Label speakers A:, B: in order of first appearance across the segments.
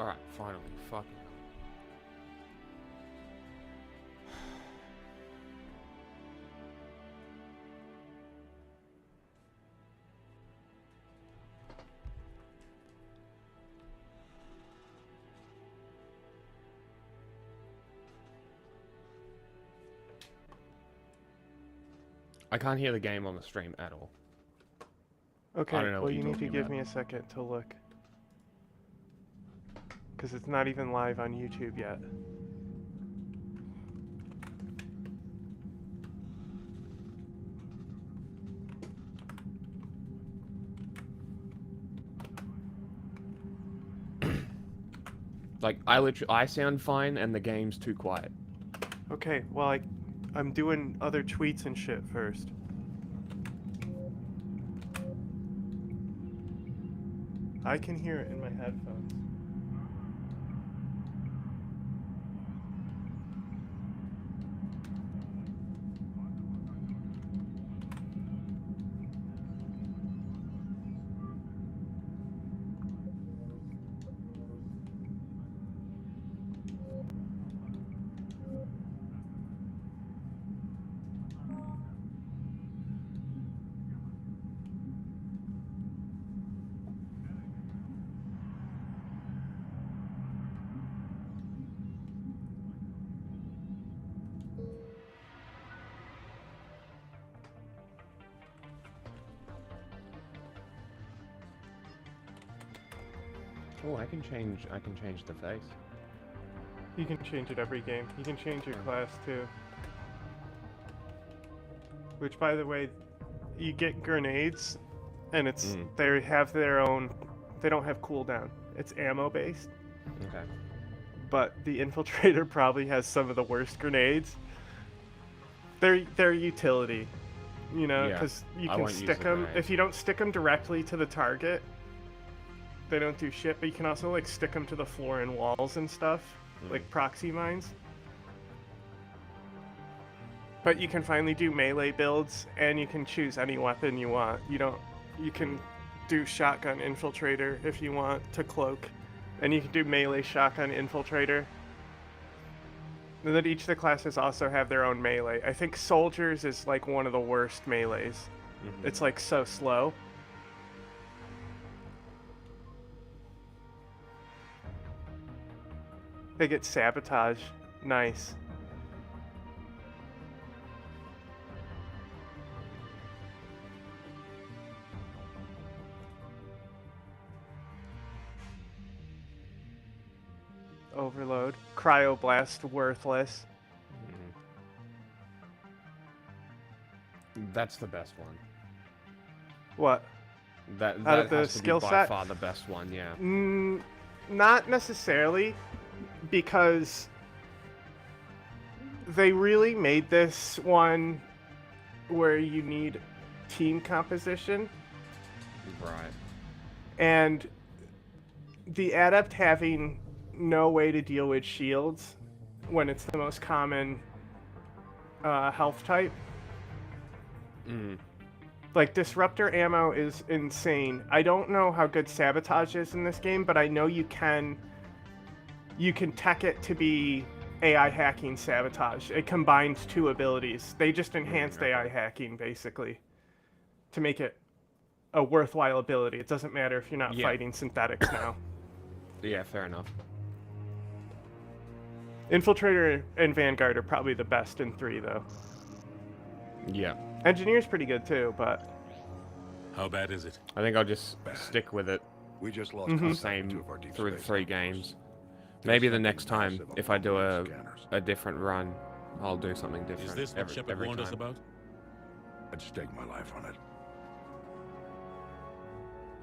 A: Alright, finally. Fuck. I can't hear the game on the stream at all.
B: Okay,
A: I don't know
B: well
A: what
B: you
A: you're
B: need to
A: talking
B: give
A: about.
B: me a second to look. Because it's not even live on YouTube yet.
A: Like, I sound fine and the game's too quiet.
B: Okay, well I'm doing other tweets and shit first. I can hear it in my headphones.
A: Oh, I can change the face.
B: You can change it every game. You can change your class too. Which, by the way, you get grenades, and it's they have their own. They don't have cooldown. It's ammo based.
A: Okay.
B: But the infiltrator probably has some of the worst grenades. They're utility, you know,
A: Yeah,
B: because you
A: I
B: can
A: won't use
B: stick
A: the
B: them.
A: grenade.
B: If you don't stick them directly to the target, they don't do shit. But you can also like stick them to the floor and walls and stuff, like proxy mines. But you can finally do melee builds, and you can choose any weapon you want. You can do shotgun infiltrator if you want to cloak, and you can do melee shotgun infiltrator. And then each of the classes also have their own melee. I think soldiers is like one of the worst melees. It's like so slow. They get sabotage. Nice. Overload. Cryoblast, worthless.
A: That's the best one.
B: What?
A: That
B: Out of the
A: has to be
B: skill
A: by
B: set?
A: far the best one, yeah.
B: Not necessarily, because they really made this one where you need team composition.
A: Right.
B: And the adept having no way to deal with shields when it's the most common health type. Like, disruptor ammo is insane. I don't know how good sabotage is in this game, but I know you can tech it to be AI hacking sabotage. It combines two abilities. They just enhanced AI hacking, basically, to make it a worthwhile ability. It doesn't matter if you're not fighting synthetics now.
A: Yeah, fair enough.
B: Infiltrator and Vanguard are probably the best in 3, though.
A: Yeah.
B: Engineer's pretty good, too, but...
C: How bad is it?
A: I think I'll just stick with it.
D: We just lost
A: The
D: contact with
A: same
D: two of our deep
A: through the
D: space
A: 3
D: neighbors.
A: games. Maybe the
D: something
A: next time,
D: massive on
A: if I do
D: the scanners.
A: a different run, I'll do something different.
C: Is this what Shepard
A: every
C: warned us
A: time.
C: about?
D: I'd stake my life on it.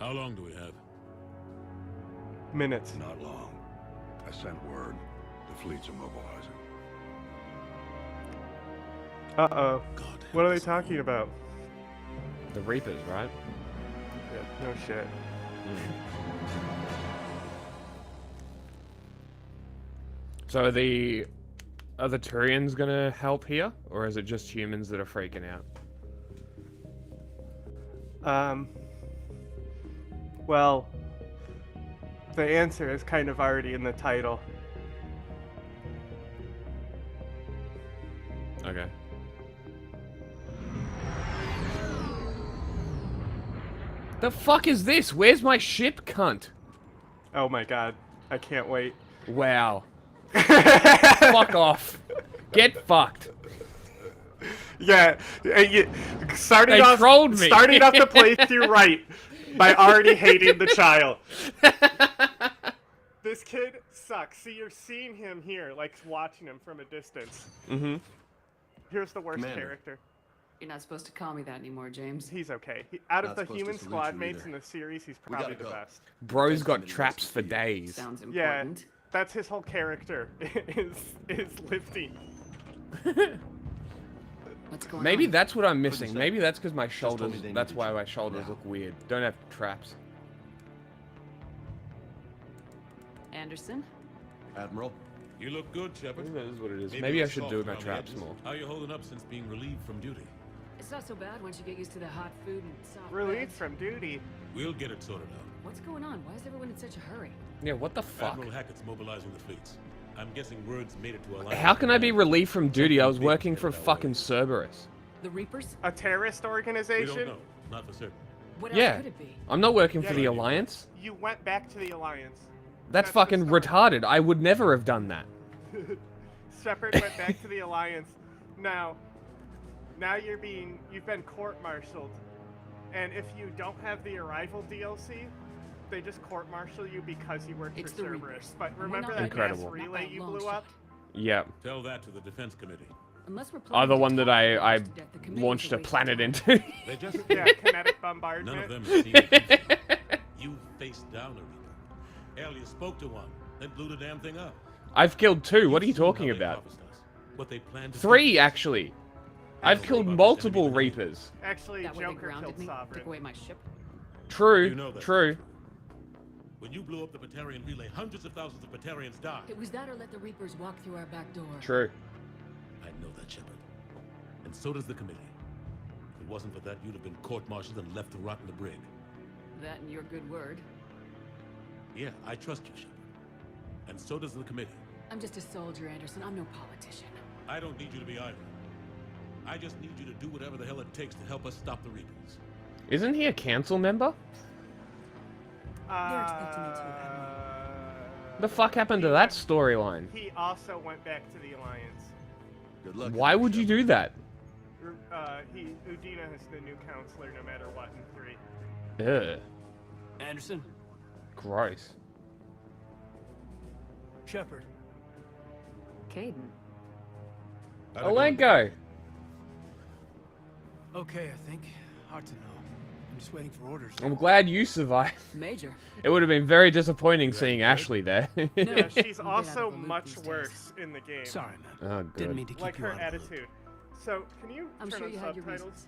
C: How long do we have?
B: Minutes.
D: Not long. I sent word. The fleet's immobilizing.
B: Uh-oh.
C: God,
B: What are they
C: help us
B: talking
C: all.
B: about?
A: The Reapers, right?
B: Yeah, no shit.
A: So are the Turians gonna help here, or is it just humans that are freaking out?
B: Well, The answer is kind of already in the title.
A: Okay. The fuck is this? Where's my ship, cunt?
B: Oh my god. I can't wait.
A: Wow. Fuck off. Get fucked.
B: Yeah, starting
A: They
B: off
A: trolled me.
B: starting off the playthrough right by already hating the child. This kid sucks. See, you're seeing him here, like watching him from a distance.
A: Mm-hmm.
B: Here's the worst
D: Commander.
B: character.
E: You're not supposed to call me that anymore, James.
B: He's okay. Out of
D: Not
B: the
D: supposed to
B: human
D: salute
B: squad
D: you
B: mates
D: either.
B: in the series, he's
D: We gotta
B: probably the
D: go.
B: best.
A: Bro's got
D: Defense
A: traps for
D: committee waiting
A: days.
E: Sounds
B: Yeah,
E: important.
B: that's his whole character. is lifting.
E: What's going
A: Maybe
E: on?
A: that's what I'm missing.
D: say.
A: Maybe that's because my
D: told
A: shoulders.
D: me they
A: That's
D: needed
A: why
D: you.
A: my shoulders
D: Now.
A: look weird. Don't have traps.
E: Anderson?
D: Admiral,
C: You look good, Shepard.
A: Maybe that is what it is.
C: Maybe
A: Maybe I
C: less
A: should
C: soft
A: do my
C: around the
A: traps
C: edges.
A: more.
C: How you holding up since being relieved from duty?
E: It's not so bad once you get used to the hot food and soft
B: Relieved
E: beds.
B: from duty.
C: We'll get it sorted out.
E: What's going on? Why is everyone in such a hurry?
A: Yeah, what the fuck?
C: Admiral Hackett's mobilizing the fleets. I'm guessing words made it to Alliance.
A: How can I be
C: Command.
A: relieved from duty? I was
C: Something big
A: working
C: headed
A: for
C: our way.
A: fucking Cerberus.
E: The Reapers?
B: A terrorist
C: We
B: organization?
C: don't know. Not for certain.
E: What
A: Yeah.
E: else could it be?
A: I'm not working
B: Yeah,
A: for the
B: you-
A: Alliance.
B: You went back to the Alliance.
A: That's
B: the
A: fucking
B: story.
A: retarded. I would never have done that.
B: Shepard went back to the Alliance. Now you've been court-martialed, and if you don't have the Arrival DLC, they just court-martial you because you worked
E: It's
B: for
E: the
B: Cerberus.
E: Reapers.
B: But
E: And we're
B: remember
E: not
B: that
A: Incredible.
B: mass relay
E: Not
B: you
E: that long
B: blew up?
E: shot.
A: Yeah.
C: Tell that to the Defense Committee.
E: Unless we're
A: Oh,
E: planning
A: the
E: to
A: one that
E: attack
A: I
E: Reapers to death, the committee's
A: launched a
E: waste of
A: planet
E: time.
A: into.
C: They just
B: Yeah, kinetic
C: None
B: bombardment.
C: of them have seen it. You faced down a Reaper. Hell, you spoke to one, then blew the damn thing up.
A: I've killed 2. What are you
C: You've seen how
A: talking
C: they
A: about?
C: harvest us, what they plan to
A: 3,
C: do.
A: actually. I've killed multiple Reapers.
B: Actually,
E: That way they
B: Joker
E: grounded
B: killed
E: me,
B: Sovereign.
E: took away my ship.
A: True.
C: You know that.
A: True.
C: When you blew up the Batarian relay, hundreds of thousands of Batarians died.
E: It was that or let the Reapers walk through our back door.
A: True.
C: I know that, Shepard. And so does the committee. If it wasn't for that, you'd have been court-martialed and left to rot in the brig.
E: That and your good word.
C: Yeah, I trust you, Shepard. And so does the committee.
E: I'm just a soldier, Anderson. I'm no politician.
C: I don't need you to be either. I just need you to do whatever the hell it takes to help us stop the Reapers.
A: Isn't he a council member?
E: They're expecting me to, Admiral.
A: The fuck happened to that storyline?
B: He also went back to the Alliance.
D: good luck.
A: Why would you do that?
B: Udina is the new counselor no matter what in 3.
A: Ugh.
F: Anderson?
A: Gross.
F: Shepard.
E: Caden.
A: Alenko!
F: Okay, I think. Hard to know. I'm just waiting for orders.
A: I'm glad you survived.
E: Major.
A: It would have been very disappointing seeing Ashley there.
E: No.
B: Yeah, she's
E: Get out of
B: also
E: the loop
B: much
E: these days.
B: worse in the game.
F: Sorry, man.
A: Oh,
F: Didn't
A: good.
F: mean to keep
B: Like
F: you
B: her
F: out of the loop.
B: attitude. So, can you
E: I'm
B: turn
E: sure
B: on
E: you had your
B: subtitles?
E: reasons.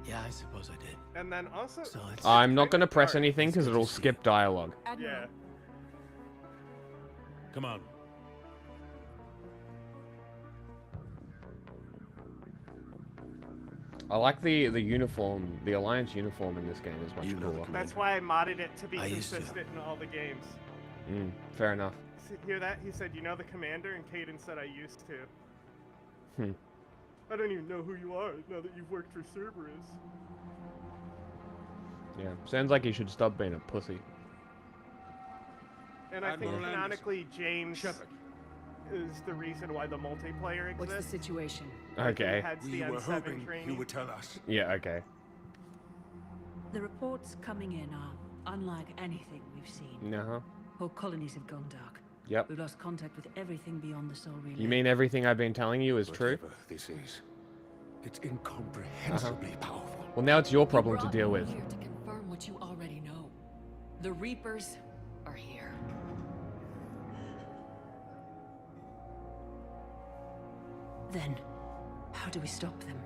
F: Yeah, I suppose I did.
B: And then also,
F: So it's
A: I'm not gonna press
B: Dark.
A: anything because it'll skip dialogue.
E: Admiral.
B: yeah.
C: Come on.
A: I like the uniform, the Alliance uniform in this game is much
D: You know the
A: cooler.
D: command.
B: That's why I modded it to be
F: I used to.
B: consistent in all the games.
A: Fair enough.
B: Hear that? He said, "You know the commander," and Caden said, "I used to."
A: Hmm.
B: I don't even know who you are now that you've worked for Cerberus.
A: Yeah, sounds like he should stop being a pussy.
B: And I think
D: Admiral
B: canonically, James
D: Shepard.
B: is the reason why the multiplayer
E: What's the
B: exists.
E: situation?
B: Like, he
A: Okay.
B: had
D: We
B: the
D: were
B: N7
D: hoping you
B: training.
D: would tell us.
A: Yeah, okay.
G: The reports coming in are unlike anything we've seen.
A: Uh-huh.
G: Whole colonies have gone dark.
A: Yep.
G: We've lost contact with everything beyond the Soul Relay.
A: You mean everything I've been telling you is true?
D: Whatever this is, it's incomprehensibly powerful.
A: Well, now it's your problem
E: We
A: to
E: brought
A: deal
E: you
A: with.
E: here to confirm what you already know. The Reapers are here.
G: Then, how do we stop them?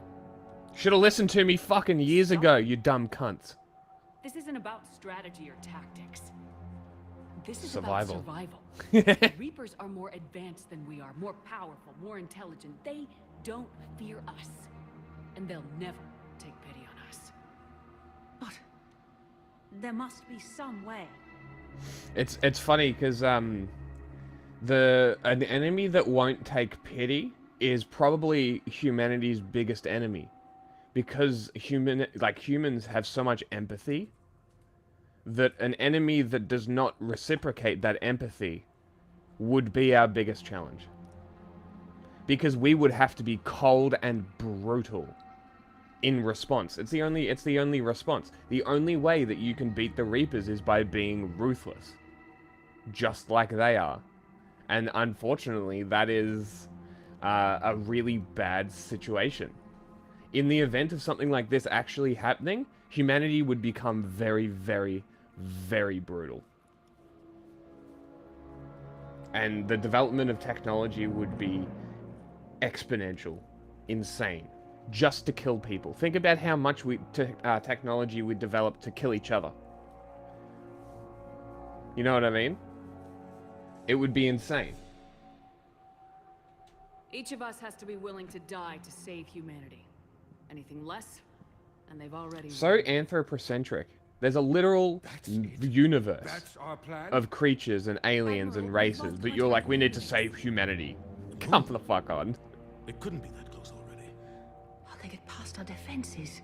A: Should have listened to me fucking years ago, you dumb cunts.
E: This isn't about strategy or tactics. This is
A: Survival.
E: about survival. The Reapers are more advanced than we are, more powerful, more intelligent. They don't fear us. And they'll never take pity on us.
G: But there must be some way.
A: It's funny because an enemy that won't take pity is probably humanity's biggest enemy, because humans have so much empathy that an enemy that does not reciprocate that empathy would be our biggest challenge. Because we would have to be cold and brutal in response. It's the only response. The only way that you can beat the Reapers is by being ruthless. Just like they are. And unfortunately, that is a really bad situation. In the event of something like this actually happening, humanity would become very, very, very brutal. And the development of technology would be exponential. Insane. Just to kill people. Think about how much technology we develop to kill each other. You know what I mean? It would be insane.
E: Each of us has to be willing to die to save humanity. Anything less, and they've already...
A: So anthropocentric. There's a literal universe
D: That's our plan?
A: of creatures and aliens and races, but you're like, we need to save humanity. Come the fuck on.
C: It couldn't be that close already.
G: Oh, they get past our defenses.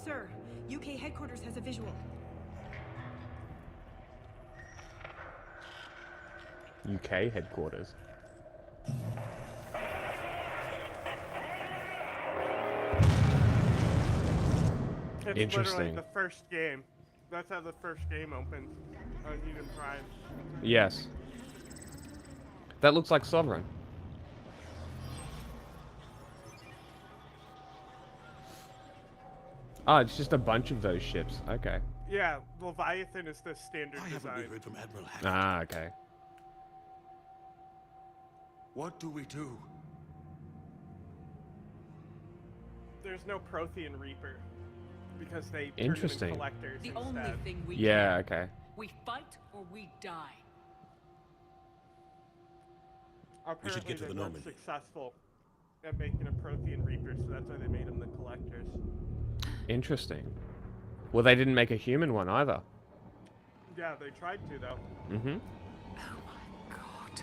H: Sir, UK headquarters has a visual.
A: UK headquarters.
B: It's
A: Interesting.
B: literally the first game. That's how the first game opens on Eden Prime.
A: Yes. That looks like Sovereign. Oh, it's just a bunch of those ships. Okay.
B: Yeah, Leviathan is the standard
C: I haven't
B: design.
C: read from Admiral Hackett.
A: Ah, okay.
D: What do we do?
B: There's no Prothean Reaper because they turn them
A: Interesting.
B: into collectors
E: The
B: instead.
E: only thing we
A: Yeah,
E: can.
A: okay.
E: We fight or we die.
C: We should
B: Apparently
C: get to
B: they
C: the
B: weren't
C: Normandy.
B: successful at making a Prothean Reaper, so that's why they made them the collectors.
A: Interesting. Well, they didn't make a human one either.
B: Yeah, they tried to though.
A: Mm-hmm.
G: Oh my god.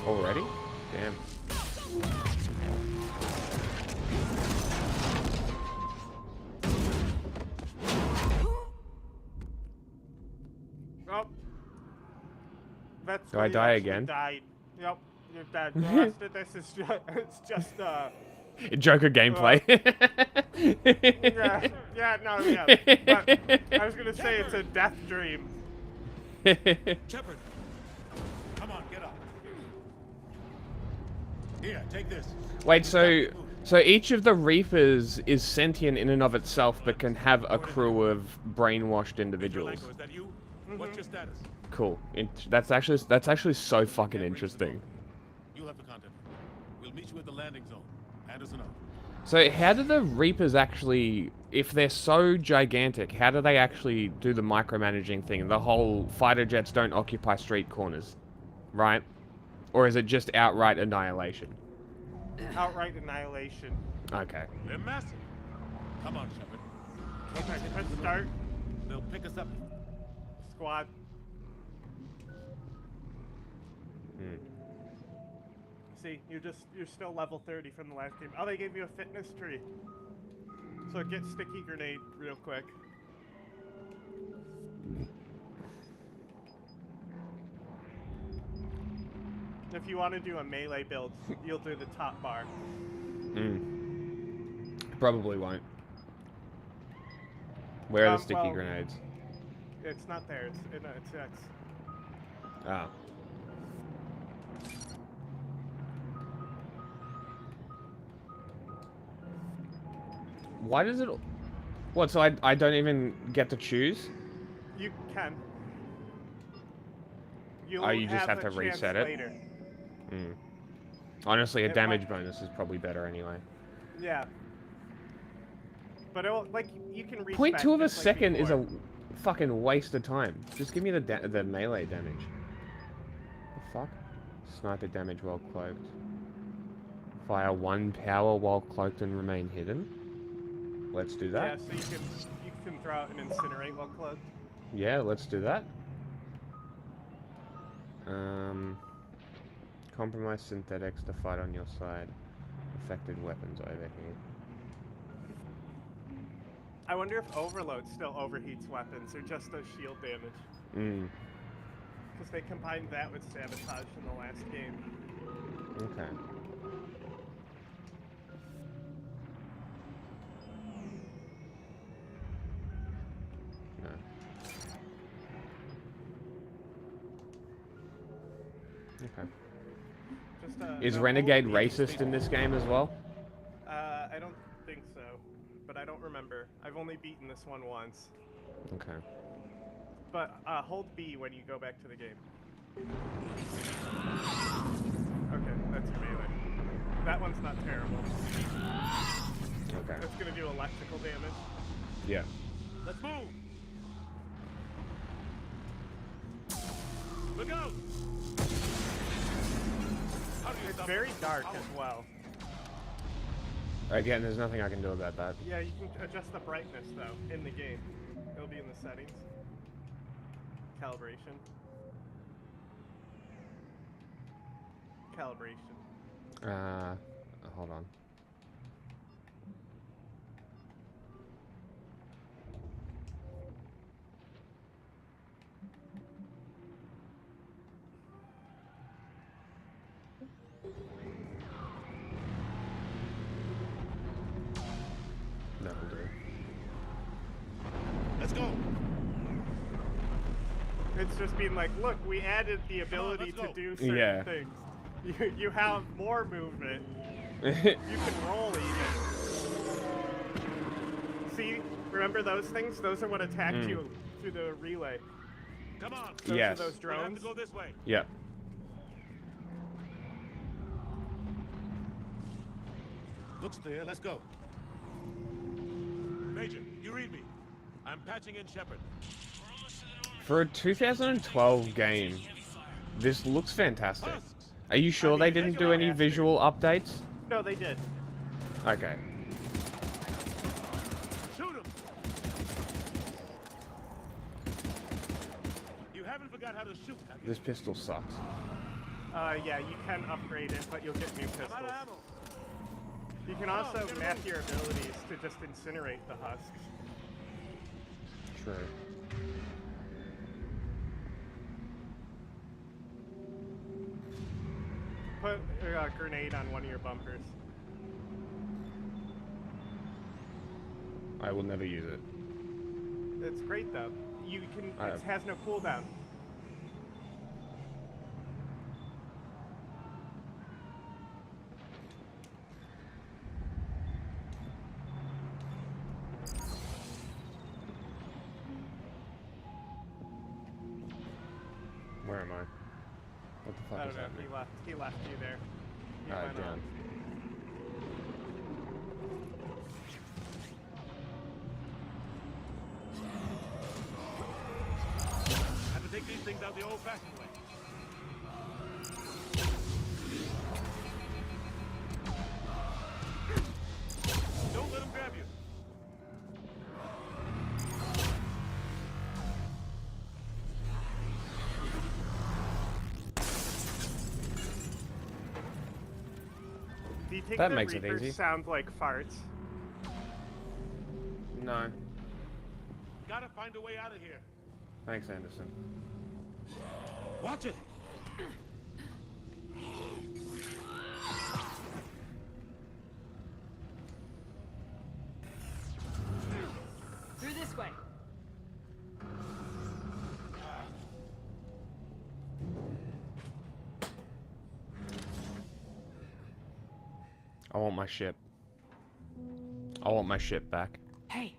A: Already? Damn.
B: Oh. That's
A: Do
B: where
A: I
B: you
A: die
B: actually
A: again?
B: Died. Yep, you're dead. The rest of this is it's just
A: Joker gameplay.
B: But I was gonna say it's a death dream.
C: Shepard! Come on, get up. Here, take this.
A: Wait, so each of the Reapers is sentient in and of itself, but can have a crew of brainwashed individuals.
C: Is that you? What's your status?
A: Cool. That's actually so fucking interesting.
C: You'll have the content. We'll meet you at the landing zone. Hand us a note.
A: So how do the Reapers actually, if they're so gigantic, how do they actually do the micromanaging thing? The whole fighter jets don't occupy street corners, right? Or is it just outright annihilation?
B: Outright annihilation.
A: Okay.
C: They're massive. Come on, Shepard.
B: Okay, let's start.
C: They'll pick us up.
B: Squad. See, you're still level 30 from the last game. Oh, they gave you a fitness tree. So get sticky grenade real quick. If you want to do a melee build, you'll do the top bar.
A: Probably won't. Where are the sticky
B: well-
A: grenades?
B: It's not there. It's X.
A: Ah. Why does it... What, so I don't even get to choose?
B: You can. You'll
A: Oh, you just have
B: a
A: to
B: chance
A: reset it?
B: later.
A: Honestly, a
B: It
A: damage
B: might-
A: bonus is probably better anyway.
B: Yeah. But it'll, like, you can reset
A: 0.2 of a
B: just like
A: second is a
B: before.
A: fucking waste of time. Just give me the melee damage. The fuck? Sniper damage while cloaked. Fire 1 power while cloaked and remain hidden. Let's do
B: Yeah,
A: that.
B: so you can throw out and incinerate while cloaked.
A: Yeah, let's do that. Compromise synthetics to fight on your side. Affected weapons over here.
B: I wonder if Overload still overheats weapons or just does shield damage. Because they combined that with Sabotage in the last game.
A: Okay. No. Okay.
B: Just,
A: Is
B: no,
A: Renegade
B: hold B,
A: racist in this game as well?
B: I don't think so, but I don't remember. I've only beaten this one once.
A: Okay.
B: But hold B when you go back to the game. Okay, that's your melee. That one's not terrible.
A: Okay.
B: That's gonna do electrical damage.
A: Yeah.
C: Let's move! Look out! How do you
B: It's
C: stop
B: very
C: it?
B: dark as well.
A: Again, there's nothing I can do about that.
B: Yeah, you can adjust the brightness though in the game. It'll be in the settings. Calibration. Calibration.
A: Hold on. That'll do.
C: Let's go!
B: It's just being like, look, we added the ability
C: let's
B: to
C: go.
B: do certain
A: Yeah.
B: things. You have more movement. You can roll even. See, remember those things? Those are what attacked you through the relay.
C: Come on!
B: Those
A: Yes.
B: are those
C: We'll have
B: drones.
C: to go this way.
A: Yeah.
C: Looks clear, let's go. Major, you read me. I'm patching in Shepard.
A: For a 2012 game, this looks fantastic.
C: Husks!
A: Are you sure they didn't do any visual updates?
B: No, they did.
A: Okay.
C: Shoot him! You haven't forgot how to shoot, have you?
A: This pistol sucks.
B: Yeah, you can upgrade it, but you'll get new
C: I'm
B: pistols.
C: out of ammo.
B: You can also map your abilities to just incinerate the husks.
A: True.
B: Put a grenade on one of your bumpers.
A: I will never use it.
B: It's great though. You can.
A: I
B: It
A: have-
B: has no cooldown.
A: Where am I? What the
B: I
A: fuck
B: don't
A: is
B: know.
A: happening?
B: He left you there. You
A: Alright,
B: went
A: down.
B: on.
C: Have to take these things out the old-fashioned way. Don't let them grab you.
B: Do you think
A: That
B: the
A: makes it
B: Reapers
A: easy.
B: sound like farts?
A: No.
C: Gotta find a way out of here.
A: Thanks, Anderson.
C: Watch it.
E: Through this way.
A: I want my ship. I want my ship back.
E: Hey.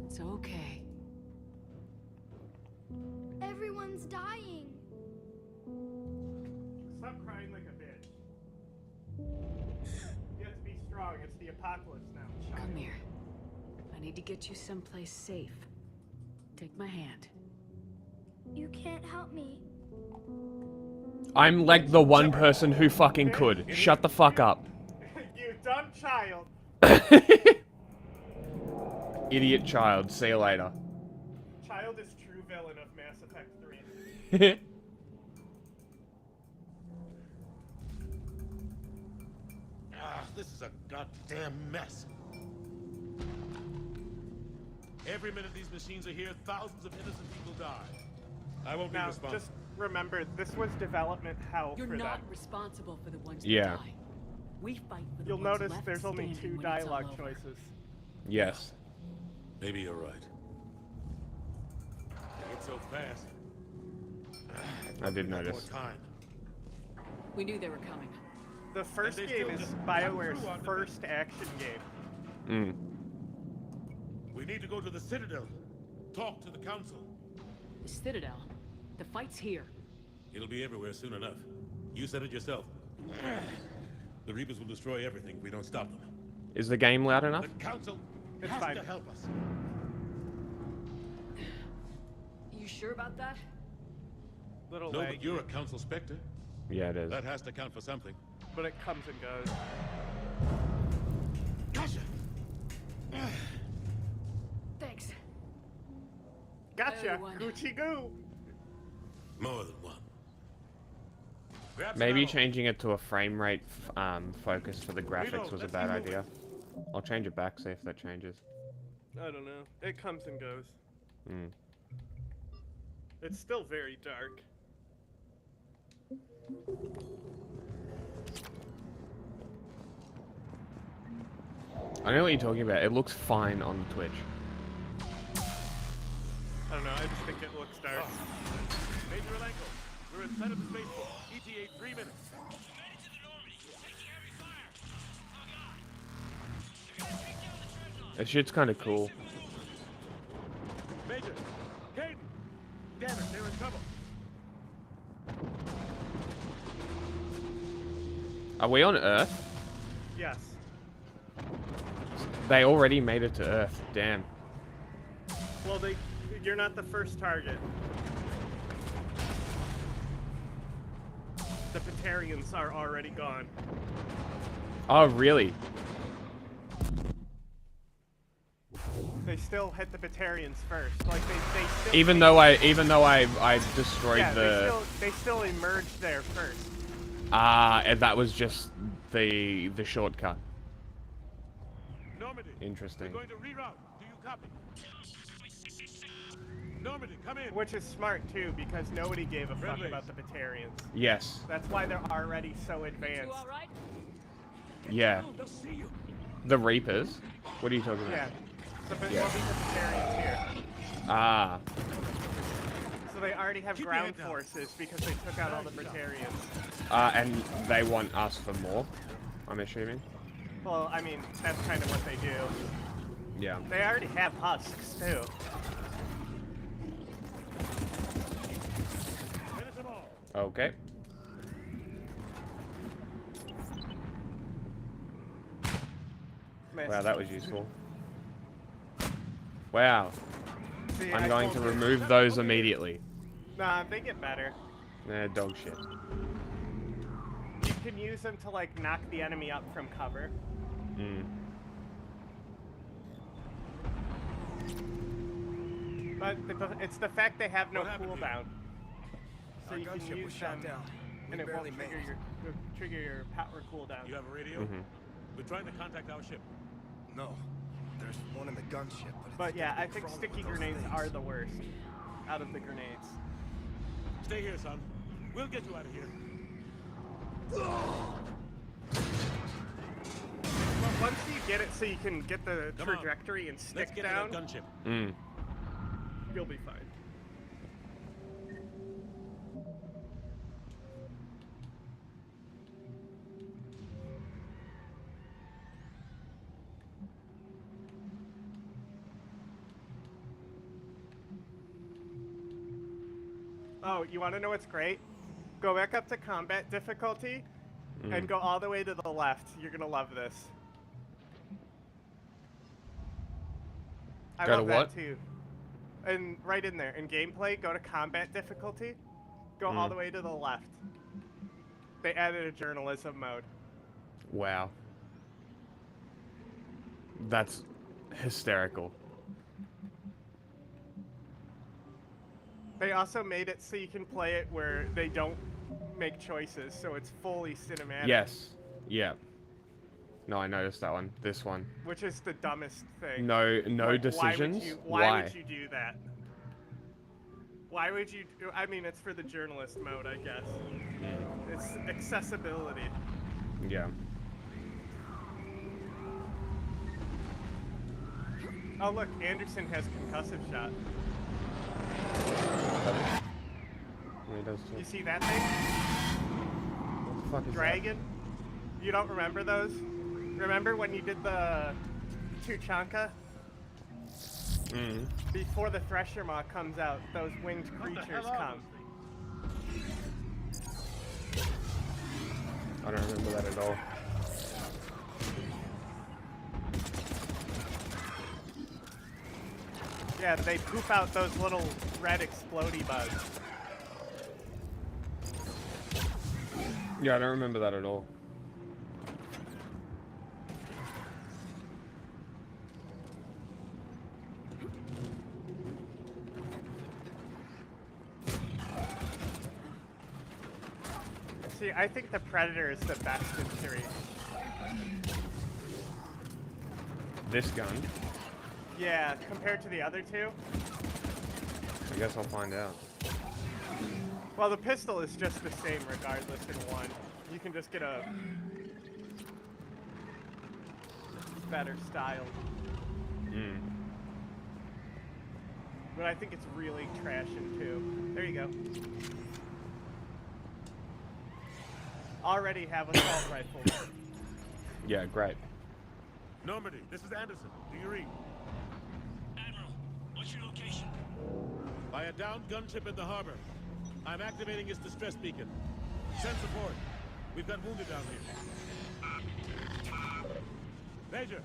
E: It's okay.
I: Everyone's dying.
B: Stop crying like a bitch. You have to be strong. It's the apocalypse now.
E: Come here. I need to get you someplace safe. Take my hand.
I: You can't help me.
A: I'm like the one person who fucking could. Shut the fuck up.
B: You dumb child.
A: Idiot child. See you later.
B: Child is true villain of Mass Effect 3.
C: This is a goddamn mess. Every minute these machines are here, thousands of innocent people die. I won't be
B: Now,
C: responsible.
B: just remember, this was development hell
E: You're
B: for
E: not
B: them.
E: responsible for the ones
A: Yeah.
E: that die. We fight for the
B: You'll
E: ones
B: notice
E: left
B: there's only
E: standing
B: 2
E: when it's all
B: dialogue
E: over.
B: choices.
A: Yes.
C: Maybe you're right. It's so fast.
A: I did
C: We have
A: notice.
C: More time.
E: We knew they were coming.
B: The first
C: they
B: game
C: still
B: is
C: just
B: BioWare's
C: threw on the-
B: first action game.
A: Mm.
C: We need to go to the Citadel. Talk to the Council.
E: The Citadel. The fight's here.
C: It'll be everywhere soon enough. You said it yourself. The Reapers will destroy everything if we don't stop them.
A: Is the game loud enough?
C: The Council
B: It's
C: has
B: fine.
C: to help us.
E: You sure about that?
B: Little
C: No,
B: laggy,
C: but you're a Council Spectre.
A: Yeah, it is.
C: That has to count for something.
B: but it comes and goes.
C: Gotcha!
E: Thanks.
B: Gotcha!
E: Everyone.
B: Gucci goo!
C: More than one. Grab some
A: Maybe
C: ammo.
A: changing it to a frame rate focus for the graphics
C: Reload,
A: was a
C: let's
A: bad
C: keep moving.
A: idea. I'll change it back, see if that changes.
B: I don't know. It comes and goes.
A: Mm.
B: It's still very dark.
A: I know what you're talking about. It looks fine on Twitch.
B: I don't know, I just think it looks dark.
C: Major Alenko, we're inside of the spaceport. ETA 3 minutes.
A: That shit's kind of cool.
C: Major, Caden! Damn it, they're in trouble.
A: Are we on Earth?
B: Yes.
A: They already made it to Earth. Damn.
B: Well, you're not the first target. The Patarians are already gone.
A: Oh, really?
B: They still hit the Batarians first. Like they still
A: Even though I destroyed
B: yeah,
A: the
B: they still emerged there first.
A: and that was just the shortcut.
C: Normandy,
A: Interesting.
C: we're going to reroute. Do you copy? Normandy, come in.
B: Which is smart too, because nobody gave a fuck
C: Friendlies.
B: about the Batarians.
A: Yes.
B: That's why they're already so advanced.
E: You all right?
A: Yeah.
C: They'll see you.
A: The Reapers. What are you talking
B: Yeah.
A: about?
B: Well, these are Batarians here.
A: Ah.
B: So they already have
C: Keep your
B: ground
C: head down.
B: forces because they took out all the Batarians.
A: And they want us for more. I'm assuming.
B: Well, I mean, that's kind of what they do.
A: Yeah.
B: They already have husks too.
C: Finish them all.
A: Okay. Wow, that was useful. Wow.
B: See,
A: I'm
B: I
A: going to
B: told you.
A: remove those immediately.
B: Nah, they get better.
A: Nah, dog shit.
B: You can use them to like knock the enemy up from cover.
A: Mm.
B: But it's the fact they have no
C: What happened here?
B: cooldown. So
F: Our
B: you can
F: gunship
B: use
F: was shot
B: them,
F: down. We
B: and it
F: barely
B: won't
F: made
B: trigger your power cooldown.
C: You have a radio?
A: Mhm.
C: We're trying to contact our ship.
F: No. There's one in the gunship, but it's
B: But yeah,
F: gonna
B: I
F: be
B: think
F: crawling
B: sticky
F: with those
B: grenades
F: things.
B: are the worst out of the grenades.
C: Stay here, son. We'll get you out of here.
B: But once you get it so you can get the
C: Come on.
B: trajectory and
C: Let's
B: stick
C: get
B: down,
C: to that gunship.
A: Mm.
B: you'll be fine. Oh, you want to know what's great? Go back up to combat difficulty and go all the way to the left. You're gonna love this. I
A: Go to
B: love
A: what?
B: that too. And right in there, in gameplay, go to combat difficulty. Go all the way to the left. They added a journalism mode.
A: Wow. That's hysterical.
B: They also made it so you can play it where they don't make choices, so it's fully cinematic.
A: Yes. Yeah. No, I noticed that one. This one.
B: Which is the dumbest thing.
A: No
B: Like,
A: decisions.
B: Why would you do that? Why would you? I mean, it's for the journalist mode, I guess. It's accessibility.
A: Yeah.
B: Oh look, Anderson has concussive shot.
A: He does too.
B: You see that thing?
A: What the fuck is
B: Dragon? You don't remember those? Remember when you did the Tuchanka?
A: that? Mm.
B: Before the Thresher Maw comes out, those winged creatures come.
A: I don't remember that at all.
B: Yeah, they poop out those little red explodey bugs.
A: Yeah, I don't remember that at all.
B: See, I think the Predator is the best in 3.
A: This gun?
B: Yeah, compared to the other two.
A: I guess I'll find out.
B: Well, the pistol is just the same regardless in 1. You can just get a better style.
A: Mm.
B: But I think it's really trash in 2. There you go. Already have assault rifles.
A: Yeah, great.
C: Normandy, this is Anderson. Do you read?
F: Admiral, what's your location?
C: By a downed gunship in the harbor. I'm activating its distress beacon. Send support. We've got wounded down here. Major!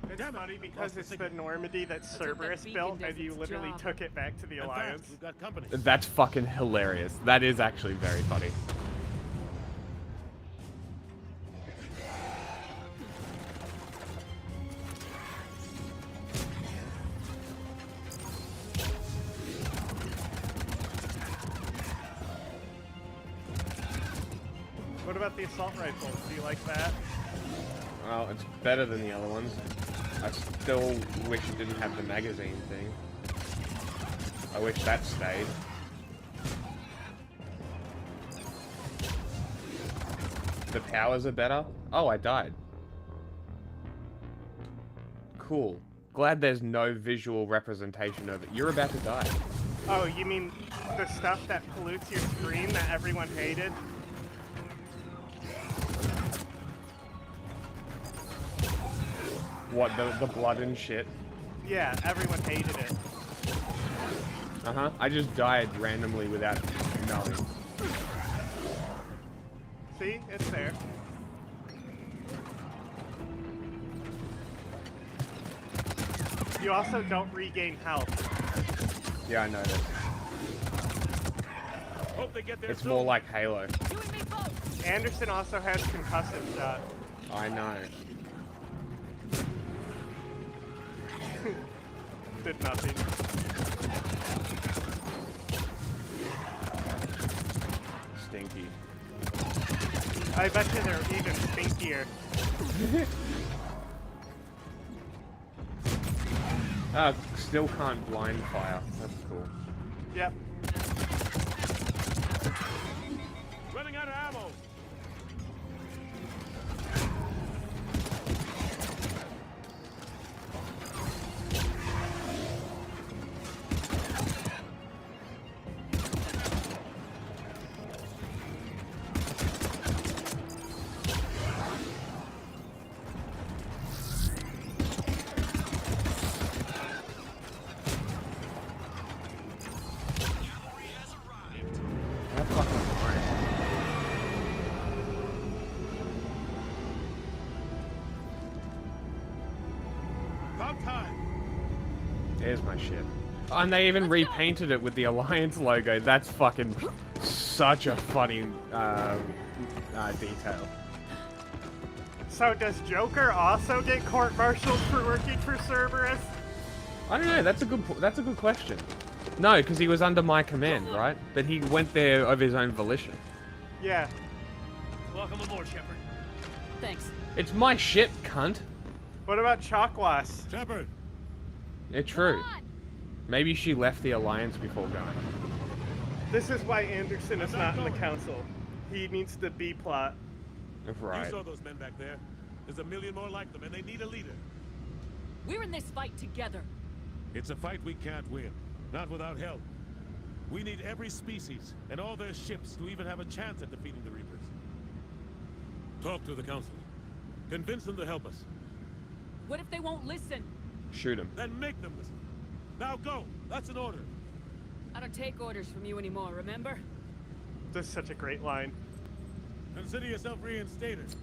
B: It's
C: Damn it,
B: funny because
C: lost the
B: it's the
C: signal.
B: Normandy that Cerberus
E: beacon
B: built,
E: does
B: and you
E: its
B: literally
E: job.
B: took it back to the
C: And fast,
B: Alliance.
C: we've got company.
A: That's fucking hilarious. That is actually very funny.
B: What about the assault rifles? Do you like that?
A: Well, it's better than the other ones. I still wish it didn't have the magazine thing. I wish that stayed. The powers are better? Oh, I died. Cool. Glad there's no visual representation of it. You're about to die.
B: Oh, you mean the stuff that pollutes your screen that everyone hated?
A: What, the blood and shit?
B: Yeah, everyone hated it.
A: Uh-huh. I just died randomly without knowing.
B: See? It's there. You also don't regain health.
A: Yeah, I know that.
C: Hope they get there
A: It's
C: soon.
A: more like Halo.
E: You and me both!
B: Anderson also has concussive shot.
A: I know.
B: Did nothing.
A: Stinky.
B: I bet you they're even stinkier.
A: Still can't blind fire. That's cool.
B: Yep.
C: Running out of ammo.
A: That fucking fire.
C: About time.
A: There's my ship. Oh, and they even repainted it with the Alliance logo. That's fucking such a funny detail.
B: So does Joker also get court-martialed for working for Cerberus?
A: I don't know. That's a good question. No, because he was under my command, right? But he went there of his own volition.
B: Yeah.
C: Welcome aboard, Shepard.
E: Thanks.
A: It's my ship, cunt.
B: What about Chakwas?
C: Shepard!
A: It's true. Maybe she left the Alliance before going.
B: This is why Anderson is not in the council. He needs the B plot.
C: You
A: Right.
C: saw those men back there. There's a million more like them, and they need a leader.
E: We're in this fight together.
C: It's a fight we can't win. Not without help. We need every species and all their ships to even have a chance at defeating the Reapers. Talk to the Council. Convince them to help us.
E: What if they won't listen?
A: Shoot him.
C: Then make them listen. Now go! That's an order.
E: I don't take orders from you anymore, remember?
B: This is such a great line.
C: Consider yourself reinstated.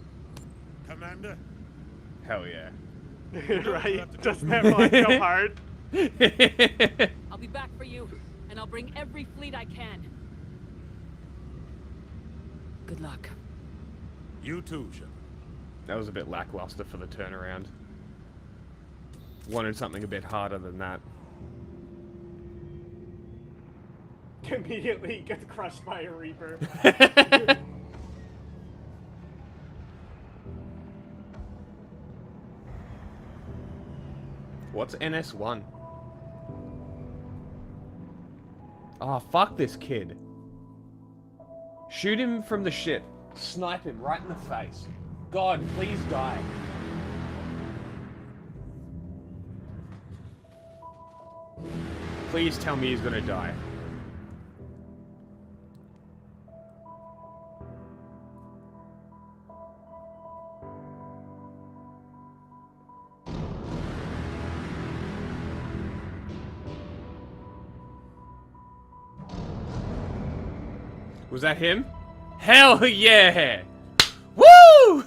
C: Commander.
A: Hell yeah.
B: Right? Doesn't have like so hard.
E: I'll be back for you, and I'll bring every fleet I can. Good luck.
C: You too, Shepard.
A: That was a bit lackluster for the turnaround. Wanted something a bit harder than that.
B: Immediately gets crushed by a Reaper.
A: What's NS1? Ah, fuck this kid. Shoot him from the ship. Snipe him right in the face. God, please die. Please tell me he's gonna die. Was that him? Hell yeah! Woo!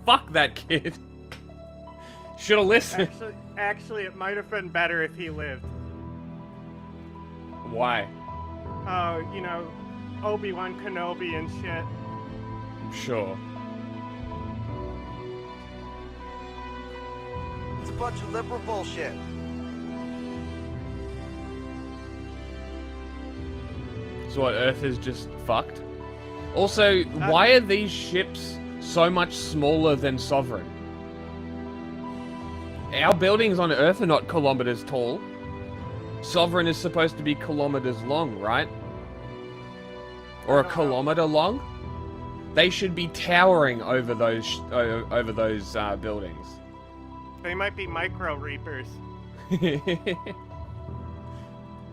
A: Fuck that kid. Should've listened.
B: Actually, it might have been better if he lived.
A: Why?
B: Oh, you know, Obi-Wan Kenobi and shit.
A: Sure.
J: It's a bunch of liberal bullshit.
A: So what, Earth is just fucked? Also, why are these ships so much smaller than Sovereign? Our buildings on Earth are not kilometers tall. Sovereign is supposed to be kilometers long, right? Or a kilometer long? They should be towering over those buildings.
B: They might be micro Reapers.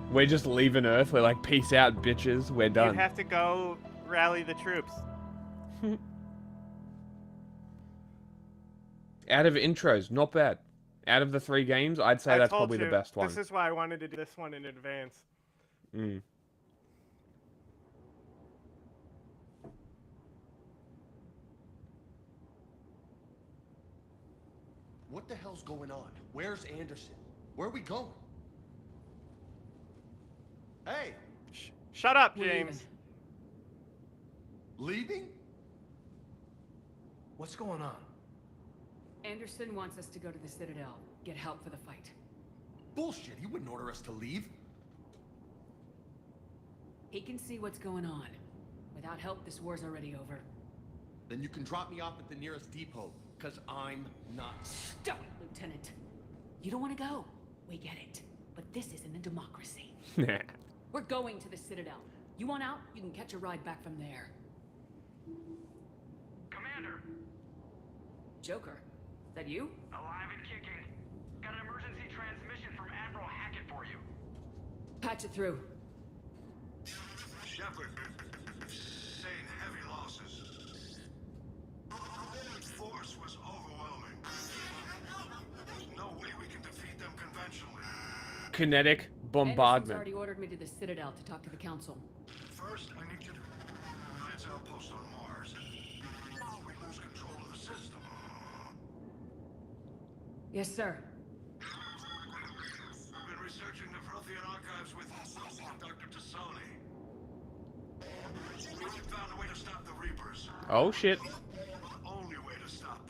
A: We're just leaving Earth. We're like, peace out, bitches. We're done.
B: You have to go rally the troops.
A: Out of intros, not bad. Out of the 3 games, I'd say that's probably the best one.
B: This is why I wanted to do this one in advance.
A: Mm.
J: What the hell's going on? Where's Anderson? Where are we going? Hey!
B: Shut up,
E: We're
B: James.
J: Leaving? What's going on?
E: Anderson wants us to go to the Citadel, get help for the fight.
J: Bullshit, he wouldn't order us to leave.
E: He can see what's going on. Without help, this war's already over.
J: Then you can drop me off at the nearest depot, because I'm not.
E: Stop it, Lieutenant. You don't want to go. We get it. But this isn't a democracy. We're going to the Citadel. You want out? You can catch a ride back from there.
K: Commander!
E: Joker, is that you?
K: Alive and kicking. Got an emergency transmission from Admiral Hackett for you.
E: Patch it through.
D: Shepard, sustained heavy losses. The force was overwhelming. There's no way we can defeat them conventionally.
A: Kinetic
E: Anderson's
A: bombardment.
E: already ordered me to the Citadel to talk to the Council.
D: First, I need you to advance outpost on Mars. We lose control of the system.
E: Yes, sir.
D: I've been researching the Vrothian archives with Dr. Tassoni. We found a way to stop the Reapers.
A: Oh shit.
D: The only way to stop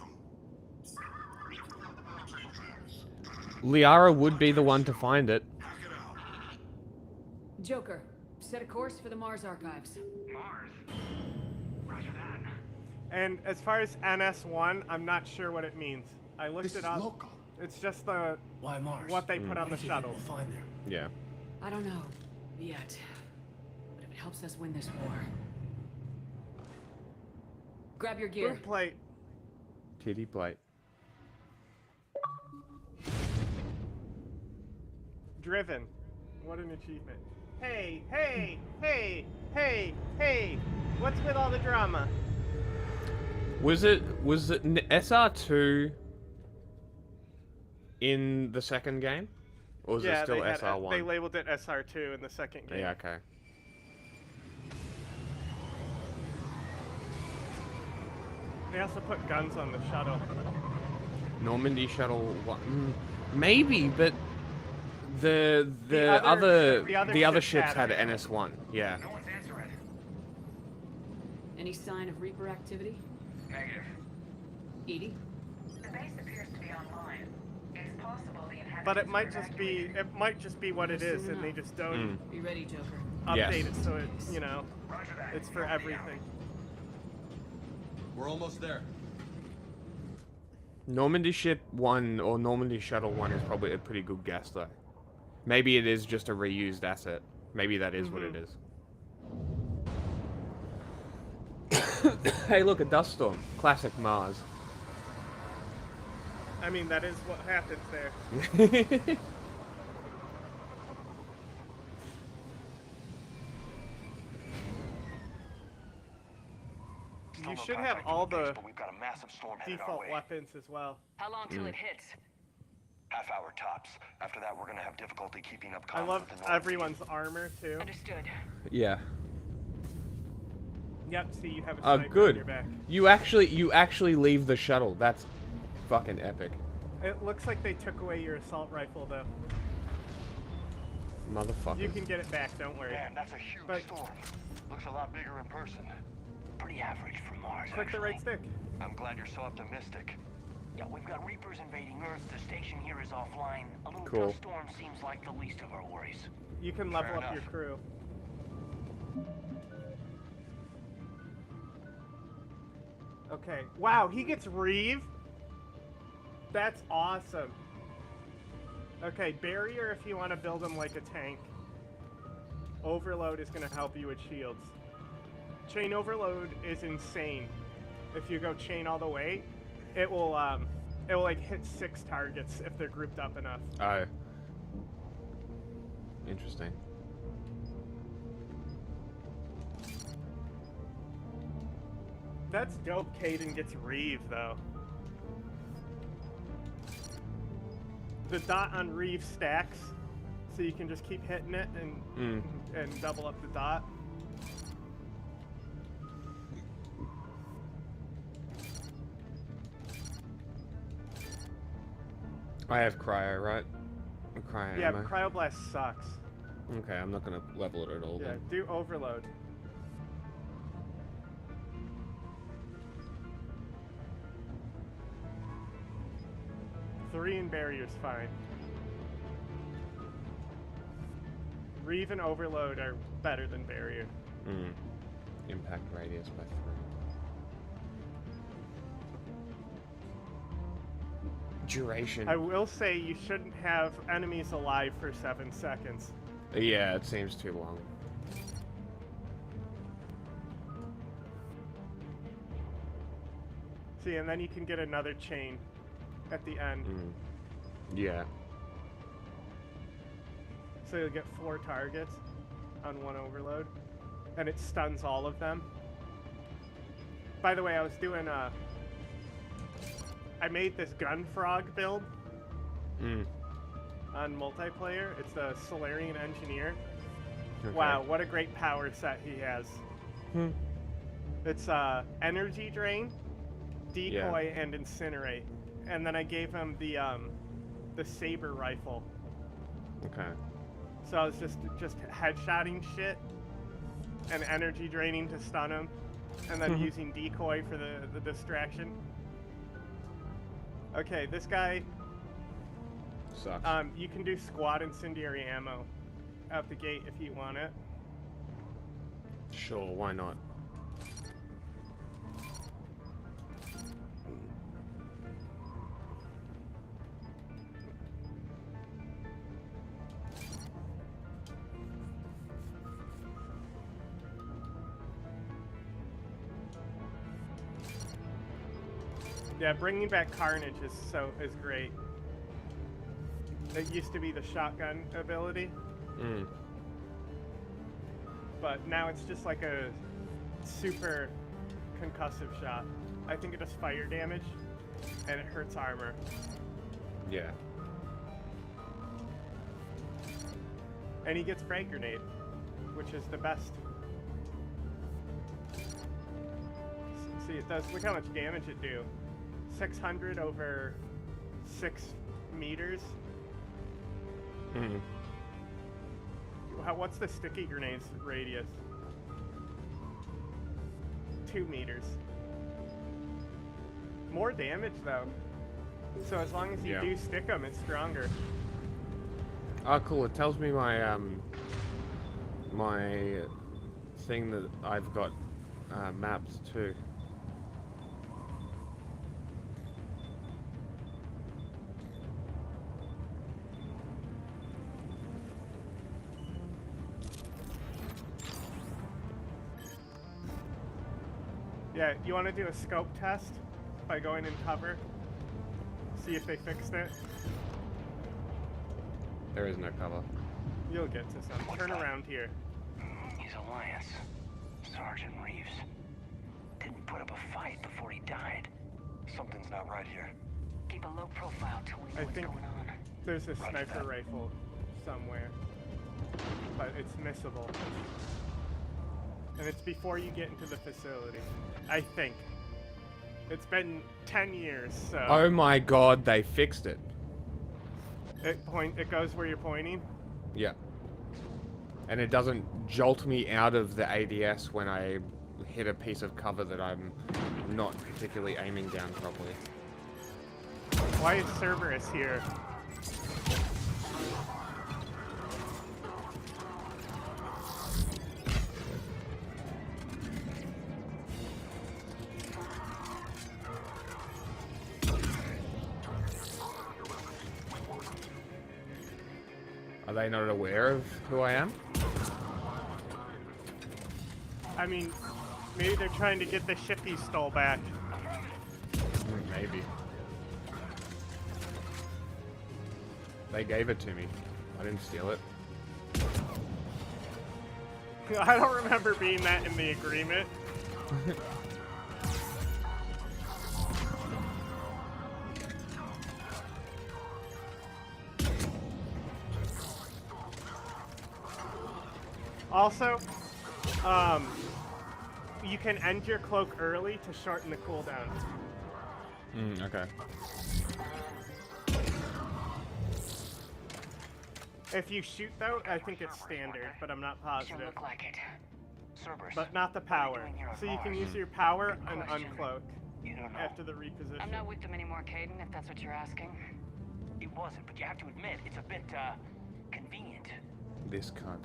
A: Liara would be the one to find it.
E: Joker, set a course for the Mars archives.
K: Mars? Roger that.
B: And as far as NS1, I'm not sure what it means. I looked
J: This
B: it
J: is
B: up.
J: local.
B: It's just the
F: Why Mars?
B: what they put on the
F: What do you think
B: shuttle.
F: we'll find there?
A: Yeah.
E: I don't know yet, but if it helps us win this war, grab your gear.
B: Boot plate.
A: Titty plate.
B: Driven. What an achievement. Hey, hey, hey, hey, hey. What's with all the drama?
A: Was it SR2 in the second game? Or was it still SR1?
B: They labeled it SR2 in the second game.
A: Yeah, okay.
B: They also put guns on the shuttle.
A: Normandy shuttle one. Maybe, but the other ships had NS1. Yeah.
K: No one's answering.
E: Any sign of Reaper activity?
K: Negative.
E: Edie?
L: The base appears to be online. It's possible the inhabitants
B: But it
L: were
B: might just be what it is, and they just don't
E: Be ready, Joker.
B: update it so it, you know,
K: Roger that.
B: it's for everything.
J: We're almost there.
A: Normandy ship 1 or Normandy shuttle 1 is probably a pretty good guess, though. Maybe it is just a reused asset. Maybe that is what it is. Hey, look, a dust storm. Classic Mars.
B: I mean, that is what happens there. You should have all the
D: But we've got a massive storm headed our
B: default
D: way.
B: weapons as well.
L: How long till it hits?
D: Half hour tops. After that, we're gonna have difficulty keeping up
B: I
D: comms
B: love
D: with the Normandy.
B: everyone's armor too.
L: Understood.
A: Yeah.
B: Yep, see, you have a
A: Oh,
B: sniper on
A: good.
B: your back.
A: You actually leave the shuttle. That's fucking epic.
B: It looks like they took away your assault rifle though.
A: Motherfucker.
B: You can get it back, don't worry.
D: Man, that's a huge
B: But-
D: storm. Looks a lot bigger in person. Pretty average for Mars,
B: Click the right stick.
D: I'm glad you're so optimistic.
K: Yeah, we've got Reapers invading Earth. The station here is offline. A little
A: Cool.
K: dust storm seems like the least of our worries.
B: You can level
D: Fair
B: up your
D: enough.
B: crew. Okay. Wow, he gets Reeve? That's awesome. Okay, barrier if you want to build him like a tank. Overload is going to help you with shields. Chain overload is insane. If you go chain all the way, it will like hit 6 targets if they're grouped up enough.
A: Oh. Interesting.
B: That's dope. Caden gets Reeve though. The dot on Reeve stacks, so you can just keep hitting it and double up the dot.
A: I have cryo, right? Cryo
B: Yeah,
A: ammo.
B: but Cryoblast sucks.
A: Okay, I'm not gonna level it at all
B: Yeah,
A: then.
B: do overload. Three and barrier's fine. Reeve and overload are better than barrier.
A: Impact radius by 3. Duration.
B: I will say you shouldn't have enemies alive for 7 seconds.
A: Yeah, it seems too long.
B: See, and then you can get another chain at the end.
A: Yeah.
B: So you'll get 4 targets on 1 overload. And it stuns all of them. By the way, I was doing I made this gun frog build on multiplayer. It's a Solarian engineer.
A: Okay.
B: Wow, what a great power set he has. It's energy drain, decoy, and incinerate. And then I gave him the saber rifle.
A: Okay.
B: So I was just headshotting shit and energy draining to stun him, and then using decoy for the distraction. Okay, this guy.
A: Sucks.
B: You can do squad incendiary ammo out the gate if you want it.
A: Sure, why not?
B: Yeah, bringing back Carnage is great. It used to be the shotgun ability, but now it's just like a super concussive shot. I think it does fire damage, and it hurts armor.
A: Yeah.
B: And he gets frag grenade, which is the best. See, it does. Look how much damage it do. 600 over 6 meters. What's the sticky grenade's radius? 2 meters. More damage though. So as long as you do stick them, it's stronger.
A: Oh, cool. It tells me my my thing that I've got mapped too.
B: Yeah, you want to do a scope test by going in cover? See if they fixed it?
A: There is no cover.
B: You'll get to some. Turn around here.
K: He's Alliance. Sergeant Reeves. Didn't put up a fight before he died. Something's not right here.
E: Keep a low profile till we know
B: I
E: what's
B: think
E: going on.
B: there's a sniper rifle somewhere, but it's missable. And it's before you get into the facility, I think. It's been 10 years, so...
A: Oh my god, they fixed it.
B: It goes where you're pointing?
A: Yeah. And it doesn't jolt me out of the ADS when I hit a piece of cover that I'm not particularly aiming down properly.
B: Why is Cerberus here?
A: Are they not aware of who I am?
B: I mean, maybe they're trying to get the ship he stole back.
A: Maybe. They gave it to me. I didn't steal it.
B: I don't remember being that in the agreement. Also, you can end your cloak early to shorten the cooldown.
A: Okay.
B: If you shoot though, I think it's standard, but I'm not positive.
K: Look like it. Cerberus.
B: But not the power. So you can use your power and uncloak
K: You don't know.
B: after the reposition.
E: I'm not with them anymore, Caden, if that's what you're asking.
K: It wasn't, but you have to admit, it's a bit, convenient.
A: This cunt.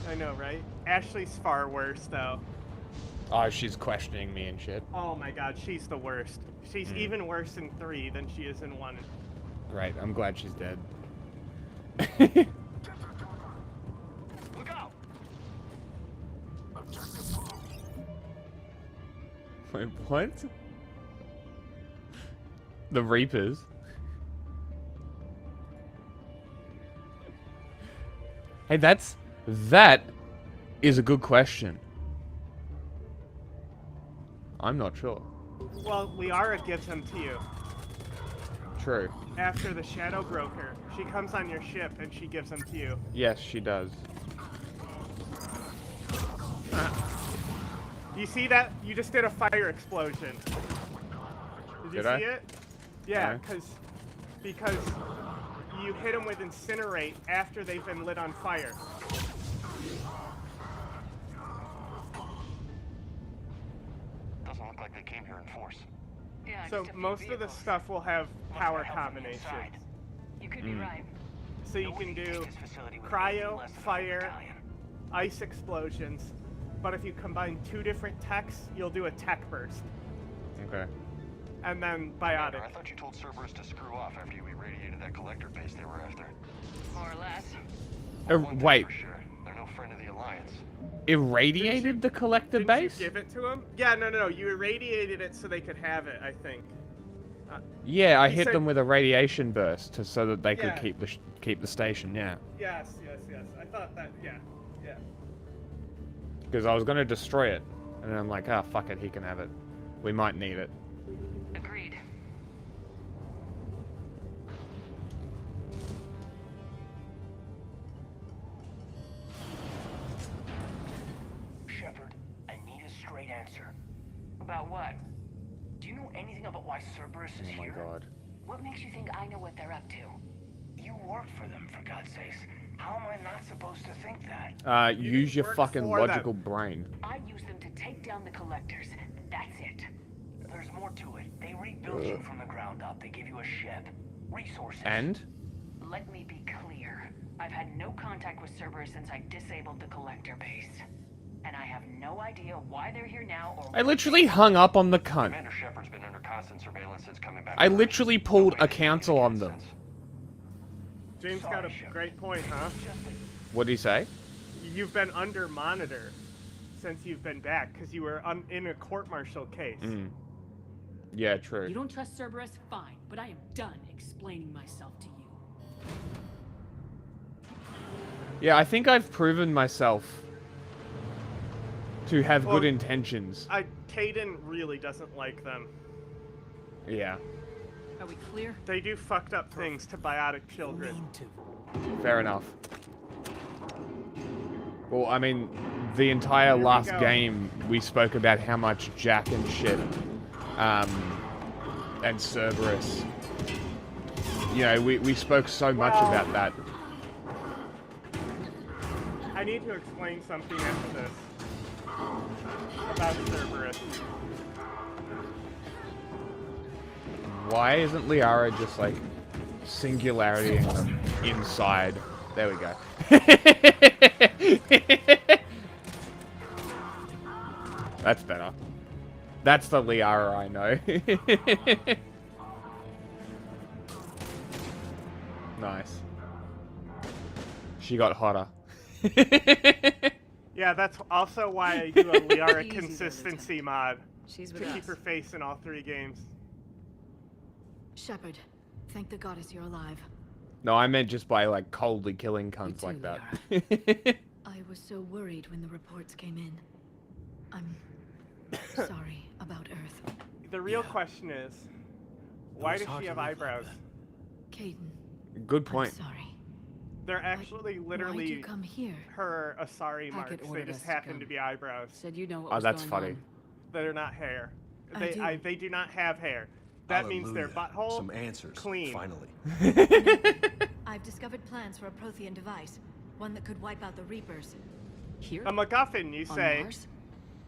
B: I know, right? Ashley's far worse though.
A: Oh, she's questioning me and shit.
B: Oh my god, she's the worst. She's even worse in 3 than she is in 1.
A: Great, I'm glad she's dead.
K: Look out!
A: Wait, what? The Reapers? Hey, that is a good question. I'm not sure.
B: Well, Liara gives them to you.
A: True.
B: After the Shadow Broker, she comes on your ship and she gives them to you.
A: Yes, she does.
B: You see that? You just did a fire explosion. Did you see it? Yeah,
A: No.
B: because you hit them with Incinerate after they've been lit on fire.
K: Doesn't look like they came here in force.
E: Yeah,
B: So
E: just a few
B: most of the
E: vehicles.
B: stuff will have
K: Must
B: power
K: have help from the
B: combinations.
K: inside.
L: You could be right.
B: So you can do cryo, fire, ice explosions, but if you combine 2 different techs, you'll do a tech burst.
A: Okay.
B: And then biotic.
D: I thought you told Cerberus to screw off after you irradiated that collector base they were after.
L: More or less.
A: Wait.
D: For sure. They're no friend of the Alliance.
A: Irradiated the collector base?
B: Did you give it to them? Yeah, no. You irradiated it so they could have it, I think.
A: Yeah, I
B: He
A: hit
B: said-
A: them with a radiation burst so that they could
B: Yeah.
A: keep the station. Yeah.
B: Yes. I thought that. Yeah.
A: Because I was gonna destroy it, and then I'm like, ah, fuck it, he can have it. We might need it.
L: Agreed.
K: Shepard, I need a straight answer.
L: About what?
K: Do you know anything about why Cerberus is
A: Oh my
K: here?
A: god.
L: What makes you think I know what they're up to?
K: You work for them, for God's sakes. How am I not supposed to think that?
A: Use your
B: work
A: fucking
B: for them.
A: logical brain.
L: I use them to take down the collectors. That's it.
K: There's more to it. They rebuilt you from the ground up. They give you a ship, resources.
A: And?
L: Let me be clear. I've had no contact with Cerberus since I disabled the collector base. And I have no idea why they're here now or...
A: I literally hung up on the cunt.
D: Commander Shepard's been under constant surveillance since coming back.
A: I
D: from
A: literally
D: Earth.
A: pulled
D: Nobody
A: a
D: can
A: cancel on them.
D: sense.
B: James got a great point, huh?
A: What'd he say?
B: You've been under monitor since you've been back because you were in a court-martial case.
A: Yeah, true.
E: You don't trust Cerberus? Fine, but I am done explaining myself to you.
A: Yeah, I think I've proven myself to have
B: Well,
A: good intentions.
B: Caden really doesn't like them.
A: Yeah,
E: Are we clear?
B: They do fucked up things to biotic children.
F: Mean to.
A: fair enough. Well, I mean, the entire
B: Here we
A: last
B: go.
A: game, we spoke about how much Jack and shit, and Cerberus. You know, we spoke so much
B: Well-
A: about that.
B: I need to explain something after this about Cerberus.
A: Why isn't Liara just like singularitying them inside? There we go. That's better. That's the Liara I know. Nice. She got hotter.
B: Yeah, that's also why I do a Liara
E: Easy does it.
B: consistency mod
G: She's
B: to
G: with
B: keep
G: us.
B: her face in all 3 games.
G: Shepard, thank the goddess you're alive.
A: No, I meant just by like coldly killing cunts
G: too,
A: like that.
G: I was so worried when the reports came in. I'm sorry about Earth.
B: The real
F: Yeah.
B: question is, why
F: was
B: does
F: hard
B: she
F: to
B: have
F: live like
B: eyebrows?
F: that.
G: Caden,
A: Good point.
G: I'm sorry.
B: They're actually
G: Why'd
B: literally
G: you come here?
B: her Asari
G: Hackett
B: marks. They
G: ordered
B: just
G: us to
B: happen
G: come.
B: to be eyebrows.
E: Said you know what
A: Oh,
E: was
A: that's
E: going
A: funny.
E: on.
B: They're not hair.
G: I do.
B: They do not have hair. That means their butthole
M: Some answers,
B: clean.
M: finally.
G: I've discovered plans for a Prothean device. One that could wipe out the Reapers.
E: Here?
B: A MacGuffin, you
E: On
B: say?
E: Mars?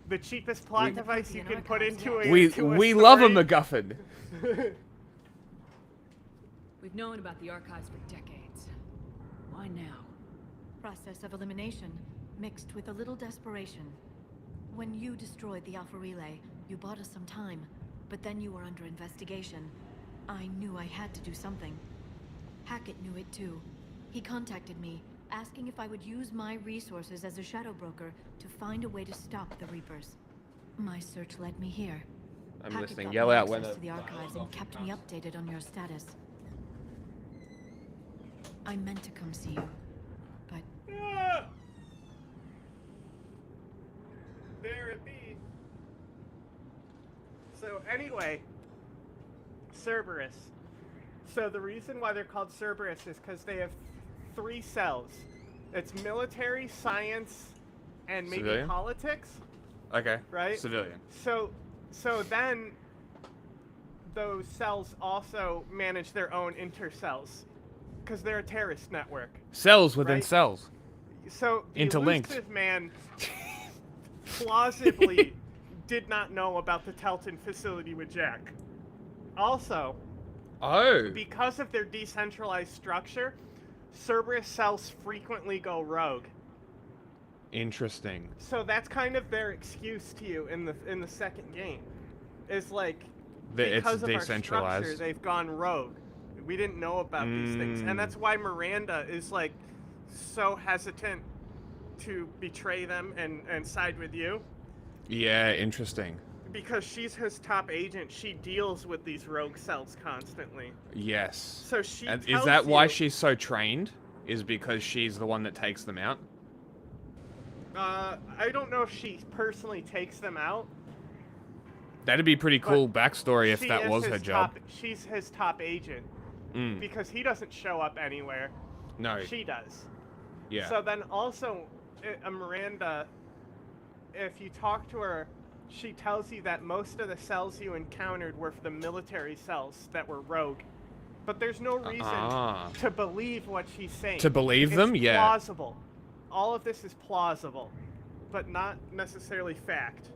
B: The cheapest plot
G: We-
B: device you
G: Prothean
B: can put
G: archives,
B: into
G: yes.
B: a
A: We
B: to a
A: we love a
B: story?
A: MacGuffin.
E: We've known about the archives for decades. Why now?
G: Process of elimination, mixed with a little desperation. When you destroyed the Alpha Relay, you bought us some time, but then you were under investigation. I knew I had to do something. Hackett knew it too. He contacted me, asking if I would use my resources as a shadow broker to find a way to stop the Reapers. My search led me here.
A: I'm
G: Hackett
A: listening.
G: got
A: Yell
G: me
A: out when
G: access
A: the
G: to the archives and kept me updated on your status. I meant to come see you, but
B: Ah! There it be. So anyway, Cerberus. So the reason why they're called Cerberus is because they have 3 cells. It's military, science, and maybe
A: Civilian?
B: politics.
A: Okay.
B: Right?
A: Civilian.
B: So then those cells also manage their own intercells because they're a terrorist network.
A: Cells within
B: Right?
A: cells.
B: So the
A: Interlinked.
B: elusive man plausibly did not know about the Telton facility with Jack. Also,
A: Oh.
B: Because of their decentralized structure, Cerberus cells frequently go rogue.
A: Interesting.
B: So that's kind of their excuse to you in the second game, is like because of our structure, they've gone rogue. We didn't know about these things, and that's why Miranda is like so hesitant to betray them and side with you.
A: Yeah, interesting.
B: Because she's his top agent, she deals with these rogue cells constantly.
A: Yes.
B: So she
A: And
B: tells
A: is that why
B: you-
A: she's so trained? Is because she's the one that takes them out?
B: I don't know if she personally takes them out.
A: That'd be pretty cool backstory if
B: She
A: that
B: is
A: was
B: his
A: her job.
B: She's his top agent.
A: Mm.
B: Because he doesn't show up anywhere.
A: No.
B: She does.
A: Yeah.
B: So then also, Miranda, if you talk to her, she tells you that most of the cells you encountered were the military cells that were rogue. But there's no reason to believe what she's saying.
A: To believe them?
B: It's
A: Yeah.
B: plausible. All of this is plausible, but not necessarily fact.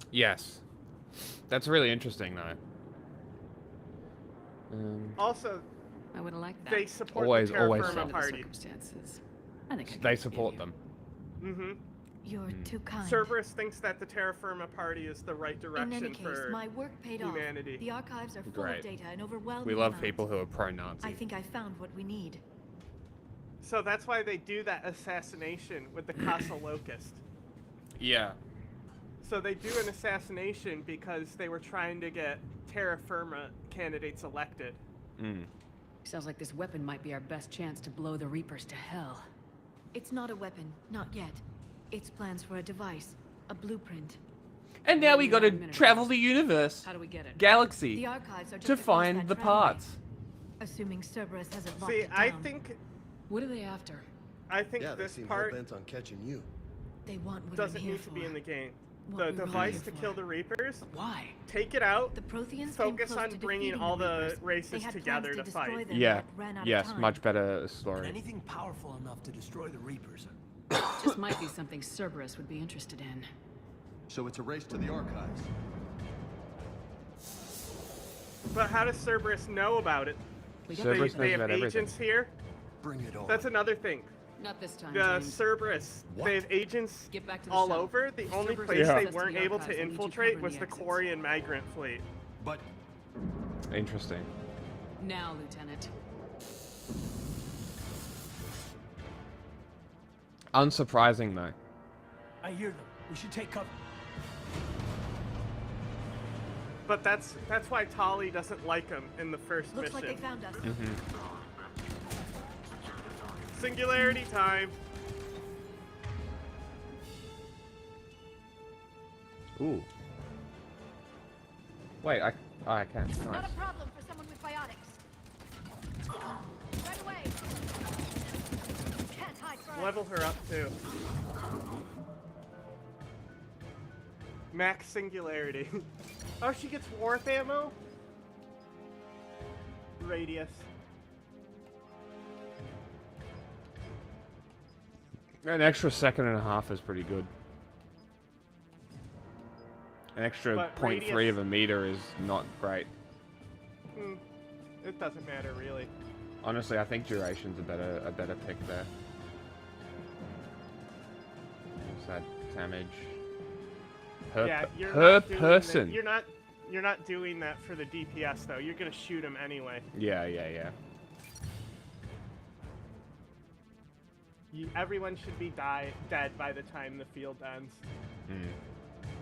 A: Yes. That's really interesting, though.
B: Also,
E: I would have liked that.
B: they support
A: Always
B: the Terra
A: so.
B: Firma
E: Under the
B: Party.
E: circumstances. I think I
A: They
E: can
A: support
E: forgive
A: them.
B: Mm-hmm.
G: You're too kind.
B: Cerberus thinks that the Terra Firma Party is the right
G: In
B: direction
G: any case,
B: for
G: my work paid
B: humanity.
G: off. The archives are full
A: Great.
G: of data and overwhelming.
A: We love
G: amounts.
A: people who are pro-Nazi.
G: I think I found what we need.
B: So that's why they do that assassination with the Casa Locust.
A: Yeah.
B: So they do an assassination because they were trying to get Terra Firma candidates elected.
A: Mm.
E: Sounds like this weapon might be our best chance to blow the Reapers to hell.
G: It's not a weapon, not yet. It's plans for a device, a blueprint.
M: And now we gotta
E: Minute
M: travel
E: ago.
M: the universe,
E: How do we get it?
M: galaxy,
G: The archives are just
M: to
G: across
M: find
G: that
M: the
G: tramway.
M: parts.
G: Assuming Cerberus hasn't locked
B: See,
G: it down.
B: I think
E: What are they after?
N: Yeah, they
B: this
N: seem
B: part
N: hell-bent on catching you.
G: They want what
B: doesn't
G: I'm here
B: need to be
G: for.
B: in the game.
G: What
B: The
G: we were
B: device
G: here
B: to
G: for.
B: kill the Reapers,
E: Why?
B: take it out,
G: The Protheans
B: focus
G: came close
B: on
G: to
B: bringing
G: defeating
B: all the
G: Reapers. They
B: races
G: had
B: together
G: plans
B: to
G: destroy
B: fight.
G: them,
A: Yeah.
G: but ran out
A: Yes,
G: of time.
A: much better story.
F: Anything powerful enough to destroy the Reapers.
E: Just might be something Cerberus would be interested in.
J: So it's a race to the archives.
B: But how does Cerberus know about it?
E: We got
A: Cerberus
B: They
A: knows
B: have
A: about everything.
B: agents here.
N: Bring it on.
B: That's another thing.
E: Not this time,
B: The
E: James.
B: Cerberus,
N: What?
B: they have agents
E: Get back to the
B: all
E: shuttle.
B: over. The
E: If
B: only
E: Cerberus
B: place
E: has
B: they
E: access to
B: weren't
E: the
B: able
E: archives,
B: to
E: I need you
B: infiltrate
E: covering
B: was the
E: exits.
B: Quarian migrant fleet.
J: But
A: Interesting.
E: Now, Lieutenant.
A: Unsurprising, though.
F: I hear them. We should take cover.
B: But that's why Tali doesn't like him in the first
G: Looks like
B: mission.
G: they found us.
B: Singularity time.
A: Ooh. Wait, I can. Nice.
G: Not a problem for someone with biotics. Right away. Can't hide forever.
B: Level her up too. Max singularity. Oh, she gets warp ammo? Radius.
A: An extra second and a half is pretty good. An extra
B: But
A: 0.3
B: radius-
A: of a meter is not great.
B: It doesn't matter really.
A: Honestly, I think duration's a better pick there. What's that damage?
B: Yeah, you're
A: per
B: not doing
A: person.
B: You're not doing that for the DPS though. You're gonna shoot him anyway.
A: Yeah.
B: Everyone should be dead by the time the field ends.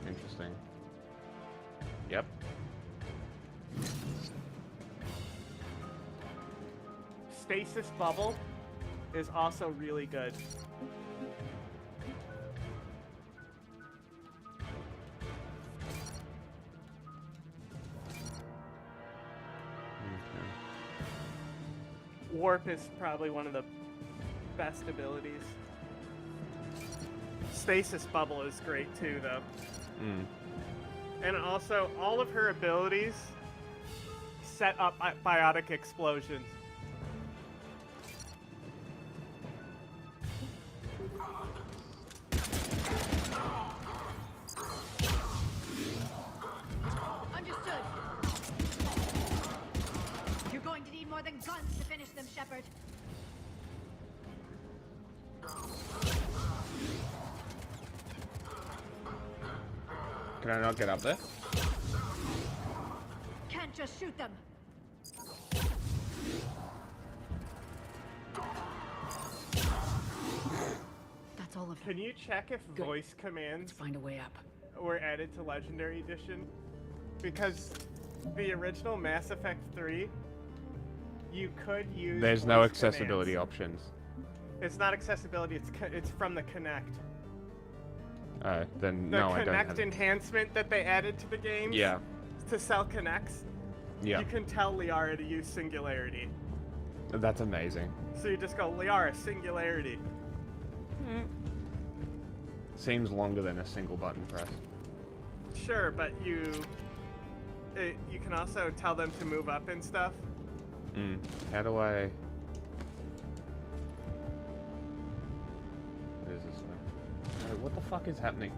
A: Interesting. Yep.
B: Stasis bubble is also really good. Warp is probably one of the best abilities. Stasis bubble is great too, though. And also, all of her abilities set up biotic explosions.
G: Understood.
A: Can I not get up there?
G: Can't just shoot them. That's all of them.
B: Can you check if
E: Good.
B: voice commands
E: Find a way up.
B: were added to Legendary Edition? Because the original Mass Effect 3, you could use.
A: There's no
B: voice
A: accessibility
B: commands.
A: options.
B: It's not accessibility. It's from the Kinect.
A: Then
B: The
A: no, I don't
B: Kinect
A: have it.
B: enhancement that they added to the game.
A: Yeah.
B: To sell Kinects.
A: Yeah.
B: You can tell Liara to use Singularity.
A: That's amazing.
B: So you just go Liara Singularity.
A: Seems longer than a single button press.
B: Sure, but you can also tell them to move up and stuff.
A: How do I... What is this one? Oh, what the fuck is happening?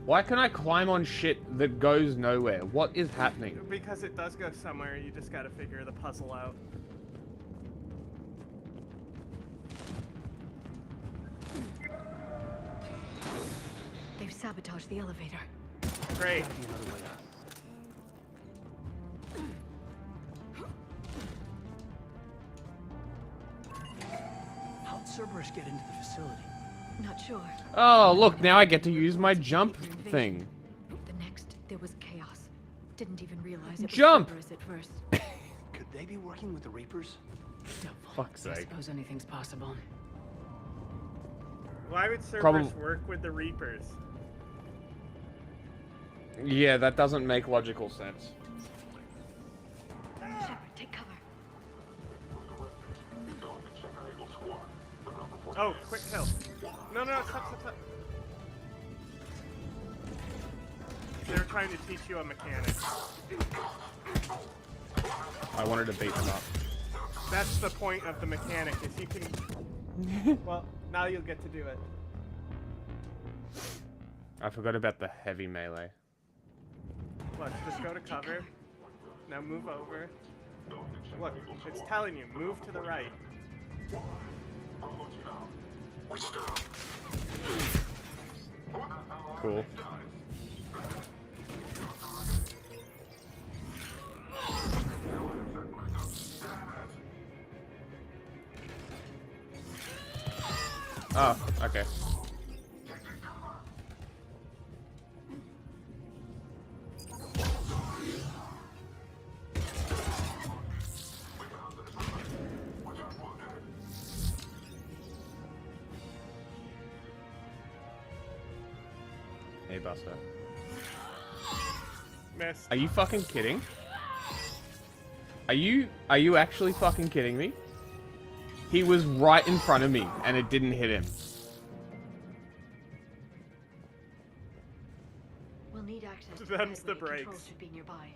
A: Why can I climb on shit that goes nowhere? What is happening?
B: Because it does go somewhere, you just gotta figure the puzzle out.
G: They've sabotaged the elevator.
B: Great.
F: Gotta be another way out. How'd Cerberus get into the facility?
G: Not sure.
A: Oh, look, now I get to use my jump thing.
G: The next, there was chaos. Didn't even realize it was
A: Jump!
G: Cerberus at first.
F: Could they be working with the Reapers?
A: Fuck's
E: I
A: sake.
E: suppose anything's possible.
B: Why would Cerberus work with the Reapers?
A: Yeah, that doesn't make logical sense.
G: Shepard, take cover.
B: Oh, quick kill. No, stop. They were trying to teach you a mechanic.
A: I wanted to beat them up.
B: That's the point of the mechanic, is you can... Well, now you'll get to do it.
A: I forgot about the heavy melee.
B: Look, just go to cover. Now move over. Look, it's telling you, move to the right.
A: Cool. Oh, okay. Hey, Buster.
B: Missed.
A: Are you fucking kidding? Are you actually fucking kidding me? He was right in front of me, and it didn't hit him.
G: We'll need access to
B: Them's the
G: Control
B: brakes.
G: should be nearby.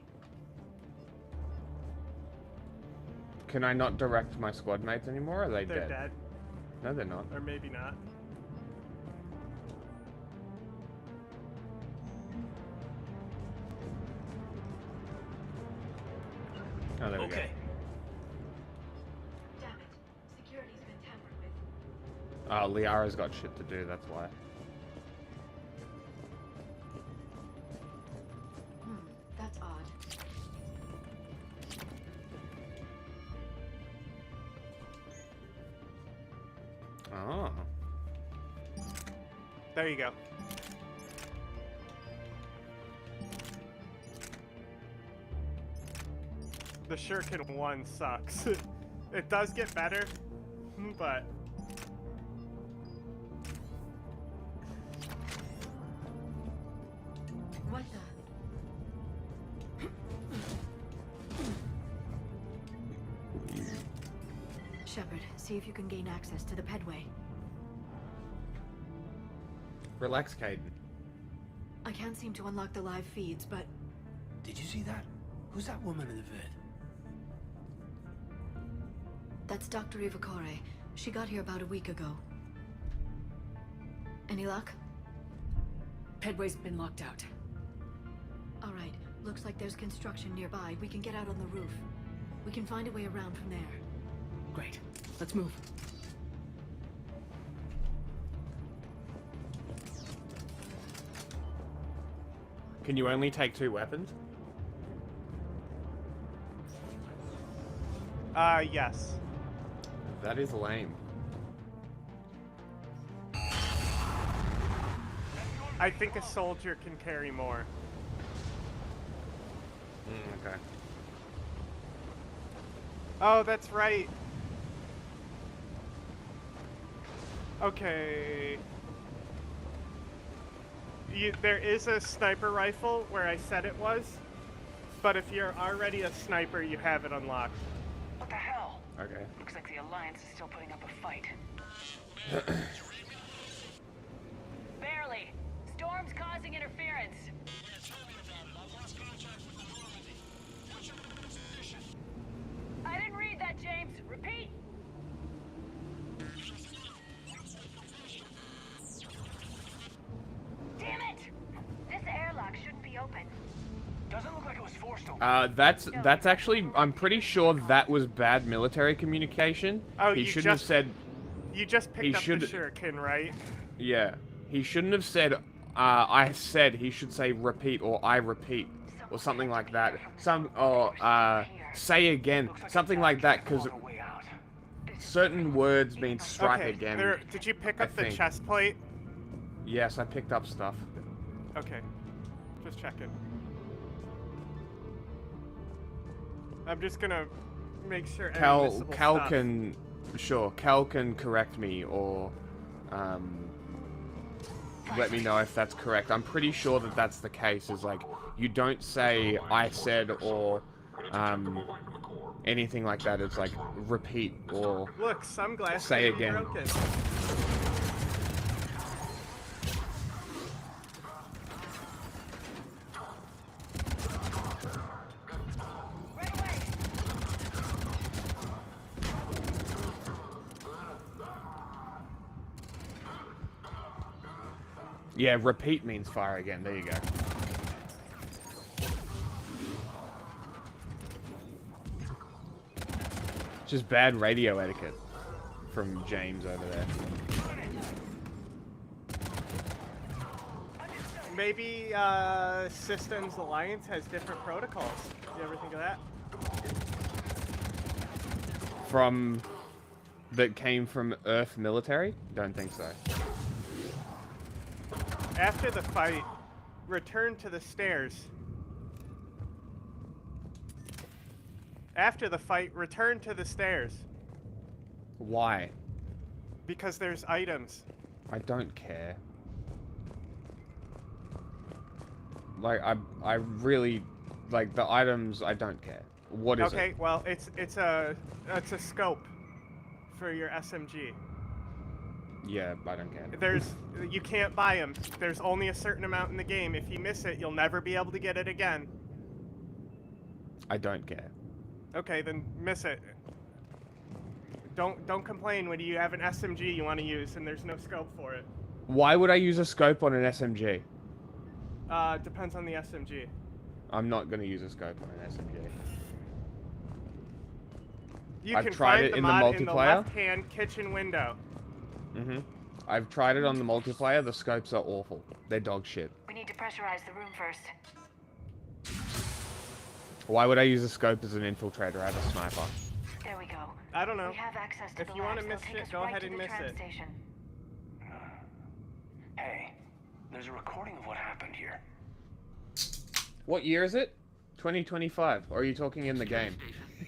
A: Can I not direct my squad mates anymore? Or are they
B: They're dead.
A: No, they're not.
B: Or maybe not.
A: Oh, there we
F: Okay.
G: Damn it. Security's been tampered with.
A: go. Oh, Liara's got shit to do, that's why.
G: That's odd.
A: Oh.
B: There you go. The Shuriken 1 sucks. It does get better, but...
G: What the? Shepard, see if you can gain access to the pedway.
A: Relax, Caden.
G: I can't seem to unlock the live feeds, but...
F: Did you see that? Who's that woman in the vid?
G: That's Dr. Ivakore. She got here about a week ago. Any luck?
E: Pedway's been locked out.
G: All right. Looks like there's construction nearby. We can get out on the roof. We can find a way around from there.
E: Great. Let's move.
A: Can you only take 2 weapons?
B: Yes.
A: That is lame.
B: I think a soldier can carry more.
A: Okay.
B: Oh, that's right. Okay. There is a sniper rifle where I said it was, but if you're already a sniper, you have it unlocked.
L: What the hell?
A: Okay.
L: Looks like the Alliance is still putting up a fight. Barely. Storm's causing interference. I didn't read that, James. Repeat. Damn it! This airlock shouldn't be open.
K: Doesn't look like it was forced open.
A: That's actually, I'm pretty sure that was bad military communication.
B: Oh,
A: he
B: you
A: shouldn't have
B: just-
A: said.
B: You just
A: He
B: picked up
A: should-
B: the shuriken, right?
A: Yeah, he shouldn't have said. I said. He should say repeat or I repeat or something like that. Say again, something like that, because certain words mean strike
B: Okay,
A: again.
B: did you pick
A: I
B: up the
A: think.
B: chest plate?
A: Yes, I picked up stuff.
B: Okay, just checking. I'm just gonna make sure. any
A: Cal
B: missable stuff.
A: can, sure, Cal can correct me or let me know if that's correct. I'm pretty sure that that's the case. Is like you don't say I said or anything like that. It's like repeat or
B: Look, some glass
A: say
B: may be
A: again.
B: broken.
A: Yeah, repeat means fire again. There you go. Just bad radio etiquette from James over there.
B: Maybe Systems Alliance has different protocols. You ever think of that?
A: From that came from Earth military? Don't think so.
B: After the fight, return to the stairs. After the fight, return to the stairs.
A: Why?
B: Because there's items.
A: I don't care. Like I really like the items. I don't care. What is
B: Okay,
A: it?
B: well, it's a scope for your SMG.
A: Yeah, I don't care.
B: You can't buy them. There's only a certain amount in the game. If you miss it, you'll never be able to get it again.
A: I don't care.
B: Okay, then miss it. Don't complain when you have an SMG you want to use and there's no scope for it.
A: Why would I use a scope on an SMG?
B: Depends on the SMG.
A: I'm not gonna use a scope on an SMG.
B: You
A: I've
B: can
A: tried
B: find
A: it
B: the
A: in the
B: mod in the
A: multiplayer.
B: left-hand kitchen window.
A: I've tried it on the multiplayer. The scopes are awful. They're dog shit.
L: We need to pressurize the room first.
A: Why would I use a scope as an infiltrator? I have a sniper.
L: There we go.
B: I don't know.
L: We have access to
B: If
L: the
B: you want to
L: labs.
B: miss
L: They'll take
B: it,
L: us
B: go
L: right
B: ahead
L: to
B: and
L: the
B: miss
L: tram
B: it.
L: station.
K: Hey, there's a recording of what happened here.
A: What year is it? 2025. Or are you talking in the game?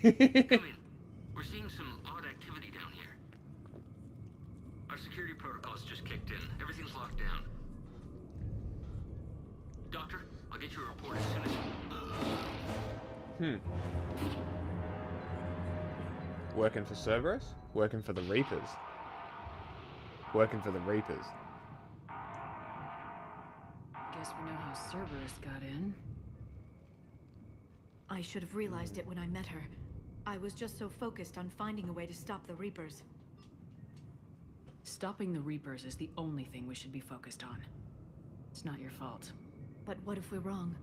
O: Come in. We're seeing some odd activity down here. Our security protocols just kicked in. Everything's locked down. Doctor, I'll get you a report as soon as...
A: Working for Cerberus? Working for the Reapers? Working for the Reapers.
E: Guess we know how Cerberus got in.
G: I should have realized it when I met her. I was just so focused on finding a way to stop the Reapers.
E: Stopping the Reapers is the only thing we should be focused on. It's not your fault.
G: But what if we're wrong?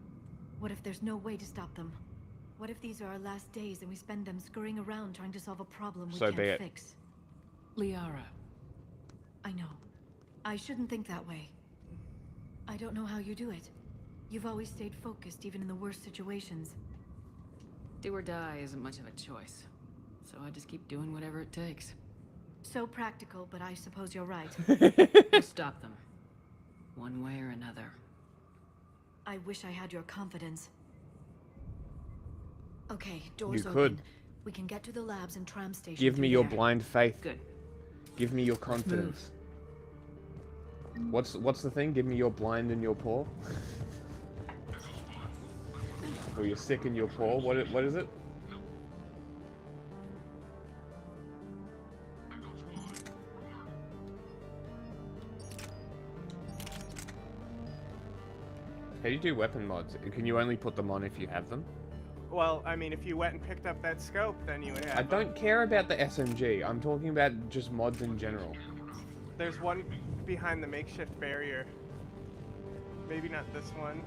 G: What if there's no way to stop them? What if these are our last days and we spend them scurrying around trying to solve a problem we
A: So
G: can't
A: be it.
G: fix?
E: Liara.
G: I know. I shouldn't think that way. I don't know how you do it. You've always stayed focused, even in the worst situations.
E: Do or die isn't much of a choice. So I just keep doing whatever it takes.
G: So practical, but I suppose you're right.
E: We'll stop them. One way or another.
G: I wish I had your confidence. Okay, doors
A: You
G: open.
A: could.
G: We can get to the labs and tram station.
A: Give me
G: through
A: your
G: there.
A: blind faith.
E: Good.
A: Give me your confidence. What's the thing? Give me your blind and your poor. Or you're sick and you're poor. What is it? How do you do weapon mods? Can you only put them on if you have them?
B: Well, I mean, if you went and picked up that scope, then you would have
A: I don't care about the SMG. I'm talking about just mods in general.
B: There's one behind the makeshift barrier. Maybe not this one.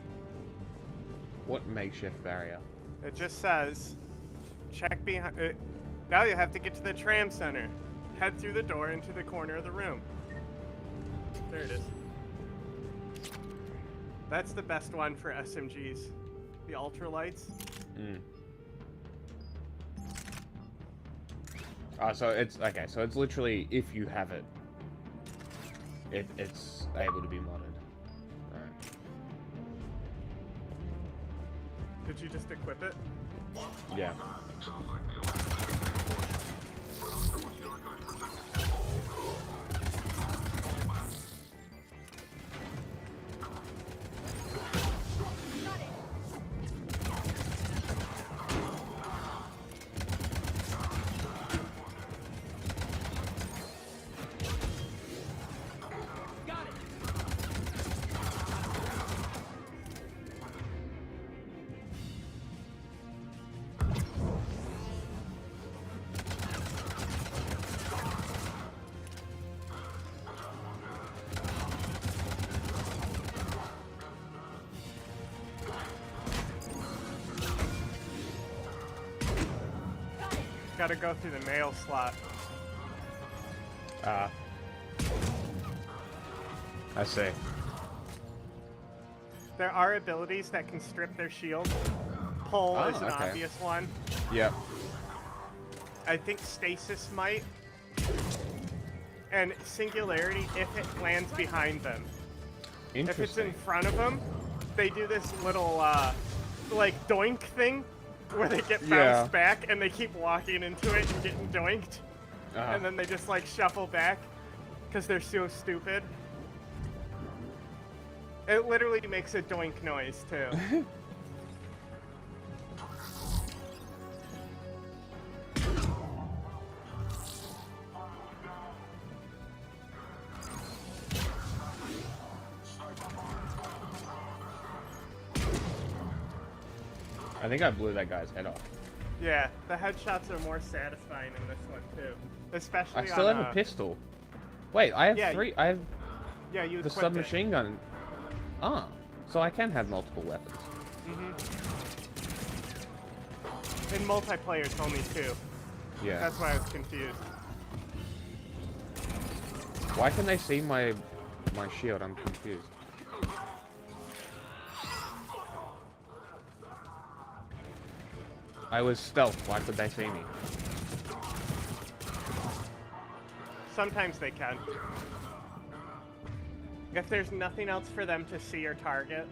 A: What makeshift barrier?
B: It just says, check behind... now you have to get to the tram center. Head through the door into the corner of the room. There it is. That's the best one for SMGs. The ultralights.
A: So it's okay. So it's literally if you have it, it's able to be modded. Alright.
B: Did you just equip it?
A: Yeah.
B: Gotta go through the mail slot.
A: I see.
B: There are abilities that can strip their shield. Pull is an obvious one.
A: Yep.
B: I think Stasis might. And Singularity if it lands behind them. If it's in front of them, they do this little, like, doink thing where they get bounced back and they keep walking into it and getting doinked. And then they just, like, shuffle back because they're so stupid. It literally makes a doink noise, too.
A: I think I blew that guy's head off.
B: Yeah, the headshots are more satisfying in this one, too. Especially
A: I still have a pistol. Wait, I have three. I have
B: you
A: the submachine gun. Ah, so I can have multiple weapons.
B: In multiplayer, it's only 2.
A: Yeah.
B: That's why I was confused.
A: Why can they see my shield? I'm confused. I was stealth. Why could they see me?
B: Sometimes they can. If there's nothing else for them to see or target.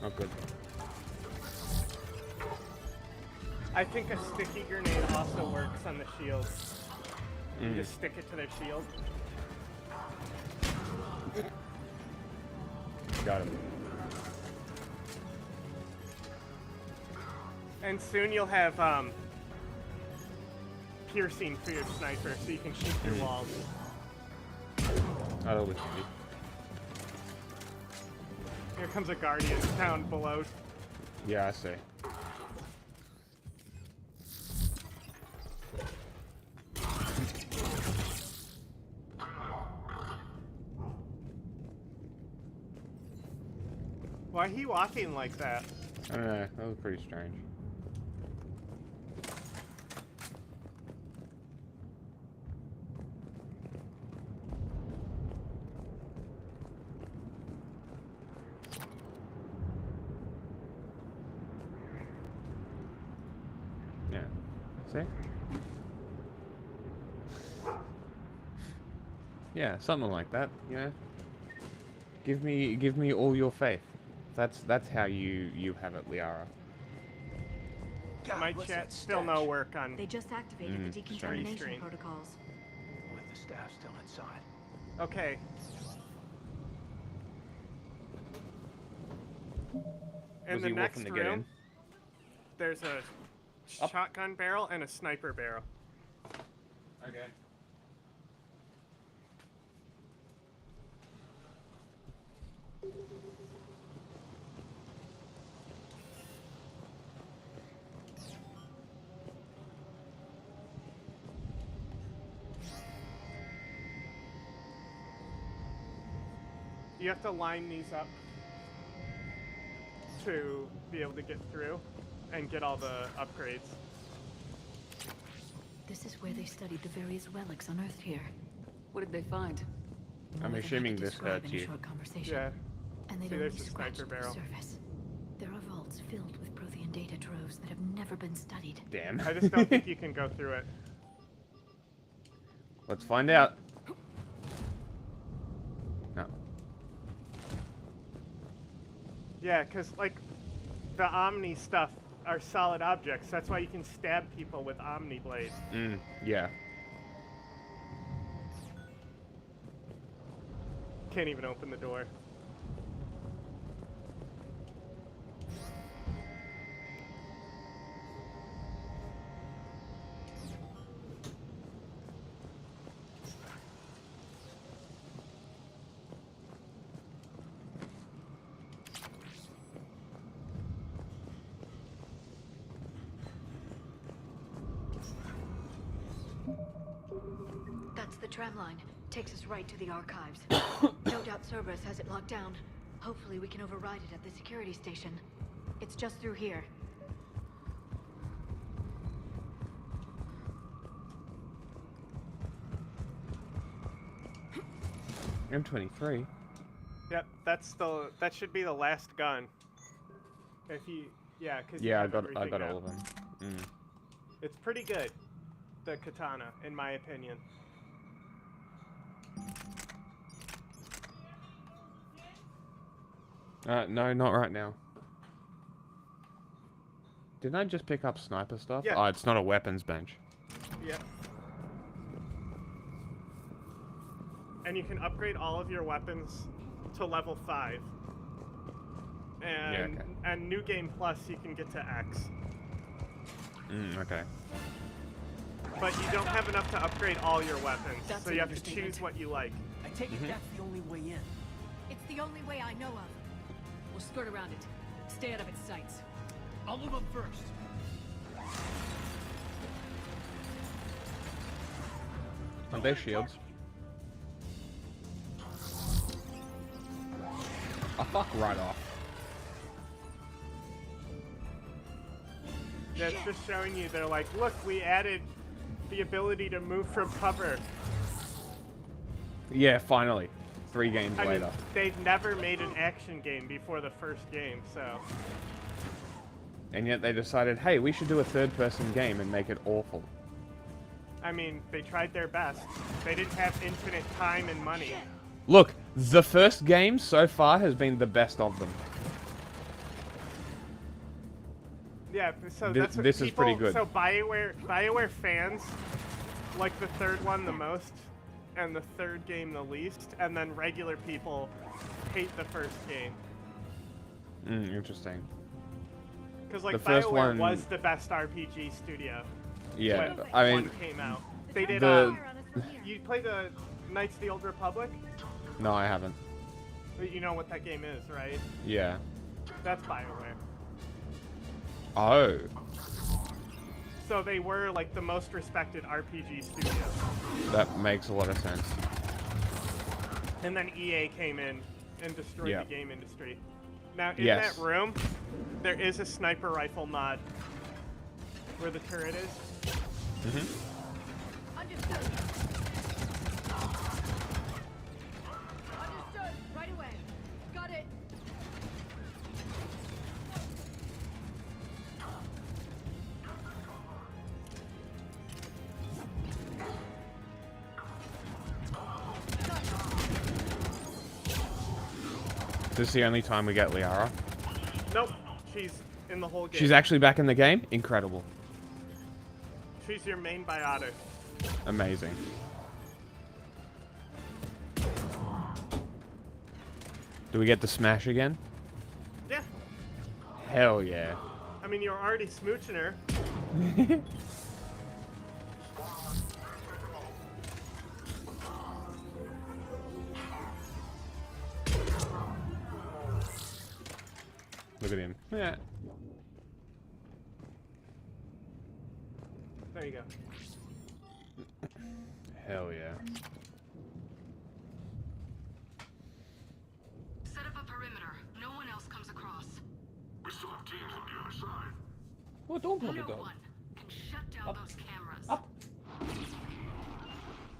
A: Oh, good.
B: I think a sticky grenade also works on the shield. You just stick it to their shield.
A: Got him.
B: And soon you'll have piercing for your sniper, so you can shoot through walls.
A: That'll look easy.
B: Here comes a guardian down below.
A: Yeah, I see.
B: Why are he walking like that?
A: I don't know. That was pretty strange. Yeah. See? Yeah, something like that, you know. Give me all your faith. That's how you have it, Liara.
B: My chat still no work on.
G: They just activated the decontamination protocols.
K: With the staff still inside.
B: Okay. In
A: Was
B: the
A: he
B: next
A: welcome to get
B: room,
A: in?
B: there's a shotgun barrel and a sniper barrel.
A: Okay.
B: You have to line these up to be able to get through and get all the upgrades.
G: This is where they studied the various relics unearthed here.
E: What did they find?
A: I'm assuming this hurts you.
B: Yeah.
G: And they
B: See,
G: don't
B: there's
G: only
B: the
G: scratch
B: sniper
G: the
B: barrel.
G: surface. There are vaults filled with Prothean data troves that have never been studied.
A: Damn.
B: I just don't think you can go through it.
A: Let's find out. No.
B: Yeah, because, like, the Omni stuff are solid objects. That's why you can stab people with Omni blades.
A: Yeah.
B: Can't even open the door.
G: That's the tram line. Takes us right to the archives. No doubt Cerberus has it locked down. Hopefully we can override it at the security station. It's just through here.
A: M23.
B: Yep, that should be the last gun. If you, yeah, because
A: Yeah, I got all of them.
B: It's pretty good, the katana, in my opinion.
A: No, not right now. Didn't I just pick up sniper stuff?
B: Yeah.
A: Oh, it's not a weapons bench.
B: Yep. And you can upgrade all of your weapons to level 5. And and New Game Plus you can get to X.
A: Okay.
B: But you don't have enough to upgrade all your weapons,
E: That's
B: so
E: an
B: you have to
E: understatement.
B: choose what you like.
F: I take it that's the only way in.
G: It's the only way I know of.
E: We'll skirt around it. Stay out of its sights.
F: I'll move up first.
A: Aren't they shields? Oh, fuck right off.
B: That's just showing you, they're like, look, we added the ability to move from cover.
A: Yeah, finally. 3 games
B: I
A: later.
B: mean, they've never made an action game before the first game, so...
A: And yet they decided, hey, we should do a third-person game and make it awful.
B: I mean, they tried their best. They didn't have infinite time and money.
A: Look, the first game so far has been the best of them.
B: Yeah, so
A: This-
B: that's what
A: this is
B: people,
A: pretty good.
B: So BioWare fans like the third one the most, and the third game the least, and then regular people hate the first game.
A: Interesting.
B: Because like
A: The first
B: BioWare
A: one-
B: was the best RPG studio.
A: Yeah,
B: when
A: I mean,
B: one came out. They did. You play the Knights of the Old Republic?
A: No, I haven't.
B: You know what that game is, right?
A: Yeah.
B: That's BioWare.
A: Oh.
B: So they were like the most respected RPG studio.
A: That makes a lot of sense.
B: And then EA came in and destroyed
A: Yeah.
B: the game industry. Now, in
A: Yes.
B: that room, there is a sniper rifle mod where the turret is.
G: Understood. Understood. Right away. Got it.
A: This is the only time we get Liara.
B: Nope, she's in the whole game.
A: She's actually back in the game? Incredible.
B: She's your main biotic.
A: Amazing. Do we get to smash again?
B: Yeah.
A: Hell yeah.
B: I mean, you're already smooching her.
A: Look at him. Yeah.
B: There you go.
A: Hell yeah.
L: Set up a perimeter. No one else comes across.
D: We still have teams on the other side.
A: Well, don't
L: No
A: pop it down.
L: one can shut down those cameras.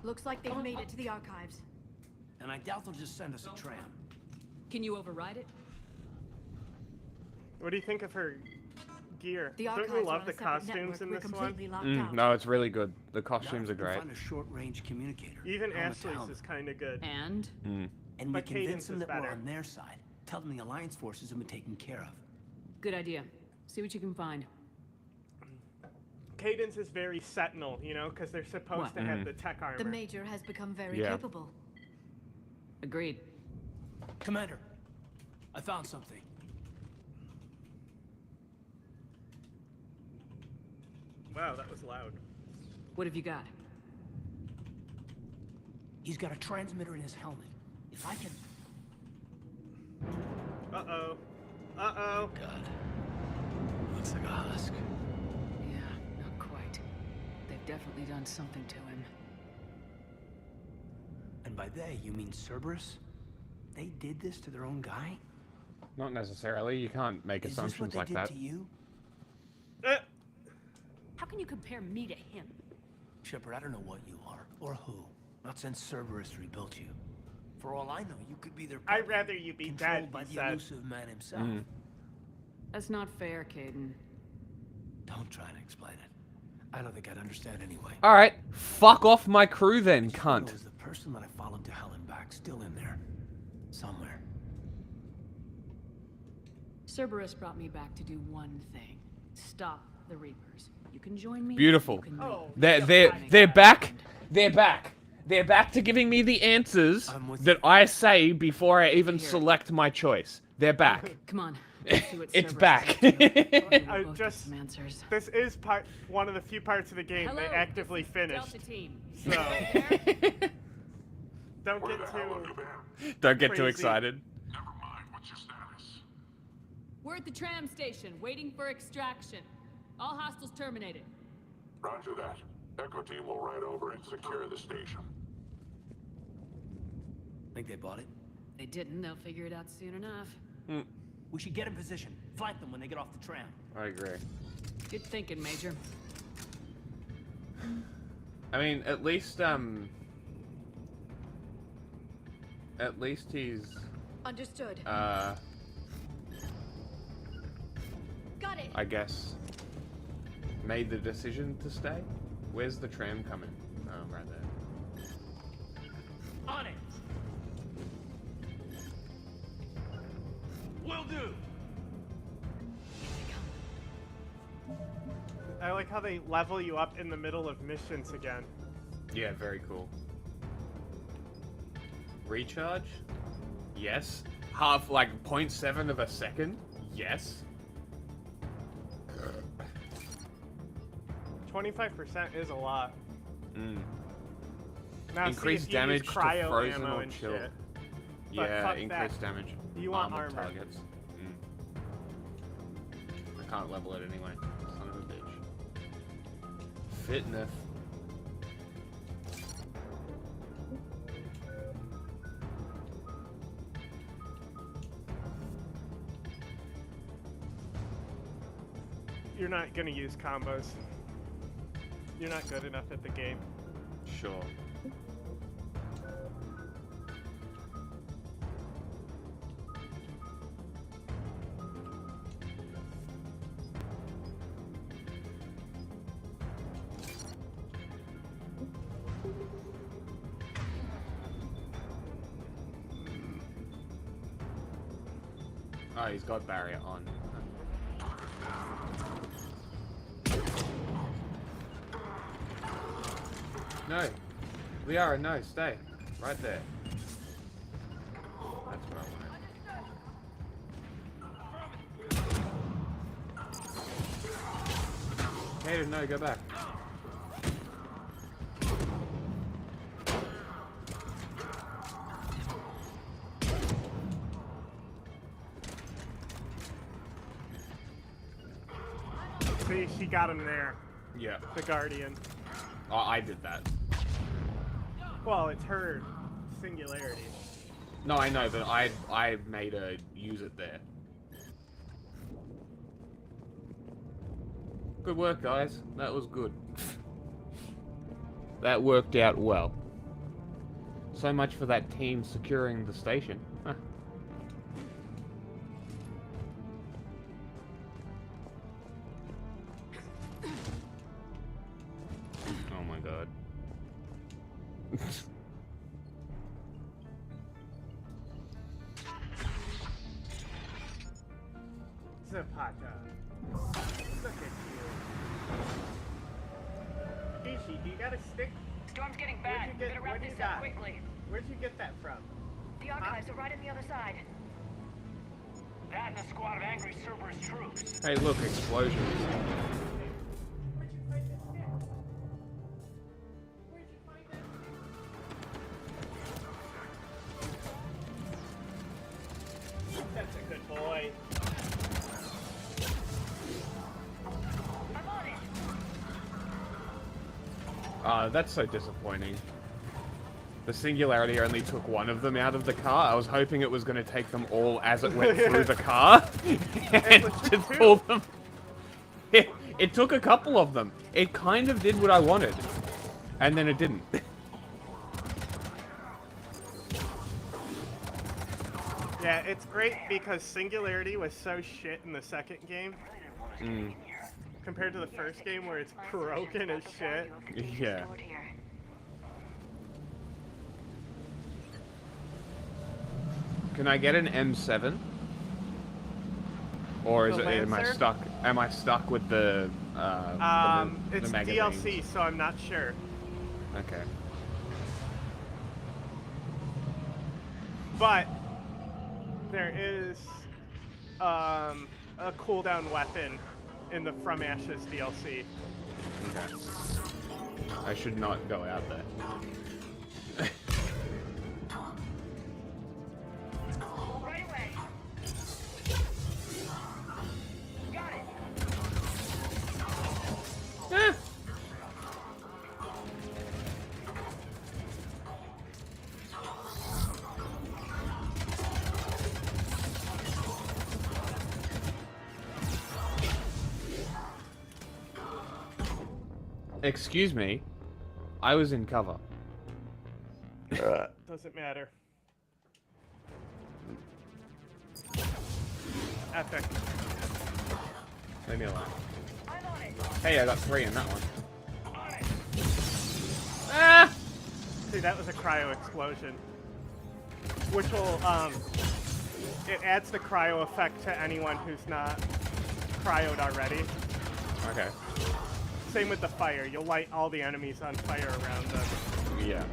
G: Looks like they've made it to the archives.
F: And I doubt they'll just send us a tram.
E: Can you override it?
B: What do you think of her gear?
G: The
B: Don't
G: archives
B: you
G: are
B: love
G: on
B: the
G: a separate
B: costumes
G: network.
B: in
G: We're
B: this one?
G: completely locked out.
A: No, it's really good. The costumes are great.
F: Find a short-range communicator.
B: Even
F: Helmet to
B: Ashley's
F: helmet.
B: is kind of good.
E: And?
A: Mm.
F: And we
B: But Cadence
F: convince them
B: is
F: that we're
B: better.
F: on their side. Tell them the Alliance forces have been taken care of.
E: Good idea. See what you can find.
B: Cadence is very Sentinel, you know, because they're supposed
E: What?
B: to have the tech armor.
G: The Major has become very
A: Yeah.
G: capable.
E: Agreed.
F: Commander, I found something.
B: Wow, that was loud.
E: What have you got?
F: He's got a transmitter in his helmet. If I can...
B: Uh-oh. Uh-oh.
F: God. Looks like a husk.
E: Yeah, not quite. They've definitely done something to him.
F: And by they, you mean Cerberus? They did this to their own guy?
A: Not necessarily. You can't make
F: Is this what
A: assumptions
F: they
A: like
F: did
A: that.
F: to you?
E: How can you compare me to him?
F: Shepard, I don't know what you are, or who. Not since Cerberus rebuilt you. For all I know, you could be their
B: I'd
F: puppet,
B: rather you be
F: controlled
B: dead,
F: by
B: he
F: the
B: said.
F: elusive man himself.
A: Mm.
E: That's not fair, Caden.
F: Don't try to explain it. I don't think I'd understand anyway.
A: Alright, fuck off my crew then,
F: There
A: cunt.
F: was the person that I followed to hell and back, still in there. Somewhere.
E: Cerberus brought me back to do one thing. Stop the Reapers. You can join me.
A: Beautiful.
E: You can
B: Oh.
E: leave.
A: They're back. They're back. They're back to giving me the answers
F: I'm with
A: that I say before I even select my choice. They're back.
E: Come on. Let's see what
A: It's
E: Cerberus
A: back.
E: is up to.
B: I
E: We'll both get
B: just-
E: some answers.
B: This is one of the few parts of the game
E: Hello,
B: they actively
E: this is
B: finished.
E: Delta Team.
B: So don't
D: Where
B: get
D: the hell have
B: too.
D: you been?
A: Don't get too
B: Crazy.
A: excited.
D: Never mind. What's your status?
E: We're at the tram station, waiting for extraction. All hostiles terminated.
D: Roger that. Echo team will ride over and secure the station.
F: Think they bought it?
E: They didn't. They'll figure it out soon enough.
F: We should get in position. Flank them when they get off the tram.
A: I agree.
E: Good thinking, Major.
A: I mean, at least he's,
G: Understood. Got it.
A: I guess, made the decision to stay. Where's the tram coming? Oh, right there.
F: On it! Will do!
B: I like how they level you up in the middle of missions again.
A: Yeah, very cool. Recharge? Yes. Half, like, 0.7 of a second? Yes.
B: 25% is a lot.
A: Mm.
B: Now
A: Increased
B: see if you
A: damage
B: use
A: to
B: cryo
A: frozen
B: ammo
A: or
B: and
A: chill.
B: shit. But
A: Yeah,
B: fuck
A: increased
B: that.
A: damage.
B: You want
A: armored
B: armor.
A: targets. I can't level it anyway. Son of a bitch. Fitness.
B: You're not gonna use combos. You're not good enough at the game.
A: Sure. Oh, he's got barrier on. No. Liara, no, stay. Right there. That's what I wanted. Kaden, no, go back.
B: See, she got him there.
A: Yeah.
B: The Guardian.
A: Oh, I did that.
B: Well, it's her singularity.
A: No, I know, but I made her use it there. Good work, guys. That was good. That worked out well. So much for that team securing the station. Huh. Oh my god.
B: Zapata. Look at you. Kishi, do you got a stick?
L: Storm's getting bad. We gotta wrap this up quickly.
B: Where'd you get that from?
L: The archives are right on the other side.
K: That and a squad of angry Cerberus troops.
A: Hey, look, explosions.
B: That's a good boy.
A: That's so disappointing. The Singularity only took one of them out of the car. I was hoping it was going to take them all as it went through the car. And just pull them. It took a couple of them. It kind of did what I wanted. And then it didn't.
B: Yeah, it's great because Singularity was so shit in the second game. Compared to the first game where it's broken as shit.
A: Yeah. Can I get an M7? Or is am I stuck? Am I stuck with the
B: it's
A: magazines?
B: DLC, so I'm not sure.
A: Okay.
B: But there is a cooldown weapon in the From Ashes DLC.
A: Okay. I should not go out there.
L: Right away. Got it.
A: Excuse me. I was in cover.
B: Doesn't matter. Epic.
A: Leave me alone. Hey, I got 3 in that one. Ah!
B: See, that was a cryo explosion. Which will, it adds the cryo effect to anyone who's not cryoed already.
A: Okay.
B: Same with the fire. You'll light all the enemies on fire around them.
A: Yeah.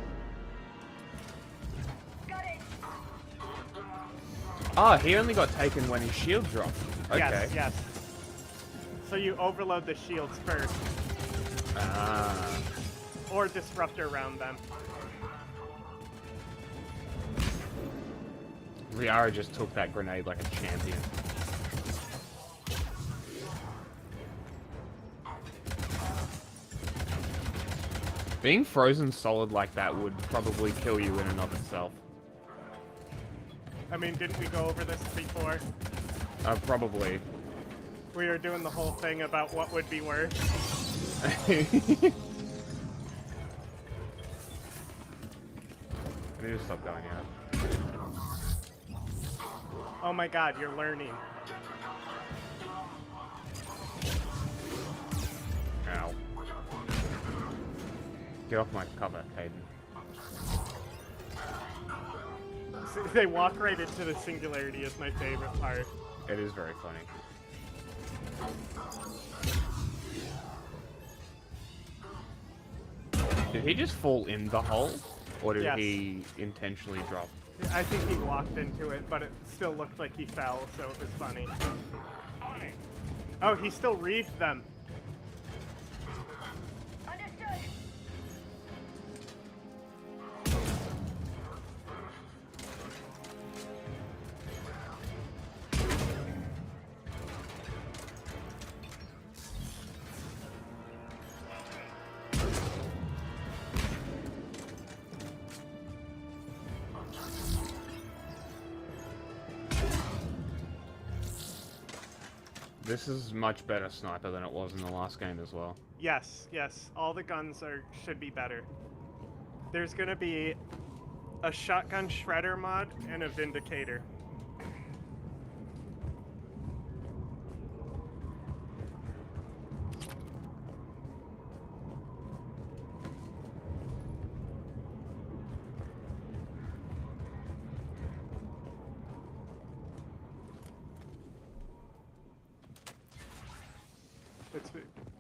A: Ah, he only got taken when his shield dropped. Okay.
B: Yes, yes. So you overload the shields first.
A: Ah.
B: Or disruptor around them.
A: Liara just took that grenade like a champion. Being frozen solid like that would probably kill you in and of itself.
B: I mean, didn't we go over this before?
A: Probably.
B: We were doing the whole thing about what would be worse.
A: I need to stop going out.
B: Oh my god, you're learning.
A: Ow. Get off my cover, Hayden.
B: They walk right into the singularity is my favorite part.
A: It is very funny. Did he just fall in the hole? Or did
B: Yes.
A: he intentionally drop?
B: I think he walked into it, but it still looked like he fell, so it was funny. Oh, he still reeved them.
A: This is much better sniper than it was in the last game as well.
B: Yes, all the guns should be better. There's gonna be a shotgun shredder mod and a vindicator.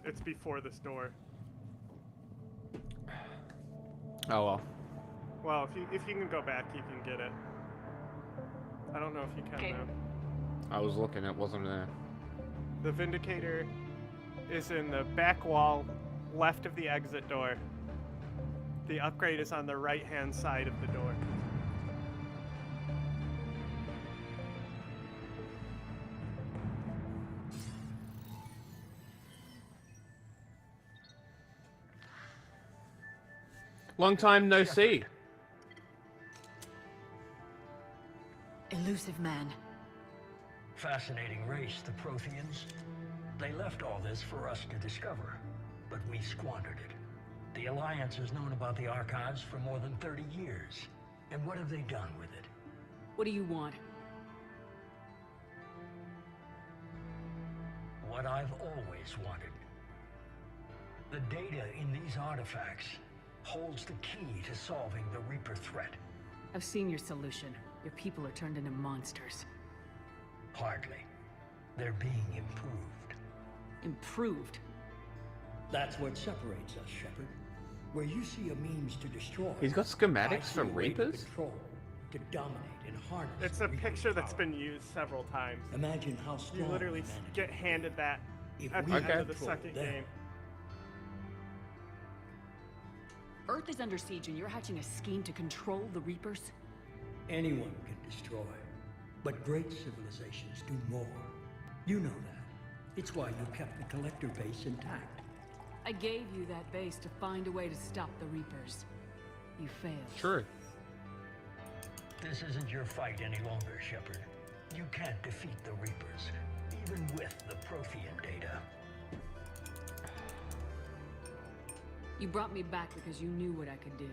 B: It's before this door.
A: Oh well.
B: Well, if you can go back, you can get it. I don't know if you can though.
A: I was looking, it wasn't there.
B: The Vindicator is in the back wall, left of the exit door. The upgrade is on the right-hand side of the door.
A: Long time no see.
G: Elusive man.
K: Fascinating race, the Protheans. They left all this for us to discover, but we squandered it. The Alliance has known about the archives for more than 30 years. And what have they done with it?
E: What do you want?
K: What I've always wanted. The data in these artifacts holds the key to solving the Reaper threat.
E: I've seen your solution. Your people are turned into monsters.
K: Hardly. They're being improved.
E: Improved?
F: That's what separates us, Shepard. Where you see a means to destroy,
A: He's got schematics for
F: I see a way to
A: Reapers?
F: control, to dominate and harness.
B: It's a
F: Reaper's
B: picture that's
F: power.
B: been used several times.
F: Imagine how strong
B: You literally
F: humanity
B: get handed that
F: If
B: at
F: we
B: the end
A: Okay.
B: of the
F: control
B: second
F: them.
B: game.
E: Earth is under siege and you're hatching a scheme to control the Reapers?
F: Anyone can destroy, but great civilizations do more. You know that. It's why you kept the Collector base intact.
E: I gave you that base to find a way to stop the Reapers. You failed.
A: True.
K: This isn't your fight any longer, Shepard. You can't defeat the Reapers, even with the Prothean data.
E: You brought me back because you knew what I could do.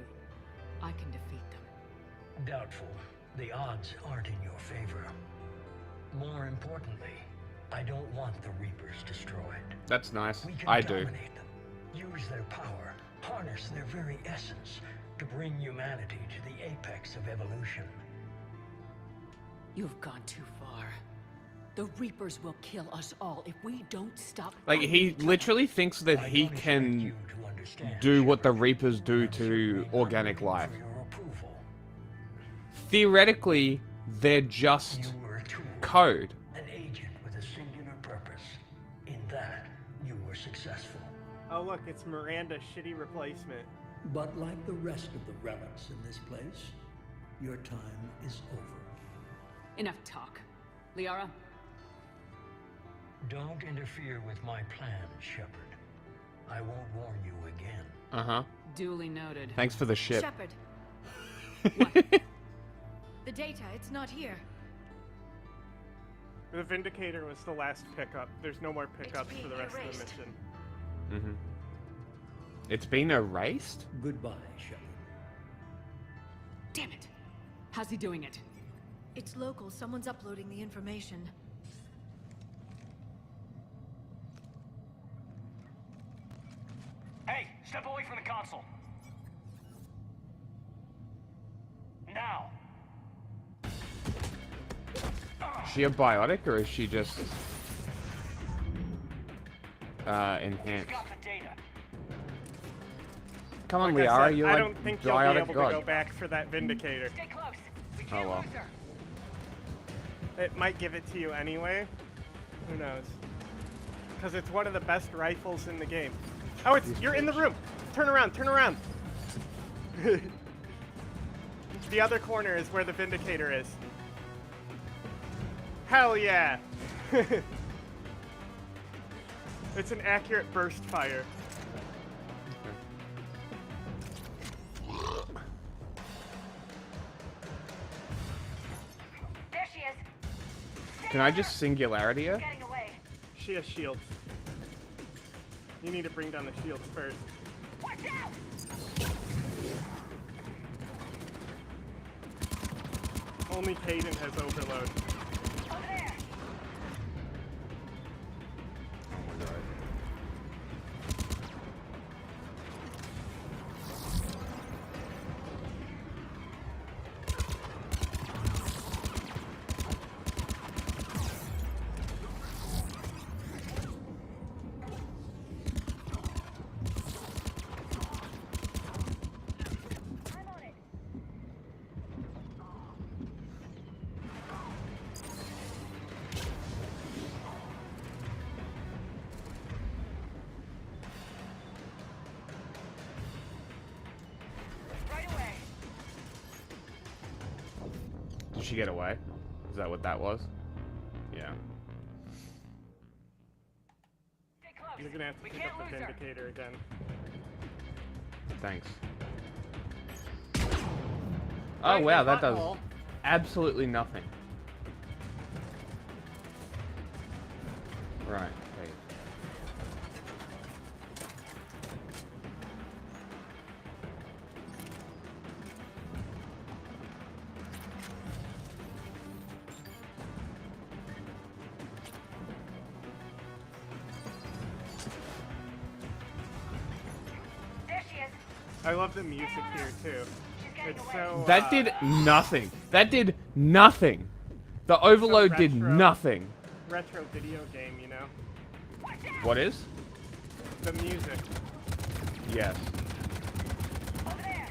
E: I can defeat them.
K: Doubtful. The odds aren't in your favor. More importantly, I don't want the Reapers destroyed.
A: That's nice.
K: We can
A: I do.
K: dominate them, use their power, harness their very essence to bring humanity to the apex of evolution.
E: You've gone too far. The Reapers will kill us all if we don't stop.
A: Like, he literally thinks that he can do what the Reapers do to organic life. Theoretically, they're just code.
K: An agent with a singular purpose. In that, you were successful.
B: Oh look, it's Miranda's shitty replacement.
F: But like the rest of the relics in this place, your time is over.
E: Enough talk. Liara?
K: Don't interfere with my plan, Shepard. I won't warn you again.
A: Uh-huh.
E: Duly noted.
A: Thanks for the ship.
G: Shepard. The data, it's not here.
B: The Vindicator was the last pickup. There's no more pickups for the rest of the mission.
A: Mm-hmm. It's been erased?
F: Goodbye, Shepard.
E: Damn it! How's he doing it?
G: It's local. Someone's uploading the information.
K: Hey, step away from the console. Now.
A: Is she a biotic or is she just enhanced?
K: Got the data.
A: Come on,
B: Like I
A: Liara,
B: said,
A: you're
B: I
A: like
B: don't think you'll be
A: biotic
B: able
A: god.
B: to go back for that Vindicator.
L: Stay close. We
A: Oh
L: can't
A: well.
L: lose her.
B: It might give it to you anyway. Who knows? Because it's one of the best rifles in the game. Oh, you're in the room. Turn around. Turn around. The other corner is where the Vindicator is. Hell yeah. It's an accurate burst fire.
L: There she is.
A: Can I just singularity her?
L: Getting away.
B: She has shields. You need to bring down the shields first.
L: Watch out!
B: Only Caden has overload.
L: Over there.
A: Oh my god.
L: I'm on it. Right away.
A: Did she get away? Is that what that was? Yeah.
L: Stay close.
B: You're gonna have to
L: We
B: pick
L: can't
B: up the
L: lose her.
B: Vindicator again.
A: Thanks. Oh wow, that does
B: butthole.
A: absolutely nothing. Right. Okay.
L: There she is.
B: I love the music here too. It's so.
A: That did nothing. That did nothing. The overload did
B: retro.
A: nothing.
B: Retro video game, you know?
A: What is?
B: The music.
A: Yes.
L: Over there.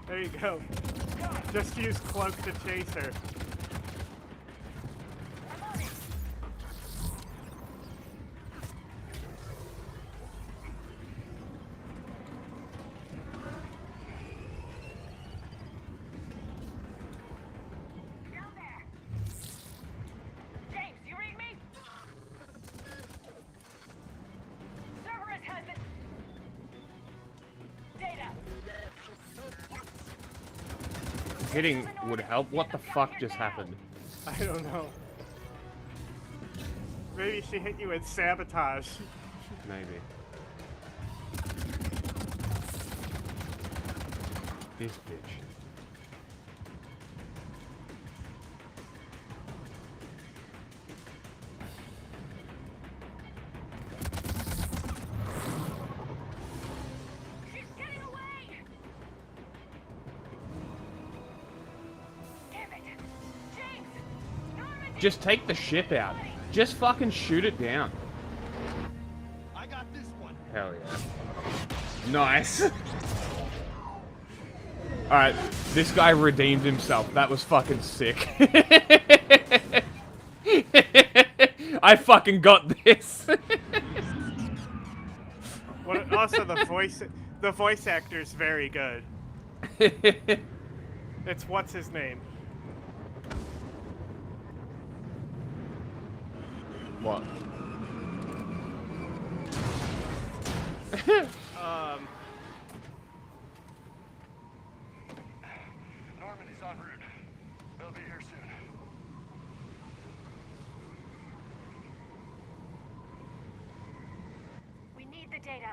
B: There you go. Just use cloak to chase her.
L: I'm on it. Down there. James, you read me? Cerberus has it. Data.
A: Hitting would help. What the fuck just happened?
B: I don't know. Maybe she hit you with sabotage.
A: Maybe. This bitch.
L: She's getting away. Damn it. James. Normandy.
A: Just take the ship out. Just fucking shoot it down.
J: I got this one.
A: Hell yeah. Nice. Alright, this guy redeemed himself. That was fucking sick. I fucking got this.
B: Also, the voice actor's very good. It's what's his name?
A: What?
D: en route. They'll be here soon.
I: We need the data.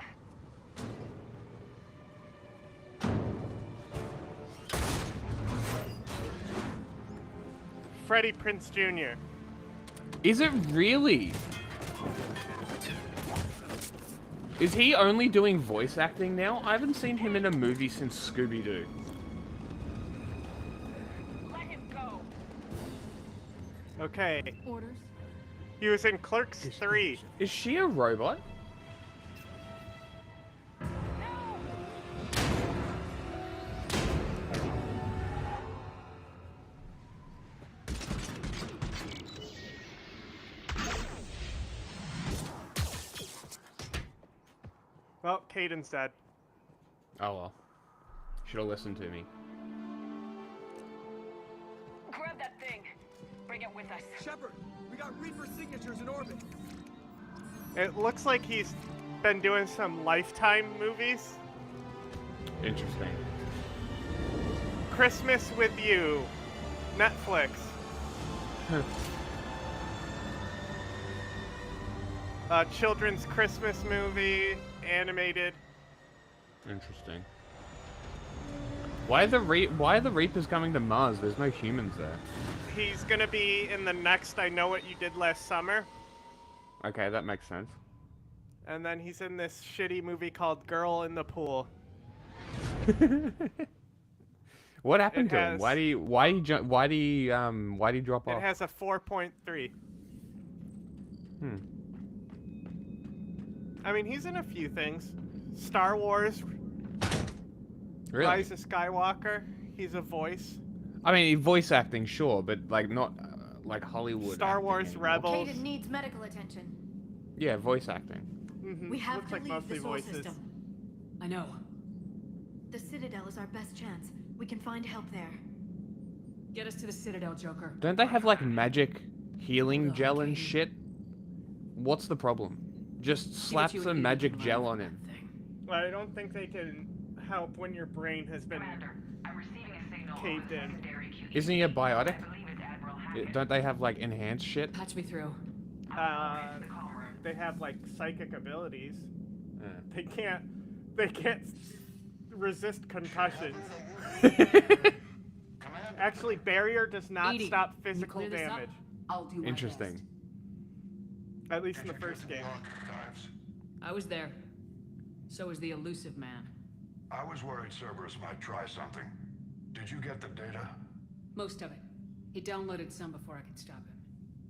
B: Freddie Prinze Jr.
A: Is it really? Is he only doing voice acting now? I haven't seen him in a movie since Scooby-Doo.
L: Let him go.
B: Okay.
E: Orders?
B: He was in Clerks 3.
A: Is she a robot?
B: Well, Caden's dead.
A: Oh well. Should have listened to me.
L: Grab that thing. Bring it with us.
J: Shepard, we got Reaper signatures in orbit.
B: It looks like he's been doing some Lifetime movies.
A: Interesting.
B: Christmas with You. Netflix. Children's Christmas movie. Animated.
A: Interesting. Why are the Reapers coming to Mars? There's no humans there.
B: He's gonna be in the next I Know What You Did Last Summer.
A: Okay, that makes sense.
B: And then he's in this shitty movie called Girl in the Pool.
A: What happened
B: It
A: to him?
B: has-
A: Why do you drop
B: It
A: off?
B: has a 4.3. I mean, he's in a few things. Star Wars,
A: Really?
B: Rise of Skywalker. He's a voice.
A: I mean, voice acting, sure, but like not like Hollywood.
B: Star
A: acting
B: Wars
A: anymore.
B: Rebels.
G: Kaden needs medical attention.
A: Yeah, voice acting.
B: Mhm.
G: We have
B: Looks
G: to
B: like
G: leave
B: mostly
G: the Sol
B: voices.
G: system.
E: I know.
G: The Citadel is our best chance. We can find help there.
E: Get us to the Citadel, Joker.
A: Don't they have like magic healing gel and shit? What's the problem? Just slap
E: you
A: some
E: need
A: magic
E: to
A: gel
E: learn
A: on him.
B: Well, I don't think they can help when your brain has been caved in.
A: Isn't he a biotic? Don't they have like enhanced shit?
E: Patch me through.
B: They have like psychic abilities.
A: Yeah.
B: They can't resist concussions. Actually, barrier does not
E: Edie,
B: stop
E: can you
B: physical
E: clear this up?
B: damage.
E: I'll do my
A: Interesting.
E: best.
B: At least in the first game.
E: I was there. So was the elusive man.
D: I was worried Cerberus might try something. Did you get the data?
E: Most of it. He downloaded some before I could stop him.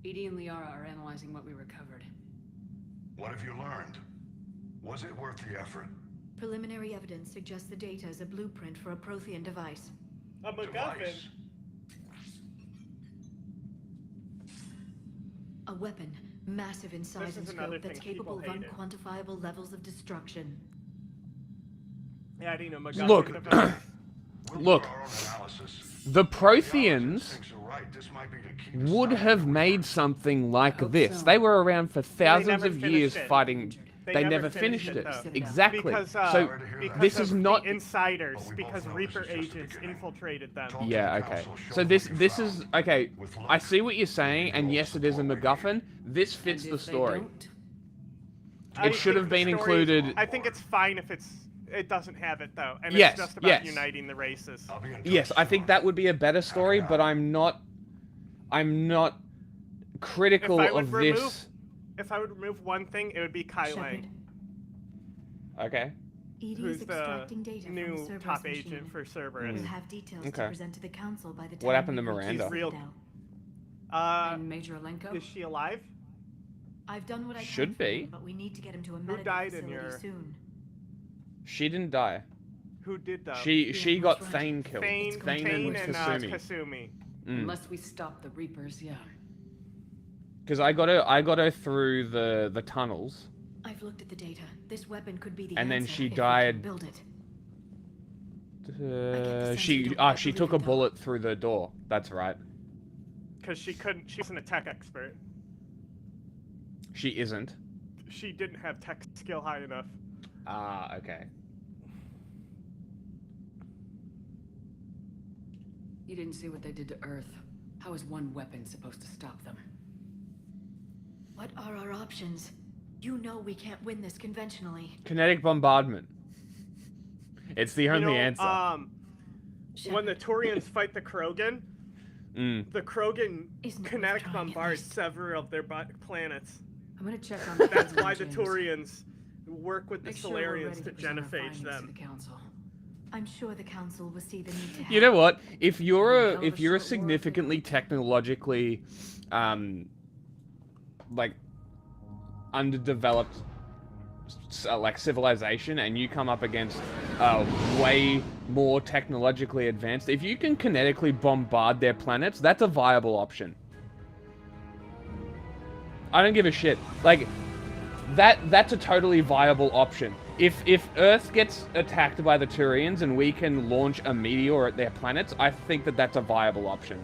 E: Edie and Liara are analyzing what we recovered.
D: What have you learned? Was it worth the effort?
G: Preliminary evidence suggests the data is a blueprint for a Prothean device.
B: A MacGuffin.
G: A weapon, massive in size
B: This
G: and
B: is another
G: scope, that's
B: thing people
G: capable of
B: hated.
G: unquantifiable levels of destruction.
B: Adding a MacGuffin
A: Look,
B: device.
A: look. The Protheans would have made something like this. They were around for thousands
B: never
A: of years
B: finished it.
A: fighting. They never
B: never
A: finished it.
B: though.
A: Exactly.
B: Because,
A: So
B: because
A: this
B: of
A: is not.
B: the insiders, because Reaper agents infiltrated them.
A: Yeah. Okay. So this is okay. I see what you're saying, and yes, it is a MacGuffin. This fits the story. It should have been included.
B: I think it's fine if it doesn't have it though, and
A: Yes,
B: it's just about
A: yes.
B: uniting the races.
A: Yes, I think that would be a better story, but I'm not critical
B: If I would
A: of
B: remove,
A: this.
B: if I would remove one thing, it would be Kai Lang,
A: Okay.
G: Edie
B: who's
G: is
B: the
G: extracting data from the
B: new
G: Cerberus
B: top
G: machine.
B: agent for Cerberus.
G: We'll have details
A: Okay.
G: to present to the council by the time
A: What happened
G: we
A: to
G: reach the
A: Miranda?
B: She's real.
G: Citadel.
E: And Major Alenko?
B: Is she alive?
G: I've done what I
A: Should
G: can for
A: be.
G: him, but we need to get him to a
B: Who
G: medical
B: died in
G: facility
B: your-
G: soon.
A: She didn't die.
B: Who did that?
A: She got Thane killed.
B: Thane
A: Thane
B: and
A: and
B: Kasumi.
A: Kasumi.
E: Unless we stop the Reapers, yeah.
A: Because I got her through the tunnels,
G: I've looked at the data. This weapon could be the
A: and then
G: answer
A: she
G: if we can
A: died.
G: build it.
A: She took a bullet through the door. That's right.
B: Because she wasn't a tech expert.
A: She isn't.
B: She didn't have tech skill high enough.
A: Ah, okay.
E: You didn't see what they did to Earth. How is one weapon supposed to stop them?
G: What are our options? You know we can't win this conventionally.
A: Kinetic bombardment. It's the only answer.
B: When the Turians fight the Krogan, the Krogan
G: Isn't
B: kinetic
G: worth trying at
B: bombard
G: least.
B: several of their planets.
E: I'm gonna check on
B: That's
E: the
B: why the
E: engines.
B: Turians work with the
E: Make sure we're
B: Solarians
E: ready
B: to
E: present our
B: genophage
E: findings to
B: them.
E: the council.
G: I'm sure the council will see the need to help.
A: You know what? If you're
E: Hell
A: a
E: of
A: if
E: a
A: you're a
E: short war,
A: significantly technologically like underdeveloped like civilization and you come up against way more technologically advanced, if you can kinetically bombard their planets, that's a viable option. I don't give a shit. Like that's a totally viable option. If Earth gets attacked by the Turians and we can launch a meteor at their planets, I think that that's a viable option.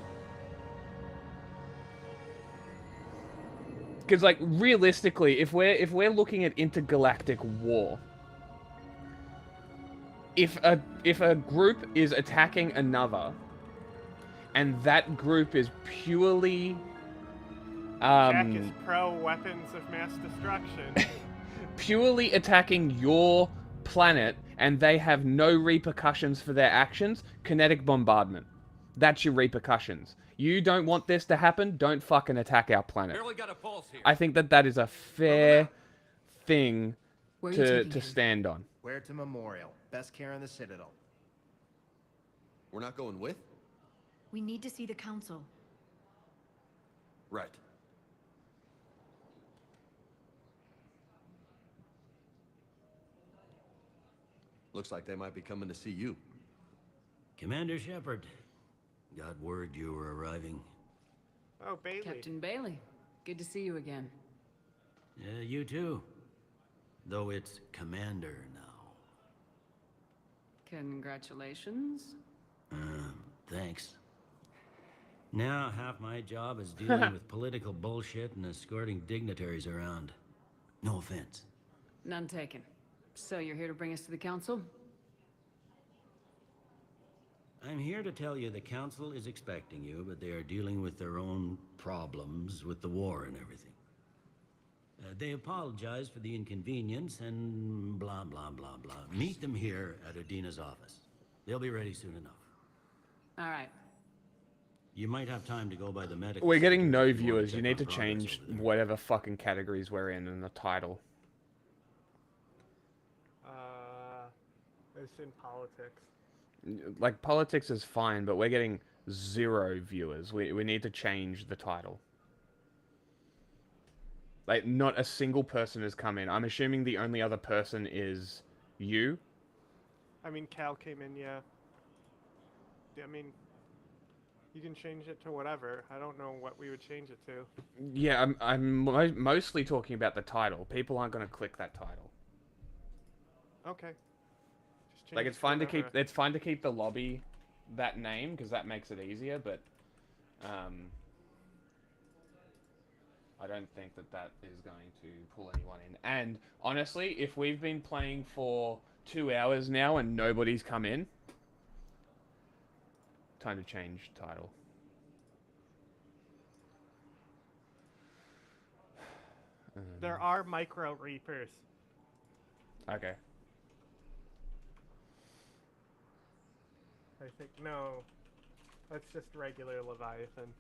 A: Because, like, realistically, if we're looking at intergalactic war, if a group is attacking another, and that group is purely
B: Jack is pro weapons of mass destruction.
A: purely attacking your planet, and they have no repercussions for their actions, kinetic bombardment. That's your repercussions. You don't want this to happen, don't fucking attack our planet.
O: Barely got a pulse here.
A: I think that that is a fair thing
E: Where are you taking
A: to
E: him?
A: stand on.
N: Where to Memorial? Best care in the Citadel.
J: We're not going with?
G: We need to see the council.
J: Right. Looks like they might be coming to see you.
K: Commander Shepard, got word you were arriving.
B: Oh, Bailey.
E: Captain Bailey, good to see you again.
K: Yeah, you too. Though it's Commander now.
E: Congratulations.
K: Thanks. Now half my job is dealing with political bullshit and escorting dignitaries around. No offense.
E: None taken. So you're here to bring us to the council?
K: I'm here to tell you the council is expecting you, but they are dealing with their own problems with the war and everything. They apologize for the inconvenience and blah, blah, blah, blah. Meet them here at Adina's office. They'll be ready soon enough.
E: All right.
K: You might have time to go by the medical.
A: We're getting
K: center
A: no
K: if you want
A: viewers. You
K: check
A: need
K: on
A: to
K: progress
A: change
K: over there.
A: whatever fucking categories we're in the title.
B: It's in politics.
A: Like, politics is fine, but we're getting 0 viewers. We need to change the title. Like, not a single person has come in. I'm assuming the only other person is you.
B: I mean, Cal came in, yeah. I mean, you can change it to whatever. I don't know what we would change it to.
A: Yeah, I'm mostly talking about the title. People aren't going to click that title.
B: Okay. Just change
A: Like,
B: it
A: it's fine to
B: whatever.
A: keep the lobby that name because that makes it easier, but I don't think that that is going to pull anyone in. And honestly, if we've been playing for 2 hours now and nobody's come in, time to change title.
B: There are micro reapers.
A: Okay.
B: I think no. That's just regular Leviathan.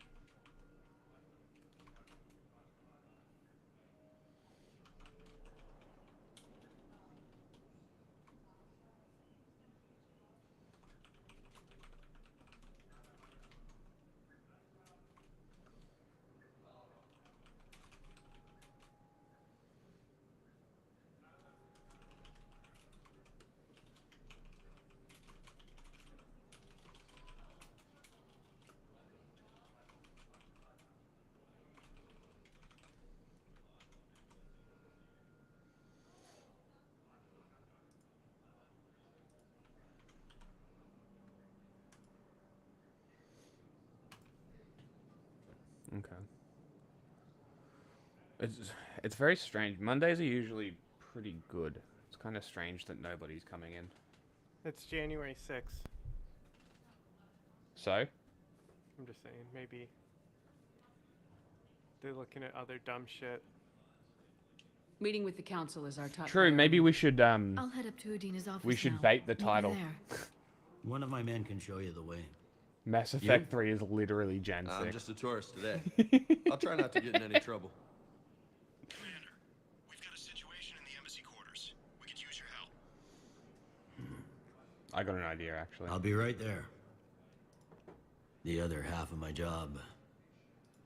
A: Okay. It's very strange. Mondays are usually pretty good. It's kind of strange that nobody's coming in.
B: It's January 6th.
A: So?
B: I'm just saying, maybe they're looking at other dumb shit.
E: Meeting with the council is our top
A: True, maybe
E: priority.
A: we should
G: I'll head up to Udina's office
A: we should
G: now.
A: bait the
G: Meet me
A: title.
G: there.
P: One of my men can show you the way.
A: Mass Effect 3 is literally Gen 6.
Q: I'm just a tourist today. I'll try not to get in any trouble.
D: Commander, we've got a situation in the embassy quarters. We could use your help.
A: I got an idea, actually.
P: I'll be right there. The other half of my job.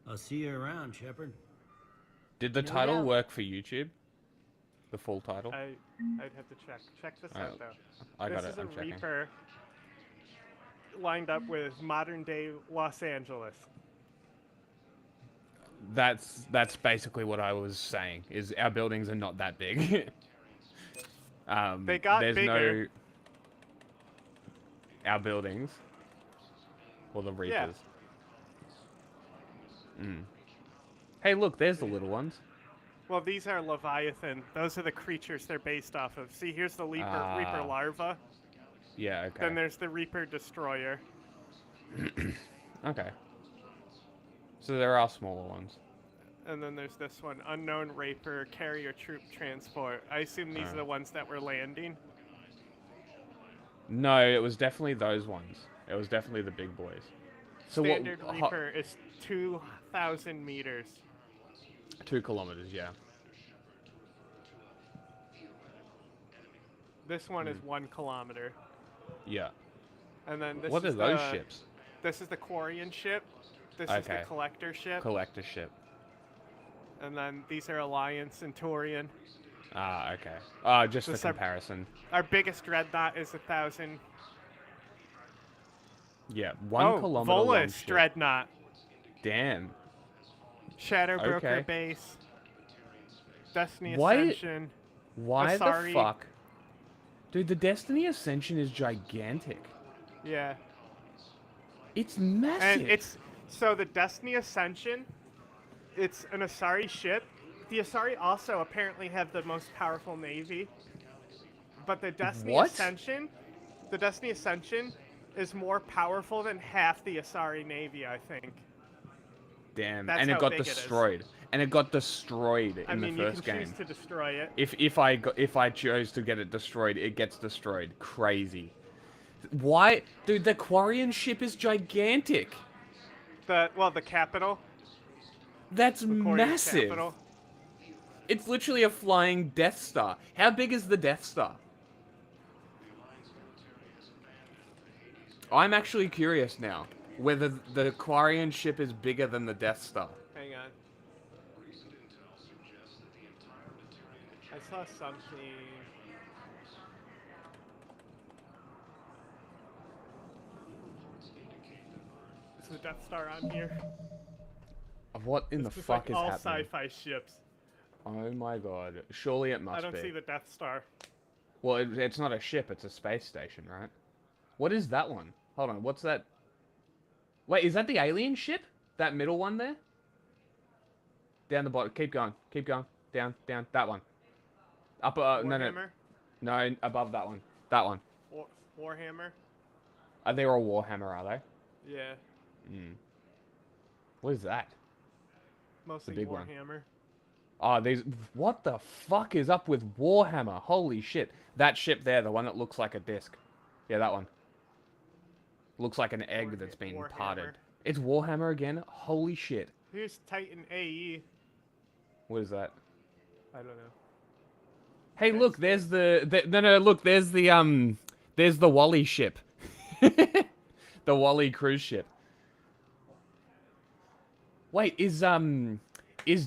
P: I'll see you around, Shepard.
A: Did the
E: No
A: title
E: doubt.
A: work for YouTube? The full title?
B: I'd have to check. Check this
A: Alright,
B: out, though.
A: I got
B: This
A: it,
B: is a
A: I'm checking.
B: Reaper lined up with modern-day Los Angeles.
A: That's basically what I was saying. Is our buildings are not that big.
B: They got
A: there's
B: bigger.
A: no our buildings or the
B: Yeah.
A: Reapers. Hey, look, there's the little ones.
B: Well, these are Leviathan. Those are the creatures they're based off of. See, here's the Reaper larva.
A: Yeah, okay.
B: Then there's the Reaper destroyer.
A: Okay. So there are smaller ones.
B: And then there's this one, Unknown Reaper Carrier Troop Transport. I assume these are the ones that were landing.
A: No, it was definitely those ones. It was definitely the big boys. So
B: Standard
A: what?
B: Reaper is 2,000 meters.
A: 2 kilometers, yeah.
B: This one is 1 kilometer.
A: Yeah.
B: And then this
A: What
B: is
A: are those
B: the,
A: ships?
B: This is the Quarian ship. This is the
A: Okay.
B: Collector ship.
A: Collector ship.
B: And then these are Alliance Centurion.
A: Ah, okay. Just for
B: This are-
A: comparison.
B: Our biggest dreadnought is 1,000.
A: Yeah, 1 kilometer long
B: Volus
A: ship.
B: dreadnought.
A: Damn.
B: Shadowbroker
A: Okay.
B: base. Destiny
A: Why-
B: Ascension.
A: Why
B: Asari.
A: the fuck? Dude, the Destiny Ascension is gigantic.
B: Yeah.
A: It's massive.
B: And it's so the Destiny Ascension, it's an Asari ship. The Asari also apparently have the most powerful navy. But the Destiny
A: What?
B: Ascension, is more powerful than half the Asari navy, I think.
A: Damn,
B: That's
A: and it
B: how
A: got
B: big it is.
A: destroyed. And it got destroyed
B: I
A: in
B: mean,
A: the
B: you
A: first
B: can
A: game.
B: choose to destroy it.
A: If I chose to get it destroyed, it gets destroyed. Crazy. Why, dude? The Quarian ship is gigantic.
B: The capital.
A: That's
B: The Quarian
A: massive.
B: capital.
A: It's literally a flying Death Star. How big is the Death Star? I'm actually curious now whether the Quarian ship is bigger than the Death Star.
B: Hang on. I saw something. Is the Death Star on here?
A: What in the
B: It's just
A: fuck
B: like
A: is
B: all
A: happening?
B: sci-fi ships.
A: Oh my god. Surely it must
B: I don't
A: be.
B: see the Death Star.
A: Well, it's not a ship, it's a space station, right? What is that one? Hold on, what's that? Wait, is that the alien ship? That middle one there? Down the bottom. Keep going. Keep going. Down, down. That one. Up, no, no.
B: Warhammer?
A: No, above that one. That one.
B: Warhammer?
A: Are they all Warhammer, are they?
B: Yeah.
A: Hmm. What is that?
B: Mostly
A: big one.
B: Warhammer.
A: Oh, these... What the fuck is up with Warhammer? Holy shit. That ship there, the one that looks like a disc. Yeah, that one. Looks like an egg that's been
B: Warhammer.
A: parted. It's Warhammer again? Holy shit.
B: Here's Titan AE.
A: What is that?
B: I don't know.
A: Hey, look, there's no, look, there's the Wally ship. The Wally cruise ship. Wait, is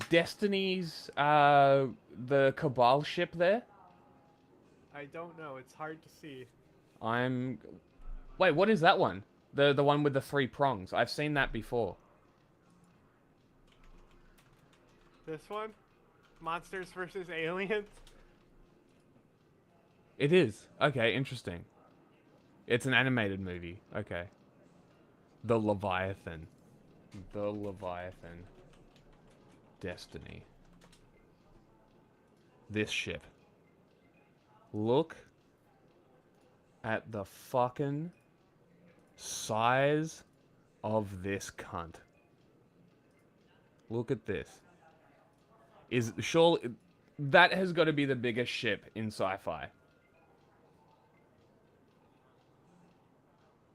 A: Destiny's, the Cabal ship there?
B: I don't know. It's hard to see.
A: Wait, what is that one? The one with the 3 prongs. I've seen that before.
B: This one? Monsters vs. Aliens?
A: It is. Okay, interesting. It's an animated movie. Okay. The Leviathan. The Leviathan. Destiny. This ship. Look at the fucking size of this cunt. Look at this. Surely that has got to be the biggest ship in sci-fi.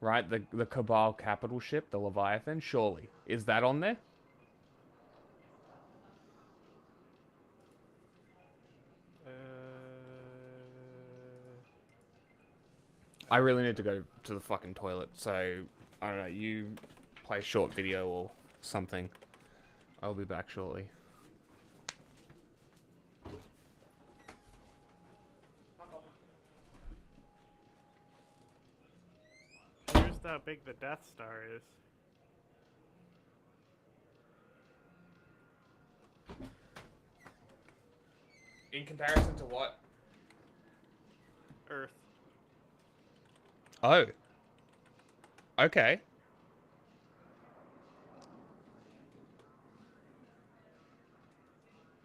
A: Right? The Cabal capital ship, the Leviathan, surely. Is that on there? I really need to go to the fucking toilet, so I don't know, you play a short video or something. I'll be back shortly.
B: Here's how big the Death Star is.
A: In comparison to what?
B: Earth.
A: Oh. Okay.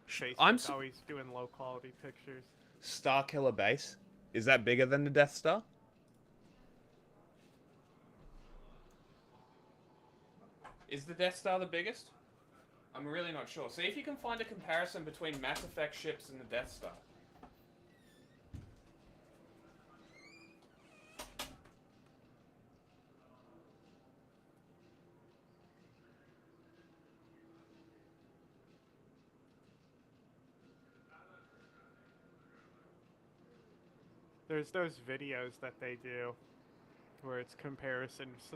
B: Facebook's always doing low quality pictures.
A: Starkiller Base. Is that bigger than the Death Star? Is the Death Star the biggest? I'm really not sure. See if you can find a comparison between Mass Effect ships and the Death Star.
B: There's those videos that they do where it's comparisons.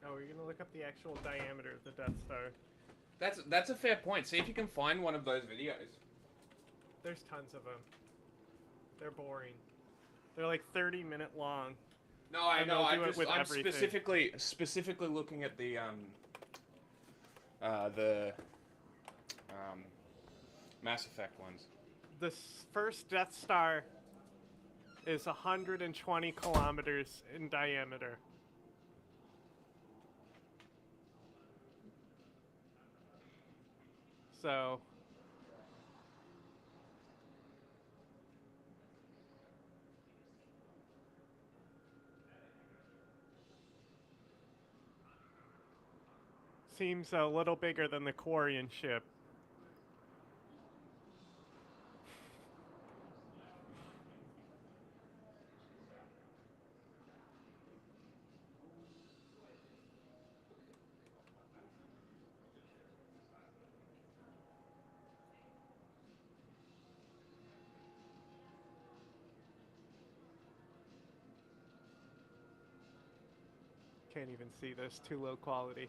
B: Oh, you're gonna look up the actual diameter of the Death Star.
A: That's a fair point. See if you can find one of those videos.
B: There's tons of them. They're boring. They're like 30-minute long.
A: No, I know. I'm
B: everything.
A: specifically looking at the Mass Effect ones.
B: The first Death Star is 120 kilometers in diameter. So seems a little bigger than the Quarian ship. Can't even see this, too low quality.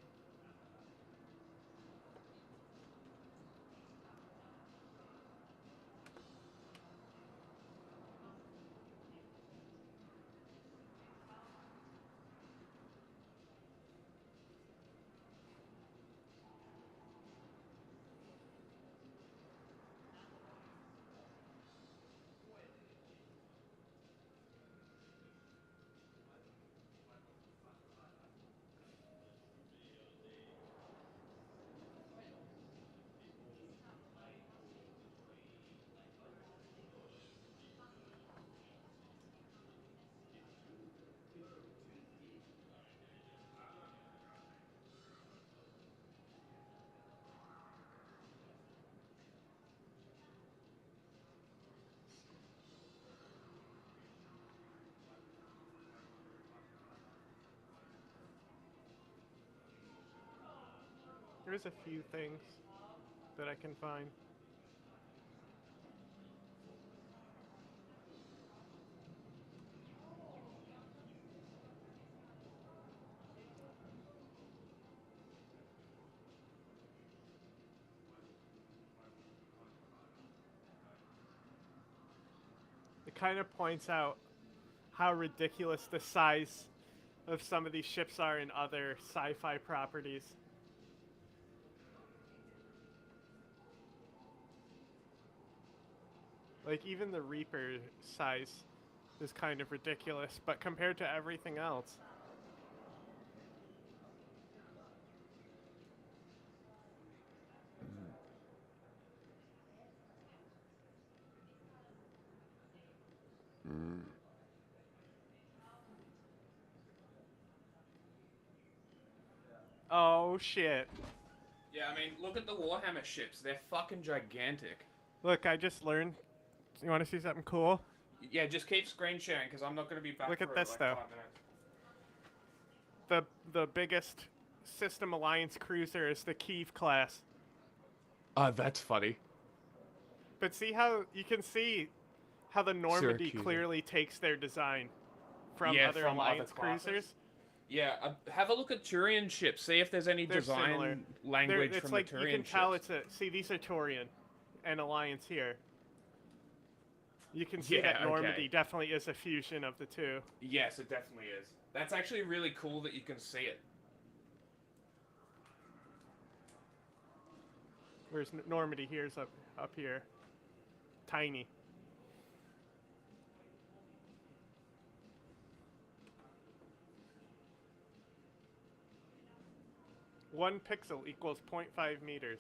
B: There's a few things that I can find. It kind of points out how ridiculous the size of some of these ships are in other sci-fi properties. Like, even the Reaper size is kind of ridiculous, but compared to everything else. Oh, shit.
A: Yeah, I mean, look at the Warhammer ships. They're fucking gigantic.
B: Look, I just learned. You want to see something cool?
A: Yeah, just keep screen sharing, because I'm not going to be back
B: Look
A: for
B: at this,
A: like
B: though.
A: 5 minutes.
B: The biggest System Alliance cruiser is the Kiev class.
A: Oh, that's funny.
B: But see how you can see how the Normandy
A: Syracuse.
B: clearly takes their design from
A: Yeah,
B: other
A: from other
B: Alliance
A: classes.
B: cruisers.
A: Yeah, have a look at Turian ships. See if there's any
B: They're
A: design
B: similar.
A: language
B: It's
A: from
B: like
A: the Turian
B: you can
A: ships.
B: tell it's a. See, these are Turian, and Alliance here. You can see
A: Yeah,
B: that Normandy
A: okay.
B: definitely is a fusion of the two.
A: Yes, it definitely is. That's actually really cool that you can see it.
B: Whereas Normandy here's up here, tiny. One pixel equals 0.5 meters.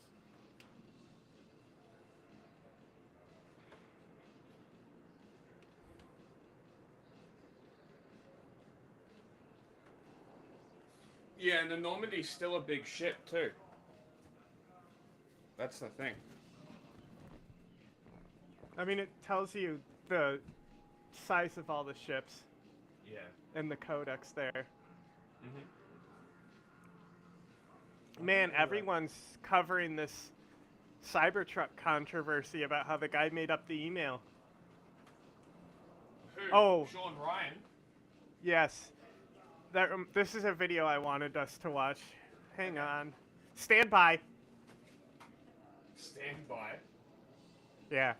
A: Yeah, and the Normandy's still a big ship too. That's the thing.
B: I mean, it tells you the size of all the ships.
A: Yeah.
B: And the codex there.
A: Mm-hmm.
B: Man, everyone's covering this Cybertruck controversy about how the guy made up the email.
A: Who?
B: Oh.
A: Sean Ryan?
B: Yes. This is a video I wanted us to watch. Hang on. Stand by.
A: Stand by.
B: Yeah.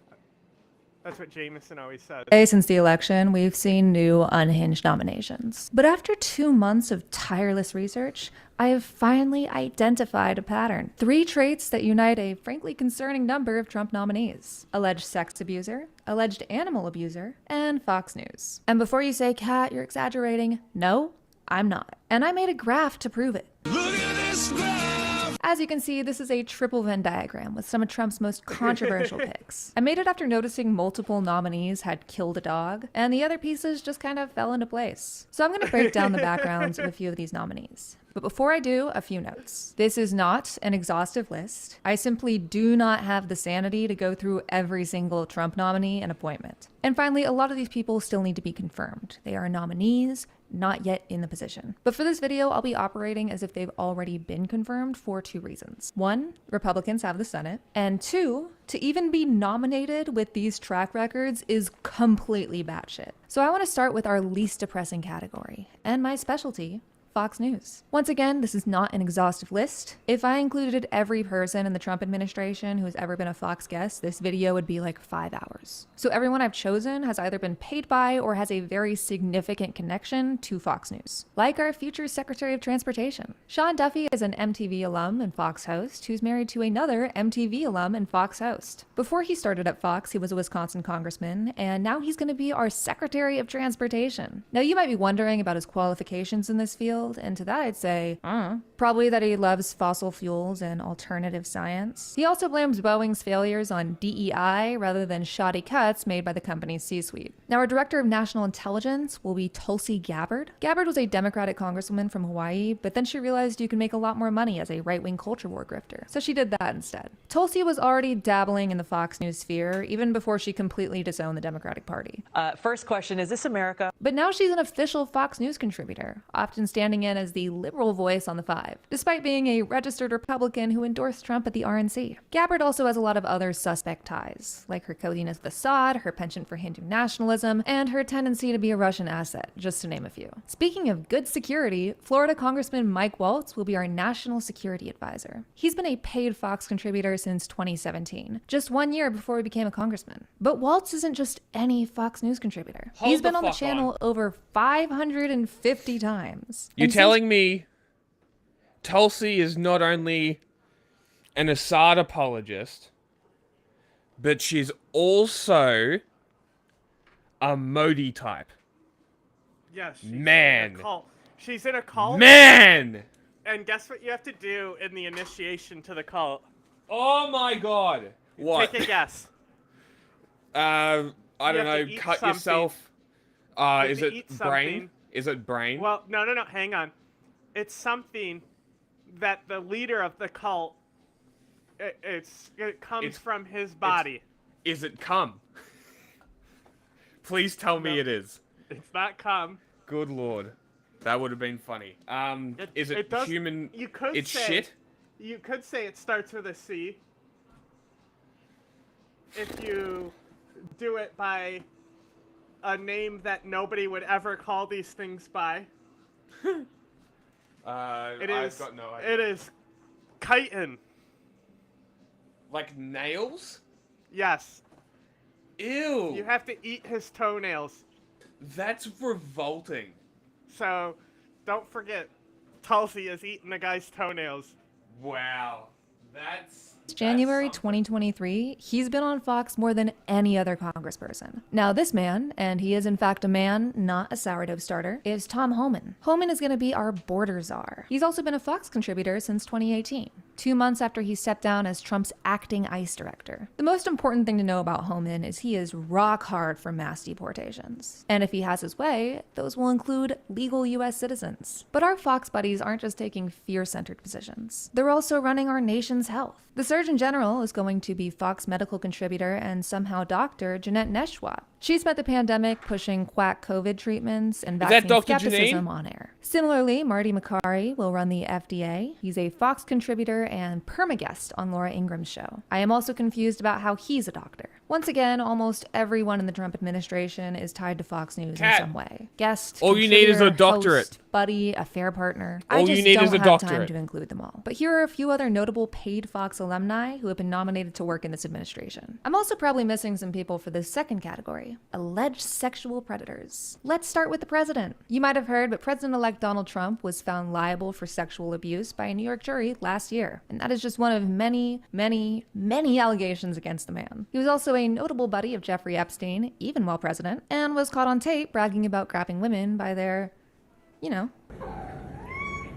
B: That's what Jameson always says.
R: Since the election, we've seen new unhinged nominations. But after 2 months of tireless research, I have finally identified a pattern. 3 traits that unite a frankly concerning number of Trump nominees: alleged sex abuser, alleged animal abuser, and Fox News. And before you say, Kat, you're exaggerating, no, I'm not. And I made a graph to prove it. Look at this graph! As you can see, this is a triple Venn diagram with some of Trump's most controversial picks. I made it after noticing multiple nominees had killed a dog, and the other pieces just kind of fell into place. So I'm going to break down the backgrounds of a few of these nominees. But before I do, a few notes. This is not an exhaustive list. I simply do not have the sanity to go through every single Trump nominee and appointment. And finally, a lot of these people still need to be confirmed. They are nominees, not yet in the position. But for this video, I'll be operating as if they've already been confirmed for 2 reasons. 1, Republicans have the Senate. And 2, to even be nominated with these track records is completely batshit. So I want to start with our least depressing category, and my specialty, Fox News. Once again, this is not an exhaustive list. If I included every person in the Trump administration who has ever been a Fox guest, this video would be like 5 hours. So everyone I've chosen has either been paid by or has a very significant connection to Fox News. Like our future Secretary of Transportation. Sean Duffy is an MTV alum and Fox host who's married to another MTV alum and Fox host. Before he started at Fox, he was a Wisconsin congressman, and now he's going to be our Secretary of Transportation. Now you might be wondering about his qualifications in this field, and to that I'd say, probably that he loves fossil fuels and alternative science. He also blames Boeing's failures on DEI rather than shoddy cuts made by the company's C-suite. Now our Director of National Intelligence will be Tulsi Gabbard. Gabbard was a Democratic congresswoman from Hawaii, but then she realized you can make a lot more money as a right-wing culture war grifter, so she did that instead. Tulsi was already dabbling in the Fox News sphere even before she completely disowned the Democratic Party.
S: First question, is this America?
R: But now she's an official Fox News contributor, often standing standing in as the liberal voice on the Five, despite being a registered Republican who endorsed Trump at the RNC. Gabbard also has a lot of other suspect ties, like her codiness with Assad, her penchant for Hindu nationalism, and her tendency to be a Russian asset, just to name a few. Speaking of good security, Florida Congressman Mike Waltz will be our national security advisor. He's been a paid Fox contributor since 2017, just 1 year before he became a congressman. But Waltz isn't just any Fox News contributor. He's been on the channel over 550 times.
A: You're telling me Tulsi is not only an Assad apologist, but she's also a Modi type.
B: Yes.
A: Man.
B: She's in a cult.
A: Man!
B: And guess what you have to do in the initiation to the cult?
A: Oh my god. What?
B: Take a guess.
A: I don't know. Cut
B: something.
A: yourself. Is it brain?
B: Something.
A: Is it brain?
B: Well, no. Hang on. It's something that the leader of the cult. It comes from his body.
A: Is it cum? Please tell me it is.
B: It's not cum.
A: Good lord, that would have been funny. Is it human?
B: You could
A: it's
B: say,
A: shit.
B: You could say it starts with a C. If you do it by a name that nobody would ever call these things by.
A: I've got no idea.
B: It is chitin.
A: Like nails?
B: Yes.
A: Ew.
B: You have to eat his toenails.
A: That's revolting.
B: So, don't forget, Tulsi is eating the guy's toenails.
A: Wow. That's...
R: January 2023, he's been on Fox more than any other congressperson. Now this man, and he is in fact a man, not a sourdough starter, is Tom Homan. Homan is going to be our border czar. He's also been a Fox contributor since 2018, 2 months after he stepped down as Trump's acting ICE director. The most important thing to know about Homan is he is rock hard for mass deportations. And if he has his way, those will include legal US citizens. But our Fox buddies aren't just taking fear-centered positions. They're also running our nation's health. The Surgeon General is going to be Fox medical contributor and somehow doctor Jeanette Neshwat. She spent the pandemic pushing quack COVID treatments and vaccine skepticism on air. Similarly, Marty Makary will run the FDA. He's a Fox contributor and perma-guest on Laura Ingram's show. I am also confused about how he's a doctor. Once again, almost everyone in the Trump administration is tied to Fox News in some way. Guest,
A: all you need is a doctorate.
R: Host, buddy, affair partner.
A: All you need is a doctorate.
R: I just don't have time to include them all. But here are a few other notable paid Fox alumni who have been nominated to work in this administration. I'm also probably missing some people for this second category. Alleged sexual predators. Let's start with the president. You might have heard, but President-elect Donald Trump was found liable for sexual abuse by a New York jury last year. And that is just one of many, many, many allegations against the man. He was also a notable buddy of Jeffrey Epstein, even while president, and was caught on tape bragging about grabbing women by their,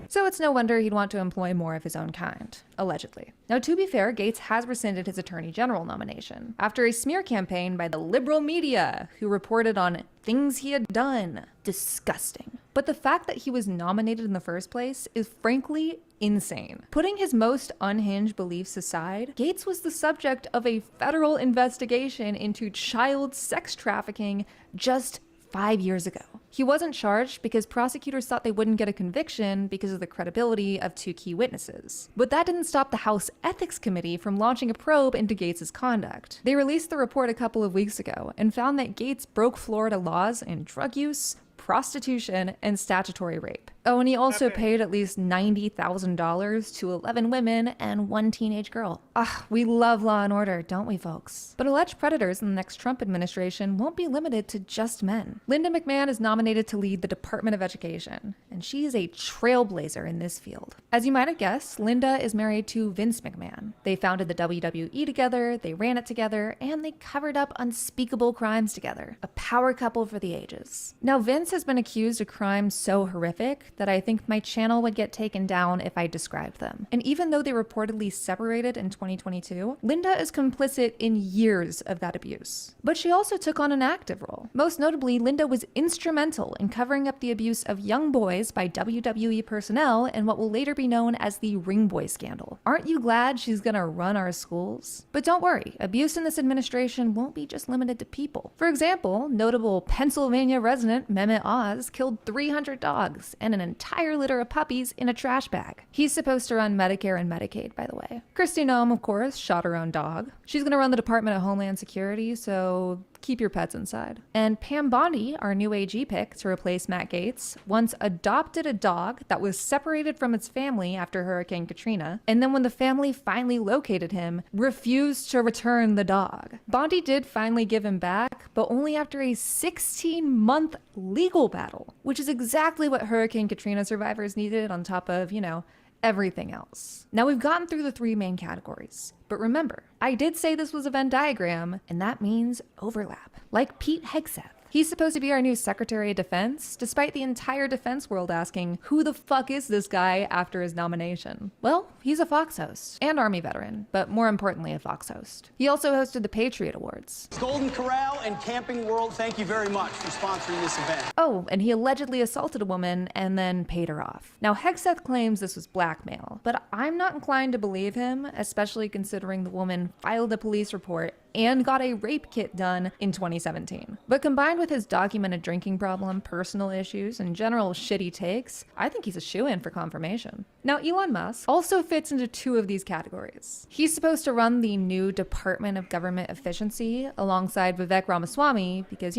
R: So it's no wonder he'd want to employ more of his own kind, allegedly. Now, to be fair, Gates has rescinded his attorney general nomination after a smear campaign by the liberal media who reported on things he had done. Disgusting. But the fact that he was nominated in the first place is frankly insane. Putting his most unhinged beliefs aside, Gates was the subject of a federal investigation into child sex trafficking just 5 years ago. He wasn't charged because prosecutors thought they wouldn't get a conviction because of the credibility of 2 key witnesses. But that didn't stop the House Ethics Committee from launching a probe into Gates' conduct. They released the report a couple of weeks ago and found that Gates broke Florida laws in drug use, prostitution, and statutory rape. Oh, and he also paid at least $90,000 to 11 women and 1 teenage girl. We love Law and Order, don't we, folks? But alleged predators in the next Trump administration won't be limited to just men. Linda McMahon is nominated to lead the Department of Education, and she is a trailblazer in this field. As you might have guessed, Linda is married to Vince McMahon. They founded the WWE together, they ran it together, and they covered up unspeakable crimes together. A power couple for the ages. Now, Vince has been accused of crimes so horrific that I think my channel would get taken down if I described them. And even though they reportedly separated in 2022, Linda is complicit in years of that abuse. But she also took on an active role. Most notably, Linda was instrumental in covering up the abuse of young boys by WWE personnel in what will later be known as the Ring Boy scandal. Aren't you glad she's gonna run our schools? But don't worry, abuse in this administration won't be just limited to people. For example, notable Pennsylvania resident Mehmet Oz killed 300 dogs and an entire litter of puppies in a trash bag. He's supposed to run Medicare and Medicaid, by the way. Kristi Noem, of course, shot her own dog. She's going to run the Department of Homeland Security, so keep your pets inside. And Pam Bondi, our new AG pick to replace Matt Gaetz, once adopted a dog that was separated from its family after Hurricane Katrina, and then when the family finally located him, refused to return the dog. Bondi did finally give him back, but only after a 16-month legal battle, which is exactly what Hurricane Katrina survivors needed on top of, everything else. Now we've gotten through the 3 main categories, but remember, I did say this was a Venn diagram, and that means overlap. Like Pete Hegseth. He's supposed to be our new Secretary of Defense, despite the entire defense world asking, who the fuck is this guy after his nomination? Well, he's a Fox host and Army veteran, but more importantly, a Fox host. He also hosted the Patriot Awards.
S: Golden Corral and Camping World, thank you very much for sponsoring this event.
R: Oh, and he allegedly assaulted a woman and then paid her off. Now, Hegseth claims this was blackmail, but I'm not inclined to believe him, especially considering the woman filed a police report and got a rape kit done in 2017. But combined with his documented drinking problem, personal issues, and general shitty takes, I think he's a shoo-in for confirmation. Now, Elon Musk also fits into 2 of these categories. He's supposed to run the new Department of Government Efficiency alongside Vivek Ramaswamy because,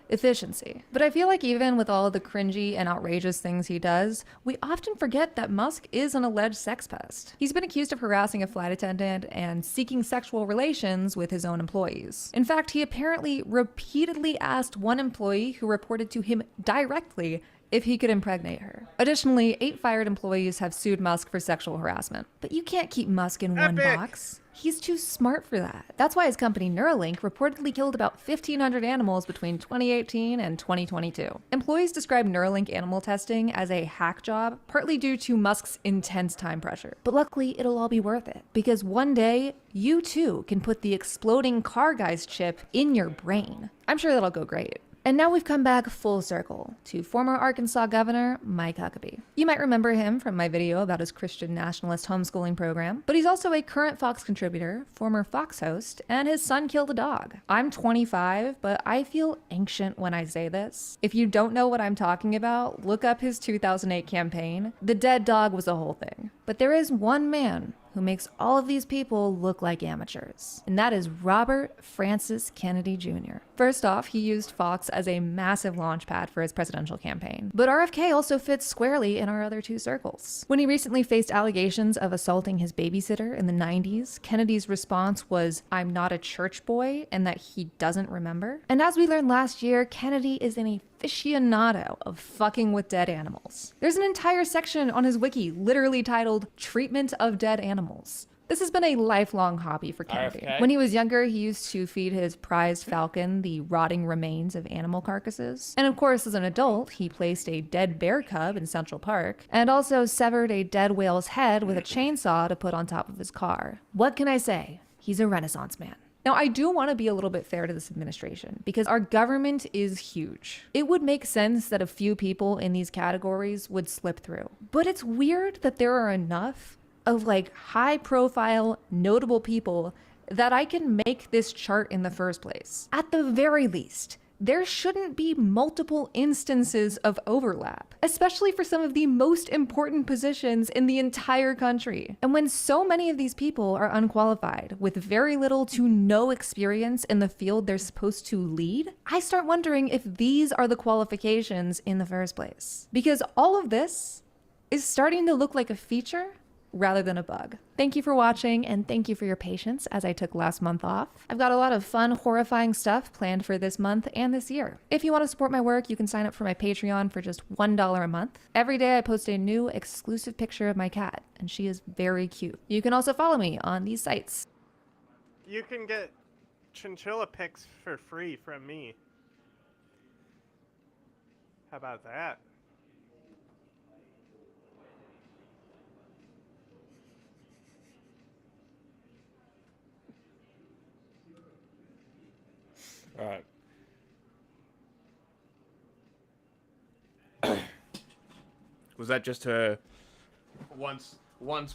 R: efficiency. But I feel like even with all the cringy and outrageous things he does, we often forget that Musk is an alleged sex pest. He's been accused of harassing a flight attendant and seeking sexual relations with his own employees. In fact, he apparently repeatedly asked one employee who reported to him directly if he could impregnate her. Additionally, 8 fired employees have sued Musk for sexual harassment. But you can't keep Musk in one box. He's too smart for that. That's why his company Neuralink reportedly killed about 1,500 animals between 2018 and 2022. Employees describe Neuralink animal testing as a hack job, partly due to Musk's intense time pressure. But luckily, it'll all be worth it, because one day, you too can put the exploding car guy's chip in your brain. I'm sure that'll go great. And now we've come back full circle to former Arkansas Governor Mike Huckabee. You might remember him from my video about his Christian nationalist homeschooling program, but he's also a current Fox contributor, former Fox host, and his son killed a dog. I'm 25, but I feel ancient when I say this. If you don't know what I'm talking about, look up his 2008 campaign. The dead dog was a whole thing. But there is one man who makes all of these people look like amateurs, and that is Robert Francis Kennedy Jr. First off, he used Fox as a massive launchpad for his presidential campaign, but RFK also fits squarely in our other 2 circles. When he recently faced allegations of assaulting his babysitter in the 90s, Kennedy's response was, "I'm not a church boy," and that he doesn't remember. And as we learned last year, Kennedy is an aficionado of fucking with dead animals. There's an entire section on his wiki literally titled Treatment of Dead Animals. This has been a lifelong hobby for Kennedy.
A: RFK?
R: When he was younger, he used to feed his prized falcon the rotting remains of animal carcasses. And of course, as an adult, he placed a dead bear cub in Central Park, and also severed a dead whale's head with a chainsaw to put on top of his car. What can I say? He's a Renaissance man. Now, I do want to be a little bit fair to this administration because our government is huge. It would make sense that a few people in these categories would slip through. But it's weird that there are enough of high profile, notable people that I can make this chart in the first place. At the very least, there shouldn't be multiple instances of overlap, especially for some of the most important positions in the entire country. And when so many of these people are unqualified with very little to no experience in the field they're supposed to lead, I start wondering if these are the qualifications in the first place. Because all of this is starting to look like a feature rather than a bug. Thank you for watching, and thank you for your patience as I took last month off. I've got a lot of fun, horrifying stuff planned for this month and this year. If you want to support my work, you can sign up for my Patreon for just $1 a month. Every day I post a new exclusive picture of my cat, and she is very cute. You can also follow me on these sites.
B: You can get chinchilla pics for free from me. How about that?
A: All right. Was that just her once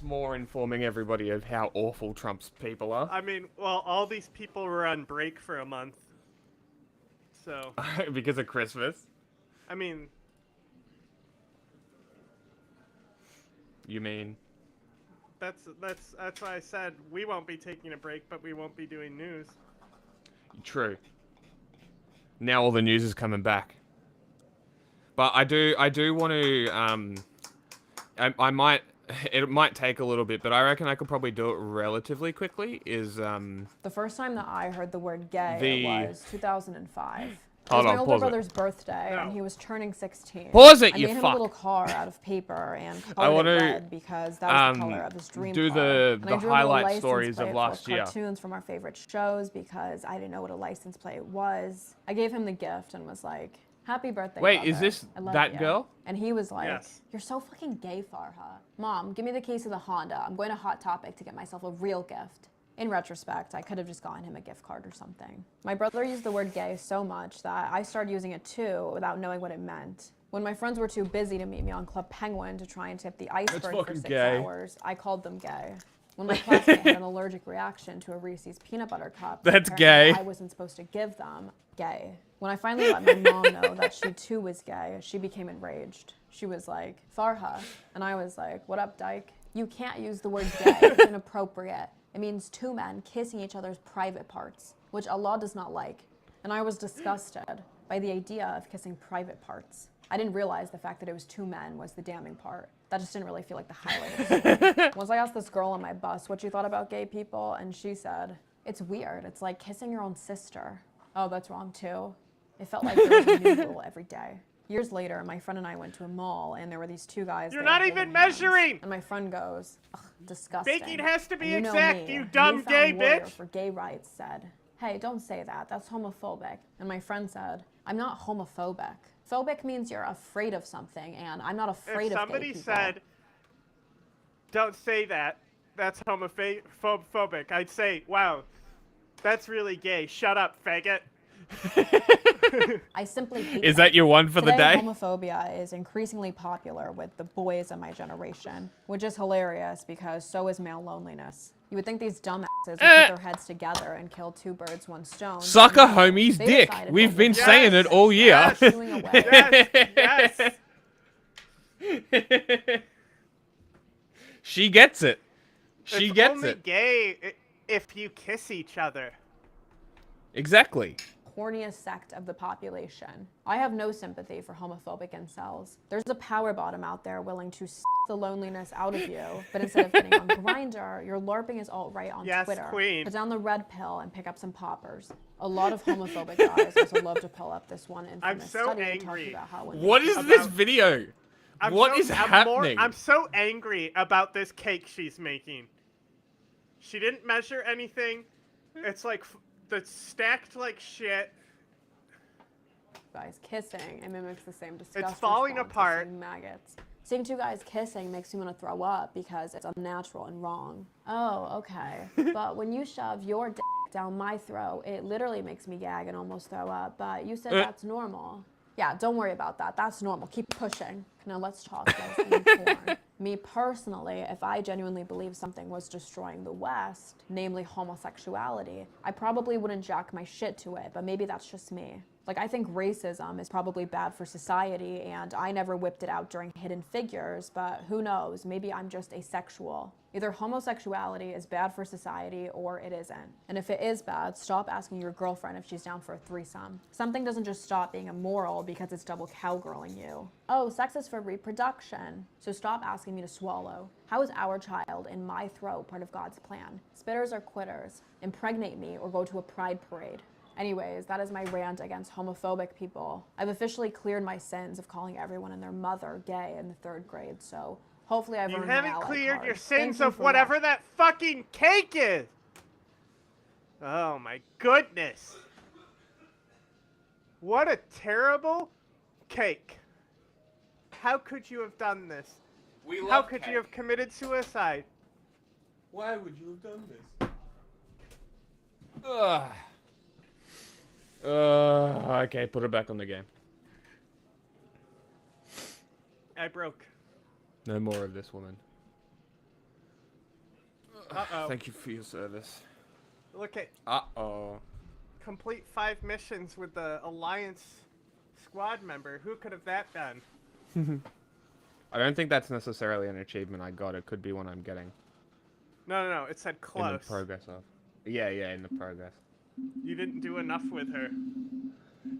A: more informing everybody of how awful Trump's people are?
B: I mean, well, all these people were on break for a month. So
A: because of Christmas.
B: I mean,
A: You mean?
B: that's why I said we won't be taking a break, but we won't be doing news.
A: True. Now all the news is coming back. But I do want to, I might, it might take a little bit, but I reckon I could probably do it relatively quickly, is,
T: The first time that I heard the word gay
A: The-
T: was 2005. It
A: Hold
T: was
A: on,
T: my older
A: pause it.
T: brother's birthday, and he was turning 16.
A: Pause it,
T: I
A: you
T: made him
A: fuck.
T: a little car out of paper and
A: I
T: colored
A: want
T: it
A: to,
T: red because that was the color of his dream
A: do
T: car.
A: the
T: And I drew a little
A: highlight
T: license
A: stories
T: plate
A: of
T: full
A: last year.
T: cartoons from our favorite shows because I didn't know what a license plate was. I gave him the gift and was like, "Happy birthday,
A: Wait,
T: brother.
A: is this
T: I love
A: that
T: you."
A: girl?
T: And he was like,
B: Yes.
T: "You're so fucking gay, Farha. Mom, give me the keys to the Honda. I'm going to Hot Topic to get myself a real gift." In retrospect, I could have just gotten him a gift card or something. My brother used the word gay so much that I started using it too without knowing what it meant. When my friends were too busy to meet me on Club Penguin to try and tip the iceberg for
A: fucking
T: 6
A: gay.
T: hours, I called them gay. When my classmate had an allergic reaction to a Reese's peanut butter cup,
A: That's
T: apparently
A: gay.
T: I wasn't supposed to give them, gay. When I finally let my mom know that she too was gay, she became enraged. She was like, "Farha," and I was like, "What up, dyke? You can't use the word gay, it's inappropriate. It means two men kissing each other's private parts, which Allah does not like." And I was disgusted by the idea of kissing private parts. I didn't realize the fact that it was two men was the damning part. That just didn't really feel like the highlight of the story. Once I asked this girl on my bus what she thought about gay people, and she said, "It's weird. It's like kissing your own sister." Oh, that's wrong too. It felt like there was a new rule every day. Years later, my friend and I went to a mall, and there were these two guys.
B: You're
T: there
B: not
T: holding
B: even
T: hands.
B: measuring!
T: And my friend goes, "Ugh, disgusting."
B: Baking has to be
T: And you know
B: exact,
T: me,
B: you dumb
T: newfound
B: gay
T: warrior
B: bitch.
T: for gay rights said, "Hey, don't say that. That's homophobic." And my friend said, "I'm not homophobic. Phobic means you're afraid of something, and I'm not afraid
B: If
T: of gay
B: somebody
T: people."
B: said, "Don't say that, that's homophobic," I'd say, "Wow, that's really gay. Shut up, faggot."
T: I simply hate
A: Is
T: them.
A: that your one for the
T: Today,
A: day?
T: homophobia is increasingly popular with the boys of my generation, which is hilarious because so is male loneliness. You would think these dumbasses would put their heads together and kill two birds, one stone. but
A: Suck a
T: no,
A: homie's
T: they
A: dick.
T: decided
A: We've
T: what
A: been
T: was
A: saying it all year.
T: yes, doing away.
B: Yes.
A: She gets it. She
B: It's
A: gets
B: only
A: it.
B: gay if you kiss each other.
A: Exactly.
T: Horniest sect of the population. I have no sympathy for homophobic incels. There's a power bottom out there willing to the loneliness out of you, but instead of getting on Grindr, you're LARPing as alt-right on
B: Yes,
T: Twitter.
B: queen.
T: Put down the red pill and pick up some poppers. A lot of homophobic guys also love to pull up this one
B: I'm
T: infamous
B: so
T: study
B: angry.
T: talking about how when
A: What
T: they-
A: is this video? What is happening?
B: I'm so angry about this cake she's making. She didn't measure anything. It's like that's stacked like shit.
T: guys kissing and mimics the same disgust.
B: falling
T: response as
B: apart.
T: seeing maggots. Seeing two guys kissing makes me want to throw up because it's unnatural and wrong. Oh, okay. But when you shove your dick down my throat, it literally makes me gag and almost throw up. But you said that's normal. Yeah, don't worry about that. That's normal. Keep pushing. Now let's talk lesbian porn. Me personally, if I genuinely believe something was destroying the West, namely homosexuality, I probably wouldn't jack my shit to it, but maybe that's just me. Like, I think racism is probably bad for society, and I never whipped it out during Hidden Figures, but who knows, maybe I'm just asexual. Either homosexuality is bad for society or it isn't. And if it is bad, stop asking your girlfriend if she's down for a threesome. Something doesn't just stop being immoral because it's double cowgirling you. Oh, sex is for reproduction. So stop asking me to swallow. How is our child in my throat part of God's plan? Spitters are quitters. Impregnate me or go to a pride parade. Anyways, that is my rant against homophobic people. I've officially cleared my sins of calling everyone and their mother gay in the 3rd grade, so hopefully I've
B: You
T: earned my
B: haven't
T: ally
B: cleared
T: card.
B: your
T: Thank
B: sins
T: you
B: of
T: for
B: whatever that fucking cake is. Oh my goodness. What a terrible cake. How could you have done this? How could you have committed suicide?
A: Why would you have done this? Ugh. Okay, put it back on the game.
B: I broke.
A: No more of this woman.
B: Uh-oh.
A: Thank you for your service.
B: Look at
A: Uh-oh.
B: complete 5 missions with the Alliance squad member. Who could have that been?
A: I don't think that's necessarily an achievement I got. It could be one I'm getting.
B: No. It said
A: In
B: close.
A: the progress of. Yeah, in the progress.
B: You didn't do enough with her.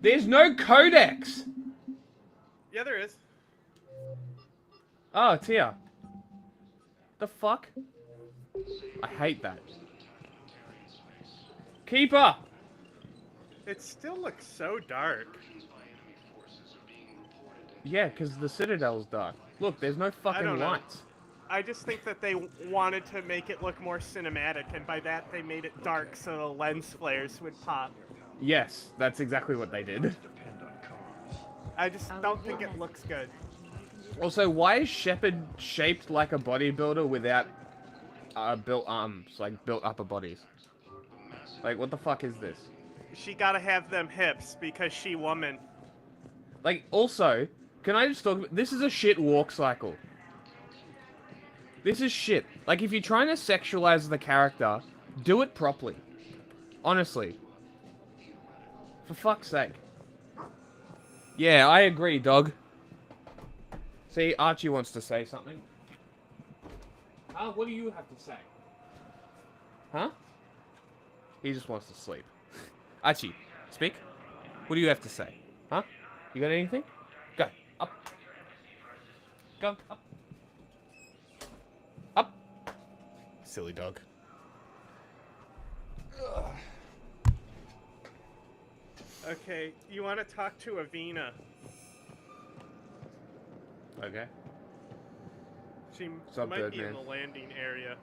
A: There's no codex!
B: Yeah, there is.
A: Oh, it's here. The fuck? I hate that. Keeper!
B: It still looks so dark.
A: Yeah, because the Citadel's dark. Look, there's no
B: I
A: fucking
B: don't know.
A: lights.
B: I just think that they wanted to make it look more cinematic, and by that they made it dark so the lens flares would pop.
A: Yes, that's exactly what they did.
B: I just don't think it looks good.
A: Also, why is Shepard shaped like a bodybuilder without built arms, like built upper bodies? Like, what the fuck is this?
B: She gotta have them hips because she woman.
A: Like, also, can I just talk about... This is a shit walk cycle. This is shit. Like, if you're trying to sexualize the character, do it properly. Honestly. For fuck's sake. Yeah, I agree, dog. See, Archie wants to say something. Huh? What do you have to say? Huh? He just wants to sleep. Archie, speak. What do you have to say? Huh? You got anything? Go. Up. Go. Up. Up. Silly dog. Ugh.
B: Okay, you want to talk to Avina.
A: Okay.
B: She
A: up,
B: might be in
A: Birdman?
B: the landing area.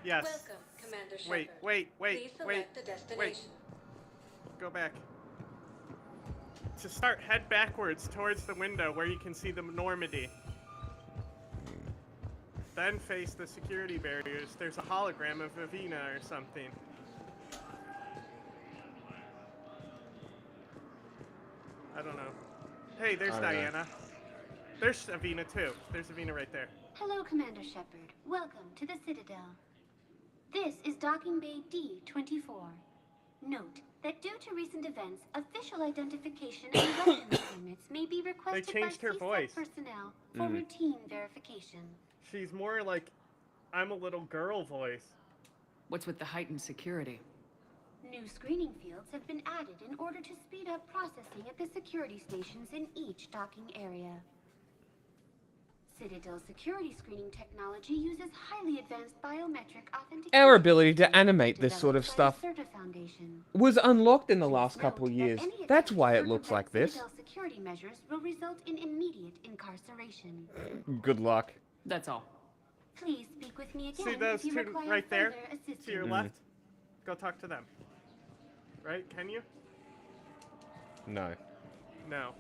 B: Yes.
U: Welcome, Commander Shepard.
B: Wait.
U: Please select the destination.
B: Go back. To start, head backwards towards the window where you can see the Normandy. Then face the security barriers. There's a hologram of Avina or something. I don't know. Hey, there's
A: I don't know.
B: Diana. There's Avina too. There's Avina right there.
V: Hello, Commander Shepard. Welcome to the Citadel. This is Docking Bay D-24. Note that due to recent events, official identification and residence permits may be requested by
B: changed her
V: CSAT
B: voice.
V: personnel for routine verification.
B: She's more like, I'm a little girl voice.
E: What's with the heightened security?
V: New screening fields have been added in order to speed up processing at the security stations in each docking area. Citadel security screening technology uses highly advanced biometric authentication.
A: Our ability to animate this sort of
V: developed
A: stuff
V: by the Certa Foundation.
A: was unlocked in the last couple years. That's why it looks like this.
V: Citadel security measures will result in immediate incarceration.
A: Good luck.
E: That's all.
V: Please speak with me again
B: See those
V: if you
B: two
V: require
B: right there?
V: further assistance.
B: To your left? Go talk to them. Right? Can you?
A: No.
B: No.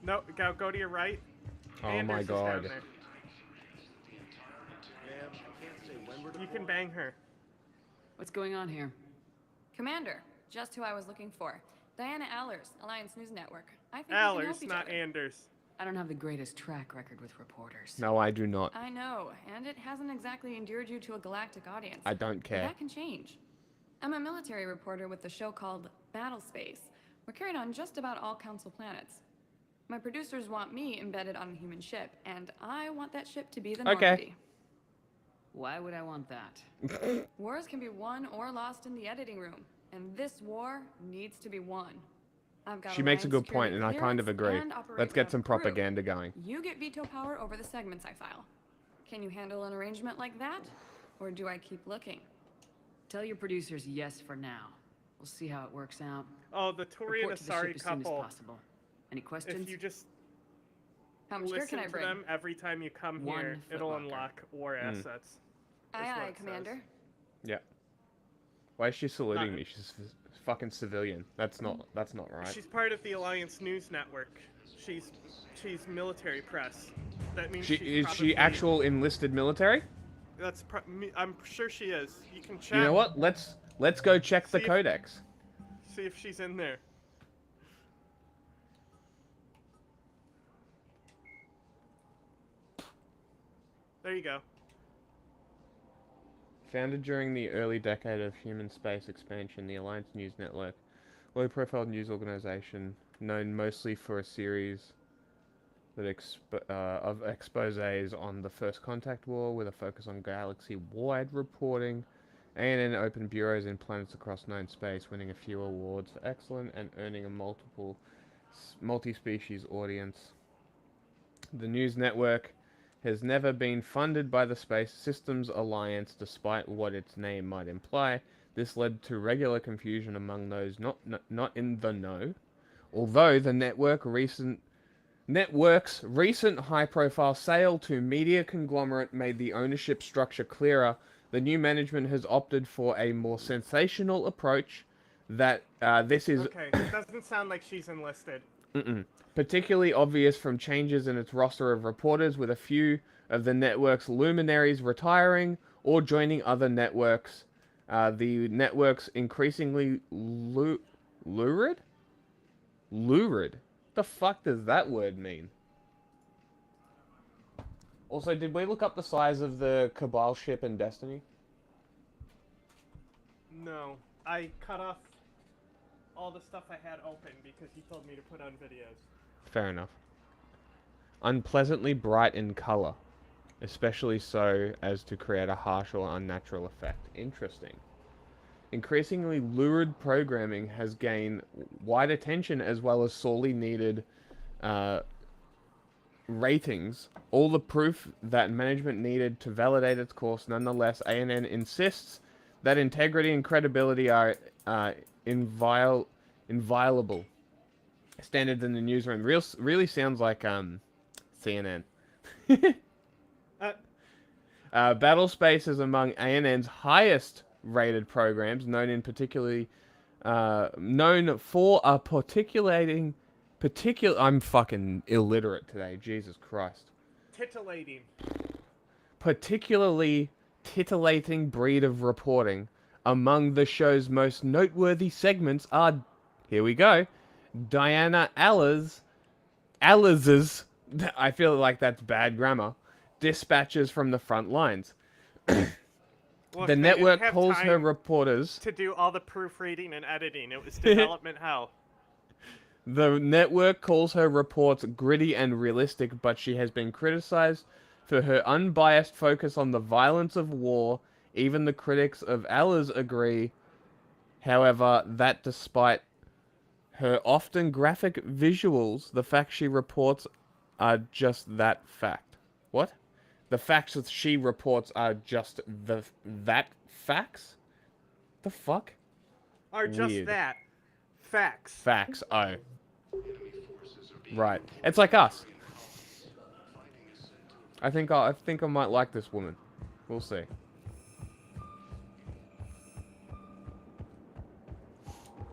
B: No, go to your right.
A: Oh
B: Anders
A: my
B: is down
A: god.
B: there. You can bang her.
E: What's going on here?
W: Commander, just who I was looking for. Diana Allers, Alliance News Network. I think we can help
B: Allers,
W: each
B: not
W: other.
B: Anders.
E: I don't have the greatest track record with reporters.
A: No, I do not.
W: I know, and it hasn't exactly endeared you to a galactic audience.
A: I don't
W: But
A: care.
W: that can change. I'm a military reporter with the show called Battle Space. We're carried on just about all Council planets. My producers want me embedded on a human ship, and I want that ship to be the
A: Okay.
W: Normandy.
E: Why would I want that?
W: Wars can be won or lost in the editing room, and this war needs to be won. I've got
A: She makes a
W: Alliance
A: good point,
W: security
A: and I kind of
W: clearance
A: agree.
W: and
A: Let's
W: operational
A: get some
W: crew.
A: propaganda going.
W: You get veto power over the segments I file. Can you handle an arrangement like that? Or do I keep looking?
E: Tell your producers yes for now. We'll see how it works out.
B: Oh, the Tori and
E: Report to the ship
B: Asari
E: as soon as
B: couple.
E: possible. Any questions?
B: If you just
W: How much gear
B: listen
W: can I
B: to
W: bring?
B: them every time you come
E: One
B: here,
E: foot
B: it'll
E: locker.
B: unlock war assets.
W: Aye,
B: is what
W: aye,
B: it says.
W: Commander.
A: Yeah. Why is she saluting
B: Not-
A: me? She's a fucking civilian. That's not right.
B: She's part of the Alliance News Network. She's military press. That means
A: She
B: she's
A: is
B: probably,
A: she actual enlisted military?
B: I'm sure she is. You can check.
A: You know what? Let's go check the
B: See if-
A: codex.
B: See if she's in there. There you go.
A: Founded during the early decade of human space expansion, the Alliance News Network low-profile news organization known mostly for a series that of exposés on the First Contact War with a focus on galaxy-wide reporting. ANN opened bureaus in planets across known space, winning a few awards for excellence and earning a multi-species audience. The news network has never been funded by the Space Systems Alliance, despite what its name might imply. This led to regular confusion among those not in the know. Although the network's recent high-profile sale to media conglomerate made the ownership structure clearer, the new management has opted for a more sensational approach that this is...
B: Okay, it doesn't sound like she's enlisted.
A: Particularly obvious from changes in its roster of reporters, with a few of the network's luminaries retiring or joining other networks. The network's increasingly lurid? Lurid? The fuck does that word mean? Also, did we look up the size of the Cabal ship in Destiny?
B: No, I cut off all the stuff I had open because he told me to put on videos.
A: Fair enough. Unpleasantly bright in color, especially so as to create a harsh or unnatural effect. Interesting. Increasingly lurid programming has gained wide attention as well as sorely needed ratings. All the proof that management needed to validate its course. Nonetheless, ANN insists that integrity and credibility are inviolable standards in the newsroom. Really sounds like CNN. Battlespace is among ANN's highest rated programs, known for I'm fucking illiterate today, Jesus Christ.
B: Titillating.
A: Particularly titillating breed of reporting. Among the show's most noteworthy segments are, here we go, Diana Alles's, I feel like that's bad grammar, dispatches from the front lines.
B: Look,
A: the network calls her reporters
B: to do all the proofreading and editing. It was development hell.
A: The network calls her reports gritty and realistic, but she has been criticized for her unbiased focus on the violence of war. Even the critics of Allers agree, however, that despite her often graphic visuals, the facts she reports are just that fact. What? The facts that she reports are just that facts? The fuck?
B: Are just
A: Weird.
B: that. Facts.
A: Facts, oh. Right. It's like us. I think I might like this woman. We'll see.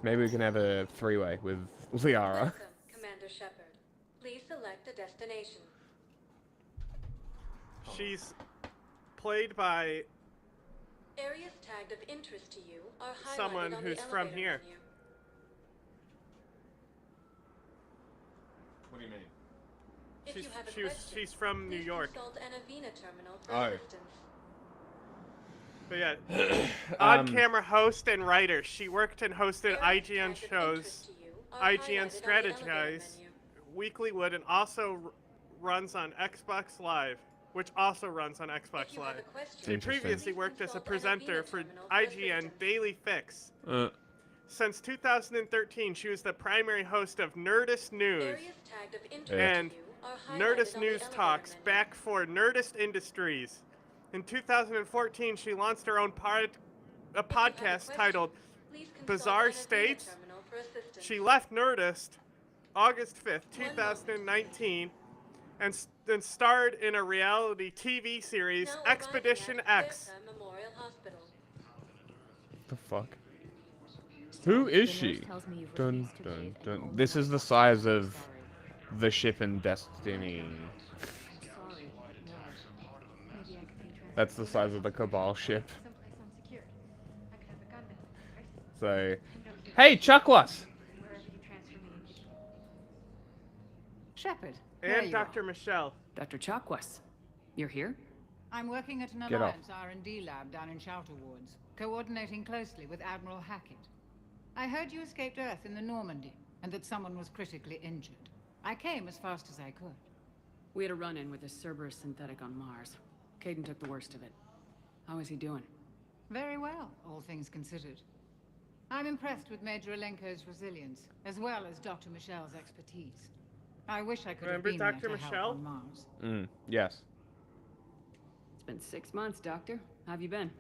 A: Maybe we can have a three-way with Liara.
U: Welcome, Commander Shepard. Please select a destination.
B: She's played by
U: Areas tagged of interest to you are highlighted
B: someone
U: on
B: who's
U: the
B: from
U: elevator
B: here.
U: menu.
A: What do you mean?
U: If you have a question,
B: She's from New
U: please
B: York.
U: consult an Avena terminal for
A: Oh.
U: assistance.
B: But yeah, on-camera host and writer. She worked and hosted IGN shows, IGN Strategize, Weeklywood, and also runs on Xbox Live, which also runs on Xbox Live. She previously worked as a presenter for IGN Daily Fix. Since 2013, she was the primary host of Nerdist News and Nerdist News Talks back for Nerdist Industries. In 2014, she launched her own podcast titled Bizarre States. She left Nerdist August 5th, 2019, and then starred in a reality TV series, Expedition X.
A: The fuck? Who is she? Dun dun dun. This is the size of the ship in Destiny. That's the size of the Cabal ship. So, hey, Chakwas!
E: Shepard.
B: And Dr. Michelle.
E: Dr. Chakwas. You're here?
C: I'm working at an
A: Get off.
C: Alliance R&D lab down in Shelter Wards, coordinating closely with Admiral Hackett. I heard you escaped Earth in the Normandy, and that someone was critically injured. I came as fast as I could.
E: We had a run-in with a Cerberus synthetic on Mars. Caden took the worst of it. How is he doing?
C: Very well, all things considered. I'm impressed with Major Alenko's resilience, as well as Dr. Michelle's expertise. I wish I could
B: Remember
C: have been
B: Dr.
C: there to help
B: Michelle?
C: on Mars.
A: Yes.
E: It's been 6 months, Doctor. How have you been?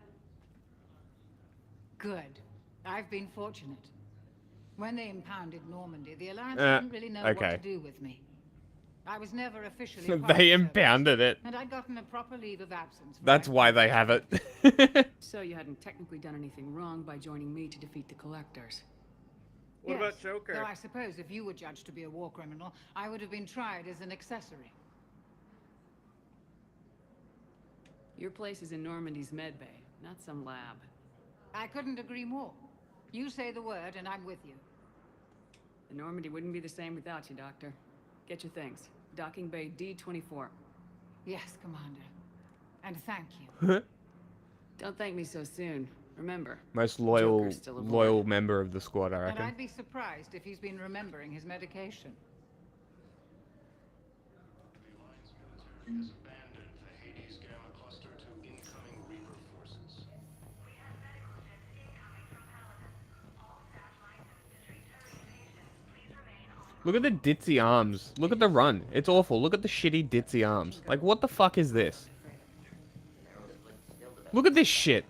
C: Good. I've been fortunate. When they impounded Normandy, the Alliance didn't really know what to do with me. I was never officially part of
A: They
C: the
A: impounded it.
C: and I'd gotten a proper leave of absence. for
A: That's why they have it.
E: So you hadn't technically done anything wrong by joining me to defeat the Collectors.
B: What about Joker?
C: Though I suppose if you were judged to be a war criminal, I would have been tried as an accessory.
E: Your place is in Normandy's medbay, not some lab.
C: I couldn't agree more. You say the word and I'm with you.
E: The Normandy wouldn't be the same without you, Doctor. Get your things. Docking Bay D-24.
C: Yes, Commander. And thank you.
E: Don't thank me so soon. Remember,
A: Most loyal
E: Joker's still aboard.
A: loyal member of the squad, I
C: And
A: reckon.
C: I'd be surprised if he's been remembering his medication.
D: The Alliance military has abandoned the Hades Gamma Cluster to incoming Reaper forces.
A: Look at the ditzy arms. Look at the run. It's awful. Look at the shitty ditzy arms. Like, what the fuck is this? Look at this shit.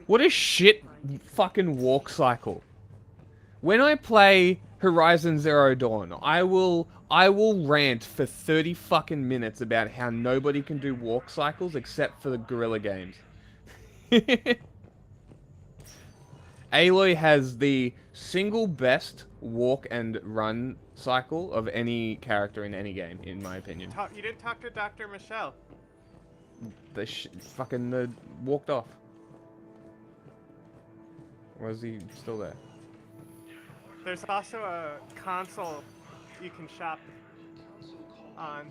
A: What a shit fucking walk cycle. When I play Horizon Zero Dawn, I will rant for 30 fucking minutes about how nobody can do walk cycles except for the Guerrilla Games. Aloy has the single best walk and run cycle of any character in any game, in my opinion.
B: You didn't talk to Dr. Michelle.
A: The walked off. Or is he still there?
B: There's also a console you can shop on.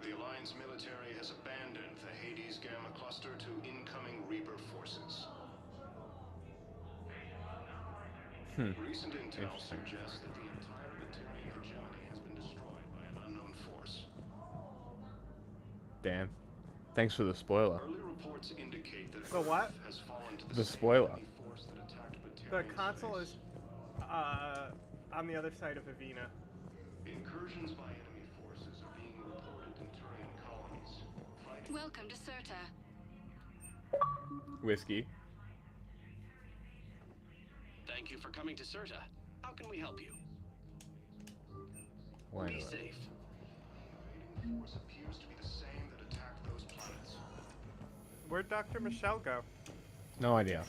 D: The Alliance military has abandoned the Hades Gamma Cluster to incoming Reaper forces. Recent intel suggests that the entire Batarian hegemony has been destroyed by an unknown force.
A: Damn. Thanks for the spoiler.
D: Early reports indicate that
B: The what?
D: Earth has fallen to
A: The
D: same
A: spoiler.
D: enemy force that attacked
B: The
D: Batarian
B: console
D: space.
B: is on the other side of Avina.
D: Incursions by enemy forces are being reported in Turian colonies.
U: Welcome to Serta.
A: Whiskey.
H: Thank you for coming to Serta. How can we help you?
A: Why
H: Be
A: not?
H: safe.
D: Invading force appears to be the same that attacked those planets.
B: Where'd Dr. Michelle go?
A: No idea.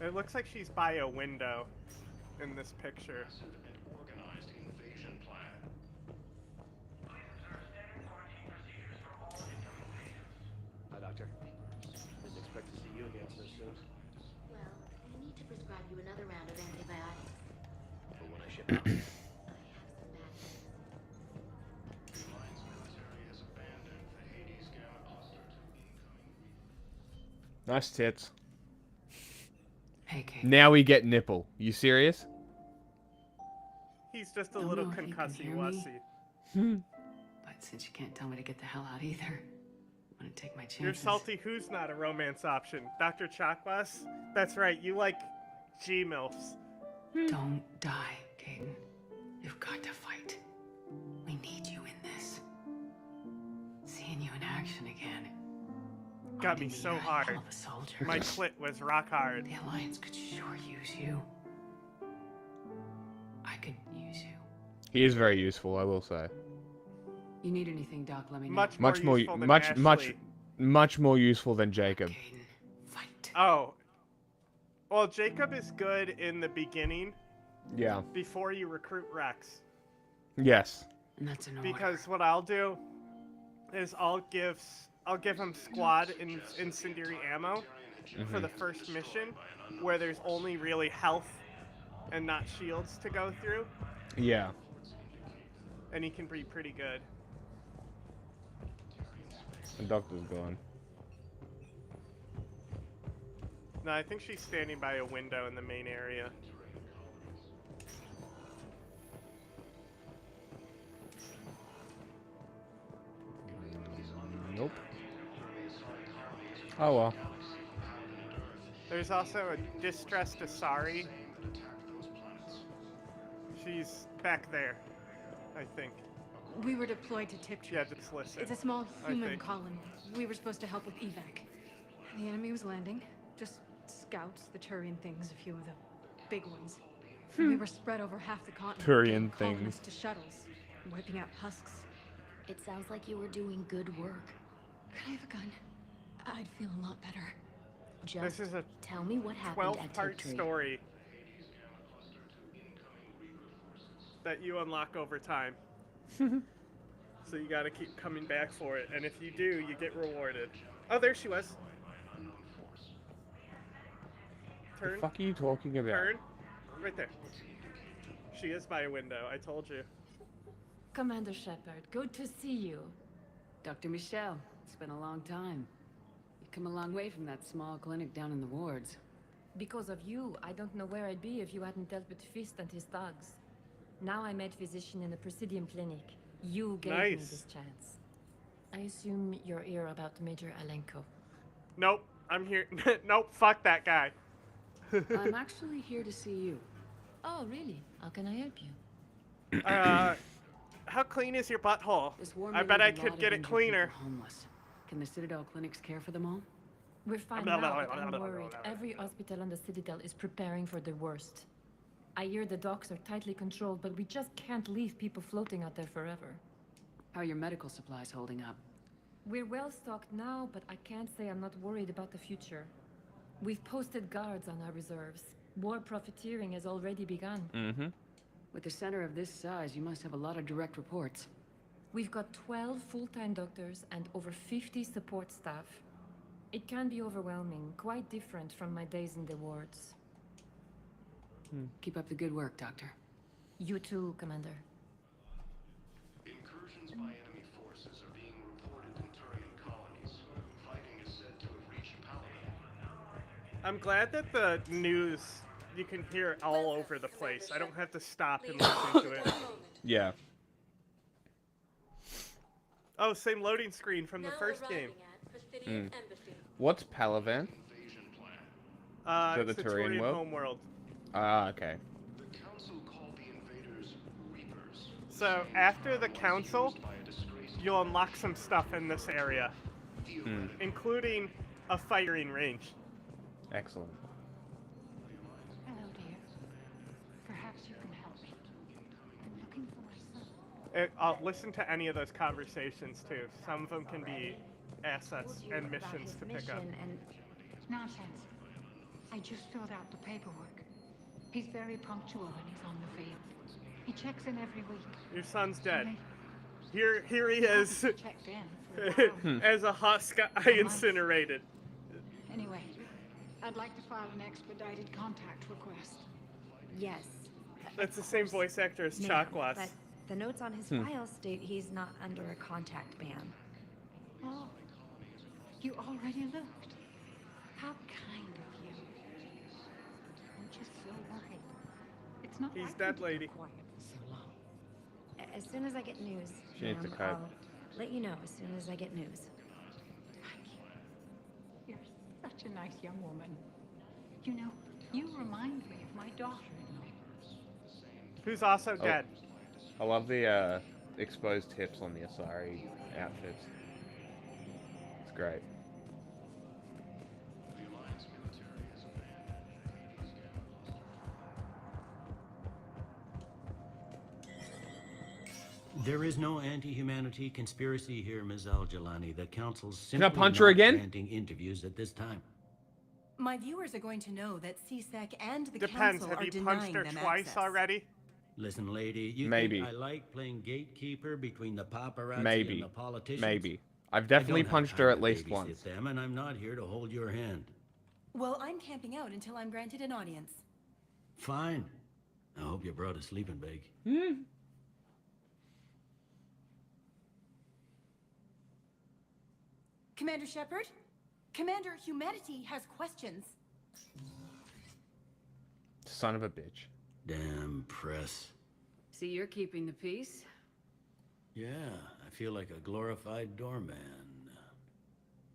B: It looks like she's by a window in this picture.
D: Organized invasion plan.
M: Hi, Doctor. Didn't expect to see you again so soon.
V: Well, I need to prescribe you another round of antibiotics.
M: For when I ship out.
D: The Alliance military has abandoned the Hades Gamma Cluster to incoming.
A: Nice tits.
E: Hey, Kate.
A: Now we get nipple. You serious?
B: He's just a
E: Don't
B: little
E: know if you can
B: concussy
E: hear me.
B: wussy.
E: But since you can't tell me to get the hell out either, I'm gonna take my chances.
B: You're salty who's not a romance option? Dr. Chakwas? That's right, you like G-MILFs.
E: Don't die, Caden. You've got to fight. We need you in this. Seeing you in action again.
B: Got me so hard.
E: Of a soldier.
B: My clit was rock hard.
E: The Alliance could sure use you. I could use you.
A: He is very useful, I will say.
E: You need anything, Doc? Let me know.
B: Much more useful than Ashley.
A: much more useful than Jacob.
B: Oh. Well, Jacob is good in the beginning.
A: Yeah.
B: Before you recruit Rex.
A: Yes.
E: And that's an
B: Because what I'll do is I'll give him squad incendiary ammo for the first mission, where there's only really health and not shields to go through.
A: Yeah.
B: And he can be pretty good.
A: The doctor's gone.
B: No, I think she's standing by a window in the main area.
A: Nope. Oh well.
B: There's also a distressed Asari. She's back there, I think.
F: We were deployed to Tiptree.
B: Yeah, just listen.
F: It's a small
B: I
F: human
B: think.
F: colony. We were supposed to help with evac. The enemy was landing. Just scouts, the Turian things, a few of the big ones. We were spread over half the continent.
A: Turian
F: getting
A: things.
F: colonists to shuttles, wiping out husks.
G: It sounds like you were doing good work.
F: Could I have a gun? I'd feel a lot better.
G: Just
B: This is a
G: tell me what happened at
B: 12-part
G: Tiptree.
B: story that you unlock over time. So you gotta keep coming back for it, and if you do, you get rewarded. Oh, there she was. Turn.
A: The fuck are you talking about?
B: Turn. Right there. She is by a window, I told you.
E: Commander Shepard, good to see you. Dr. Michelle, it's been a long time. You've come a long way from that small clinic down in the wards.
I: Because of you, I don't know where I'd be if you hadn't dealt with Fist and his thugs. Now I'm head physician in the Presidium Clinic. You gave me this chance. I assume you're here about Major Alenko.
B: Nope, I'm here. Nope, fuck that guy.
E: I'm actually here to see you.
I: Oh, really? How can I help you?
B: How clean is your butthole?
E: This war
B: I
E: made
B: bet
E: a
B: I
E: lot
B: could
E: of
B: get it
E: injured
B: cleaner.
E: people homeless. Can the Citadel clinics care for them all?
I: We're fine now, but I'm worried. Every hospital on the Citadel is preparing for the worst. I hear the docks are tightly controlled, but we just can't leave people floating out there forever.
E: How are your medical supplies holding up?
I: We're well stocked now, but I can't say I'm not worried about the future. We've posted guards on our reserves. War profiteering has already begun.
A: Mm-hmm.
E: With a center of this size, you must have a lot of direct reports.
I: We've got 12 full-time doctors and over 50 support staff. It can be overwhelming, quite different from my days in the wards.
E: Keep up the good work, Doctor.
I: You too, Commander.
D: Incursions by enemy forces are being reported in Turian colonies. Fighting is said to have reached Paladin.
B: I'm glad that the news, you can hear it all over the place. I don't have to stop and listen to it.
A: Yeah.
B: Oh, same loading screen from the first game.
A: What's Palavan? Is that
B: It's
A: the
B: the
A: Turian
B: Turian
A: world?
B: homeworld.
A: Ah, okay.
D: The council called the invaders Reapers.
B: So after the council, you'll unlock some stuff in this area, including a firing range.
A: Excellent.
C: Hello, dear. Perhaps you can help me. I'm looking for my son.
B: I'll listen to any of those conversations too. Some of them can be assets and missions to pick up.
C: Nonsense. I just filled out the paperwork. He's very punctual when he's on the field. He checks in every week.
B: Your son's dead. Here he is,
C: Checked in for a while.
B: as a husk I incinerated.
C: Anyway, I'd like to file an expedited contact request.
L: Yes.
B: That's the same voice actor as
L: Ma'am,
B: Chakwas.
L: But the notes on his file state he's not under a contact ban.
C: Oh, you already looked. How kind of you. I'm just so worried. It's not
B: He's
C: like
B: dead,
C: him to
B: lady.
C: be quiet for so long.
L: As soon as I get news,
A: She needs to
L: ma'am,
A: cope.
L: I'll let you know as soon as I get news.
C: You're such a nice young woman. You know, you remind me of my daughter-in-law.
B: Who's also dead.
A: I love the exposed hips on the Asari outfits. It's great.
P: There is no anti-humanity conspiracy here, Ms. Al-Jalani. The council's
A: Can I
P: simply
A: punch her
P: not
A: again?
P: granting interviews at this time.
G: My viewers are going to know that CSEC and the
B: Depends.
G: council
B: Have
G: are
B: you punched
G: denying
B: her
G: them
B: twice
G: access.
B: already?
P: Listen, lady, you
A: Maybe.
P: think I like playing gatekeeper between the paparazzi
A: Maybe.
P: and the politicians?
A: Maybe. I've
P: I
A: definitely
P: don't have
A: punched
P: time
A: her
P: to
A: at least
P: babysit
A: once.
P: them, and I'm not here to hold your hand.
G: Well, I'm camping out until I'm granted an audience.
P: Fine. I hope you brought a sleeping bag.
J: Commander Shepard? Commander, humanity has questions.
A: Son of a bitch.
P: Damn press.
E: See, you're keeping the peace.
P: Yeah, I feel like a glorified doorman.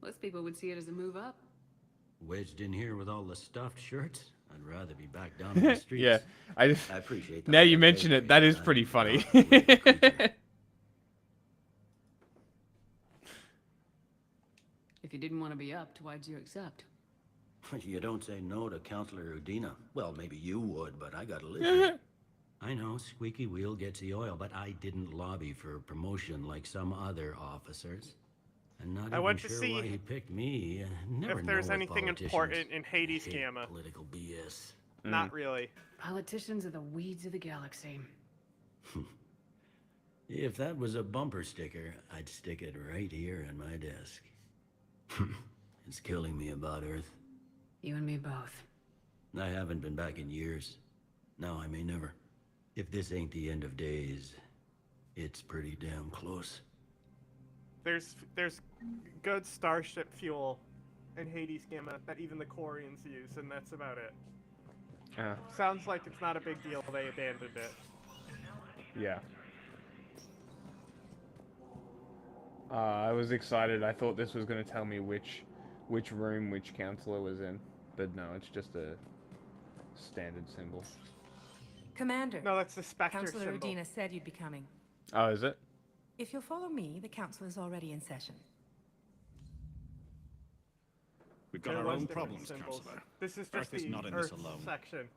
E: Most people would see it as a move up.
P: Wedged in here with all the stuffed shirts? I'd rather be back down in the streets.
A: Yeah, I
P: appreciate that.
A: Now you mention it, that is pretty funny.
E: If you didn't want to be upped, why'd you accept?
P: You don't say no to Counselor Udina. Well, maybe you would, but I gotta listen. I know, squeaky wheel gets the oil, but I didn't lobby for promotion like some other officers. And not
B: I
P: even
B: went to
P: sure
B: see
P: why he picked me. Never
B: if there's
P: know with
B: anything
P: politicians.
B: important in Hades
P: Hate
B: Gamma.
P: Political BS.
B: Not really.
E: Politicians are the weeds of the galaxy.
P: If that was a bumper sticker, I'd stick it right here in my desk. It's killing me about Earth.
E: You and me both.
P: I haven't been back in years. Now I may never. If this ain't the end of days, it's pretty damn close.
B: There's good starship fuel in Hades Gamma that even the Quarians use, and that's about it. Sounds like it's not a big deal they abandoned it.
A: Yeah. I was excited. I thought this was going to tell me which room which counselor was in, but no, it's just a standard symbol.
J: Commander.
B: No, that's the Spectre
J: Counselor
B: symbol.
J: Udina said you'd be coming.
A: Oh, is it?
J: If you'll follow me, the council is already in session.
N: We've got
B: There
N: our
B: was
N: own
B: different
N: problems,
B: symbols.
N: Counselor.
B: This is just
N: Earth is
B: the
N: not in
B: Earth
N: this alone.
B: section.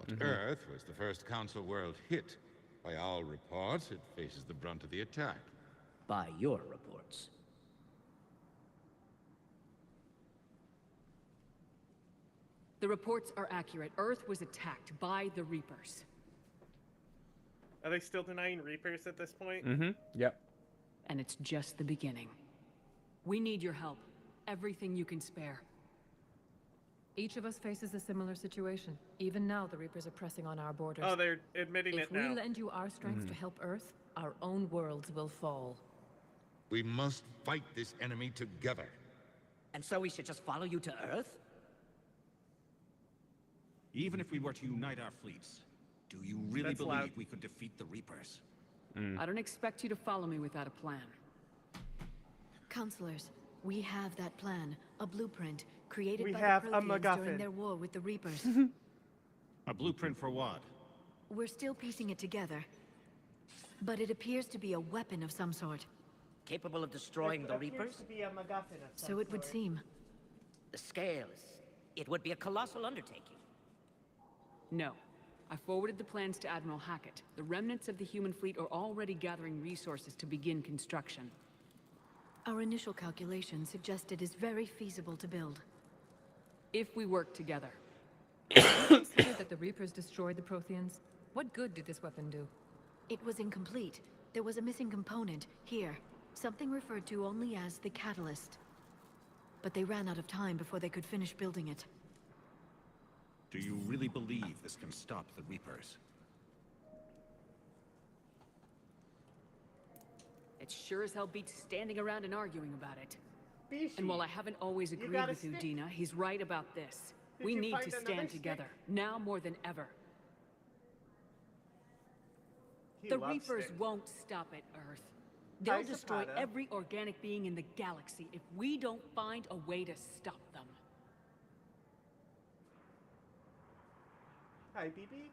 O: But Earth was the first Council world hit. By all reports, it faces the brunt of the attack.
X: By your reports.
E: The reports are accurate. Earth was attacked by the Reapers.
B: Are they still denying Reapers at this point?
A: Mm-hmm. Yep.
E: And it's just the beginning. We need your help. Everything you can spare.
I: Each of us faces a similar situation. Even now, the Reapers are pressing on our borders.
B: Oh, they're admitting it now.
I: If we lend you our strength to help Earth, our own worlds will fall.
O: We must fight this enemy together.
X: And so we should just follow you to Earth?
N: Even if we were to unite our fleets, do you really
B: That's
N: believe
B: loud.
N: we could defeat the Reapers?
E: I don't expect you to follow me without a plan.
G: Counselors, we have that plan, a blueprint created
B: We
G: by
B: have
G: the
B: a
G: Protheans during
B: MacGuffin.
G: their war with the Reapers.
N: A blueprint for what?
G: We're still piecing it together, but it appears to be a weapon of some sort.
X: Capable of destroying the Reapers?
B: To be a MacGuffin of some
G: So it would
B: sort.
G: seem.
X: The scales. It would be a colossal undertaking.
E: No. I forwarded the plans to Admiral Hackett. The remnants of the human fleet are already gathering resources to begin construction.
G: Our initial calculations suggest it is very feasible to build.
E: If we work together.
I: Consider that the Reapers destroyed the Protheans. What good did this weapon do?
G: It was incomplete. There was a missing component, here. Something referred to only as the catalyst. But they ran out of time before they could finish building it.
N: Do you really believe this can stop the Reapers?
E: It sure as hell beats standing around and arguing about it.
B: Bishi,
E: And while I haven't always agreed
B: got a
E: with
B: stick.
E: Udina, he's right about this.
B: Did
E: We
B: you
E: need
B: find
E: to
B: another
E: stand
B: stick?
E: together, now more than ever.
B: He
E: The
B: loves
E: Reapers
B: sticks.
E: won't stop at Earth.
B: Hi,
E: They'll destroy
B: Zapata.
E: every organic being in the galaxy if we don't find a way to stop them.
B: Hi, BB.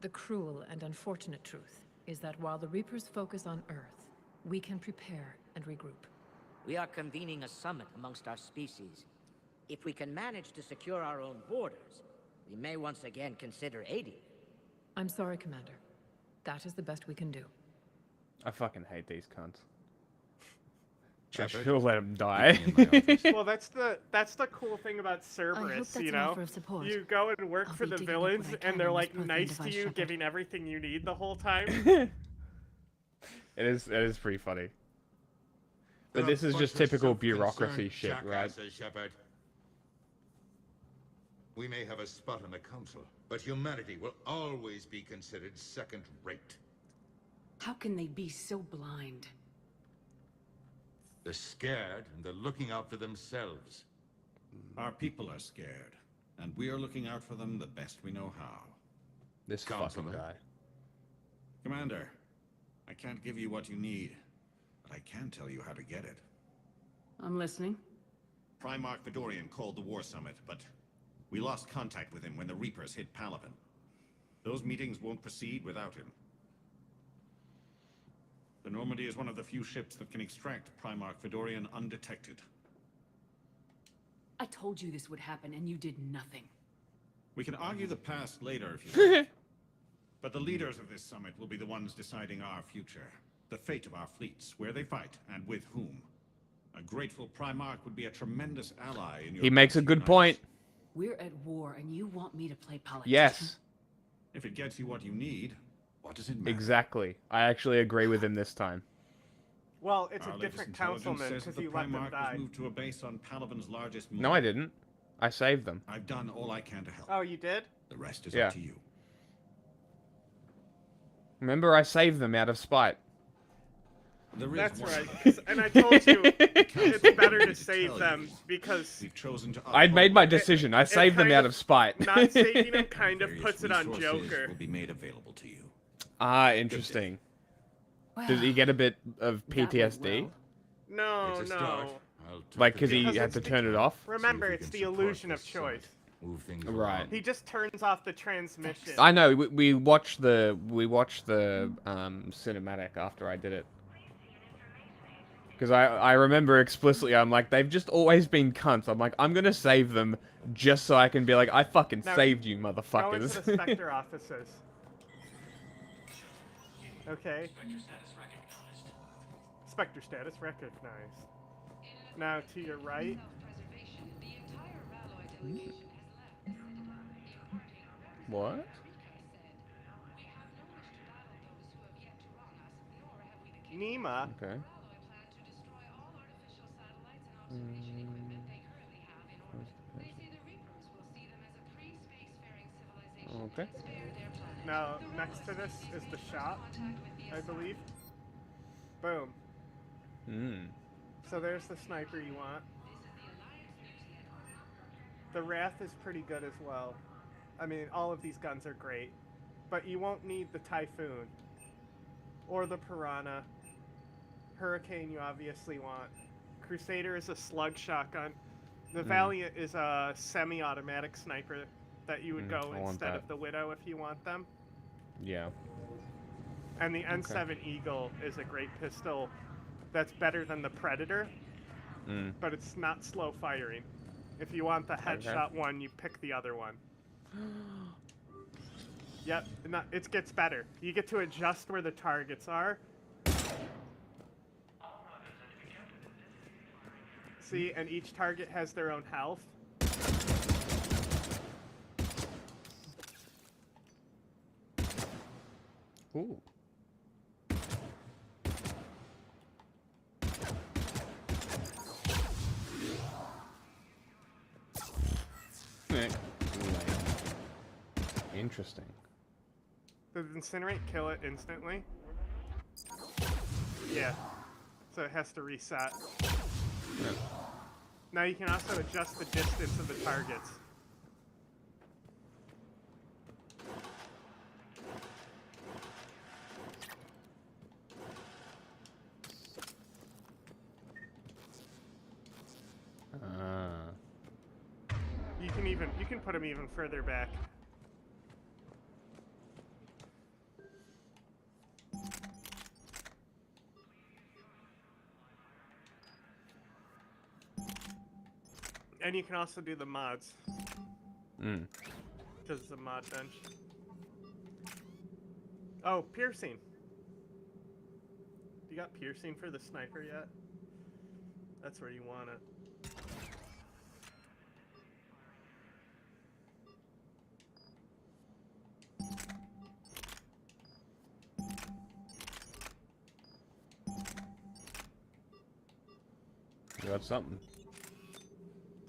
I: The cruel and unfortunate truth is that while the Reapers focus on Earth, we can prepare and regroup.
X: We are convening a summit amongst our species. If we can manage to secure our own borders, we may once again consider aiding.
I: I'm sorry, Commander. That is the best we can do.
A: I fucking hate these cunts. I
O: Shepard,
A: should let them die.
B: Well, that's the cool thing about Cerberus,
G: that's
B: you
G: an
B: know?
G: offer of support.
B: You go and work
G: I'll
B: for
G: be
B: the
G: digging up
B: villains,
G: what I can
B: and they're
G: on this
B: like
G: Prothean
B: nice to
G: device,
B: you,
G: Shepard.
B: giving everything you need the whole time.
A: It is pretty funny.
O: There
A: But
O: are
A: this is
O: bunch
A: just
O: of
A: typical
O: self-concerned
A: bureaucracy shit, right?
O: jackasses, Shepard. We may have a spot in the council, but humanity will always be considered second-rate.
E: How can they be so blind?
O: They're scared, and they're looking out for themselves.
N: Our people are scared, and we are looking out for them the best we know how.
A: This fucking guy.
N: Commander, I can't give you what you need, but I can tell you how to get it.
E: I'm listening.
N: Primarch Fedorian called the War Summit, but we lost contact with him when the Reapers hit Palaven. Those meetings won't proceed without him. The Normandy is one of the few ships that can extract Primarch Fedorian undetected.
E: I told you this would happen, and you did nothing.
N: We can argue the past later if you like. But the leaders of this summit will be the ones deciding our future. The fate of our fleets, where they fight, and with whom. A grateful Primarch would be a tremendous ally in your...
A: He makes a good point.
E: We're at war, and you want me to play politician?
A: Yes.
N: If it gets you what you need, what does it matter?
A: Exactly. I actually agree with him this time.
B: Well, it's
N: Our
B: a
N: latest
B: different
N: intelligence
B: councilman
N: says that
B: because you let them
N: Primarch
B: die.
N: was moved to a base on Palaven's largest
A: No, I didn't. I saved them.
N: I've done all I can to help.
B: Oh, you did?
N: The rest is
A: Yeah.
N: up to you.
A: Remember, I saved them out of spite.
B: That's right. And I told you it's better to save them because
N: we've chosen to.
A: I'd made my decision. I saved them
B: kind
A: out of spite.
B: Not saving them kind of puts it on
N: Resources
B: Joker.
N: will be made available to you.
A: Ah, interesting. Does he get a bit of PTSD?
B: No,
O: It's a
B: no.
O: start. I'll talk
A: Like, because
O: to
A: he
O: Dave.
A: had to turn it off?
B: Remember, it's the illusion of choice.
O: Move things
A: Right.
O: along.
B: He just turns off the transmission.
A: I know. We watched the cinematic after I did it. Because I remember explicitly, I'm like, they've just always been cunts. I'm like, I'm gonna save them just so I can be like, I fucking
B: Now,
A: saved you,
B: Go into
A: motherfuckers.
B: the Spectre offices. Okay. Spectre status recognized. Now to your right.
A: What?
B: Nima.
A: Okay. Okay.
B: Now next to this is the shop, I believe. Boom. So there's the sniper you want. The Wrath is pretty good as well. I mean, all of these guns are great. But you won't need the Typhoon. Or the Piranha. Hurricane you obviously want. Crusader is a slug shotgun. The Valiant is a semi-automatic sniper that you would go
A: I want
B: instead
A: that.
B: of the Widow if you want them.
A: Yeah.
B: And the N7 Eagle is a great pistol that's better than the Predator, but it's not slow firing. If you want the headshot one, you pick the other one. Yep, it gets better. You get to adjust where the targets are. See, and each target has their own health.
A: Ooh. Interesting.
B: Does Incinerate kill it instantly? Yeah. So it has to reset.
A: Yeah.
B: Now you can also adjust the distance of the targets. You can put them even further back. And you can also do the mods. Because it's a mod bench. Oh, piercing. You got piercing for the sniper yet? That's where you want it.
A: You got something.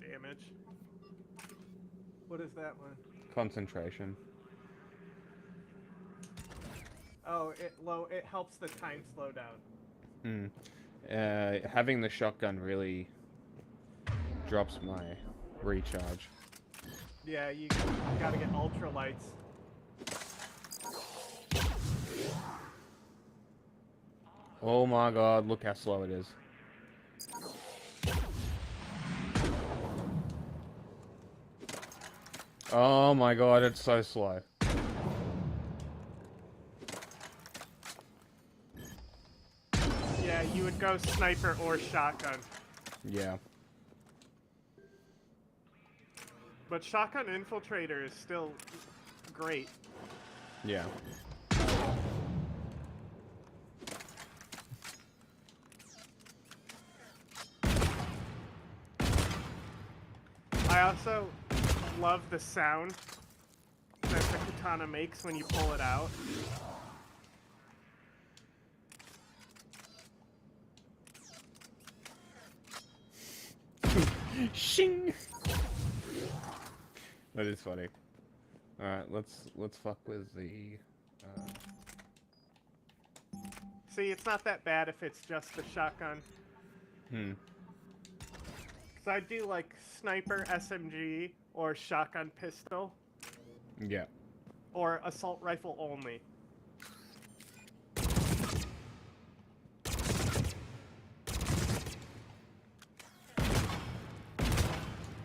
B: Damage. What is that one?
A: Concentration.
B: Oh, it helps the time slow down.
A: Having the shotgun really drops my recharge.
B: Yeah, you gotta get ultralights.
A: Oh my god, look how slow it is. Oh my god, it's so slow.
B: Yeah, you would go sniper or shotgun.
A: Yeah.
B: But shotgun infiltrator is still great.
A: Yeah.
B: I also love the sound that the katana makes when you pull it out.
A: Shing. That is funny. All right, let's fuck with the.
B: See, it's not that bad if it's just the shotgun.
A: Hmm.
B: So I do like sniper SMG or shotgun pistol
A: Yeah.
B: or assault rifle only.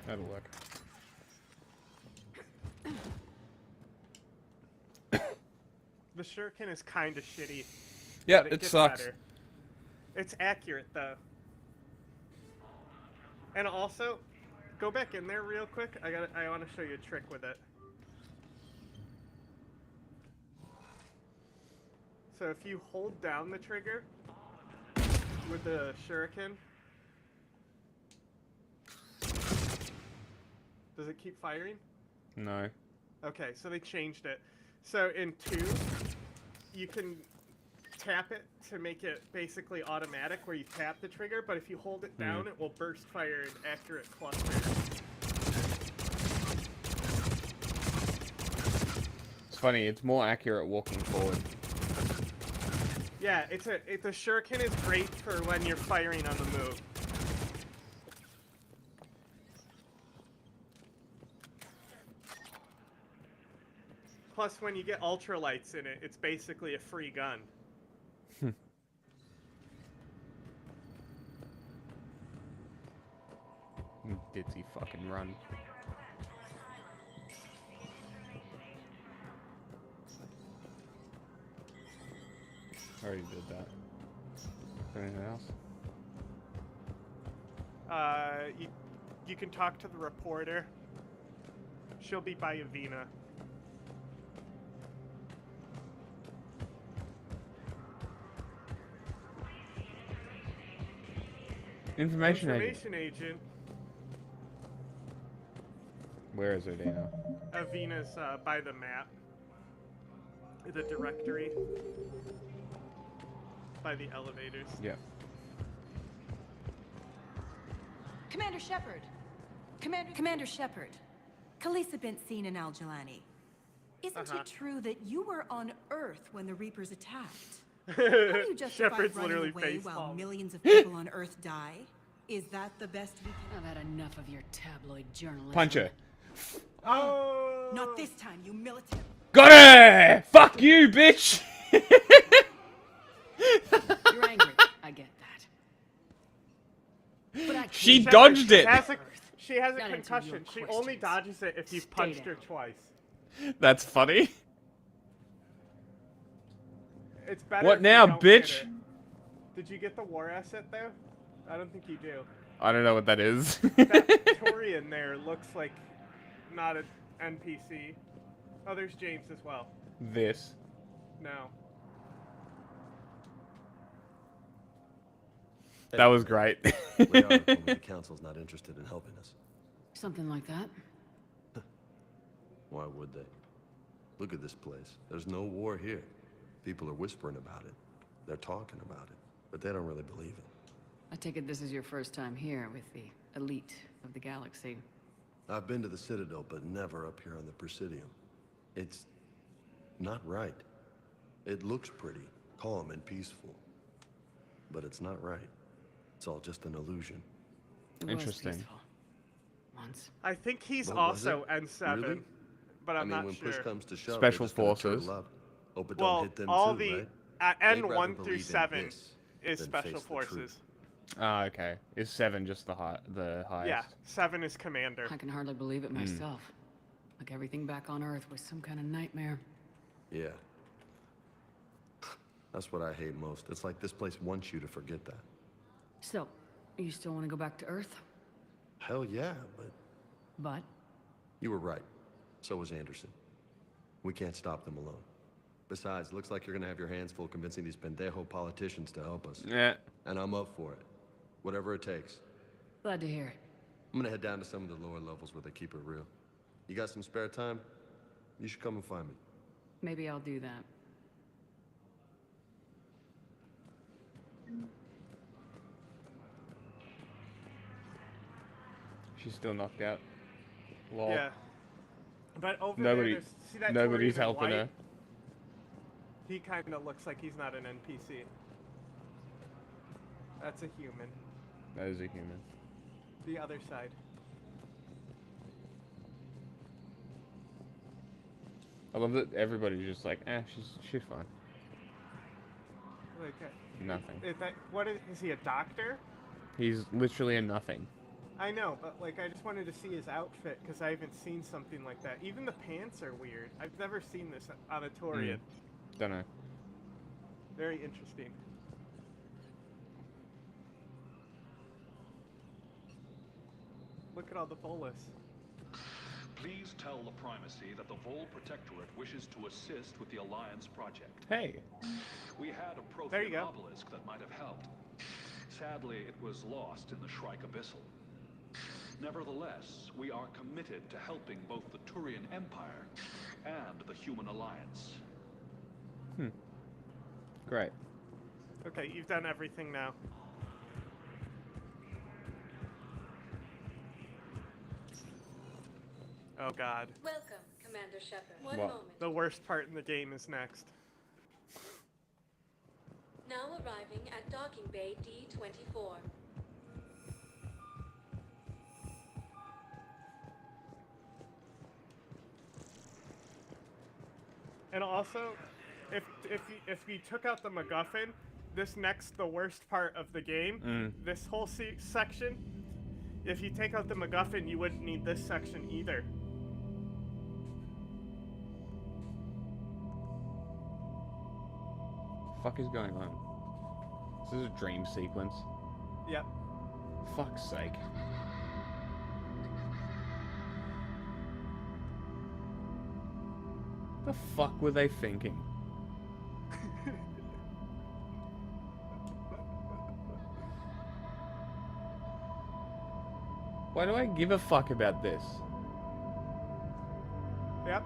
A: That'll work.
B: The shuriken is kind of shitty.
A: Yeah,
B: but
A: it
B: gets
A: sucks.
B: better. It's accurate though. And also, go back in there real quick. I want to show you a trick with it. So if you hold down the trigger with the shuriken, does it keep firing?
A: No.
B: Okay, so they changed it. So in 2, you can tap it to make it basically automatic where you tap the trigger, but if you hold it down, it will burst fire in accurate clusters.
A: It's funny, it's more accurate walking forward.
B: Yeah, the shuriken is great for when you're firing on the move. Plus, when you get ultralights in it, it's basically a free gun.
A: Ditzy fucking run. Already did that. Anything else?
B: You can talk to the reporter. She'll be by Avina.
A: Information agent.
B: Information agent.
A: Where is Udina?
B: Avina's by the map. The directory. By the elevators.
A: Yep.
G: Commander Shepard! Commander Shepard. Khalisah bint Seen and Al-Jalani. Isn't it true that you were on Earth when the Reapers attacked? How do you justify
B: Shepard's
G: running
B: literally
G: away
B: facepalm.
G: while millions of people on Earth die? Is that the best we can...
E: I've had enough of your tabloid journalism.
A: Punch her.
B: Oh!
G: Not this time, you militant...
A: Got it! Fuck you, bitch!
E: You're angry. I get that. But
A: She dodged it!
B: She has a
E: Gotta answer your
B: concussion. She only dodges it if you've punched her twice.
A: That's funny.
B: It's better
A: What
B: if you
A: now,
B: don't hit
A: bitch?
B: her. Did you get the war asset there? I don't think you do.
A: I don't know what that is.
B: That Torian there looks like not an NPC. Oh, there's James as well.
A: This.
B: No.
A: That was great.
M: We are, but the council's not interested in helping us.
E: Something like that.
M: Why would they? Look at this place. There's no war here. People are whispering about it. They're talking about it, but they don't really believe it.
E: I take it this is your first time here with the elite of the galaxy.
M: I've been to the Citadel, but never up here on the Presidium. It's not right. It looks pretty, calm and peaceful, but it's not right. It's all just an illusion.
E: It was
A: Interesting.
E: peaceful. Once.
B: I think he's
M: What was
B: also
M: it?
B: N7,
M: Really?
B: but I'm
M: I mean,
B: not
M: when
B: sure.
M: push comes to shove,
A: Special
M: they're just gonna
A: forces.
M: turtle up. Hope it
B: Well,
M: don't hit them
B: all
M: too,
B: the
M: right? They'd rather
B: N1 through
M: believe in
B: 7
M: this
B: is
M: than
B: special
M: face the
B: forces.
M: truth.
A: Ah, okay. Is 7 just the highest?
B: Yeah, 7 is commander.
E: I can hardly believe it myself. Like everything back on Earth was some kind of nightmare.
M: Yeah. That's what I hate most. It's like this place wants you to forget that.
E: So, you still want to go back to Earth?
M: Hell yeah, but
E: But?
M: you were right. So was Anderson. We can't stop them alone. Besides, looks like you're gonna have your hands full convincing these pendejo politicians to help us.
A: Yeah.
M: And I'm up for it. Whatever it takes.
E: Glad to hear it.
M: I'm gonna head down to some of the lower levels where they keep it real. You got some spare time? You should come and find me.
E: Maybe I'll do that.
A: She's still knocked out. Lol.
B: Yeah. But over
A: Nobody,
B: there, see that
A: nobody's
B: Torian in
A: helping
B: white?
A: her.
B: He kind of looks like he's not an NPC. That's a human.
A: That is a human.
B: The other side.
A: I love that everybody's just like, she's fine.
B: Like,
A: Nothing.
B: What is he, a doctor?
A: He's literally a nothing.
B: I know, but like I just wanted to see his outfit because I haven't seen something like that. Even the pants are weird. I've never seen this on a Torian.
A: Don't know.
B: Very interesting. Look at all the bolus.
K: Please tell the Primacy that the Vol Protectorate wishes to assist with the Alliance project.
A: Hey.
K: We had a
B: There you
K: Prothean
B: go.
K: obelisk that might have helped. Sadly, it was lost in the Shrike Abyssal. Nevertheless, we are committed to helping both the Turian Empire and the Human Alliance.
A: Great.
B: Okay, you've done everything now. Oh God.
U: Welcome, Commander Shepard. One
A: What?
U: moment.
B: The worst part in the game is next.
U: Now arriving at Docking Bay D-24.
B: And also, if you took out the MacGuffin, the worst part of the game, this whole section, if you take out the MacGuffin, you wouldn't need this section either.
A: Fuck is going on? This is a dream sequence.
B: Yep.
A: Fuck's sake. The fuck were they thinking? Why do I give a fuck about this?
B: Yep.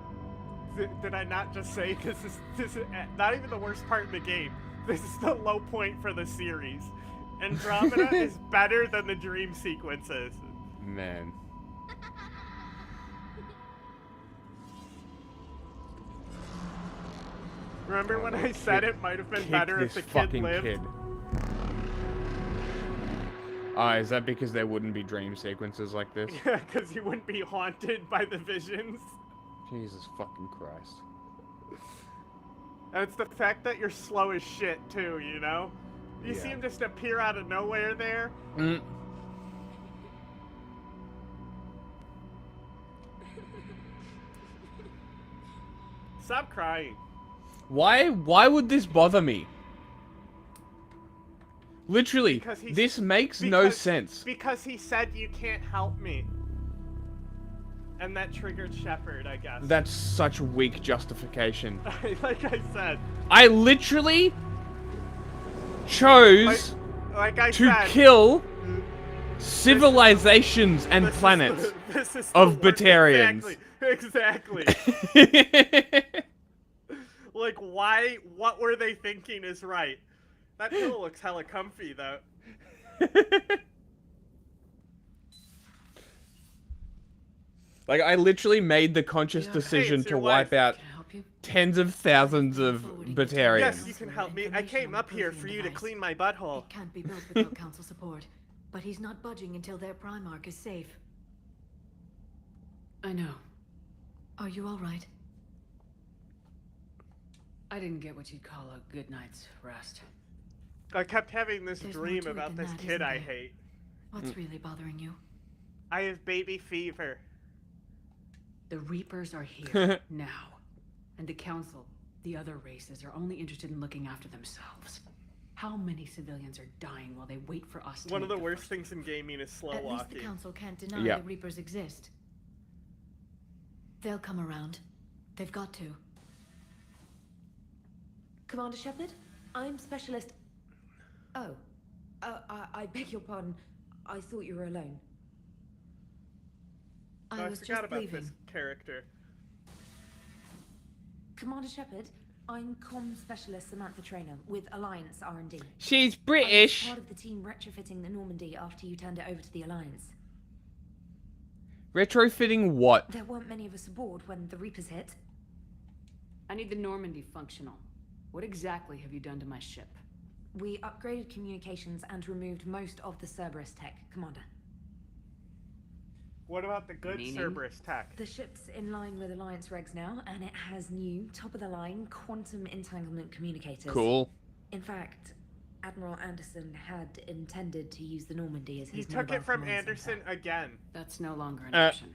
B: Did I not just say, because this is not even the worst part of the game. This is the low point for the series. Andromeda is better than the dream sequences.
A: Man.
B: Remember when I said it might have been
A: Kick
B: better if
A: this
B: the kid
A: fucking
B: lived?
A: kid. Ah, is that because there wouldn't be dream sequences like this?
B: Yeah, because you wouldn't be haunted by the visions.
A: Jesus fucking Christ.
B: And it's the fact that you're slow as shit, too, you know? You see
A: Yeah.
B: him just appear out of nowhere there. Stop crying.
A: Why would this bother me? Literally,
B: Because he's-
A: this makes no
B: because-
A: sense.
B: Because he said you can't help me. And that triggered Shepard, I guess.
A: That's such weak justification.
B: Like I said.
A: I literally chose
B: Like I
A: to
B: said.
A: kill civilizations and
B: this is
A: planets
B: the- this is the
A: of
B: worst-
A: Batarians.
B: Exactly. Like, why? What were they thinking is right? That pillow looks hella comfy, though.
A: Like, I literally made the conscious decision
B: it's
A: to
B: your
A: wipe
B: wife.
A: out
E: you?
A: tens of thousands of Batarians.
B: Yes, you can help me. I came up here for you to clean my butthole.
F: It can't be built without council support. But he's not budging until their Primarch is safe.
E: I know.
F: Are you all right?
E: I didn't get what you'd call a good night's rest.
B: I kept having this
F: There's more
B: dream
F: to it
B: about
F: than
B: this
F: that,
B: kid
F: isn't
B: I
F: there?
B: hate.
F: What's really bothering you?
B: I have baby fever.
E: The Reapers are here now. And the Council, the other races, are only interested in looking after themselves. How many civilians are dying while they wait for us to
B: One of
E: make
B: the worst things in gaming is slow
F: At least
B: walking.
F: the council can't deny
A: Yeah.
F: the Reapers exist. They'll come around. They've got to.
I: Commander Shepard, I'm Specialist... Oh. I beg your pardon. I thought you were alone.
B: Oh,
F: I
B: I
F: was
B: forgot
F: just
B: about
F: leaving.
B: this character.
I: Commander Shepard, I'm Comm Specialist Samantha Traynor with Alliance R&D.
A: She's
I: I
A: British.
I: was part of the team retrofitting the Normandy after you turned it over to the Alliance.
A: Retrofitting what?
I: There weren't many of us aboard when the Reapers hit.
E: I need the Normandy functional. What exactly have you done to my ship?
I: We upgraded communications and removed most of the Cerberus tech, Commander.
B: What about the good
E: Meaning?
B: Cerberus tech?
I: The ship's in line with Alliance regs now, and it has new, top-of-the-line quantum entanglement communicators.
A: Cool.
I: In fact, Admiral Anderson had intended to use the Normandy as
B: He
I: his
B: took
I: mobile
B: it from
I: command
B: Anderson
I: center.
B: again.
E: That's no longer an
A: Uh.
E: option.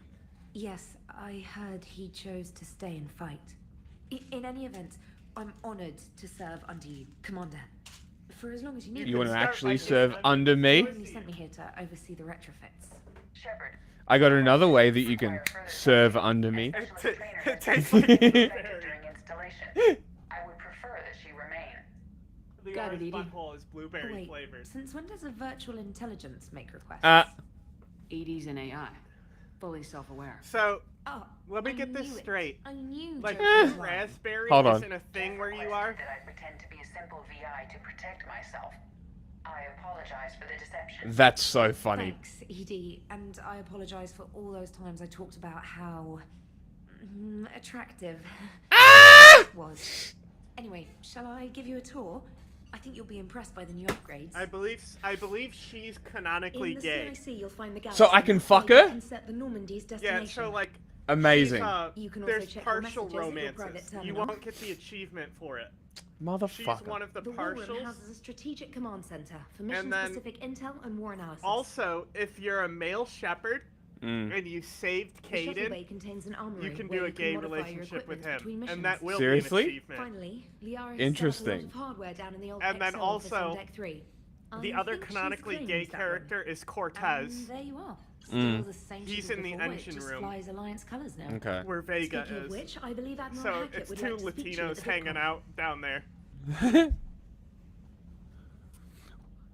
I: Yes, I heard he chose to stay and fight. In any event, I'm honored to serve under you, Commander. For as long as you need.
A: You want to
B: start
A: actually
B: by
A: serve
B: saying-
A: under me?
I: You sent me here to oversee the retrofits.
Q: Shepard,
A: I got another way that you can serve under me.
B: It tastes like
Q: during installation. I would prefer that she remain.
E: Got it,
B: Leona's
E: Edie.
B: butthole is blueberry
I: Wait,
B: flavored.
I: since when does a virtual intelligence make requests?
E: 80s and AI. Fully self-aware.
B: So,
I: Oh,
B: let me
I: I
B: get this
I: knew it.
B: straight.
I: I knew
B: Like,
I: Joe was lying.
B: raspberry
A: Hold on.
B: isn't a thing where you are?
Q: That I pretend to be a simple VI to protect myself. I apologize for the deception.
A: That's so funny.
I: Thanks, Edie, and I apologize for all those times I talked about how attractive it was. Anyway, shall I give you a tour? I think you'll be impressed by the new upgrades.
B: I believe she's canonically
I: In the
B: gay.
I: CIC, you'll find the
A: So I
I: galaxy
A: can
I: map
A: fuck
I: where you
A: her?
I: can set the Normandy's
B: Yeah,
I: destination.
B: so like
A: Amazing.
I: You can also
B: there's
I: check your
B: partial
I: messages at your private
B: romances. You
I: terminal.
B: won't get the achievement for it. She's
A: Motherfucker.
B: one of the
I: The war room
B: partials.
I: houses a strategic command center for
B: then
I: mission-specific intel and war analysis.
B: Also, if you're a male shepherd
A: Mm.
B: and you saved
I: the shuttle
B: Caden,
I: bay contains an armory
B: you can
I: where
B: do a
I: you
B: gay
I: modify your
B: relationship with
I: equipment between
B: him,
I: missions.
B: and that will
A: Seriously?
B: be an achievement.
I: Finally, Liara
A: Interesting.
I: set up a lot of hardware down in the old
B: And then
I: XL office on
B: also,
I: deck 3.
B: The
I: I
B: other
I: think she's
B: canonically
I: claimed
B: gay
I: that one.
B: character is
I: And
B: Cortez.
I: there you are. Still
A: Mm.
I: the same
B: He's
I: shit as
B: in the
I: before, it
B: engine
I: just
B: room.
I: flies Alliance colors now.
A: Okay.
B: Where Vega
I: Speaking
B: is.
I: of which, I believe Admiral
B: So
I: Hackett
B: it's
I: would
B: two
I: like to speak to you at
B: Latinos
I: the
B: hanging
I: VidCon.
B: out down there.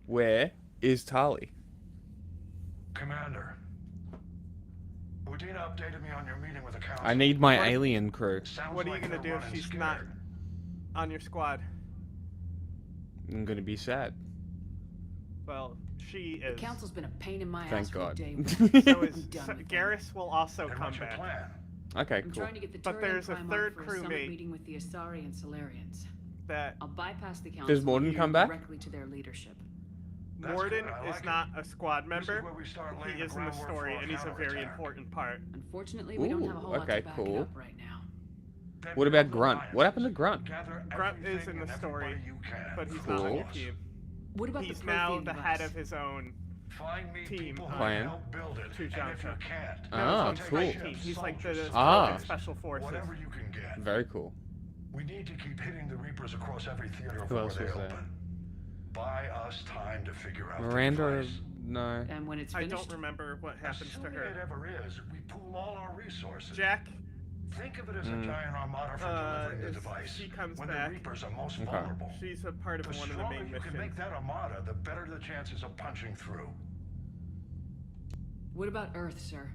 A: Where is Tali?
D: Commander, Udina updated me on your meeting with the council.
A: I need my alien crew.
D: Sounds
B: What are you
D: like
B: gonna
D: they're
B: do if
D: running
B: she's
D: scared.
B: not on your squad?
A: I'm gonna be sad.
B: Well, she
E: The
B: is.
E: Council's been a pain in my
A: Thank
E: ass
A: God.
E: from day one.
B: So
E: I'm
B: is
E: done with them.
B: Garrus will also
D: Then
B: come
D: what's your
B: back.
D: plan?
A: Okay,
E: I'm
A: cool.
E: trying to get the
B: But
E: Turian
B: there's a
E: Primarch
B: third
E: for a summit
B: crewmate.
E: meeting with the Asari and Solarians.
B: That
E: I'll bypass the council.
A: Does Morden
E: and
A: come
E: go
A: back?
E: directly to their leadership.
D: That's
B: Morden
D: good, I
B: is
D: like
B: not
D: it.
B: a squad
D: This
B: member.
D: is where we start laying
B: He
D: the
B: is in the
D: groundwork
B: story,
D: for a
B: and he's a very
D: counterattack.
B: important part.
E: Unfortunately, we don't have a whole lot
A: okay,
E: to back
A: cool.
E: it up right now.
D: Then
A: What
D: build
A: about Grunt?
D: alliances.
A: What happened to Grunt?
D: Gather
B: Grunt is
D: everything
B: in the
D: and
B: story,
D: everybody you can
B: but he's
D: for
B: not on
D: the
B: your
D: cause.
B: team.
E: What about
B: He's
E: the
B: now
E: Prothean
B: the head
E: device?
B: of his own
D: Find me
B: team.
D: people who
A: Plan.
D: can help build it.
B: To
D: And if you
B: Joshua.
D: can't,
A: Ah,
B: he's
A: cool.
B: like team. He's like the
A: Ah.
B: special forces.
D: whatever you can get.
A: Very cool.
D: We need to keep hitting the Reapers across every theater of
A: Who
D: war
A: else
D: they
A: was there?
D: open. Buy us time to figure out
A: Miranda,
D: the price.
A: no.
E: And when it's
B: I
E: finished,
B: don't remember what happens to
D: Assuming it
B: her.
D: ever is, we pool all our resources.
B: Jack,
D: Think of it as a giant armada for delivering the
B: if
D: device
B: she comes
D: when
B: back,
D: the Reapers are most
A: Okay.
D: vulnerable.
B: she's a part of
D: The
B: one of the
D: stronger
B: main
D: you can make
B: missions.
D: that armada, the better the chances of punching through.
E: what about Earth, sir?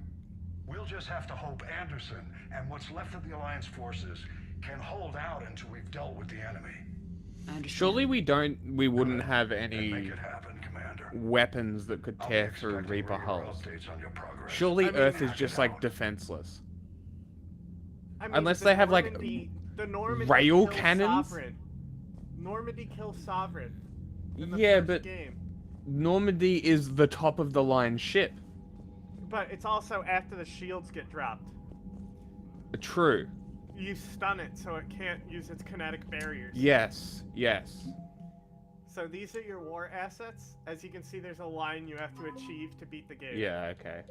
D: We'll just have to hope Anderson and what's left of the Alliance forces can hold out until we've dealt with the enemy.
E: I understand.
A: Surely we wouldn't have
D: Then make
A: any
D: it happen, Commander.
A: weapons that could
D: I'll be
A: tear through
D: expecting
A: Reaper
D: regular
A: hulls.
D: updates on your progress.
A: Surely
B: I mean,
A: Earth is
D: knock
A: just
D: it
A: like
D: out.
A: defenseless.
B: I mean,
A: Unless
B: the
A: they have like
B: Normandy The Normandy
A: rail
B: kills
A: cannons?
B: Sovereign. Normandy kills Sovereign. In the
A: Yeah,
B: first
A: but
B: game.
A: Normandy is the top of the line ship.
B: But it's also after the shields get dropped.
A: True.
B: You stun it so it can't use its kinetic barriers.
A: Yes, yes.
B: So these are your war assets. As you can see, there's a line you have to achieve to beat the game.
A: Yeah, okay.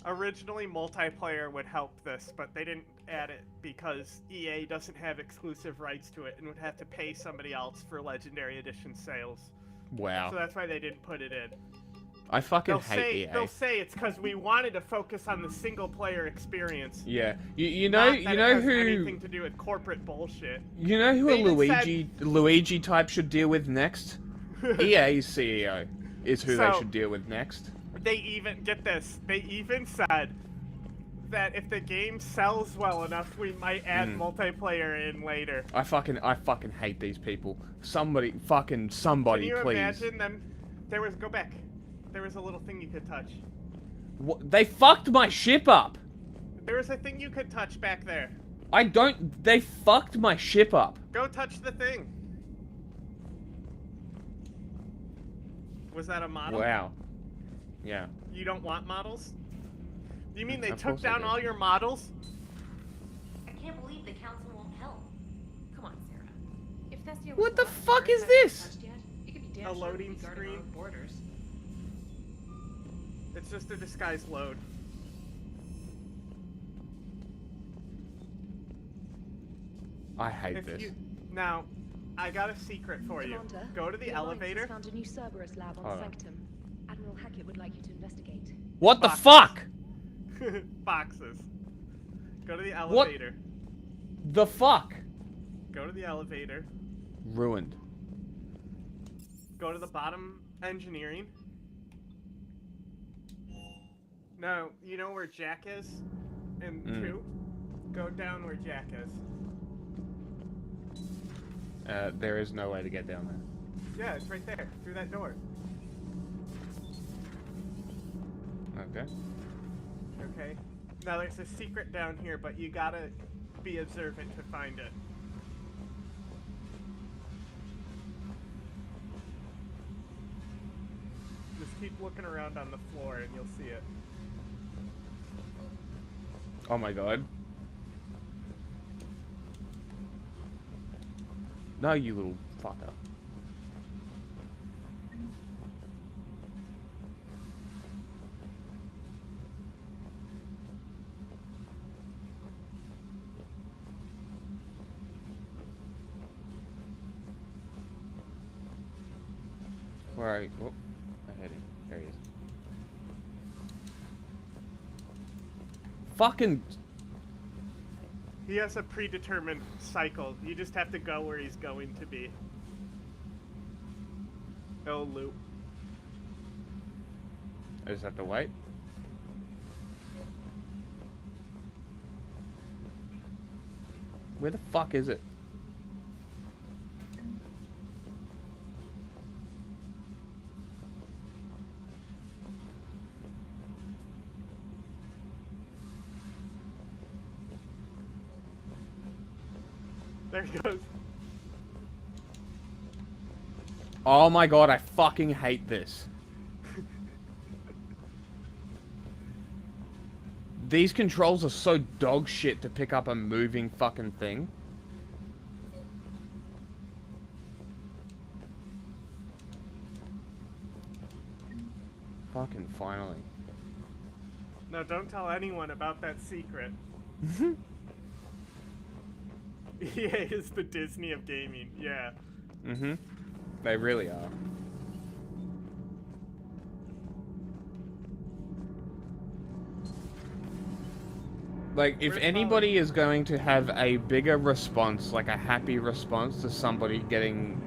B: Originally, multiplayer would help this, but they didn't add it because EA doesn't have exclusive rights to it and would have to pay somebody else for Legendary Edition sales.
A: Wow.
B: So that's why they didn't put it in.
A: I fucking hate EA.
B: They'll say it's because we wanted to focus on the single-player experience.
A: Yeah, you know
B: Not that
A: you know
B: it has
A: who
B: anything to do with corporate bullshit.
A: you know who
B: They
A: a
B: even
A: Luigi type should deal with next? EA's CEO is who they
B: So-
A: should deal with next.
B: They even, get this, they even said that if the game sells well enough, we might add multiplayer in later.
A: I fucking hate these people. Somebody, please.
B: Can you imagine them? Go back. There was a little thing you could touch.
A: What? They fucked my ship up.
B: There was a thing you could touch back there.
A: They fucked my ship up.
B: Go touch the thing. Was that a model?
A: Wow. Yeah.
B: You don't want models? You mean they
A: Of
B: took
A: course I
B: down
A: do.
B: all your models?
L: I can't believe the council won't help. Come on, Sarah.
F: If that's the
A: What the fuck is this?
B: A loading screen.
F: Borders.
B: It's just a disguised load.
A: I hate this.
B: Now, I got a secret for you.
R: Commander,
B: Go to the elevator.
R: Alliance has found a new Cerberus lab on
A: Hold on.
R: Sanctum. Admiral Hackett would like you to investigate.
A: What the fuck?
B: Boxes. Go to the
A: What?
B: elevator.
A: The fuck?
B: Go to the elevator.
A: Ruined.
B: Go to the bottom engineering. No, you know where Jack is? In 2? Go down where Jack is.
A: There is no way to get down there.
B: Yeah, it's right there. Through that door.
A: Okay.
B: Okay. Now there's a secret down here, but you gotta be observant to find it. Just keep looking around on the floor and you'll see it.
A: Oh my god. No, you little fucker. Where are you? Oh, I hit him. There he is. Fucking.
B: He has a predetermined cycle. You just have to go where he's going to be. No loop.
A: I just have to wait. Where the fuck is it?
B: There he goes.
A: Oh my god, I fucking hate this. These controls are so dog shit to pick up a moving fucking thing. Fucking finally.
B: No, don't tell anyone about that secret. EA is the Disney of gaming, yeah.
A: Mm-hmm. They really are. Like, if anybody is going to have a bigger response, like a happy response to somebody getting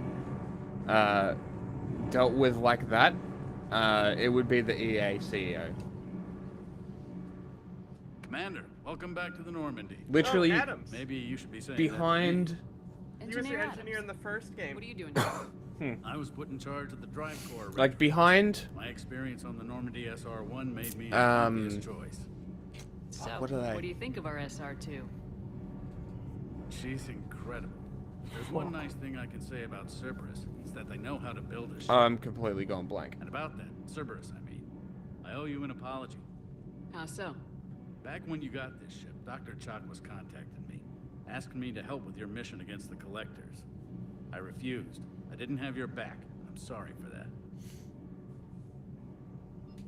A: dealt with like that, it would be the EA CEO.
S: Commander, welcome back to the Normandy.
A: Literally,
B: Adams.
S: Maybe you should be saying
A: behind...
S: that
B: He was the engineer in the first game.
E: What are you doing?
S: to me. I was put in charge of the drive core.
A: Like, behind...
S: My experience on the Normandy SR-1 made me a
A: Um,
S: obvious choice.
E: So,
A: What are they?
E: what do you think of our SR2?
S: She's incredible. There's one nice thing I can say about Cerberus. It's that they know how to build a ship.
A: I'm completely gone blank.
S: And about that, Cerberus, I mean, I owe you an apology.
E: How so?
S: Back when you got this ship, Dr. Chalk was contacting me, asking me to help with your mission against the Collectors. I refused. I didn't have your back. I'm sorry for that.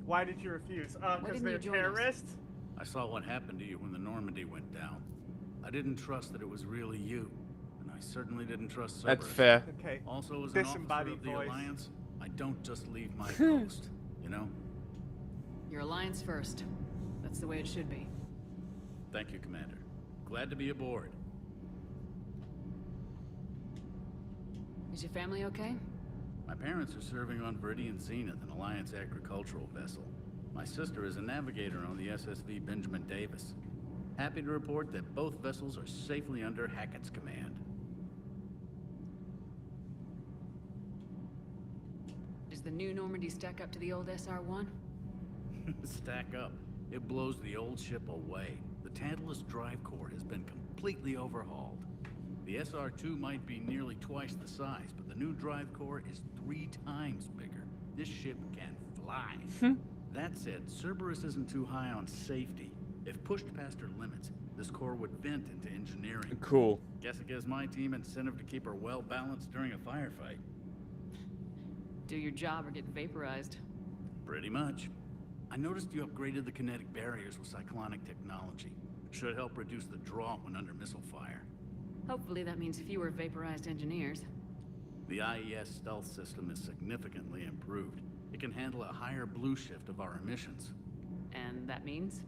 B: Why did you refuse?
E: Why
B: Because
E: didn't
B: they're
E: you join us?
B: terrorists?
S: I saw what happened to you when the Normandy went down. I didn't trust that it was really you, and I certainly didn't trust Cerberus.
A: That's fair.
B: Okay.
S: Also, as an officer
B: Disembodied
S: of the
B: voice.
S: Alliance, I don't just leave my post, you know?
E: Your alliance first. That's the way it should be.
S: Thank you, Commander. Glad to be aboard.
E: Is your family okay?
S: My parents are serving on Viridian Zenith, an Alliance agricultural vessel. My sister is a navigator on the SSV Benjamin Davis. Happy to report that both vessels are safely under Hackett's command.
E: Does the new Normandy stack up to the old SR-1?
S: Stack up. It blows the old ship away. The Tantalus drive core has been completely overhauled. The SR-2 might be nearly twice the size, but the new drive core is 3 times bigger. This ship can fly. That said, Cerberus isn't too high on safety. If pushed past her limits, this core would vent into engineering.
A: Cool.
S: Guess it gives my team incentive to keep her well balanced during a firefight.
E: Do your job or get vaporized.
S: Pretty much. I noticed you upgraded the kinetic barriers with cyclonic technology. Should help reduce the draw when under missile fire.
E: Hopefully that means fewer vaporized engineers.
S: The IES stealth system is significantly improved. It can handle a higher blue shift of our emissions.
E: And that means?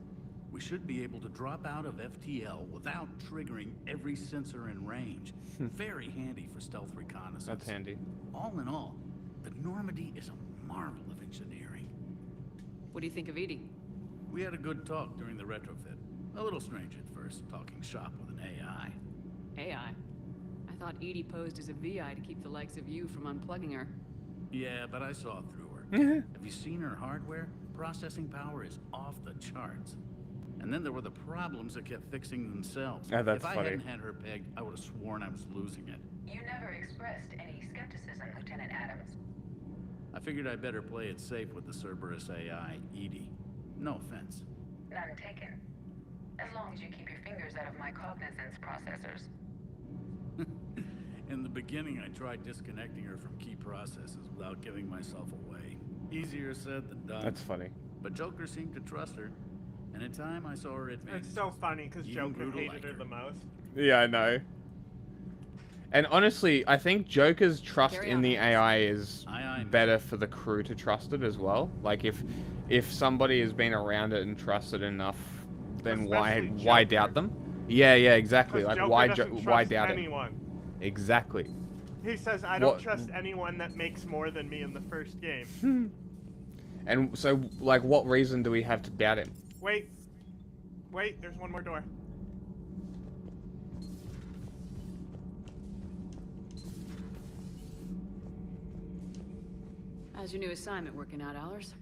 S: We should be able to drop out of FTL without triggering every sensor in range. Very handy for stealth reconnaissance.
A: That's handy.
S: All in all, the Normandy is a marvel of engineering.
E: What do you think of Edie?
S: We had a good talk during the retrofit. A little strange at first, talking shop with an AI.
E: AI? I thought Edie posed as a VI to keep the likes of you from unplugging her.
S: Yeah, but I saw through her. Have you seen her hardware? Processing power is off the charts. And then there were the problems that kept fixing themselves.
A: Oh, that's
S: if I
A: funny.
S: hadn't had her pegged, I would have sworn I was losing it.
Q: You never expressed any skepticism, Lieutenant Adams.
S: I figured I'd better play it safe with the Cerberus AI, Edie. No offense.
Q: None taken. As long as you keep your fingers out of my cognizance processors.
S: In the beginning, I tried disconnecting her from key processes without giving myself away. Easier said than done.
A: That's funny.
S: But Joker seemed to trust her, and in time I saw her admit.
B: It's so funny because
S: Even
B: Joker
S: grew to
B: hated
S: like
B: her
S: her.
B: the most.
A: Yeah, I know. And honestly, I think Joker's trust
E: Carry
A: in
E: on.
A: the AI is
S: Aye, aye.
A: better for the crew to trust it as well. Like if somebody has been around it and trusted enough, then why
B: Especially Joker.
A: doubt them? Yeah, exactly.
B: 'Cause
A: Like
B: Joker
A: why
B: doesn't
A: why
B: trust
A: doubt
B: anyone.
A: it? Exactly.
B: He says, I don't
A: What-
B: trust anyone that makes more than me in the first game.
A: And so, like, what reason do we have to doubt him?
B: Wait. Wait, there's one more door.
E: How's your new assignment working out, Allers?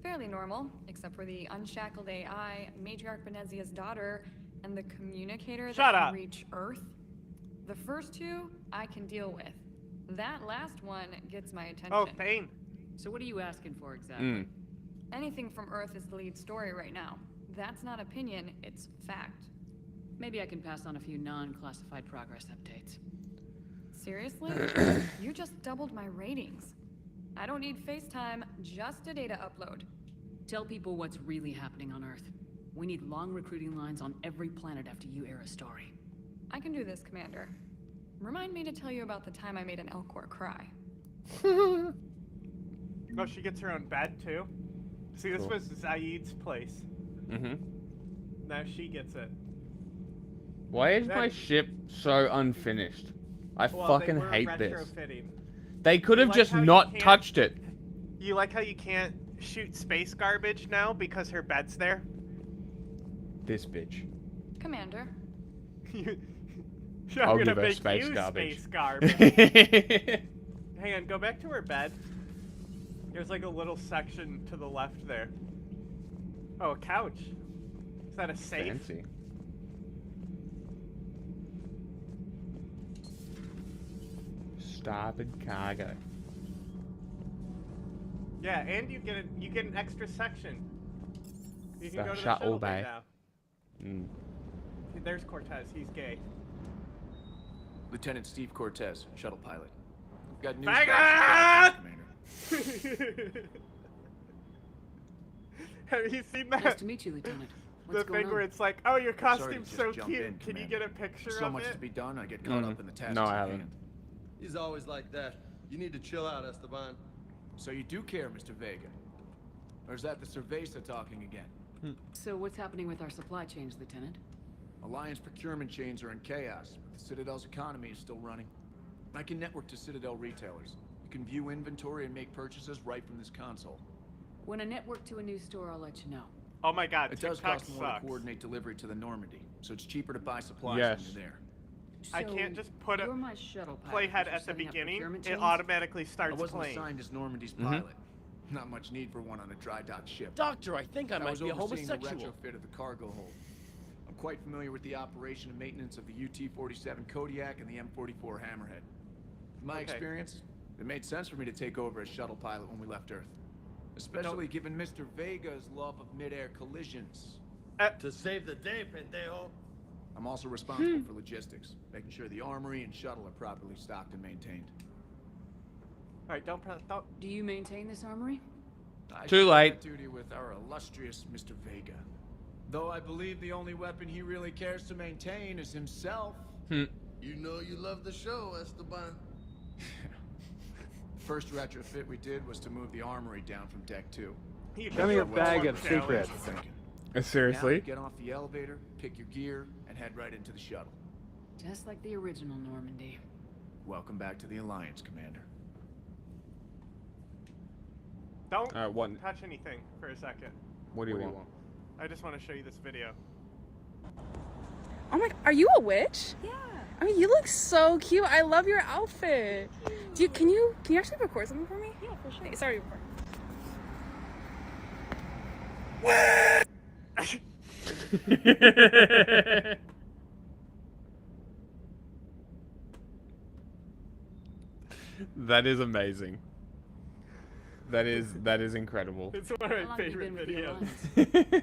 F: Fairly normal, except for the unshackled AI, Matriarch Benezia's daughter, and the communicator that
B: Shut
F: can
B: up.
F: reach Earth. The first two, I can deal with. That last one gets my attention.
B: Oh, Thane.
E: So what are you asking for exactly?
A: Mm.
F: Anything from Earth is the lead story right now. That's not opinion, it's fact.
E: Maybe I can pass on a few non-classified progress updates.
F: Seriously? You just doubled my ratings. I don't need FaceTime, just a data upload.
E: Tell people what's really happening on Earth. We need long recruiting lines on every planet after you air a story.
F: I can do this, Commander. Remind me to tell you about the time I made an Elcor cry.
B: Oh, she gets her own bed too? See, this
A: Cool.
B: was Zaid's place.
A: Mm-hmm.
B: Now she gets it.
A: Why is my
B: That-
A: ship so unfinished? I
B: Well,
A: fucking
B: they were
A: hate this.
B: retrofitting.
A: They could
B: You
A: have
B: like
A: just
B: how you
A: not
B: can't-
A: touched it.
B: You like how you can't shoot space garbage now because her bed's there?
A: This bitch.
F: Commander.
B: I'm
A: I'll
B: gonna
A: give her
B: make
A: space
B: you
A: garbage.
B: space garbage. Hang on, go back to her bed. There's like a little section to the left there. Oh, a couch. Is that a safe?
A: Fancy. starboard cargo.
B: Yeah, and you get an extra section. You can
A: The
B: go to the
A: shuttle
B: shuttle bay
A: bay.
B: now.
A: Mm.
B: There's Cortez. He's gay.
H: Lieutenant Steve Cortez, shuttle pilot. Got news
B: Faggot!
H: Commander.
B: Have you seen that?
E: Nice to meet you, Lieutenant. What's
B: The
E: going
B: thing where
E: on?
B: it's like, oh, your
H: Sorry to
B: costume's
H: just
B: so
H: jump
B: cute.
H: in,
B: Can you
H: Commander.
B: get a picture
H: So
B: of
H: much
B: it?
H: to be done, I get caught up in the tasks
A: No, I
H: at
A: haven't.
H: hand.
M: He's always like that. You need to chill out, Esteban.
H: So you do care, Mr. Vega? Or is that the Cerveza talking again?
E: So what's happening with our supply chains, Lieutenant?
H: Alliance procurement chains are in chaos, but the Citadel's economy is still running. I can network to Citadel retailers. You can view inventory and make purchases right from this console.
E: When I network to a new store, I'll let you know.
B: Oh my god,
H: It does
B: TikTok
H: cost more
B: sucks.
H: to coordinate delivery to the Normandy, so it's cheaper to buy supplies
A: Yes.
H: when you're there.
B: I can't just put a
E: You're my shuttle pilot,
B: playhead
E: but you're
B: at the
E: setting up
B: beginning.
E: procurement
B: It
E: chains?
B: automatically
H: I
B: starts
H: wasn't
B: playing.
H: assigned as Normandy's
A: Mhm.
H: pilot. Not much need for one on a dry dock ship.
T: Doctor, I think I might
H: was
T: be a
H: overseeing
T: homosexual.
H: the retrofit of the cargo hold. I'm quite familiar with the operation and maintenance of the UT-47 Kodiak and the M44 Hammerhead. In my
B: Okay.
H: experience, it made sense for me to take over as shuttle pilot when we left Earth. Especially given Mr. Vega's love of mid-air collisions.
M: To save the day, pendejo.
H: I'm also responsible for logistics, making sure the armory and shuttle are properly stocked and maintained.
B: Alright, don't.
E: Do you maintain this armory?
H: I
A: Too
H: share
A: late.
H: that duty with our illustrious Mr. Vega. Though I believe the only weapon he really cares to maintain is himself.
A: Hmm.
M: You know you love the show, Esteban.
H: First retrofit we did was to move the armory down from deck 2.
B: Show me your bag of
A: secrets.
H: Now
A: Seriously?
H: you get off the elevator, pick your gear, and head right into the shuttle.
E: Just like the original Normandy.
H: Welcome back to the Alliance, Commander.
B: Don't
A: what?
B: touch anything for a second.
A: What do you want?
B: I just want to show you this video.
V: Oh my, are you a witch? Yeah. I mean, you look so cute. I love your outfit. Can you actually record something for me? Yeah, for sure. Sorry.
A: That is amazing. That is incredible.
B: It's one of my favorite videos.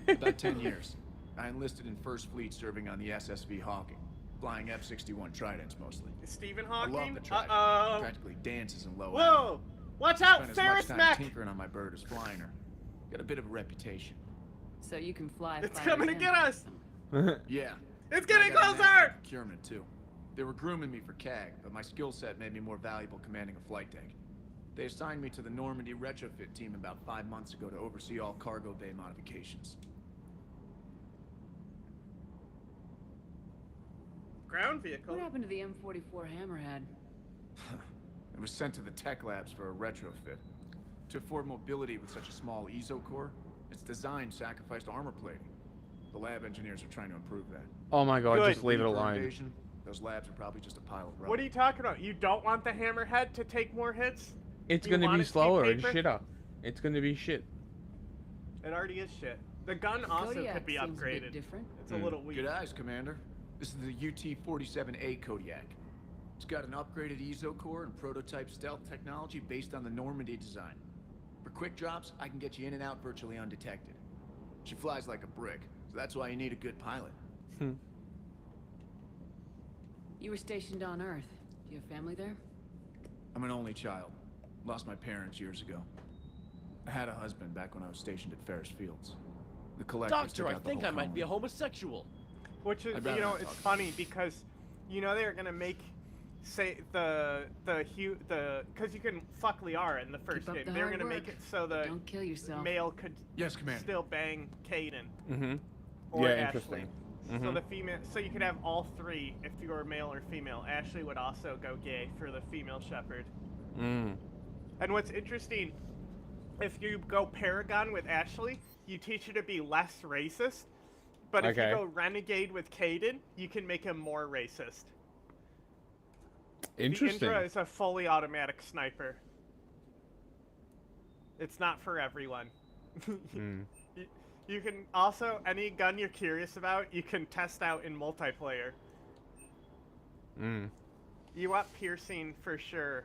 H: About 10 years. I enlisted in First Fleet serving on the SSV Hawking, flying F-61 Tridents mostly.
B: Stephen
H: I love
B: Hawking?
H: the Trident.
B: Uh-oh.
H: Practically dances in low
B: Whoa!
H: end.
B: Watch out,
H: Spent as
B: Ferris
H: much time
B: Mac!
H: tinkering on my bird as flying her. Got a bit of a reputation.
E: So you can fly.
B: It's
E: fighters
B: coming to
E: in.
B: get us!
H: Yeah.
B: It's
H: I
B: getting
H: got a knack
B: closer!
H: for Procurement too. They were grooming me for CAG, but my skill set made me more valuable commanding a flight deck. They assigned me to the Normandy retrofit team about 5 months ago to oversee all cargo bay modifications.
B: Ground vehicle?
E: What happened to the M44 Hammerhead?
H: It was sent to the tech labs for a retrofit. To afford mobility with such a small ESO core, its design sacrificed armor plating. The lab engineers are trying to improve that.
A: Oh my god,
B: Good.
A: just leave it
H: Reaper
A: alone.
H: invasion, those labs are probably just a pile of rubble.
B: What are you talking about? You don't want the Hammerhead to take more hits?
A: It's
B: Do you
A: gonna
B: want
A: be
B: it to
A: slower and
B: paper?
A: shitter. It's gonna be shit.
B: It already is shit. The gun
E: The
B: also
E: Kodiak
B: could be
E: seems a bit
B: upgraded.
E: different.
B: It's a little weak.
H: Good eyes, Commander. This is the UT-47A Kodiak. It's got an upgraded ESO core and prototype stealth technology based on the Normandy design. For quick drops, I can get you in and out virtually undetected. She flies like a brick, so that's why you need a good pilot.
E: You were stationed on Earth. Do you have family there?
H: I'm an only child. Lost my parents years ago. I had a husband back when I was stationed at Ferris Fields. The collectors
T: Doctor,
H: took
T: I
H: out the
T: think
H: whole
T: I might be a
H: colony.
T: homosexual.
B: Which is,
H: I'd rather
B: you know,
H: not
B: it's
H: talk
B: funny because, you know, they're gonna make, say, because you can fuck Liara in the first
E: up
B: game.
E: the
B: They're
E: hard
B: gonna
E: work.
B: make it so the
E: Don't kill yourself.
B: male could
H: Yes, Commander.
B: still bang Caden.
A: Mm-hmm.
B: Or
A: Yeah,
B: Ashley.
A: interesting.
B: So
A: Mhm.
B: the female, so you could have all three if you were male or female. Ashley would also go gay for the female shepherd.
A: Mm.
B: And what's interesting, if you go Paragon with Ashley, you teach her to be less racist. But if
A: Okay.
B: you go Renegade with Caden, you can make him more racist.
A: Interesting.
B: The Indra is a fully automatic sniper. It's not for everyone.
A: Mm.
B: You can also, any gun you're curious about, you can test out in multiplayer.
A: Mm.
B: You want piercing for sure.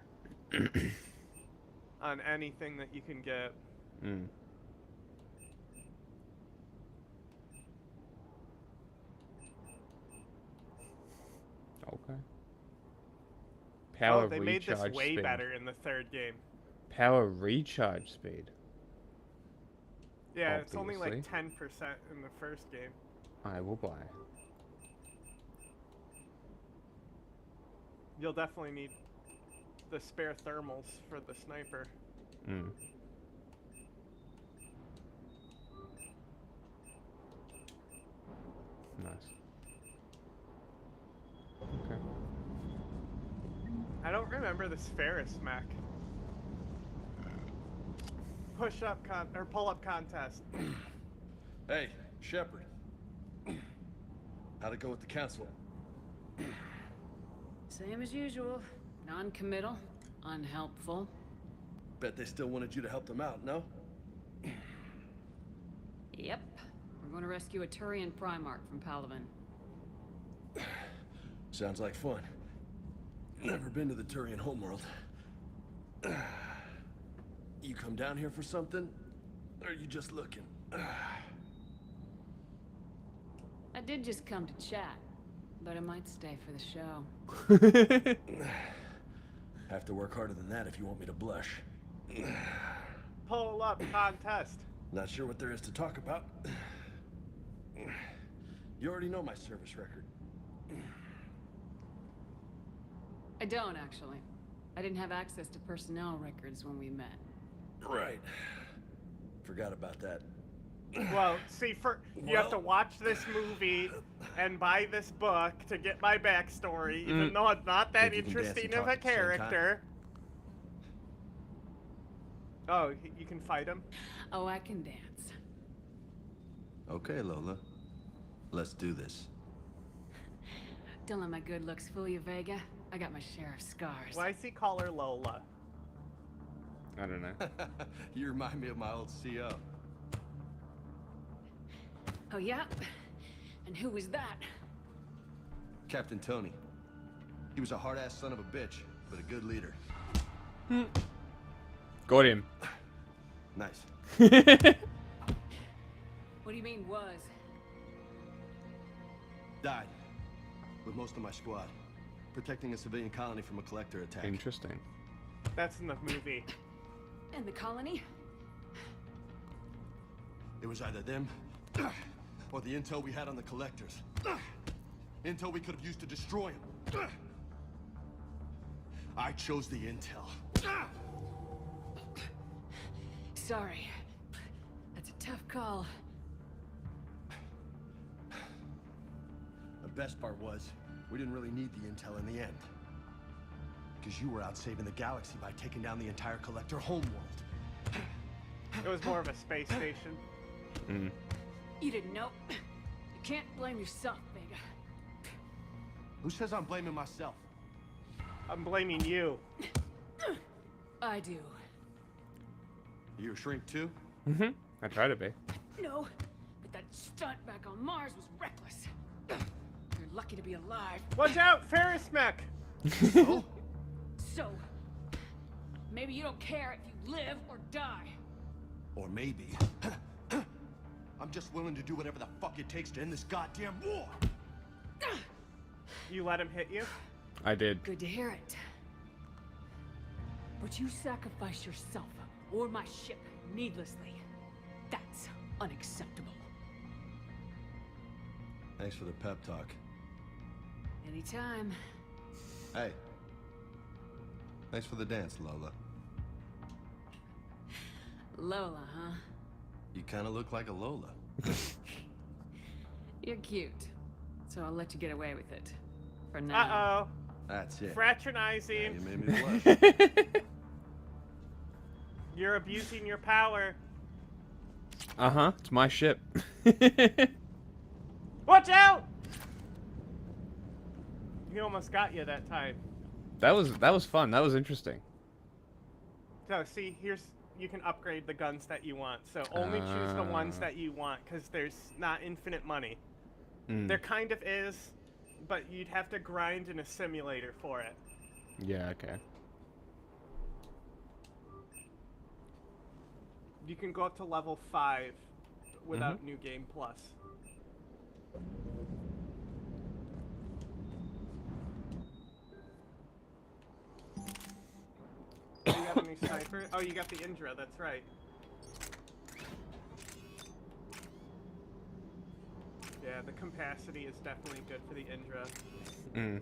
B: On anything that you can get.
A: Mm. Okay. Power
B: they made
A: recharge
B: this way
A: speed.
B: better in the third game.
A: Power recharge speed.
B: Yeah, it's only like
A: Obviously.
B: 10% in the first game.
A: I will buy.
B: You'll definitely need the spare thermals for the sniper.
A: Mm. Nice. Okay.
B: I don't remember this Ferris mech. Push-up or pull-up contest.
M: Hey, Shepard. How'd it go with the council?
E: Same as usual. Non-committal, unhelpful.
M: Bet they still wanted you to help them out, no?
E: Yep. We're going to rescue a Turian Primarch from Palaven.
M: Sounds like fun. Never been to the Turian homeworld. You come down here for something? Or are you just looking?
E: I did just come to chat, but I might stay for the show.
M: Have to work harder than that if you want me to blush.
B: Pull-up contest.
M: Not sure what there is to talk about. You already know my service record.
E: I don't, actually. I didn't have access to personnel records when we met.
M: Right. Forgot about that.
B: Well, see, you have to watch this movie and buy this book to get my backstory, even though I'm not that
M: Think you can dance and
B: interesting of
M: talk
B: a
M: at the same time?
B: character. Oh, you can fight him?
E: Oh, I can dance.
M: Okay, Lola. Let's do this.
E: Don't let my good looks fool you, Vega. I got my share of scars.
B: Why does he call her Lola?
A: I don't know.
M: You remind me of my old CO.
E: Oh, yeah? And who was that?
M: Captain Tony. He was a hard-ass son of a bitch, but a good leader.
A: Got him.
M: Nice.
E: What do you mean, was?
M: Died. With most of my squad. Protecting a civilian colony from a collector attack.
A: Interesting.
B: That's in the movie.
E: And the colony?
M: It was either them, or the intel we had on the collectors. Intel we could have used to destroy them. I chose the intel.
E: Sorry. That's a tough call.
M: The best part was, we didn't really need the intel in the end. Because you were out saving the galaxy by taking down the entire collector homeworld.
B: It was more of a space station.
A: Mm.
E: You didn't know. You can't blame yourself, Vega.
M: Who says I'm blaming myself?
B: I'm blaming you.
E: I do.
M: You a shrink too?
A: Mm-hmm. I try to be.
E: No, but that stunt back on Mars was reckless. You're lucky to be alive.
B: Watch out, Ferris mech!
E: So, maybe you don't care if you live or die.
M: Or maybe... I'm just willing to do whatever the fuck it takes to end this goddamn war!
B: You let him hit you?
A: I did.
E: Good to hear it. But you sacrifice yourself or my ship needlessly. That's unacceptable.
M: Thanks for the pep talk.
E: Anytime.
M: Hey. Thanks for the dance, Lola.
E: Lola, huh?
M: You kind of look like a Lola.
E: You're cute. So I'll let you get away with it. For now.
B: Uh-oh.
M: That's it.
B: Fraternizing.
M: You made me blush.
B: You're abusing your power.
A: Uh-huh. It's my ship.
B: Watch out! He almost got you that time.
A: That was fun. That was interesting.
B: So see, you can upgrade the guns that you want. So only choose the ones that you want, because there's not infinite money.
A: Mm.
B: There kind of is, but you'd have to grind in a simulator for it.
A: Yeah, okay.
B: You can go up to level 5 without New Game Plus. You got a new sniper? Oh, you got the Indra, that's right. Yeah, the capacity is definitely good for the Indra.
A: Mm.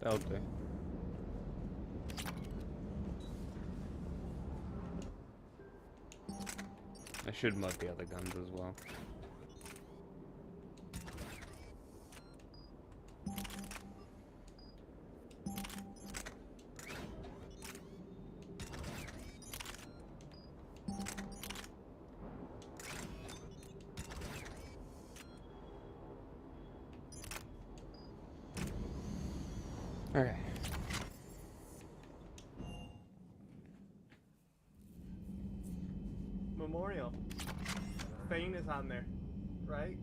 A: That'll do. I should mod the other guns as well. Okay.
B: Memorial. Thane is on there, right?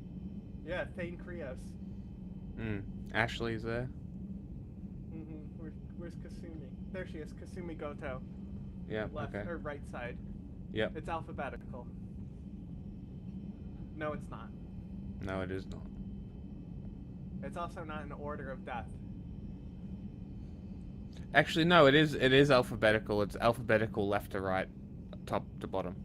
B: Yeah, Thane Krios.
A: Ashley's there.
B: Where's Kasumi? There she is, Kasumi Goto.
A: Yeah,
B: Left
A: okay.
B: or right side.
A: Yep.
B: It's alphabetical. No, it's not.
A: No, it is not.
B: It's also not in order of death.
A: Actually, no, it is alphabetical. It's alphabetical left to right, top to bottom.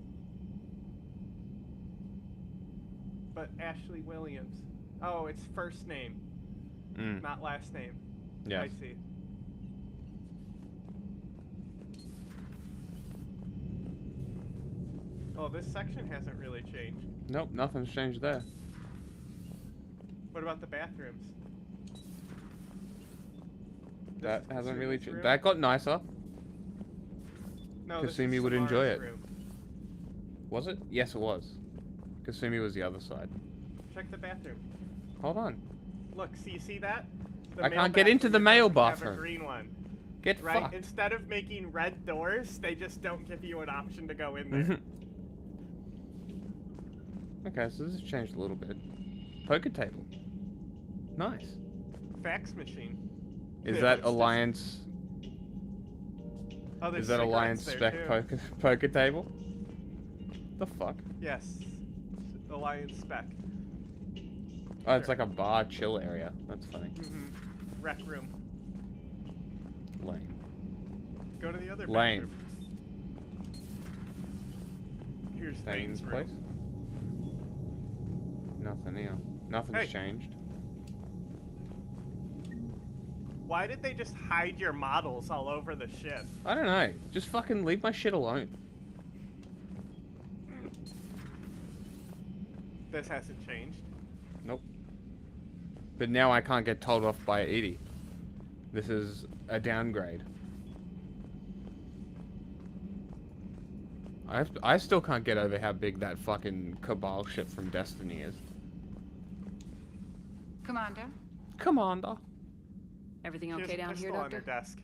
B: But Ashley Williams. Oh, it's first name, not last name.
A: Yeah.
B: I see. Oh, this section hasn't really changed.
A: Nope, nothing's changed there.
B: What about the bathrooms?
A: That hasn't really
B: Kasumi's room?
A: changed. That got nicer.
B: No, this is
A: Kasumi would enjoy
B: Samara's
A: it.
B: room.
A: Was it? Yes, it was. Kasumi was the other side.
B: Check the bathroom.
A: Hold on.
B: Look, you see that?
A: I can't get into the male
B: doesn't have
A: bathroom.
B: a green one.
A: Get
B: right?
A: fucked.
B: Instead of making red doors, they just don't give you an option to go in there.
A: Okay, so this has changed a little bit. Poker table. Nice.
B: Fax machine.
A: Is
B: Yeah,
A: that
B: it's just-
A: Alliance?
B: Oh, there's
A: Is that
B: cigarettes
A: Alliance
B: there,
A: spec
B: too.
A: poker table? The fuck?
B: Yes. Alliance spec.
A: Oh, it's like a bar chill area. That's funny.
B: Rec room.
A: Lame.
B: Go to the other
A: Lame.
B: bathroom. Here's
A: Thane's
B: Thane's
A: place?
B: room.
A: Nothing here. Nothing's
B: Hey.
A: changed.
B: Why did they just hide your models all over the ship?
A: I don't know. Just fucking leave my shit alone.
B: This hasn't changed.
A: Nope. But now I can't get told off by Edie. This is a downgrade. I still can't get over how big that fucking Cabal ship from Destiny is.
C: Commander?
A: Commander.
E: Everything
B: She has
E: okay
B: a
E: down here,
B: pistol on her
E: Doctor?
B: desk.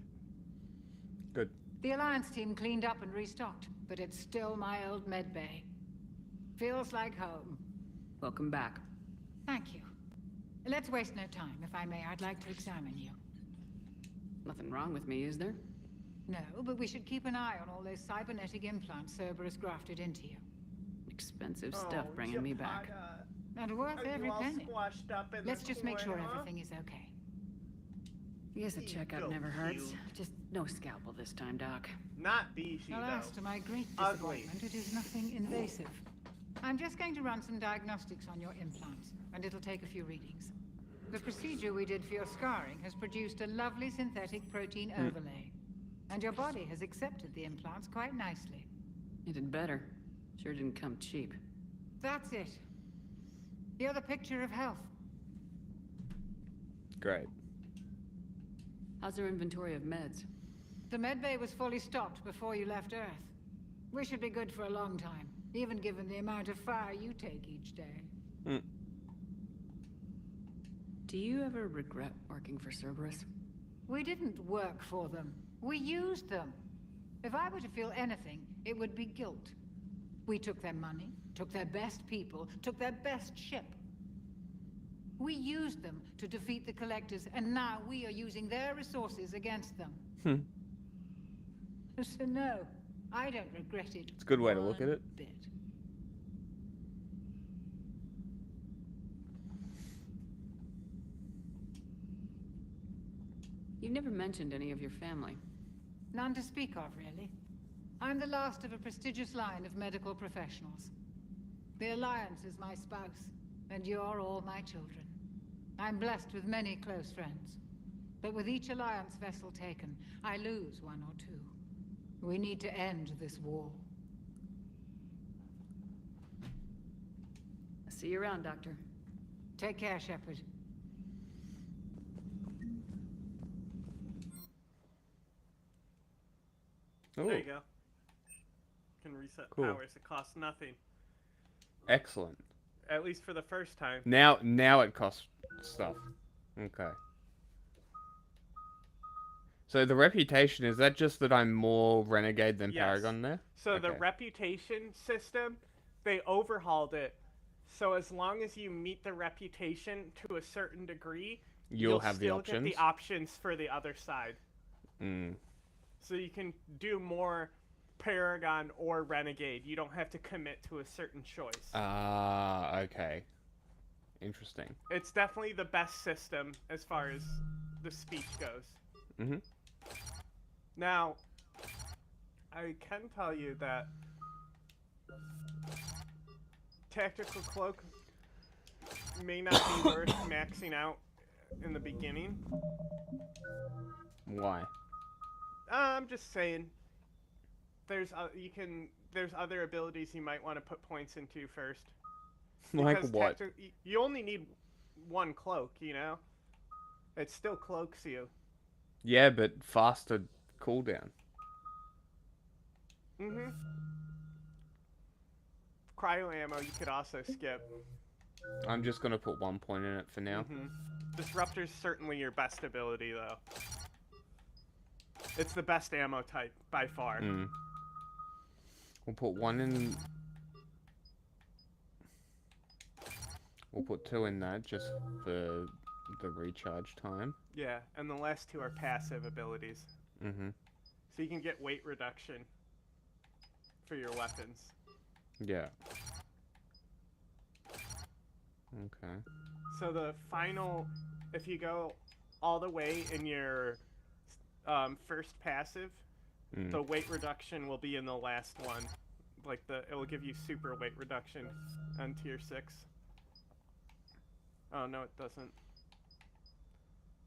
A: Good.
C: The Alliance team cleaned up and restocked, but it's still my old med bay. Feels like home.
E: Welcome back.
C: Thank you. Let's waste no time. If I may, I'd like to examine you.
E: Nothing wrong with me, is there?
C: No, but we should keep an eye on all those cybernetic implants Cerberus grafted into you.
E: Expensive stuff bringing me back.
C: And worth
B: Are you
C: every
B: all
C: penny.
B: squashed up in
C: Let's
B: the
C: just make sure
B: corner?
C: everything is okay.
E: Yes, a checkup never hurts. Just no scalpel this time, Doc.
B: Not Bishi,
C: Alas,
B: though.
C: to my great
B: Ugly.
C: disappointment, it is nothing invasive. I'm just going to run some diagnostics on your implants, and it'll take a few readings. The procedure we did for your scarring has produced a lovely synthetic protein overlay. And your body has accepted the implants quite nicely.
E: It did better. Sure didn't come cheap.
C: That's it. You're the picture of health.
A: Great.
E: How's our inventory of meds?
C: The medbay was fully stocked before you left Earth. We should be good for a long time, even given the amount of fire you take each day.
E: Do you ever regret working for Cerberus?
C: We didn't work for them. We used them. If I were to feel anything, it would be guilt. We took their money, took their best people, took their best ship. We used them to defeat the Collectors, and now we are using their resources against them. So no, I don't regret it.
A: It's a good way to look at it.
C: Bit.
E: You never mentioned any of your family.
C: None to speak of, really. I'm the last of a prestigious line of medical professionals. The Alliance is my spouse, and you're all my children. I'm blessed with many close friends. But with each Alliance vessel taken, I lose one or two. We need to end this war.
E: I'll see you around, Doctor.
C: Take care, Shepard.
B: There you go. Can reset
A: Cool.
B: powers. It costs nothing.
A: Excellent.
B: At least for the first time.
A: Now it costs stuff. Okay. So the reputation, is that just that I'm more renegade than
B: Yes.
A: Paragon there?
B: So the
A: Okay.
B: reputation system, they overhauled it. So as long as you meet the reputation to a certain degree,
A: You'll have the
B: still get the
A: options?
B: options for the other side.
A: Mm.
B: So you can do more Paragon or Renegade. You don't have to commit to a certain choice.
A: Ah, okay. Interesting.
B: It's definitely the best system as far as the speech goes.
A: Mm-hmm.
B: Now, I can tell you that Tactical Cloak may not be worth maxing out in the beginning.
A: Why?
B: I'm just saying. There's other abilities you might want to put points into first.
A: Like
B: Because
A: what?
B: you only need one cloak, you know? It still cloaks you.
A: Yeah, but faster cooldown.
B: Mm-hmm. Cryo ammo you could also skip.
A: I'm just gonna put 1 point in it for now.
B: Mm-hmm. Disruptor's certainly your best ability, though. It's the best ammo type, by far.
A: Mm. We'll put 1 in... We'll put 2 in that, just for the recharge time.
B: Yeah, and the last 2 are passive abilities.
A: Mm-hmm.
B: So you can get weight reduction for your weapons.
A: Yeah. Okay.
B: So the final, if you go all the way in your first passive, the weight reduction will be in the last one. Like it will give you super weight reduction on tier 6. Oh no, it doesn't.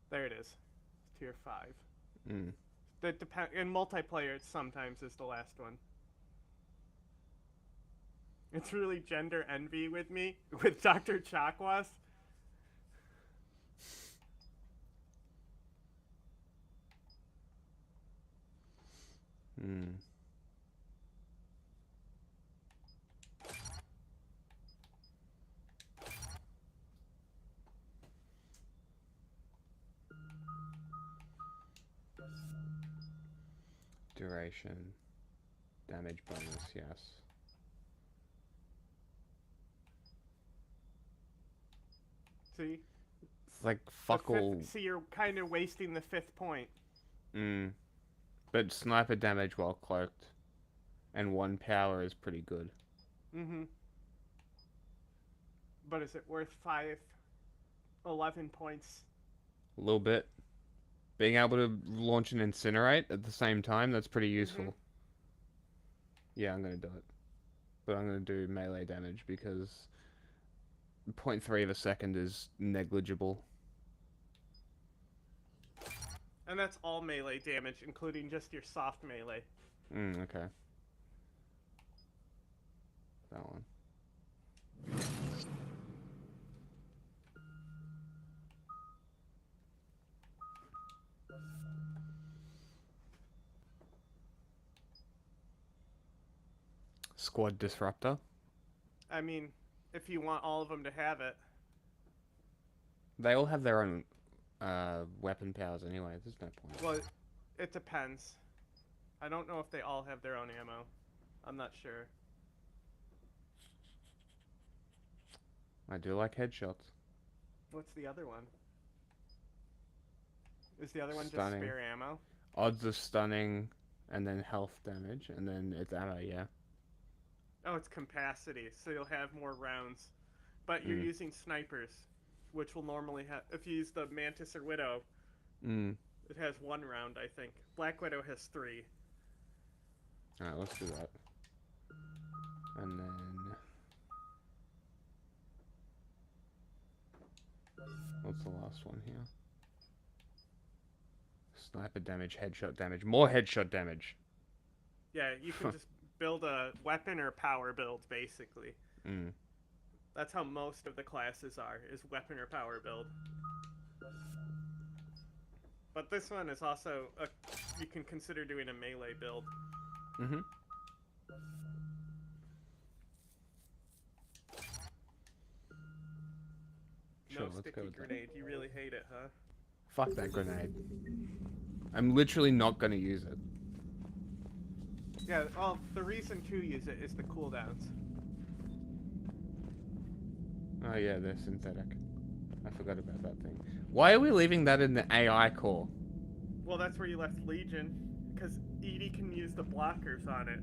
B: There it is. Tier 5.
A: Mm.
B: That in multiplayer, it sometimes is the last one. It's really gender envy with me, with Dr. Chakwas.
A: Hmm. Duration. Damage bonus, yes.
B: See?
A: It's like fuck all.
B: See, you're kind of wasting the 5th point.
A: But sniper damage while cloaked. And 1 power is pretty good.
B: Mm-hmm. But is it worth 11 points?
A: A little bit. Being able to launch an incinerate at the same time, that's pretty useful. Yeah, I'm gonna do it. But I'm gonna do melee damage because 0.3 of a second is negligible.
B: And that's all melee damage, including just your soft melee.
A: Okay. That one. Squad Disruptor.
B: I mean, if you want all of them to have it.
A: They all have their own weapon powers anyway, there's no point.
B: Well, it depends. I don't know if they all have their own ammo. I'm not sure.
A: I do like headshots.
B: What's the other one? Is the other one
A: Stunning.
B: just spare ammo?
A: Odds of stunning, and then health damage, and then it's ammo, yeah.
B: Oh, it's capacity, so you'll have more rounds. But you're using snipers, which will normally have... If you use the Mantis or Widow, it has 1 round, I think. Black Widow has 3.
A: Alright, let's do that. And then... What's the last one here? Sniper damage, headshot damage. More headshot damage!
B: Yeah, you can just build a weapon or power build, basically. That's how most of the classes are, is weapon or power build. But this one is also, you can consider doing a melee build.
A: Sure,
B: No sticky grenade, you really hate it, huh?
A: Fuck that grenade. I'm literally not gonna use it.
B: Yeah, well, the reason to use it is the cooldowns.
A: Oh yeah, they're synthetic. I forgot about that thing. Why are we leaving that in the AI core?
B: Well, that's where you left Legion, because Edie can use the blockers on it.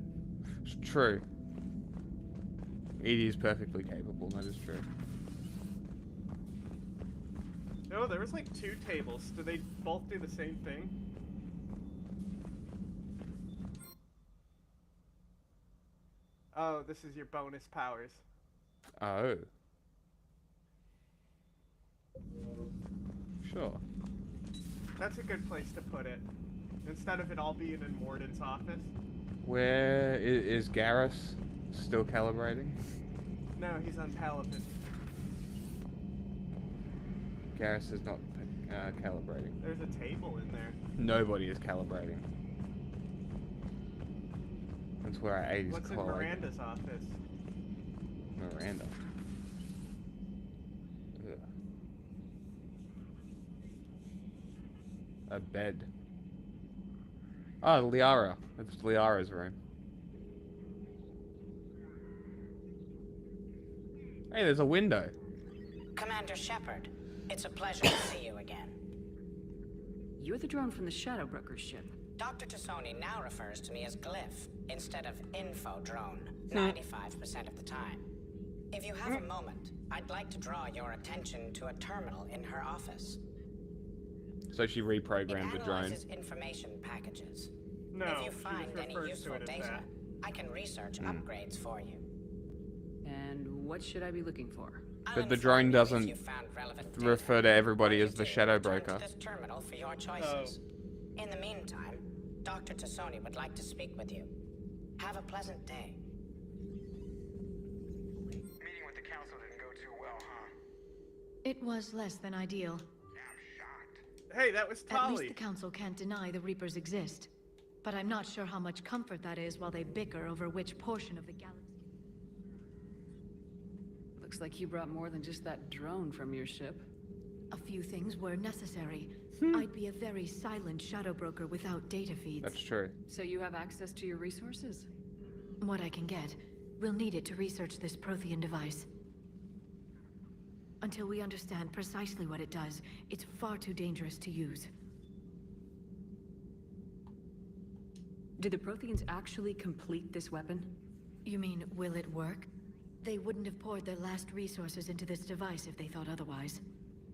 A: It's true. Edie is perfectly capable, that is true.
B: Oh, there was like 2 tables. Do they both do the same thing? Oh, this is your bonus powers.
A: Oh. Sure.
B: That's a good place to put it. Instead of it all being in Morden's office.
A: Where is Garrus still calibrating?
B: No, he's on Palapin.
A: Garrus is not calibrating.
B: There's a table in there.
A: Nobody is calibrating. That's where our 80s
B: What's in
A: collide.
B: Miranda's office?
A: Miranda. Ugh. A bed. Oh, Liara. It's Liara's room. Hey, there's a window.
X: Commander Shepard, it's a pleasure to see you again.
E: You're the drone from the Shadow Broker's ship.
X: Dr. Tassoni now refers to me as Glyph instead of Info Drone 95% of the time. If you have a moment, I'd like to draw your attention to a terminal in her office.
A: So she reprogrammed the
X: It
A: drone.
X: analyzes information packages.
B: No,
X: if you
B: she
X: find
B: just
X: any
B: refers to
X: useful
B: it as
X: data,
B: that.
X: I can research upgrades for you.
E: And what should I be looking for?
A: But the drone doesn't refer to everybody as the Shadow Broker.
X: This terminal for your choices. In the meantime, Dr. Tassoni would like to speak with you. Have a pleasant day.
J: Meeting with the council didn't go too well, huh?
G: It was less than ideal.
B: Hey, that was
G: At
B: Tali.
G: least the council can't deny the Reapers exist. But I'm not sure how much comfort that is while they bicker over which portion of the galaxy.
E: Looks like you brought more than just that drone from your ship.
G: A few things were necessary. I'd be a very silent Shadow Broker without data feeds.
A: That's true.
E: So you have access to your resources?
G: What I can get. We'll need it to research this Prothean device. Until we understand precisely what it does, it's far too dangerous to use.
E: Did the Protheans actually complete this weapon?
G: You mean, will it work? They wouldn't have poured their last resources into this device if they thought otherwise.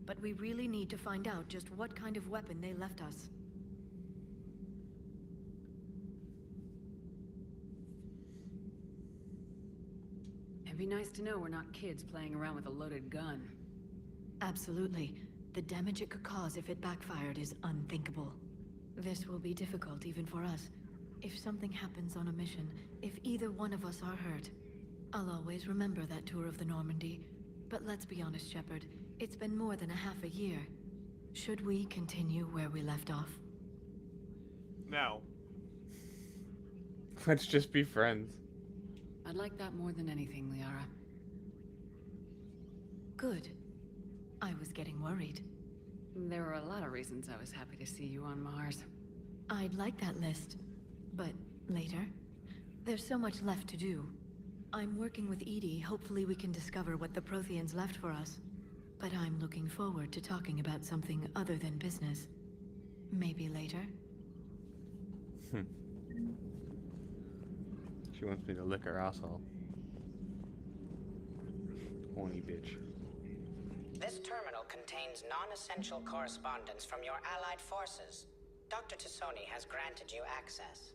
G: But we really need to find out just what kind of weapon they left us.
E: It'd be nice to know we're not kids playing around with a loaded gun.
G: Absolutely. The damage it could cause if it backfired is unthinkable. This will be difficult even for us. If something happens on a mission, if either one of us are hurt, I'll always remember that tour of the Normandy. But let's be honest, Shepard. It's been more than a half a year. Should we continue where we left off?
B: No.
A: Let's just be friends.
E: I'd like that more than anything, Liara.
G: Good. I was getting worried.
E: There were a lot of reasons I was happy to see you on Mars.
G: I'd like that list. But later? There's so much left to do. I'm working with Edie. Hopefully we can discover what the Protheans left for us. But I'm looking forward to talking about something other than business. Maybe later.
A: She wants me to lick her asshole. Horny bitch.
X: This terminal contains non-essential correspondence from your allied forces. Dr. Tassoni has granted you access.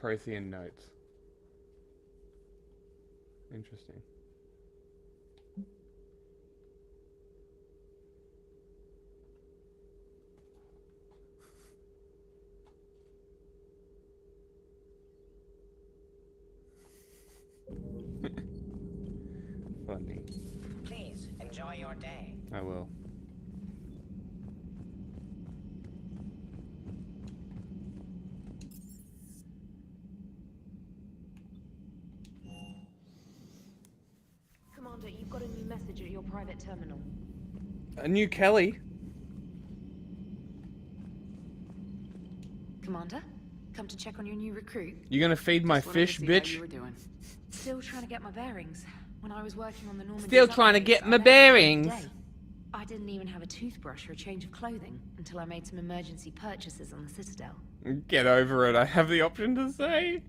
A: Prothean notes. Interesting. Funny.
X: Please enjoy your day.
A: I will.
R: Commander, you've got a new message at your private terminal.
A: A new Kelly.
N: Commander, come to check on your new recruit.
A: You gonna feed my fish, bitch?
N: You were doing. Still trying to get my bearings. When I was working on the Normandy,
A: Still trying to get my bearings.
N: I didn't even have a toothbrush or a change of clothing until I made some emergency purchases on the Citadel.
A: Get over it. I have the option to say.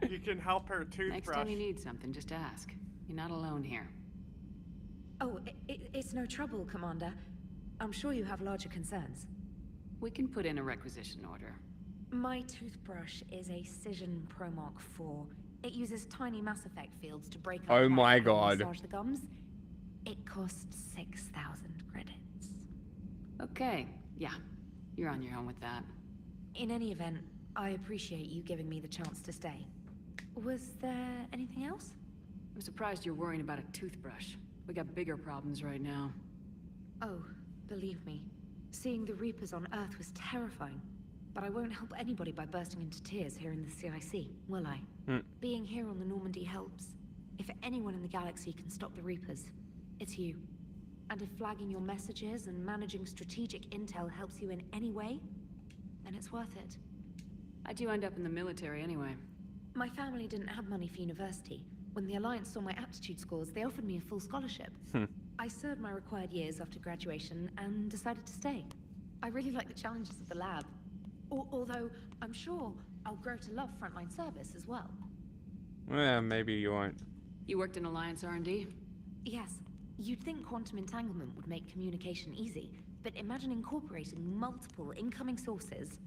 B: You can help her toothbrush.
E: Next time you need something, just ask. You're not alone here.
N: Oh, it's no trouble, Commander. I'm sure you have larger concerns.
E: We can put in a requisition order.
N: My toothbrush is a Cision Pro Mark IV. It uses tiny Mass Effect fields to break up
A: Oh my
N: and
A: god.
N: massage the gums. It costs 6,000 credits.
E: Okay, yeah. You're on your own with that.
N: In any event, I appreciate you giving me the chance to stay. Was there anything else?
E: I'm surprised you're worrying about a toothbrush. We got bigger problems right now.
N: Oh, believe me, seeing the Reapers on Earth was terrifying. But I won't help anybody by bursting into tears here in the CIC, will I? Being here on the Normandy helps. If anyone in the galaxy can stop the Reapers, it's you. And if flagging your messages and managing strategic intel helps you in any way, then it's worth it.
E: I do end up in the military anyway.
N: My family didn't have money for university. When the Alliance saw my aptitude scores, they offered me a full scholarship. I served my required years after graduation and decided to stay. I really like the challenges of the lab. Although, I'm sure I'll grow to love frontline service as well.
A: Well, maybe you won't.
E: You worked in Alliance R&D?
N: Yes. You'd think quantum entanglement would make communication easy, but imagine incorporating multiple incoming sources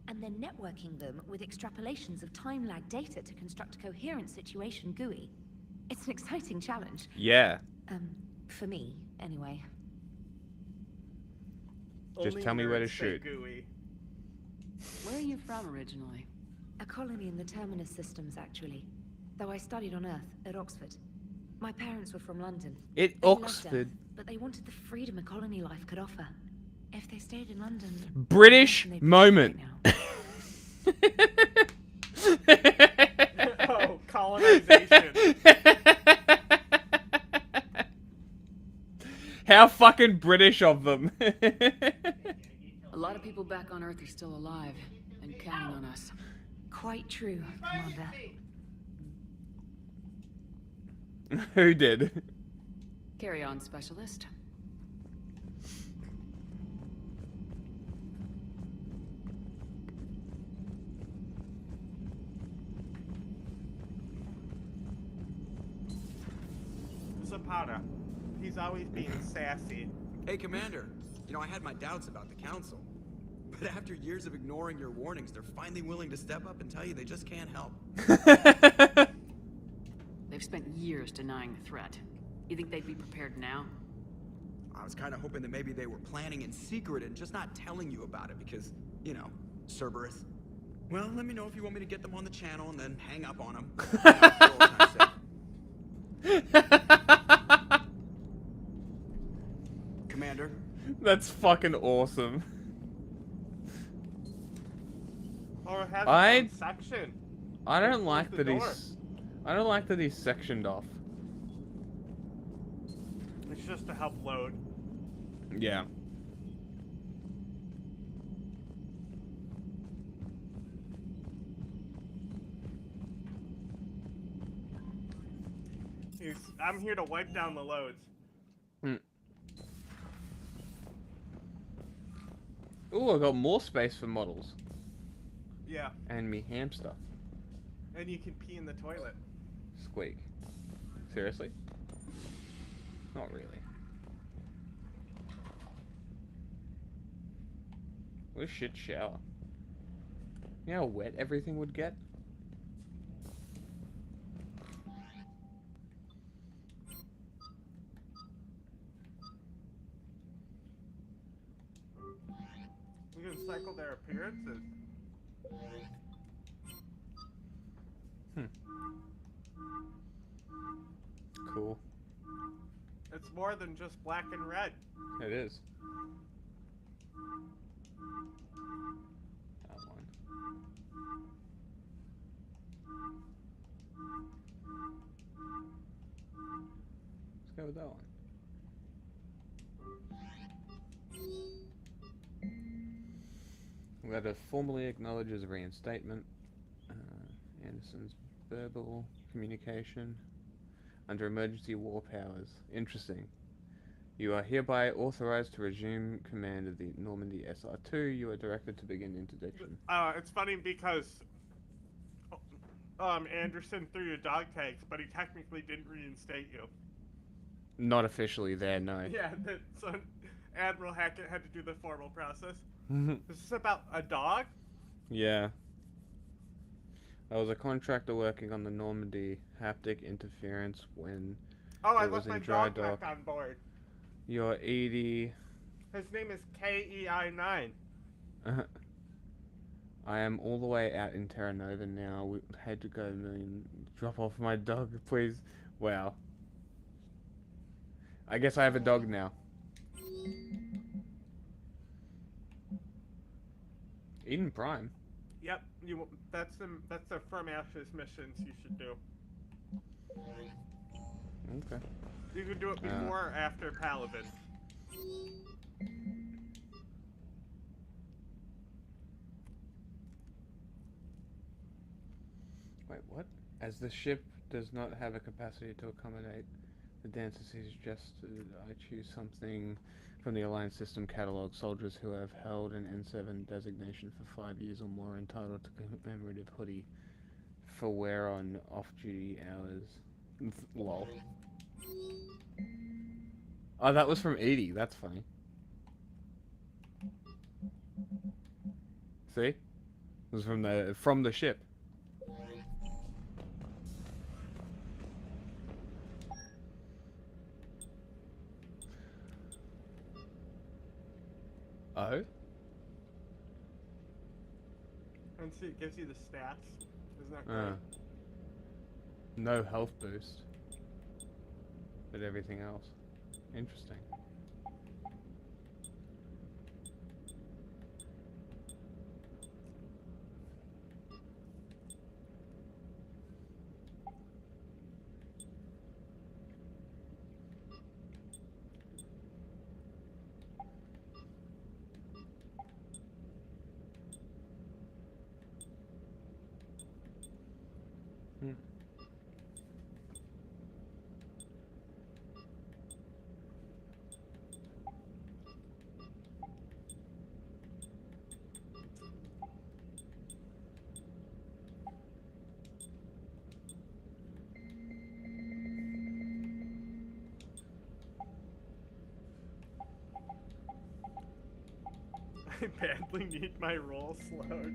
N: and then networking them with extrapolations of time-lag data to construct a coherent situation GUI. It's an exciting challenge.
A: Yeah.
N: For me, anyway.
A: Just tell me where to shoot.
B: GUI.
E: Where are you from originally?
N: A colony in the Terminus systems, actually. Though I studied on Earth, at Oxford. My parents were from London. They loved
A: Oxford.
N: Earth, but they wanted the freedom a colony life could offer. If they stayed in London...
A: British moment.
B: Oh, colonization.
A: How fucking British of them.
E: A lot of people back on Earth are still alive and counting on us.
N: Quite true, Commander.
A: Who did?
E: Carry on, Specialist.
B: Zapata. He's always being sassy.
P: Hey, Commander. You know, I had my doubts about the Council. But after years of ignoring your warnings, they're finally willing to step up and tell you they just can't help.
E: They've spent years denying the threat. You think they'd be prepared now?
P: I was kind of hoping that maybe they were planning in secret and just not telling you about it because, you know, Cerberus. Well, let me know if you want me to get them on the channel and then hang up on them. Commander?
A: That's fucking awesome.
B: Or have
A: I
B: section.
A: don't like
B: the
A: that
B: door.
A: I don't like that he's sectioned off.
B: It's just to help load.
A: Yeah.
B: I'm here to wipe down the loads.
A: Oh, I got more space for models.
B: Yeah.
A: And me hamster.
B: And you can pee in the toilet.
A: Squeak. Seriously? Not really. What a shit shower. You know how wet everything would get?
B: We can cycle their appearances.
A: Cool.
B: It's more than just black and red.
A: It is. That one. Let's go with that one. Letter formally acknowledges reinstatement. Anderson's verbal communication under emergency war powers. Interesting. You are hereby authorized to resume command of the Normandy SR2. You are directed to begin interdiction.
B: It's funny because Anderson threw you dog tags, but he technically didn't reinstate you.
A: Not officially there, no.
B: Yeah, so Admiral Hackett had to do the formal process. Is this about a dog?
A: Yeah. I was a contractor working on the Normandy haptic interference when
B: I
A: it was
B: left my
A: in dry
B: dog
A: dock.
B: back on board.
A: You're 80.
B: His name is KEI9.
A: I am all the way out in Terra Nova now. We had to go and drop off my dog, please. Wow. I guess I have a dog now. Eden Prime.
B: Yep, that's the From Ashes missions you should do.
A: Okay.
B: You can do it before or after Paladin.
A: Wait, what? As the ship does not have a capacity to accommodate the dancer suggested I choose something from the Alliance System catalog. Soldiers who have held an N7 designation for 5 years or more are entitled to commemorative hoodie for wear on off-duty hours. Lol. Oh, that was from 80. That's funny. See? It was from the ship. Oh?
B: And see, it gives you the stats. Isn't that great?
A: No health boost. But everything else. Interesting.
B: I badly need my roll slowed.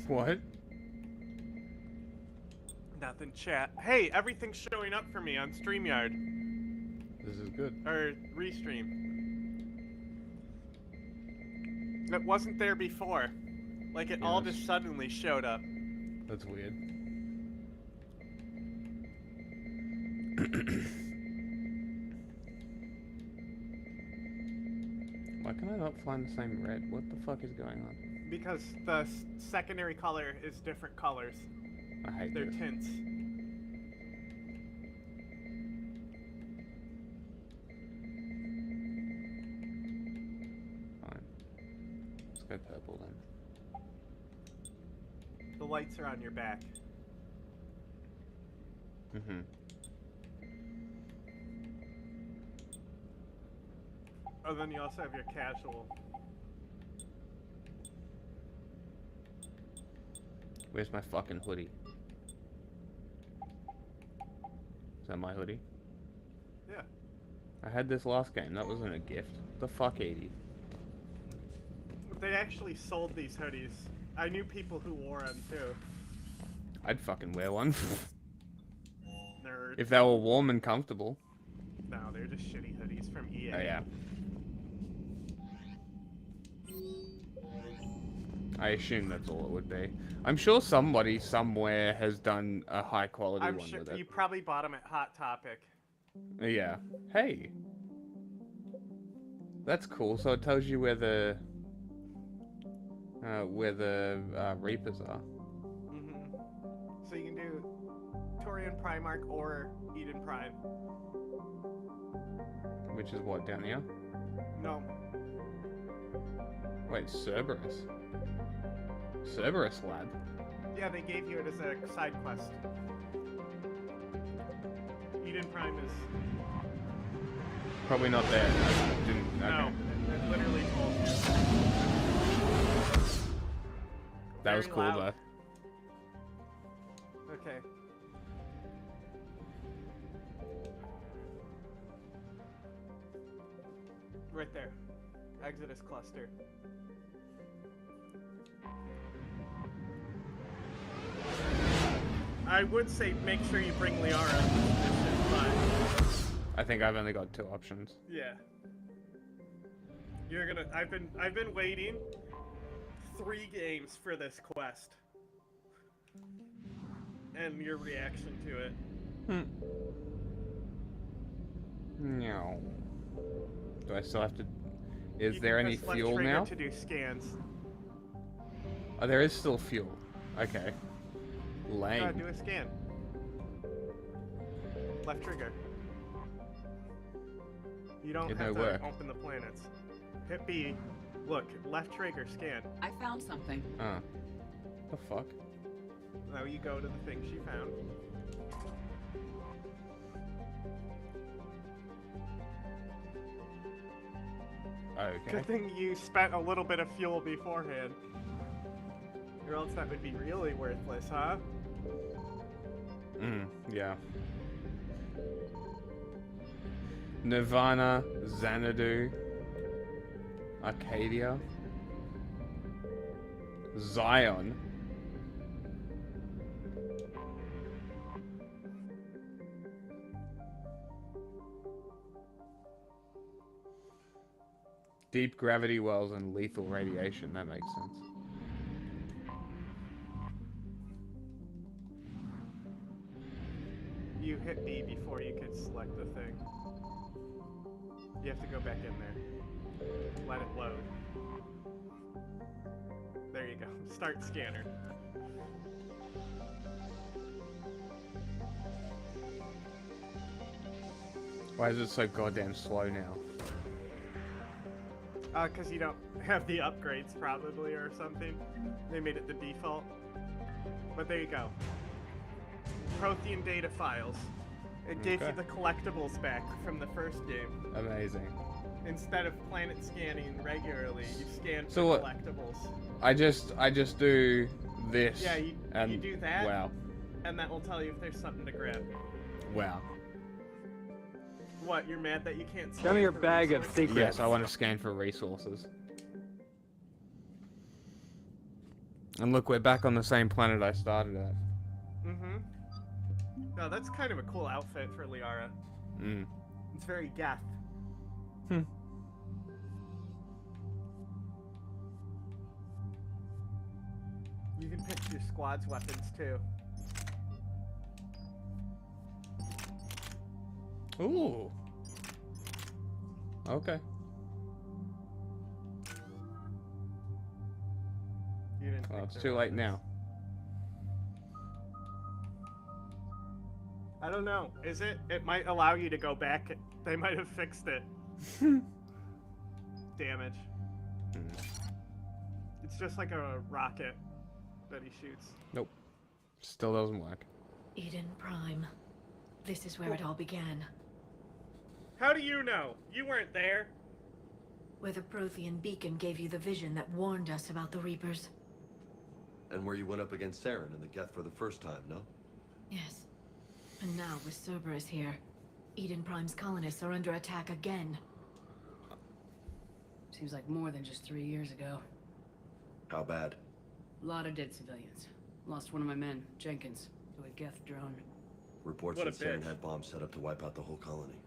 A: What?
B: Nothing, chat. Hey, everything's showing up for me on StreamYard.
A: This is good.
B: Or Restream. It wasn't there before. Like, it all just suddenly showed up.
A: That's weird. Why can I not find the same red? What the fuck is going on?
B: Because the secondary color is different colors.
A: I hate
B: They're
A: this.
B: tints.
A: Go purple then.
B: The lights are on your back.
A: Mm-hmm.
B: Oh, then you also have your casual.
A: Where's my fucking hoodie? Is that my hoodie?
B: Yeah.
A: I had this last game. That wasn't a gift. The fuck, 80.
B: They actually sold these hoodies. I knew people who wore them too.
A: I'd fucking wear one.
B: Nerd.
A: If they were warm and comfortable.
B: No, they're just shitty hoodies from EA.
A: Oh yeah. I assume that's all it would be. I'm sure somebody somewhere has done a high quality
B: I'm
A: one
B: sure
A: with it.
B: you probably bought them at Hot Topic.
A: Yeah. Hey. That's cool. So it tells you where the Reapers are.
B: Mm-hmm. So you can do Torian Primarch or Eden Prime.
A: Which is what, down here?
B: No.
A: Wait, Cerberus. Cerberus Lab?
B: Yeah, they gave you it as a side quest. Eden Prime is...
A: Probably not there. Didn't,
B: No,
A: okay.
B: it literally told you.
A: That was
B: Very
A: cool
B: loud.
A: though.
B: Okay. Right there. Exodus cluster. I would say make sure you bring Liara to this mission, but
A: I think I've only got 2 options.
B: yeah. You're gonna I've been waiting 3 games for this quest. And your reaction to it.
A: No. Do I still have to... Is
B: You
A: there
B: can
A: any
B: press left
A: fuel
B: trigger
A: now?
B: to do scans.
A: Oh, there is still fuel. Okay. Lame.
B: Do a scan. Left trigger. You don't
A: Did
B: have
A: no
B: to
A: work.
B: open the planets. Hit B. Look, left trigger, scan.
E: I found something.
A: The fuck?
B: Now you go to the thing she found.
A: Okay.
B: Good thing you spent a little bit of fuel beforehand. Or else that would be really worthless, huh?
A: Yeah. Nirvana, Xanadu, Arcadia, Zion. Deep gravity wells and lethal radiation, that makes sense.
B: You hit B before you could select the thing. You have to go back in there. Let it load. There you go. Start scanner.
A: Why is it so goddamn slow now?
B: Because you don't have the upgrades, probably, or something. They made it the default. But there you go. Prothean data files. It gave you
A: Okay.
B: the collectibles back from the first game.
A: Amazing.
B: Instead of planet scanning regularly, you scan for
A: So what-
B: collectibles.
A: I just do this.
B: Yeah, you
A: and
B: do that.
A: Wow.
B: And that will tell you if there's something to grab.
A: Wow.
B: What, you're mad that you can't
K: Show me your
B: for
K: bag of
B: resources?
K: secrets.
A: Yes, I want to scan for resources. And look, we're back on the same planet I started at.
B: Mm-hmm. No, that's kind of a cool outfit for Liara. It's very goth. You can pick your squad's weapons too.
A: Ooh. Okay.
B: You didn't
A: Well,
B: pick
A: it's
B: their
A: too late
B: weapons.
A: now.
B: I don't know. Is it? It might allow you to go back. They might have fixed it. Damage. It's just like a rocket that he shoots.
A: Nope. Still doesn't work.
G: Eden Prime. This is where it all began.
B: How do you know? You weren't there.
G: Where the Prothean beacon gave you the vision that warned us about the Reapers.
K: And where you went up against Saren and the Geth for the first time, no?
G: Yes. And now with Cerberus here, Eden Prime's colonists are under attack again.
E: Seems like more than just 3 years ago.
K: How bad?
E: A lot of dead civilians. Lost one of my men, Jenkins, to a Geth drone.
K: Reports
B: What a
K: that Saren
B: bitch.
K: had bombs set up to wipe out the whole colony.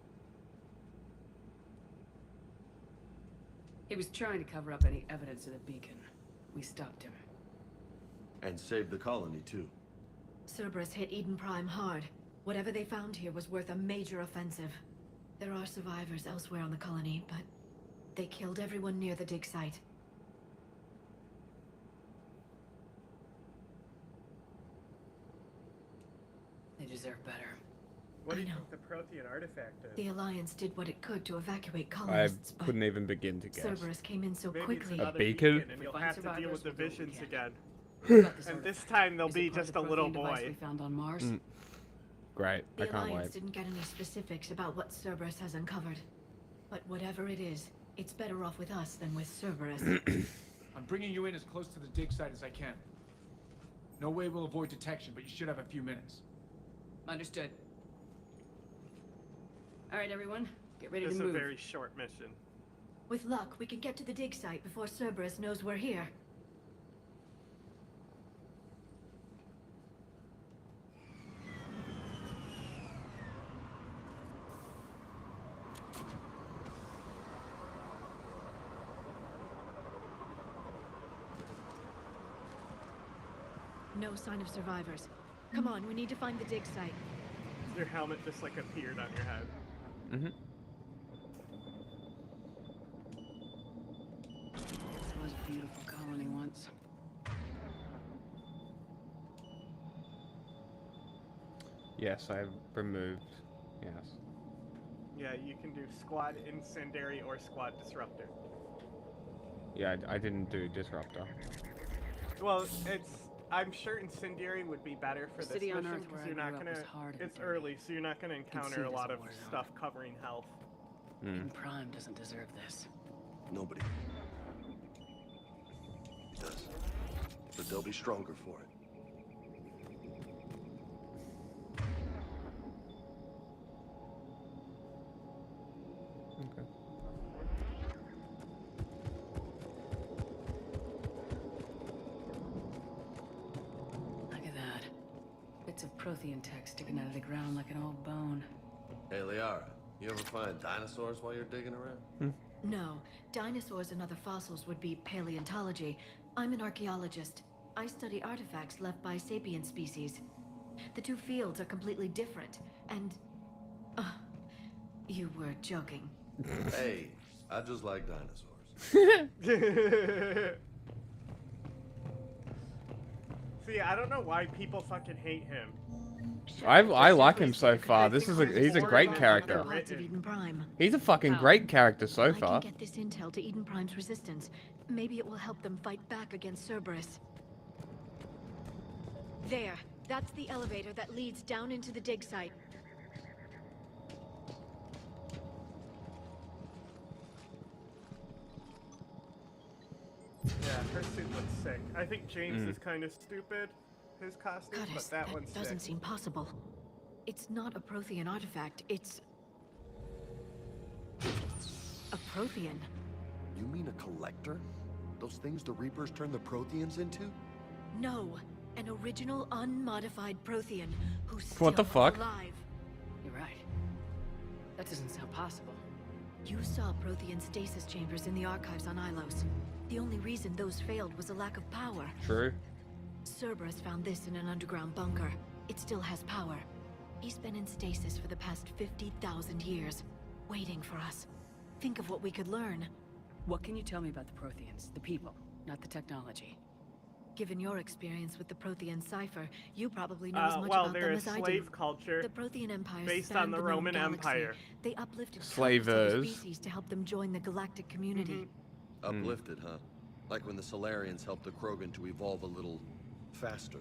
E: He was trying to cover up any evidence of the beacon. We stopped him.
K: And saved the colony, too.
G: Cerberus hit Eden Prime hard. Whatever they found here was worth a major offensive. There are survivors elsewhere on the colony, but they killed everyone near the dig site.
E: They deserve better.
B: What do you
G: I know.
B: think the Prothean artifact is?
G: The Alliance did what it could to evacuate
A: I
G: colonists, but
A: couldn't even begin to guess.
G: Cerberus came in so
B: Maybe
G: quickly.
B: it's another
A: beacon?
B: and you'll
E: Find
B: have to deal
E: survivors,
B: with the
E: we'll do what we
B: visions
E: can.
B: again.
E: We've got this
B: And this
E: artifact.
B: time they'll
E: Is
B: be
E: it part
B: just
E: of
B: a
E: the
B: little
E: Prothean device
B: boy.
E: we found on Mars?
A: Great. I
G: The
A: can't
G: Alliance
A: wait.
G: didn't get any specifics about what Cerberus has uncovered. But whatever it is, it's better off with us than with Cerberus.
O: I'm bringing you in as close to the dig site as I can. No way we'll avoid detection, but you should have a few minutes.
E: Understood. All right, everyone, get ready
B: This
E: to
B: is a
E: move.
B: very short mission.
G: With luck, we can get to the dig site before Cerberus knows we're here. No sign of survivors. Come on, we need to find the dig site.
B: Your helmet just like appeared on your head.
A: Mm-hmm.
E: It was a beautiful colony once.
A: Yes, I've removed. Yes.
B: Yeah, you can do squad incendiary or squad disruptor.
A: Yeah, I didn't do disruptor.
B: Well, I'm sure incendiary would be better for this
E: City on
B: mission
E: Earth where
B: because you're
E: I
B: not
E: grew up
B: gonna.
E: was hard and
B: It's
E: dirty.
B: early, so you're not gonna
E: see
B: encounter a
E: this
B: lot of
E: war zone.
B: stuff covering health.
E: Eden Prime doesn't deserve this.
K: Nobody does. But they'll be stronger for it.
A: Okay.
E: Look at that. Bits of Prothean tech sticking out of the ground like an old bone.
K: Hey, Liara, you ever find dinosaurs while you're digging around?
G: No, dinosaurs and other fossils would be paleontology. I'm an archaeologist. I study artifacts left by sapient species. The two fields are completely different, and... you were joking.
K: Hey, I just like dinosaurs.
B: See, I don't know why people fucking hate him.
A: I like him so far. He's a great character.
G: Parts of Eden Prime.
A: He's a fucking great character so
G: I
A: far.
G: can get this intel to Eden Prime's resistance. Maybe it will help them fight back against Cerberus. There. That's the elevator that leads down into the dig site.
B: Yeah, her suit looks sick. I think James
A: Mm.
B: is kind of stupid, his costume,
G: Goddess,
B: but that one's
G: doesn't
B: sick.
G: seem possible. It's not a Prothean artifact, it's... a Prothean.
K: You mean a collector? Those things the Reapers turned the Protheans into?
G: No, an original unmodified Prothean who's
A: What the
G: still
A: fuck?
G: alive.
E: You're right. That doesn't sound possible.
G: You saw Prothean stasis chambers in the archives on Ilos. The only reason those failed was a lack of power.
A: True.
G: Cerberus found this in an underground bunker. It still has power. He's been in stasis for the past 50,000 years, waiting for us. Think of what we could learn.
E: What can you tell me about the Protheans? The people, not the technology.
G: Given your experience with the Prothean cipher, you probably know as much
B: Well,
G: about
B: they're
G: them
B: a
G: as I do.
B: slave culture
G: The Prothean Empire
B: based
G: spanned
B: on the
G: known
B: Roman
G: galaxy.
B: Empire.
G: They uplifted countless other
A: Slavers.
G: species to help them join the galactic community.
K: Uplifted, huh? Like when the Solarians helped the Krogan to evolve a little faster.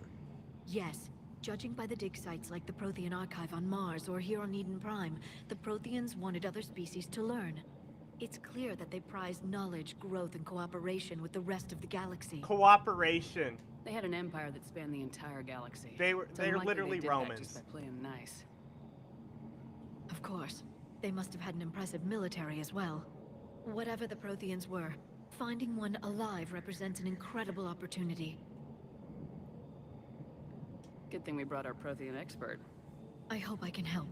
G: Yes. Judging by the dig sites like the Prothean Archive on Mars or here on Eden Prime, the Protheans wanted other species to learn. It's clear that they prize knowledge, growth, and cooperation with the rest of the galaxy.
B: Cooperation.
E: They had an empire that spanned the entire galaxy.
B: They're
E: It's unlikely
B: literally
E: they did that
B: Romans.
E: just by playing nice.
G: Of course. They must have had an impressive military as well. Whatever the Protheans were, finding one alive represents an incredible opportunity.
E: Good thing we brought our Prothean expert.
G: I hope I can help.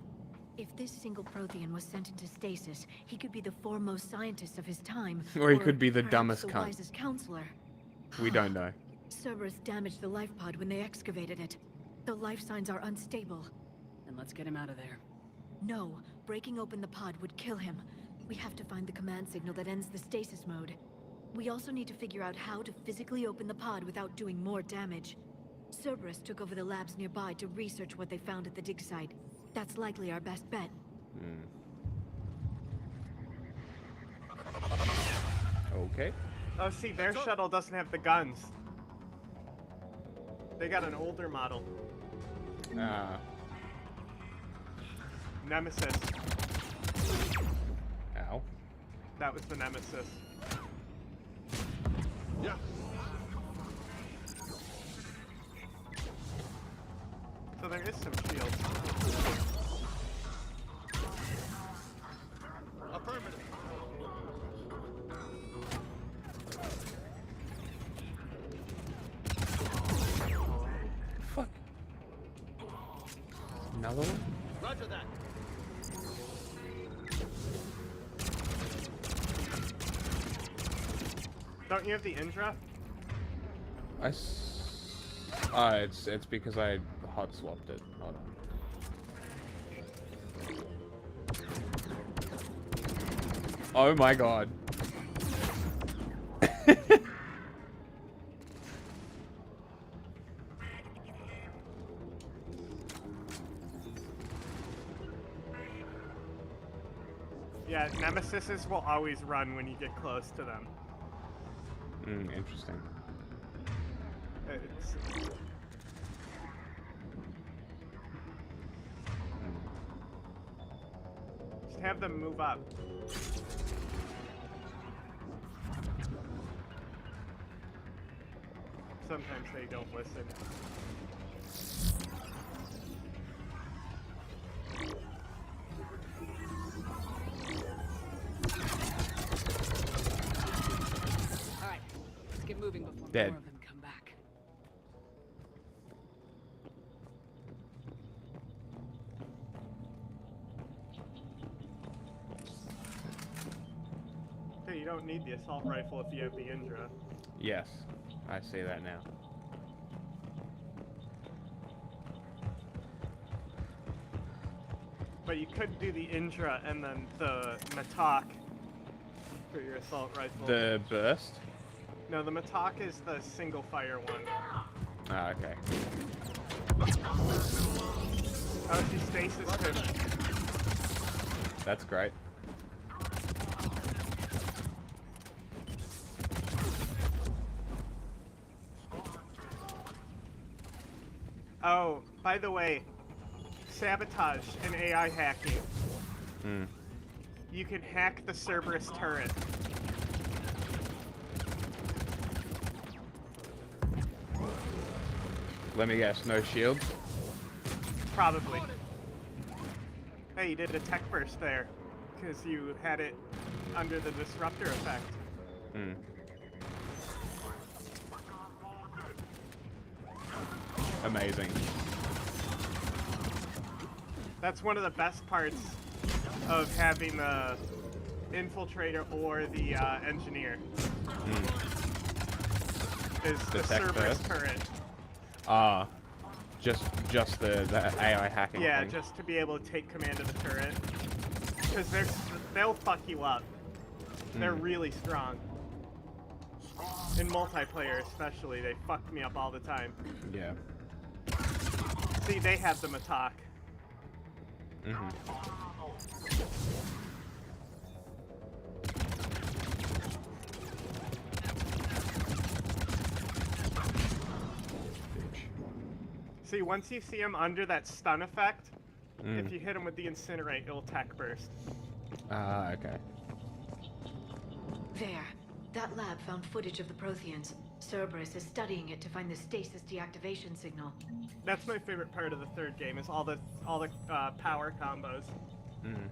G: If this single Prothean was sent into stasis, he could be the foremost scientist of his time.
A: Or he could be the
G: perhaps
A: dumbest
G: the
A: cunt.
G: wisest counselor.
A: We don't know.
G: Cerberus damaged the life pod when they excavated it. The life signs are unstable.
E: Then let's get him out of there.
G: No, breaking open the pod would kill him. We have to find the command signal that ends the stasis mode. We also need to figure out how to physically open the pod without doing more damage. Cerberus took over the labs nearby to research what they found at the dig site. That's likely our best bet.
A: Okay.
B: Oh, see, their shuttle doesn't have the guns. They got an older model. Nemesis.
A: Ow.
B: That was the Nemesis.
K: Yeah.
B: So there is some shields.
K: Affirmative.
A: Fuck. Another one?
K: Roger that.
B: Don't you have the Indra?
A: It's because I hot swapped it. Hold on. Oh my god.
B: Yeah, Nemesises will always run when you get close to them.
A: Interesting.
B: It's... Just have them move up. Sometimes they don't listen.
E: Alright, let's get moving before
A: Dead.
E: more of them come back.
B: Hey, you don't need the assault rifle if you have the Indra.
A: Yes, I see that now.
B: But you could do the Indra and then the Matak for your assault rifle.
A: The burst?
B: No, the Matak is the single fire one.
A: Ah, okay.
B: Oh, she stasis could.
A: That's great.
B: Oh, by the way, sabotage and AI hacking. You can hack the Cerberus turret.
A: Let me guess, no shields?
B: Probably. Hey, you did a tech burst there, because you had it under the disruptor effect.
A: Amazing.
B: That's one of the best parts of having the infiltrator or the engineer. Is the
A: tech
B: Cerberus
A: burst?
B: turret.
A: Ah, just the AI hacking
B: Yeah,
A: thing.
B: just to be able to take command of the turret. Because they'll fuck you up. They're really strong. In multiplayer especially, they fuck me up all the time.
A: Yeah.
B: See, they have the Matak. See, once you see him under that stun effect,
A: Mm.
B: if you hit him with the incinerate, it'll tech burst.
A: Ah, okay.
G: There. That lab found footage of the Protheans. Cerberus is studying it to find the stasis deactivation signal.
B: That's my favorite part of the third game, is all the power combos.
A: Mm.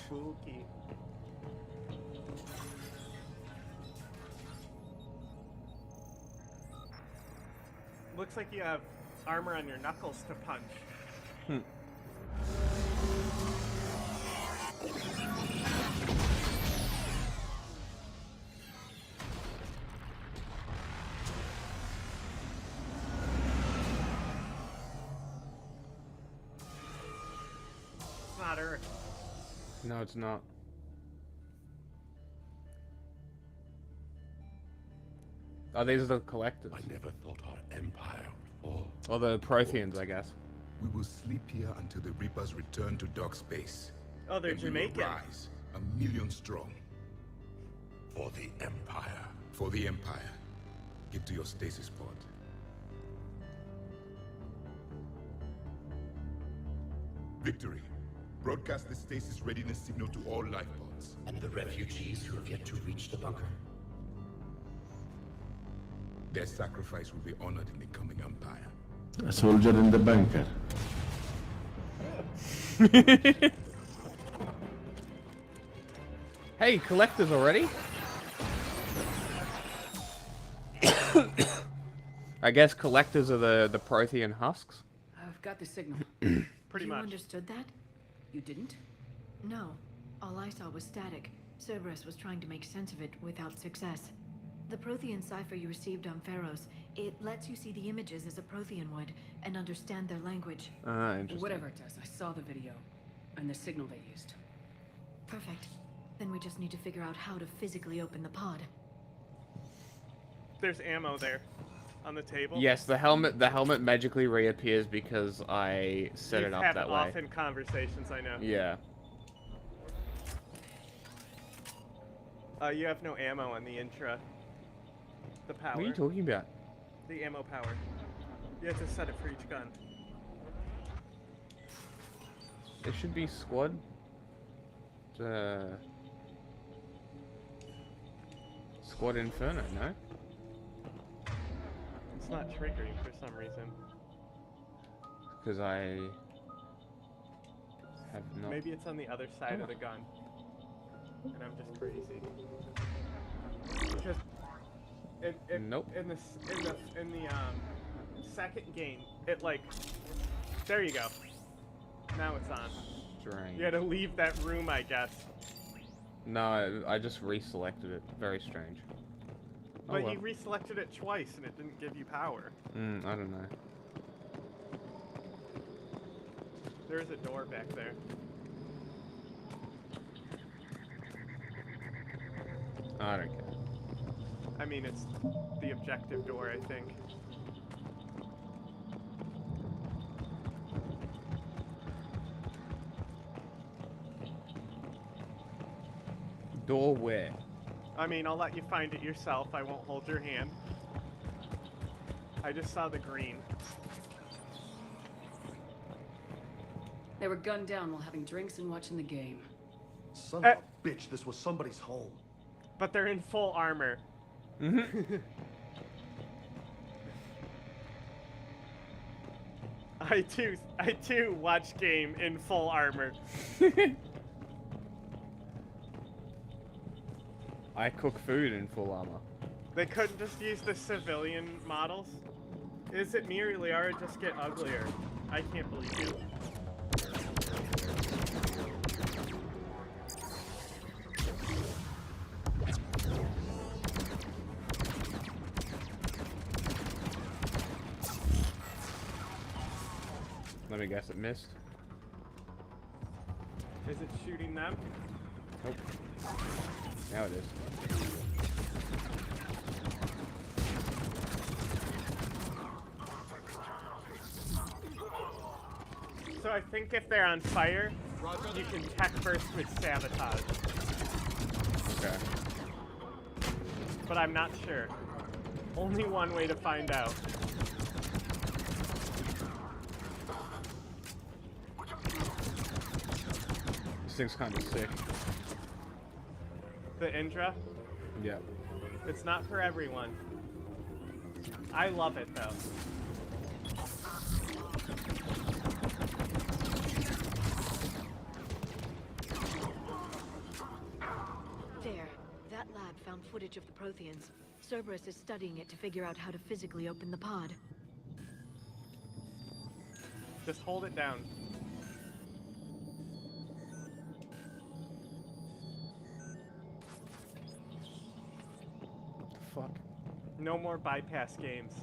B: Spooky. Looks like you have armor on your knuckles to punch.
A: Hmm.
B: It's not Earth.
A: No, it's not. Oh, these are the collectors.
I: I never thought our empire would fall.
A: Or the Protheans, I guess.
I: We will sleep here until the Reapers return to dark space.
B: Oh, they're
I: and we will
B: Jamaican.
I: rise, 1,000,000 strong. For the Empire. For the Empire. Get to your stasis pod. Victory. Broadcast the stasis readiness signal to all life pods.
D: And the refugees who have yet to reach the bunker.
I: Their sacrifice will be honored in the coming Empire.
T: A soldier in the bunker.
A: Hey, collectors already? I guess collectors are the Prothean husks.
E: I've got the signal.
B: Pretty
G: you
B: much.
G: understood that?
E: You didn't?
G: No. All I saw was static. Cerberus was trying to make sense of it without success. The Prothean cipher you received on Pharaohs, it lets you see the images as a Prothean would and understand their language.
A: Ah, interesting.
E: Whatever it does, I saw the video and the signal they used.
G: Perfect. Then we just need to figure out how to physically open the pod.
B: There's ammo there on the table.
A: Yes, the helmet magically reappears because I set it up that way.
B: You've had often conversations, I know.
A: Yeah.
B: You have no ammo on the Intra. The power.
A: What are you talking about?
B: The ammo power. You have to set it for each gun.
A: It should be squad. Squad Inferno, no?
B: It's not triggering for some reason.
A: Because I have not.
B: Maybe it's on the other side of the gun. And I'm just crazy. Because
A: nope.
B: in the second game, it like, there you go. Now it's on.
A: Strange.
B: You had to leave that room, I guess.
A: No, I just reselected it. Very strange. Oh,
B: But
A: well.
B: you reselected it twice and it didn't give you power.
A: I don't know.
B: There's a door back there.
A: I don't care.
B: I mean, it's the objective door, I think.
A: Door where?
B: I mean, I'll let you find it yourself. I won't hold your hand. I just saw the green.
E: They were gunned down while having drinks and watching the game.
M: Son of a bitch, this was somebody's home.
B: But they're in full armor.
A: Mm-hmm.
B: I too watch game in full armor.
A: I cook food in full armor.
B: They couldn't just use the civilian models? Is it me or Liara just get uglier? I can't believe you.
A: Let me guess, it missed.
B: Is it shooting them?
A: Nope. Now it is.
B: So I think if they're on fire, you can tech burst with sabotage.
A: Okay.
B: but I'm not sure. Only one way to find out.
A: This thing's kind of sick.
B: The Indra?
A: Yeah.
B: It's not for everyone. I love it though.
G: There. That lab found footage of the Protheans. Cerberus is studying it to figure out how to physically open the pod.
B: Just hold it down.
A: Fuck.
B: No more bypass games.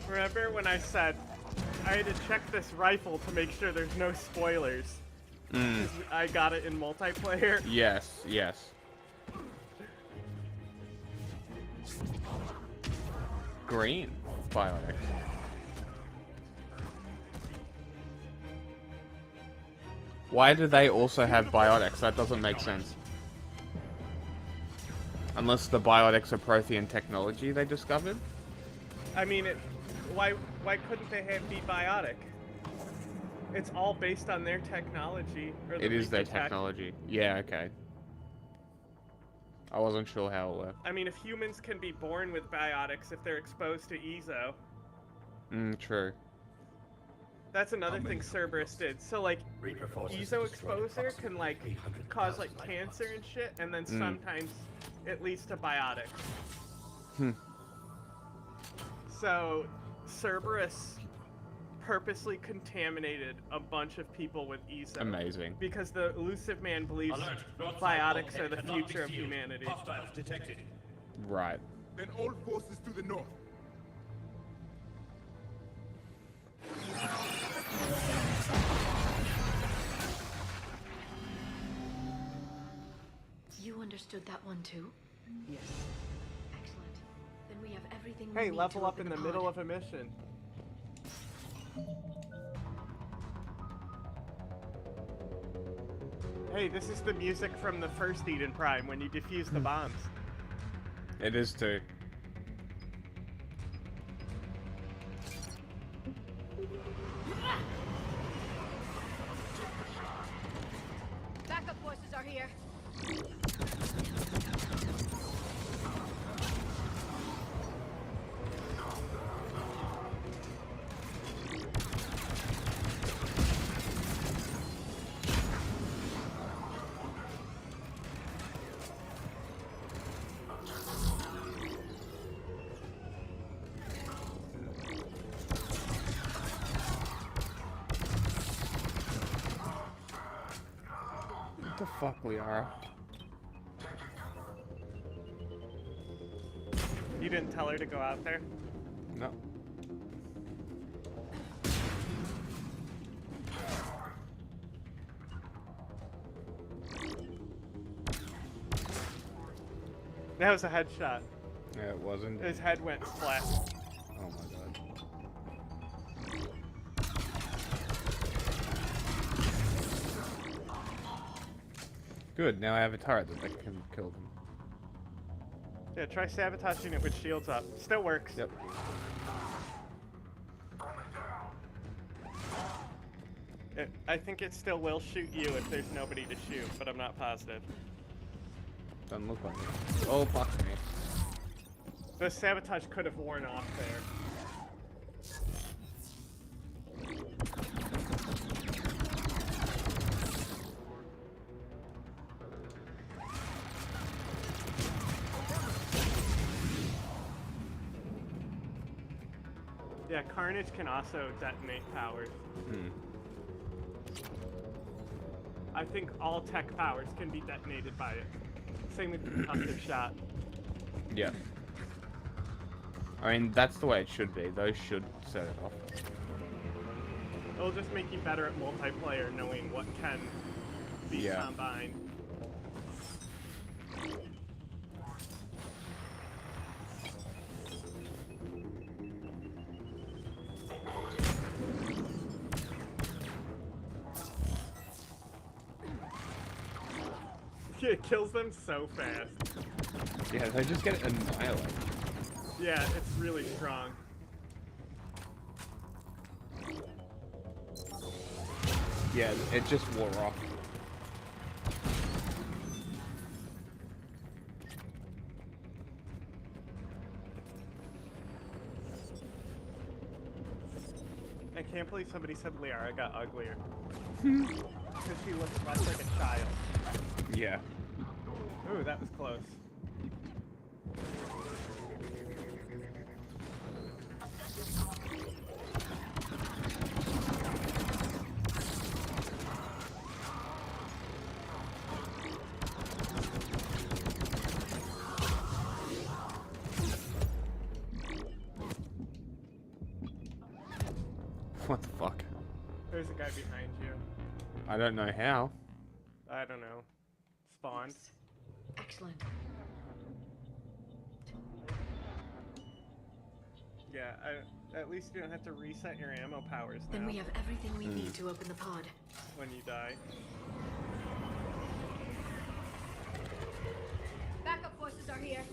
B: Remember when I said I had to check this rifle to make sure there's no spoilers?
A: Mm.
B: 'Cause I got it in multiplayer.
A: Yes, yes. Green biotic. Why do they also have biotics? That doesn't make sense. Unless the biotics are Prothean technology they discovered?
B: I mean, why couldn't they be biotic? It's all based on their technology. Or the
A: It is their
B: Reaper tech.
A: technology. Yeah, okay. I wasn't sure how it worked.
B: I mean, if humans can be born with biotics if they're exposed to EZO,
A: True.
B: that's another thing Cerberus did. So like, EZO exposure can like cause like cancer and shit, and then sometimes it leads to biotics. So Cerberus purposely contaminated a bunch of people with EZO.
A: Amazing.
B: Because the Elusive Man believes biotics are the future of humanity.
D: Detected.
A: Right.
I: Then all forces to the north.
G: You understood that one too?
E: Yes.
G: Excellent. Then we have everything we
B: Hey,
G: need
B: level
G: to
B: up
G: open
B: in the
G: pod.
B: middle of a mission. Hey, this is the music from the first Eden Prime when you defuse the bombs.
A: It is too.
F: Backup forces are here.
A: What the fuck, Liara?
B: You didn't tell her to go out there?
A: No.
B: That was a headshot.
A: Yeah, it wasn't.
B: His head went flat.
A: Oh my god. Good, now I have a turret that can kill them.
B: Yeah, try sabotaging it with shields up. Still works.
A: Yep.
B: I think it still will shoot you if there's nobody to shoot, but I'm not positive.
A: Doesn't look like it. Oh, fuck me.
B: The sabotage could have worn off there. Yeah, Carnage can also detonate powers. I think all tech powers can be detonated by it. Same with concussive shot.
A: Yeah. I mean, that's the way it should be. Those should set it off.
B: It'll just make you better at multiplayer, knowing what can be combined. It kills them so fast.
A: Yeah, they just get annihilated.
B: Yeah, it's really strong.
A: Yeah, it just wore off.
B: I can't believe somebody said Liara got uglier. Because she looks much like a child.
A: Yeah.
B: Ooh, that was close.
A: What the fuck?
B: There's a guy behind you.
A: I don't know how.
B: I don't know. Spawned.
E: Excellent.
B: Yeah, at least you don't have to reset your ammo powers now.
G: Then we have everything we need to open the pod.
B: When you die.
F: Backup forces are here.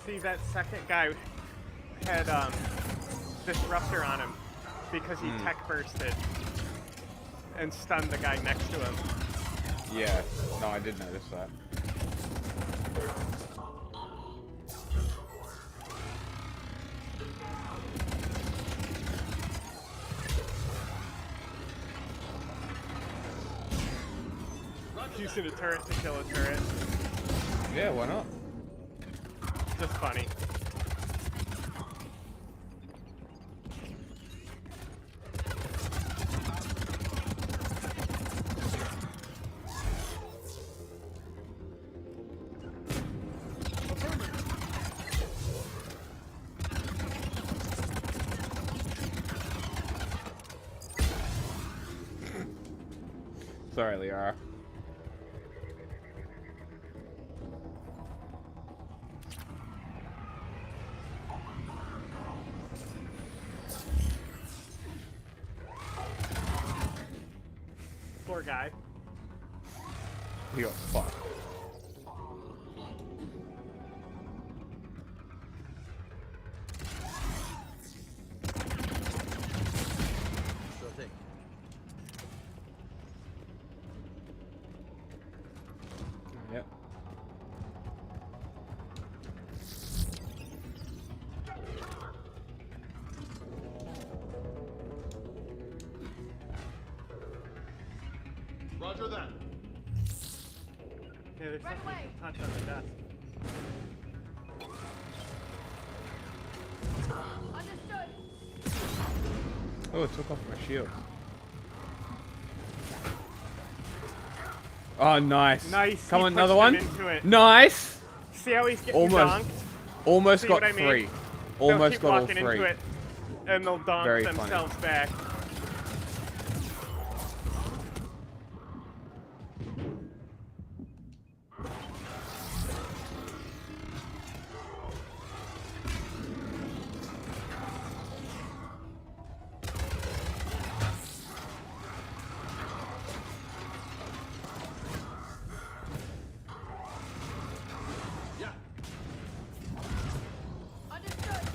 B: See, that second guy had disruptor on him because he tech bursted and stunned the guy next to him.
A: Yeah, no, I did notice that.
B: Using a turret to kill a turret.
A: Yeah, why not?
B: Just funny.
A: Sorry, Liara.
B: Poor guy.
A: He got fucked.
M: Sure thing.
A: Yep.
M: Roger that.
B: Yeah, there's
F: Right
B: something
F: away.
B: to touch on the desk.
F: Understood.
A: Oh, it took off my shield. Oh, nice.
B: Nice.
A: Come
B: he
A: on, another
B: pushed
A: one.
B: him into it.
A: Nice.
B: See how he's getting
A: Almost.
B: donked?
A: Almost
B: See
A: got
B: what I mean?
A: three.
B: They'll
A: Almost
B: keep
A: got all
B: walking
A: three.
B: into it, and they'll donk
A: Very funny.
B: themselves back.
F: Understood.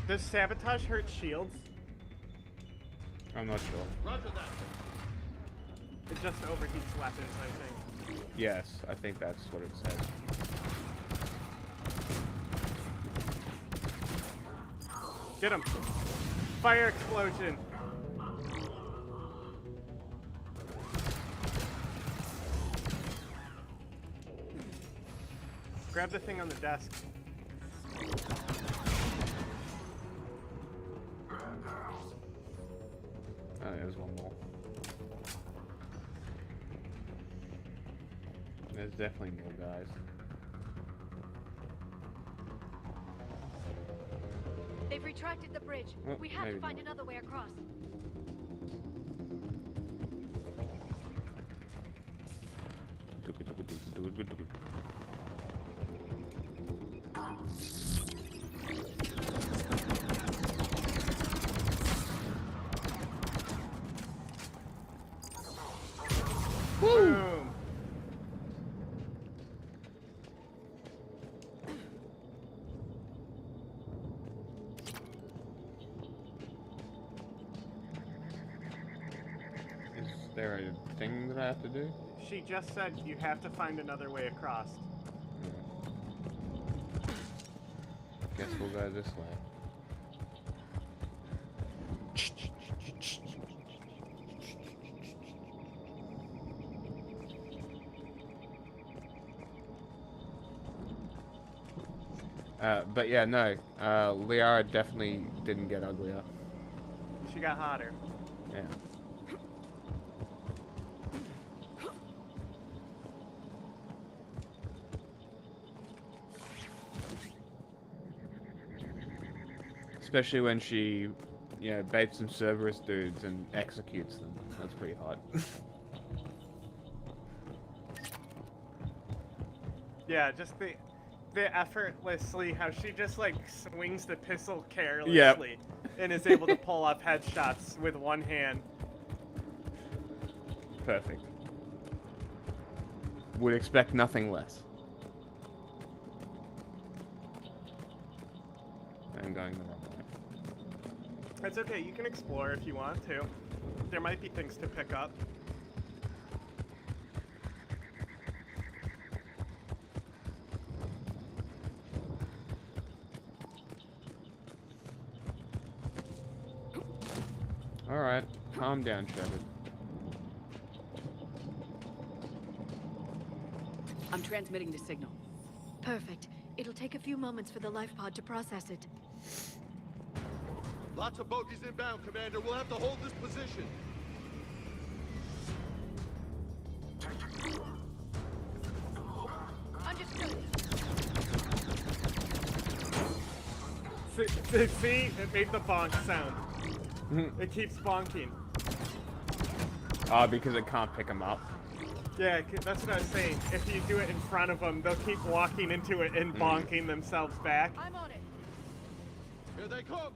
B: Does sabotage hurt shields?
A: I'm not sure.
M: Roger that.
B: It just overheats weapons, I think.
A: Yes, I think that's what it says.
B: Get him. Fire explosion. grab the thing on the desk.
A: Oh, there's one more. There's definitely more guys.
G: They've retracted the bridge.
A: Oh,
G: We have to
A: maybe
G: find
A: not.
G: another way across.
B: Boom!
A: Is there a thing that I have to do?
B: She just said you have to find another way across.
A: Guess we'll go this way. But yeah, no. Liara definitely didn't get uglier.
B: She got hotter.
A: Yeah. Especially when she, you know, baits some Cerberus dudes and executes them. That's pretty hot.
B: Yeah, just the effortlessly how she just like swings the pistol carelessly
A: Yep.
B: and is able to pull off headshots with one hand.
A: Perfect. Would expect nothing less. I'm going the wrong way.
B: It's okay, you can explore if you want to. There might be things to pick up.
A: Alright, calm down, Shepard.
E: I'm transmitting the signal.
G: Perfect. It'll take a few moments for the life pod to process it.
K: Lots of bogies inbound, Commander. We'll have to hold this position.
G: Understood.
B: See? It made the bonk sound. It keeps bonking.
A: Because it can't pick them up.
B: Yeah, that's what I was saying. If you do it in front of them, they'll keep walking into it and bonking themselves back.
G: I'm on it.
K: Here they come.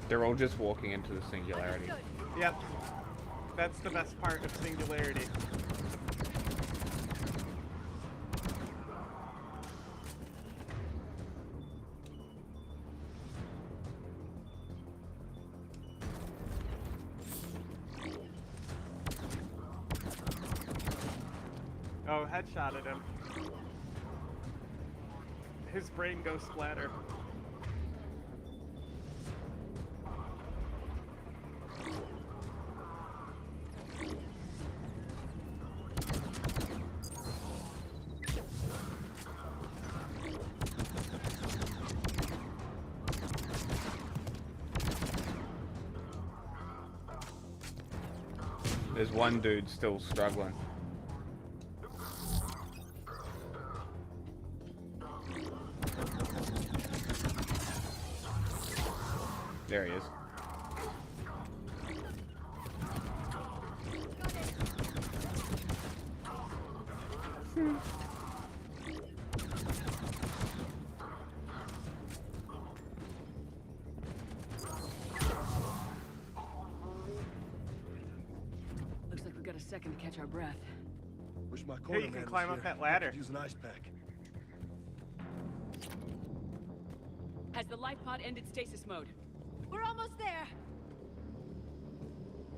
A: They're all just walking into the singularity.
B: Yep. That's the best part of Singularity. Oh, headshotted him. His brain goes splatter.
A: There's one dude still struggling. There he is.
E: Looks like we got a second to catch our breath.
M: Wish my
B: Hey,
M: corner
B: you can
M: man was
B: climb up
M: here.
B: that ladder.
M: Use an ice pack.
E: Has the life pod ended stasis mode?
G: We're almost there.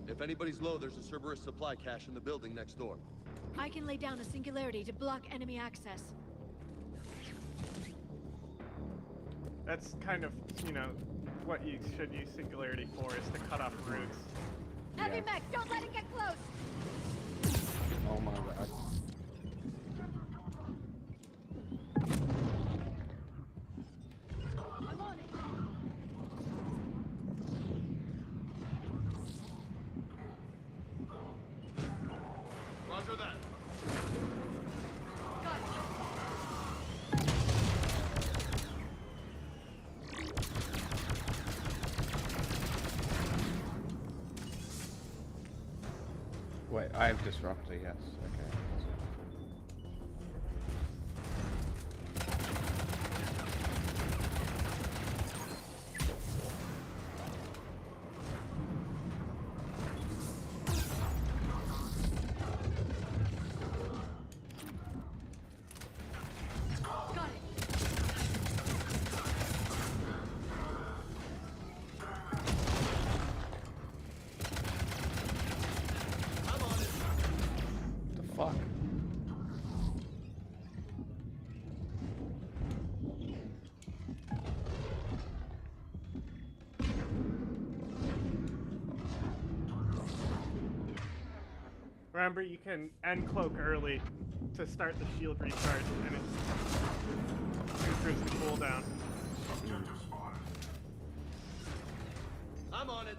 K: If anybody's low, there's a Cerberus supply cache in the building next door.
G: I can lay down a singularity to block enemy access.
B: That's kind of, you know, what you should use Singularity for, is to cut off roots.
G: Heavy mech, don't let it get close!
A: Oh my god.
G: I'm on it!
D: Roger that.
G: Got it.
A: Wait, I have Disruptor, yes. Okay.
G: Got it.
A: The fuck?
B: Remember, you can end cloak early to start the shield recharge, and it improves the cooldown.
D: I'm on it.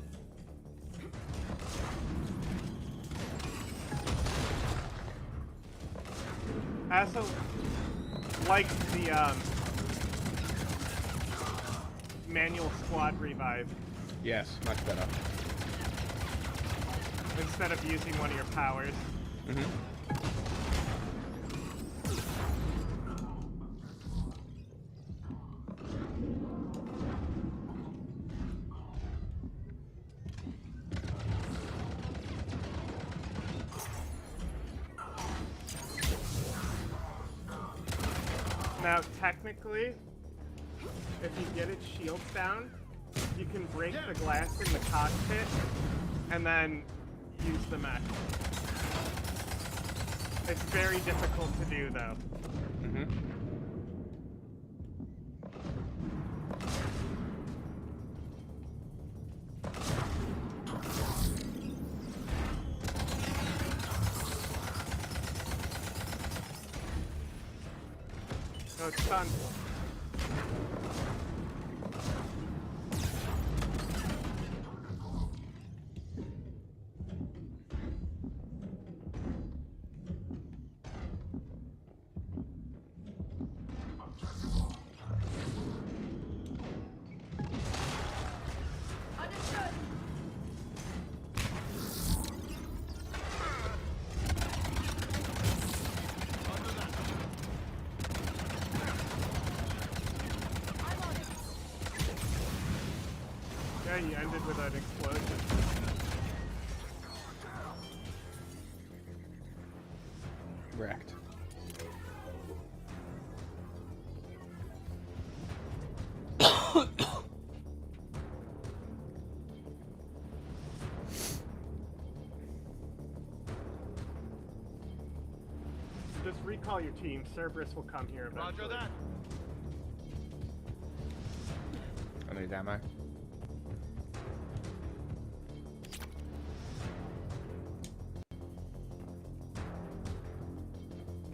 B: I also like the manual squad revive
A: Yes, much better.
B: instead of using one of your powers. Now, technically, if you get its shields down, you can break the glass in the cockpit and then use the mech. It's very difficult to do, though. No, it's done.
G: Understood. I'm on it.
B: Yeah, you ended with an explosion.
A: Wrecked.
B: Just recall your team. Cerberus will come here eventually.
D: Roger that.
A: I need ammo.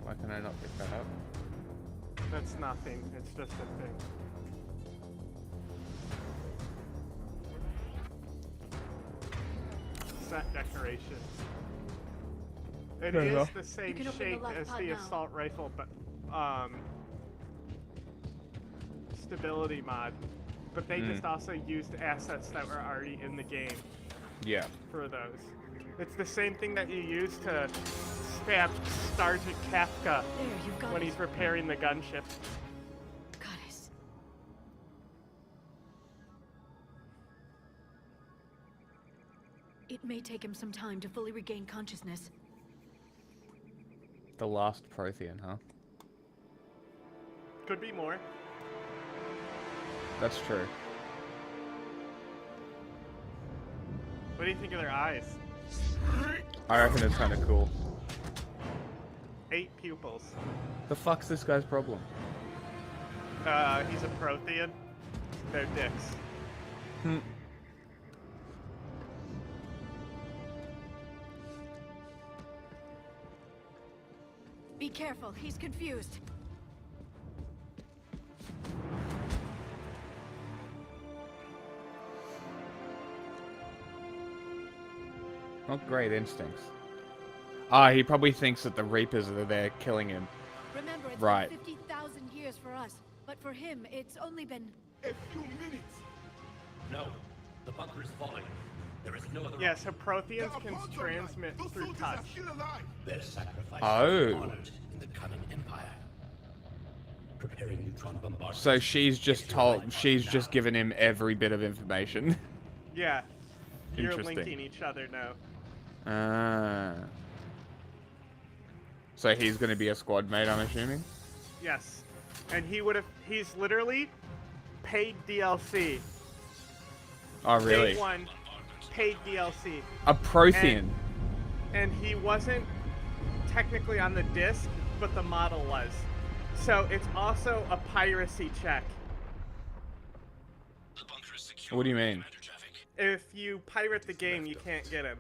A: Why can I not pick that up?
B: That's nothing. It's just a thing. Set decoration. It
A: There you
B: is
A: go.
B: the
G: You
B: same
G: can open the
B: shape
G: left
B: as
G: pod
B: the
G: now.
B: assault rifle, but stability mod. But they just also used assets that were already in the game
A: Yeah.
B: for those. It's the same thing that you use to stab Sergeant Kafka
G: There, you've got
B: when
G: it.
B: he's repairing the gunship.
G: Goddess. It may take him some time to fully regain consciousness.
A: The last Prothean, huh?
B: Could be more.
A: That's true.
B: What do you think of their eyes?
A: I reckon it's kind of cool.
B: 8 pupils.
A: The fuck's this guy's problem?
B: He's a Prothean. They're dicks.
G: Be careful, he's confused.
A: Not great instincts. Ah, he probably thinks that the Reapers are there killing him.
G: Remember, it's
A: Right.
G: been 50,000 years for us, but for him, it's only been...
D: A few minutes. No, the bunker is falling. There is no other.
B: Yeah, so Protheans can transmit through touch.
D: Their sacrifice
A: Oh.
D: will be honored in the coming empire. Preparing neutron bombardment.
A: So she's just just given him every bit of information.
B: Yeah. You're
A: Interesting.
B: linking each other now.
A: Ah. So he's going to be a squad mate, I'm assuming?
B: Yes. And he's literally paid DLC.
A: Oh, really?
B: Day one, paid DLC.
A: A Prothean.
B: And he wasn't technically on the disc, but the model was. So it's also a piracy check.
A: What do you mean?
B: If you pirate the game, you can't get him.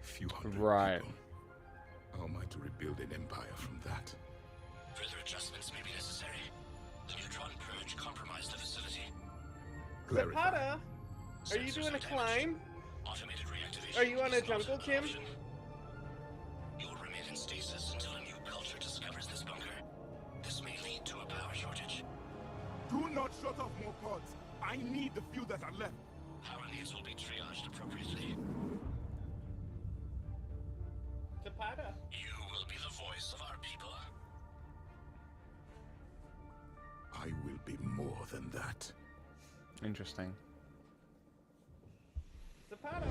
I: Few hundred
A: Right.
I: people. How am I to rebuild an empire from that?
D: Further adjustments may be necessary. The neutron purge compromised the facility.
B: Zapata, are you doing a climb?
D: Automated reactivation.
B: Are you on a jungle gym?
D: You will remain in stasis until a new culture discovers this bunker. This may lead to a power shortage.
I: Do not shut off more pods. I need the few that are left.
D: Power needs will be triaged appropriately.
B: Zapata.
D: You will be the voice of our people.
I: I will be more than that.
A: Interesting.
B: Zapata.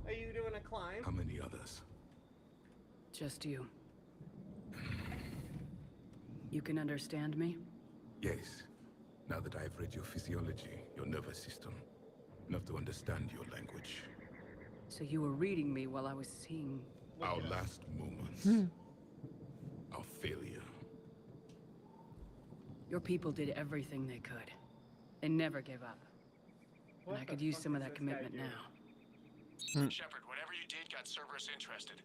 B: Are you doing a climb?
I: How many others?
E: Just you. You can understand me?
I: Yes. Now that I've read your physiology, your nervous system, enough to understand your language.
E: So you were reading me while I was seeing...
I: Our last moments. Our failure.
E: Your people did everything they could. They never gave up. And I could use some of that commitment now.
O: Shepard, whatever you did got Cerberus interested.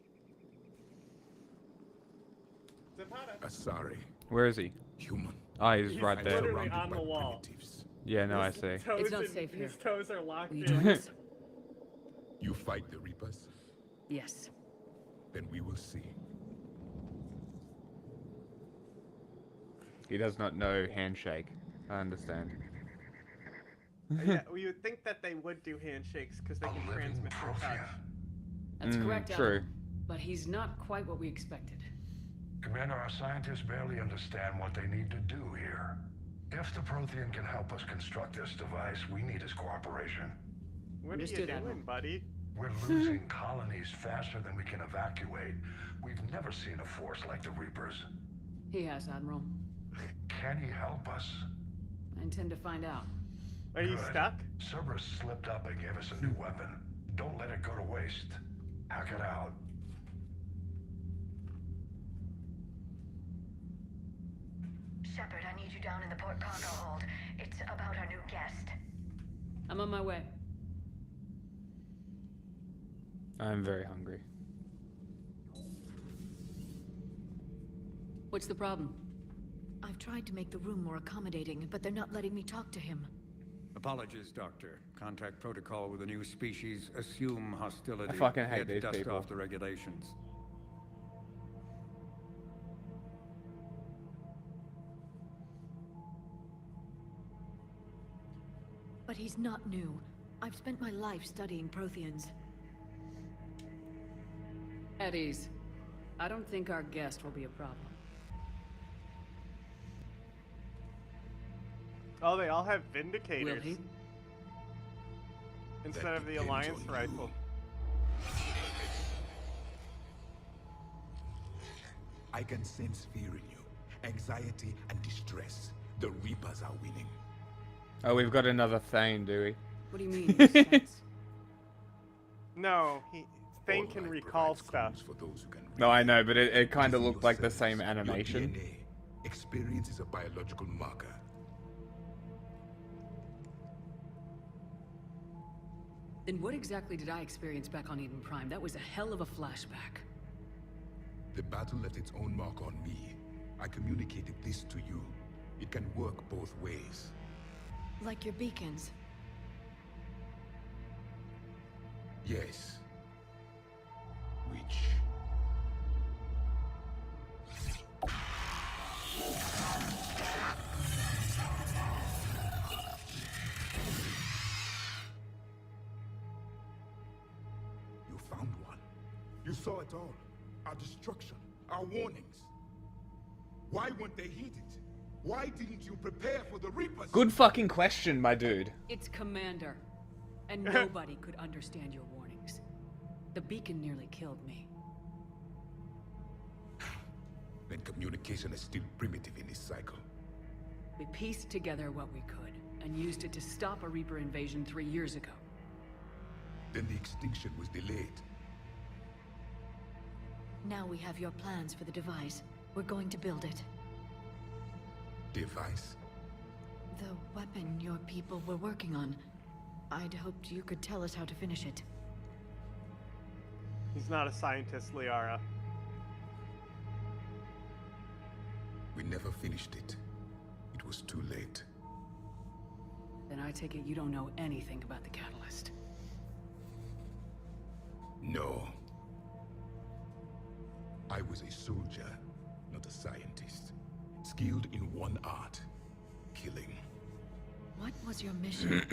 B: Zapata.
I: Asari.
A: Where is he?
I: Human.
A: Ah, he's right there.
B: Literally on the wall.
A: Yeah, no, I see.
E: It's not safe here.
B: His toes are locked
E: Will you
B: in.
E: join us?
I: You fight the Reapers?
E: Yes.
I: Then we will see.
A: He does not know handshake. I understand.
B: Yeah, well, you would think that they would do handshakes because they can transmit through touch.
E: That's correct,
A: true.
E: Alan. But he's not quite what we expected.
L: Commander, our scientists barely understand what they need to do here. If the Prothean can help us construct this device, we need his cooperation.
B: What are you
E: Understood,
B: doing,
E: Admiral.
B: buddy?
L: We're losing colonies faster than we can evacuate. We've never seen a force like the Reapers.
E: He has, Admiral.
L: Can he help us?
E: I intend to find out.
B: Are you
L: Good.
B: stuck?
L: Cerberus slipped up and gave us a new weapon. Don't let it go to waste. Hack it out.
R: Shepard, I need you down in the port cargo hold. It's about our new guest.
E: I'm on my way.
A: I'm very hungry.
E: What's the problem?
G: I've tried to make the room more accommodating, but they're not letting me talk to him.
Q: Apologies, Doctor. Contact protocol with a new species. Assume hostility.
A: I fucking hate
Q: Yet
A: these
Q: dust
A: people.
Q: off the regulations.
G: But he's not new. I've spent my life studying Protheans.
E: At ease. I don't think our guest will be a problem.
B: Oh, they all have Vindicators.
E: Will he?
B: Instead of the Alliance rifle.
I: I can sense fear in you, anxiety and distress. The Reapers are winning.
A: Oh, we've got another Thane, do we?
E: What do you mean?
B: No, Thane can recall stuff.
A: No, I know, but it kind of looked like the same animation.
I: DNA. Experience is a biological marker.
E: Then what exactly did I experience back on Eden Prime? That was a hell of a flashback.
I: The battle left its own mark on me. I communicated this to you. It can work both ways.
G: Like your beacons.
I: Yes. Which... You found one. You saw it all. Our destruction, our warnings. Why weren't they heeded? Why didn't you prepare for the Reapers?
A: Good fucking question, my dude.
E: It's Commander. And nobody could understand your warnings. The beacon nearly killed me.
I: Then communication is still primitive in this cycle.
E: We pieced together what we could, and used it to stop a Reaper invasion 3 years ago.
I: Then the extinction was delayed.
G: Now we have your plans for the device. We're going to build it.
I: Device?
G: The weapon your people were working on. I'd hoped you could tell us how to finish it.
B: He's not a scientist, Liara.
I: We never finished it. It was too late.
E: Then I take it you don't know anything about the catalyst.
I: No. I was a soldier, not a scientist. Skilled in one art, killing.
G: What was your mission?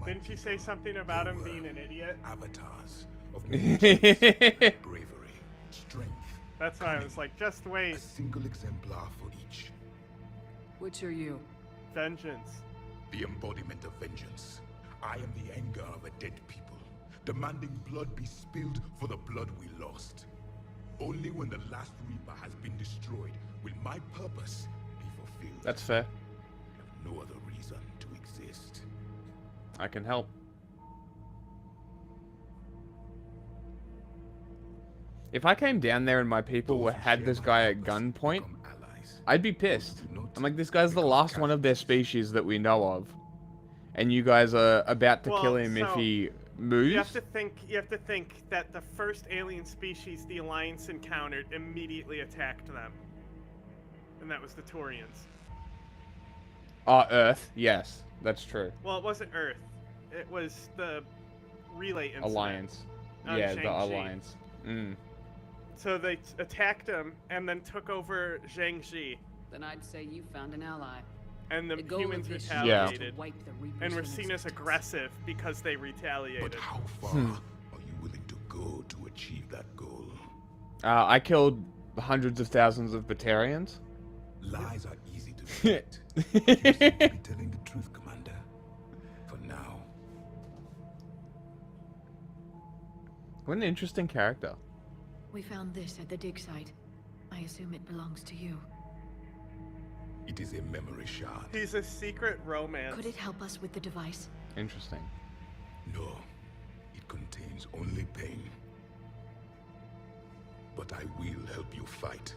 B: Didn't you say something about him being an idiot?
I: Avatars of bravery, strength.
B: That's why I was like, just wait.
I: A single exemplar for each.
E: Which are you?
B: Vengeance.
I: The embodiment of vengeance. I am the anger of a dead people, demanding blood be spilled for the blood we lost. Only when the last Reaper has been destroyed will my purpose be fulfilled.
A: That's fair.
I: I have no other reason to exist.
A: I can help. If I came down there and my people had this guy at gunpoint, I'd be pissed. I'm like, this guy's the last one of their species that we know of, and you guys are about to kill him if he moves.
B: You have to think that the first alien species the Alliance encountered immediately attacked them, and that was the Turians.
A: Earth. Yes, that's true.
B: Well, it wasn't Earth. It was the relay incident.
A: Alliance.
B: On
A: Yeah, the
B: Shang-Chi.
A: Alliance.
B: So they attacked him and then took over Zhangji.
E: Then I'd say you found an ally.
B: And the
E: goal
B: humans
E: of this
B: retaliated.
E: to wipe the Reapers
B: And were
E: from
B: seen as aggressive because they retaliated.
I: But how far are you willing to go to achieve that goal?
A: I killed hundreds of thousands of Batarians.
I: Lies are easy to forget. You seem to be telling the truth, Commander. For now.
A: What an interesting character.
G: We found this at the dig site. I assume it belongs to you.
I: It is a memory shard.
B: He's a secret romance.
G: Could it help us with the device?
A: Interesting.
I: No. It contains only pain. But I will help you fight.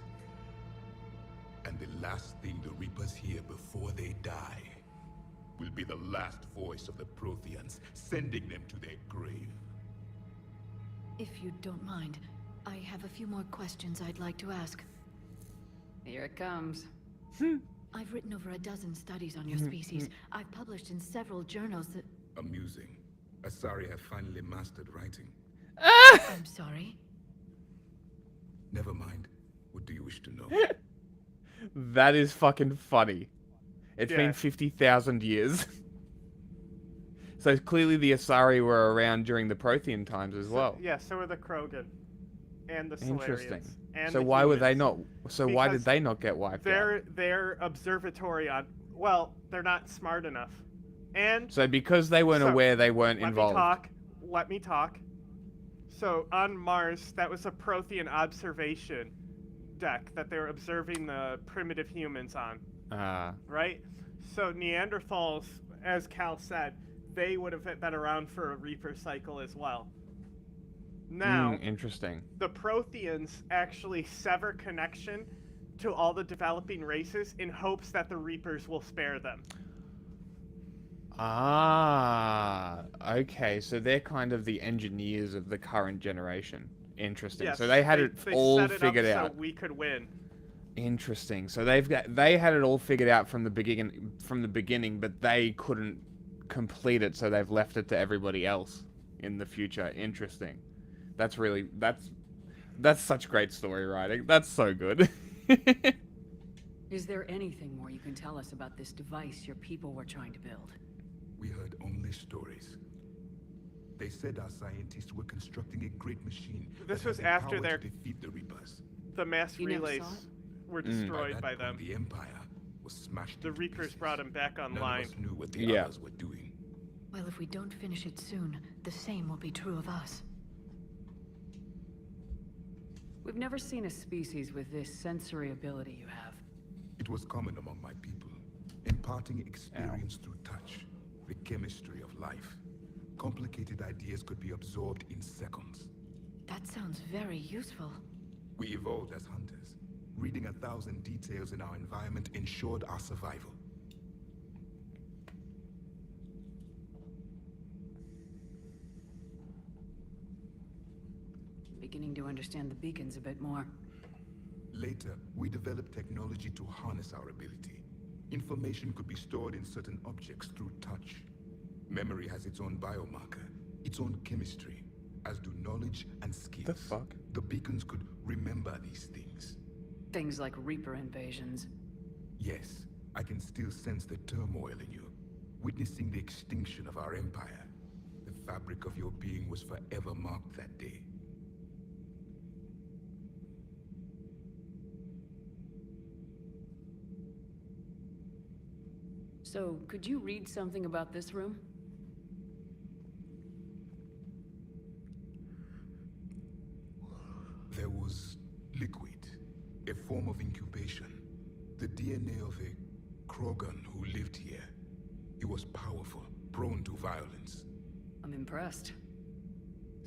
I: And the last thing the Reapers hear before they die will be the last voice of the Protheans, sending them to their grave.
G: If you don't mind, I have a few more questions I'd like to ask.
E: Here it comes.
G: I've written over a dozen studies on your species. I've published in several journals that...
I: Amusing. Asari have finally mastered writing.
G: I'm sorry?
I: Never mind. What do you wish to know?
A: That is fucking funny. It's
B: Yeah.
A: been 50,000 years. So clearly the Asari were around during the Prothean times as well.
B: Yeah, so were the Krogan. And the Solarians.
A: Interesting.
B: And
A: So
B: the
A: why were they
B: humans.
A: not? So why did
B: Because
A: they not get wiped out?
B: Their observatory on... Well, they're not smart enough. And...
A: So because they weren't
B: So,
A: aware, they weren't involved.
B: Let me talk. So on Mars, that was a Prothean observation deck that they were observing the primitive humans on. Right? So Neanderthals, as Cal said, they would have been around for a Reaper cycle as well. Now,
A: interesting.
B: the Protheans actually sever connection to all the developing races in hopes that the Reapers will spare them.
A: Ah, okay. So they're kind of the engineers of the current generation. Interesting.
B: Yes,
A: So they had it all
B: set it
A: figured
B: up
A: out.
B: so we could win.
A: Interesting. So they had it all figured out from the beginning, but they couldn't complete it, so they've left it to everybody else in the future. Interesting. That's such great story writing. That's so good.
E: Is there anything more you can tell us about this device your people were trying to build?
I: We heard only stories. They said our scientists were constructing a great machine.
B: This
I: that
B: was
I: had the
B: after
I: power
B: their
I: to defeat the Reapers.
B: the mass
E: You never
B: relays
E: saw it?
B: were destroyed by them.
I: The Empire was smashed.
B: The Reapers brought him back
I: None
B: online.
I: of us knew what the others were doing.
G: Well, if we don't finish it soon, the same will be true of us.
E: We've never seen a species with this sensory ability you have.
I: It was common among my people, imparting experience through touch, the chemistry of life. Complicated ideas could be absorbed in seconds.
G: That sounds very useful.
I: We evolved as hunters. Reading 1,000 details in our environment ensured our survival.
E: Beginning to understand the beacons a bit more.
I: Later, we developed technology to harness our ability. Information could be stored in certain objects through touch. Memory has its own biomarker, its own chemistry, as do knowledge and skills.
A: The fuck?
I: The beacons could remember these things.
E: Things like Reaper invasions.
I: Yes, I can still sense the turmoil in you, witnessing the extinction of our empire. The fabric of your being was forever marked that day.
E: So, could you read something about this room?
I: There was liquid, a form of incubation. The DNA of a Krogan who lived here. He was powerful, prone to violence.
E: I'm impressed.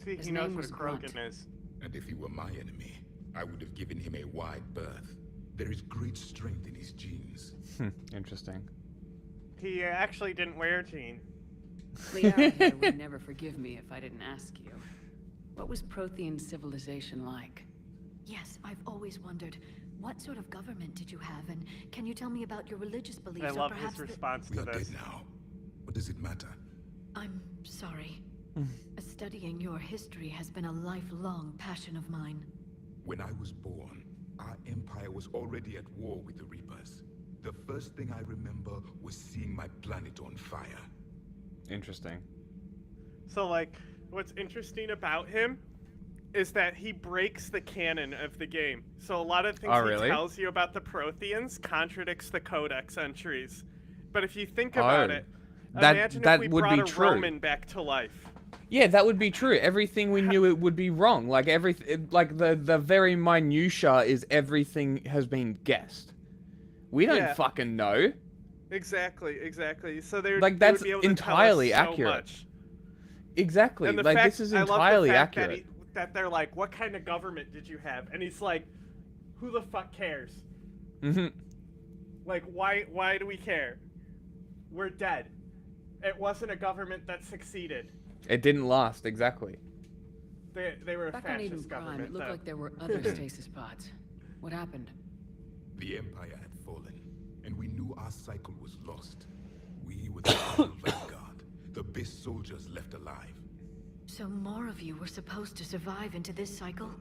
B: See,
E: His
B: he knows
E: name
B: what a
E: was Grunt.
B: Krogan is.
I: And if he were my enemy, I would have given him a wide berth. There is great strength in his genes.
A: Interesting.
B: He actually didn't wear jeans.
E: Liara here would never forgive me if I didn't ask you. What was Prothean civilization like?
G: Yes, I've always wondered, what sort of government did you have, and can you tell me about your religious beliefs?
B: I
G: or
B: love
G: perhaps
B: his response
I: We
B: to
I: are
B: this.
I: dead now. What does it matter?
G: I'm sorry. Studying your history has been a lifelong passion of mine.
I: When I was born, our empire was already at war with the Reapers. The first thing I remember was seeing my planet on fire.
A: Interesting.
B: So, like, what's interesting about him is that he breaks the canon of the game. So a lot of things
A: Oh,
B: he
A: really?
B: tells you about the Protheans contradicts the Codex entries. But if you think about it, imagine
A: that
B: if we
A: would
B: brought
A: be
B: a
A: true.
B: Roman back to life.
A: Yeah, that would be true. Everything we knew it would be wrong. Like like the very minutia is everything has been guessed. We don't
B: Yeah.
A: fucking know.
B: Exactly. So they're
A: Like,
B: they
A: that's
B: would be able to
A: entirely
B: tell us so
A: accurate.
B: much.
A: Exactly.
B: And the
A: Like
B: fact,
A: this is
B: I love the
A: entirely
B: fact
A: accurate.
B: that they're like, what kind of government did you have? And he's like, who the fuck cares? Like, why do we care? We're dead. It wasn't a government that succeeded.
A: It didn't last, exactly.
B: They were a
E: Back on Eden
B: fascist
E: Prime,
B: government.
E: it looked
B: though.
E: like there were other stasis pods. What happened?
I: The Empire had fallen, and we knew our cycle was lost. We were the final vanguard, the best soldiers left alive.
G: So more of you were supposed to survive into this cycle?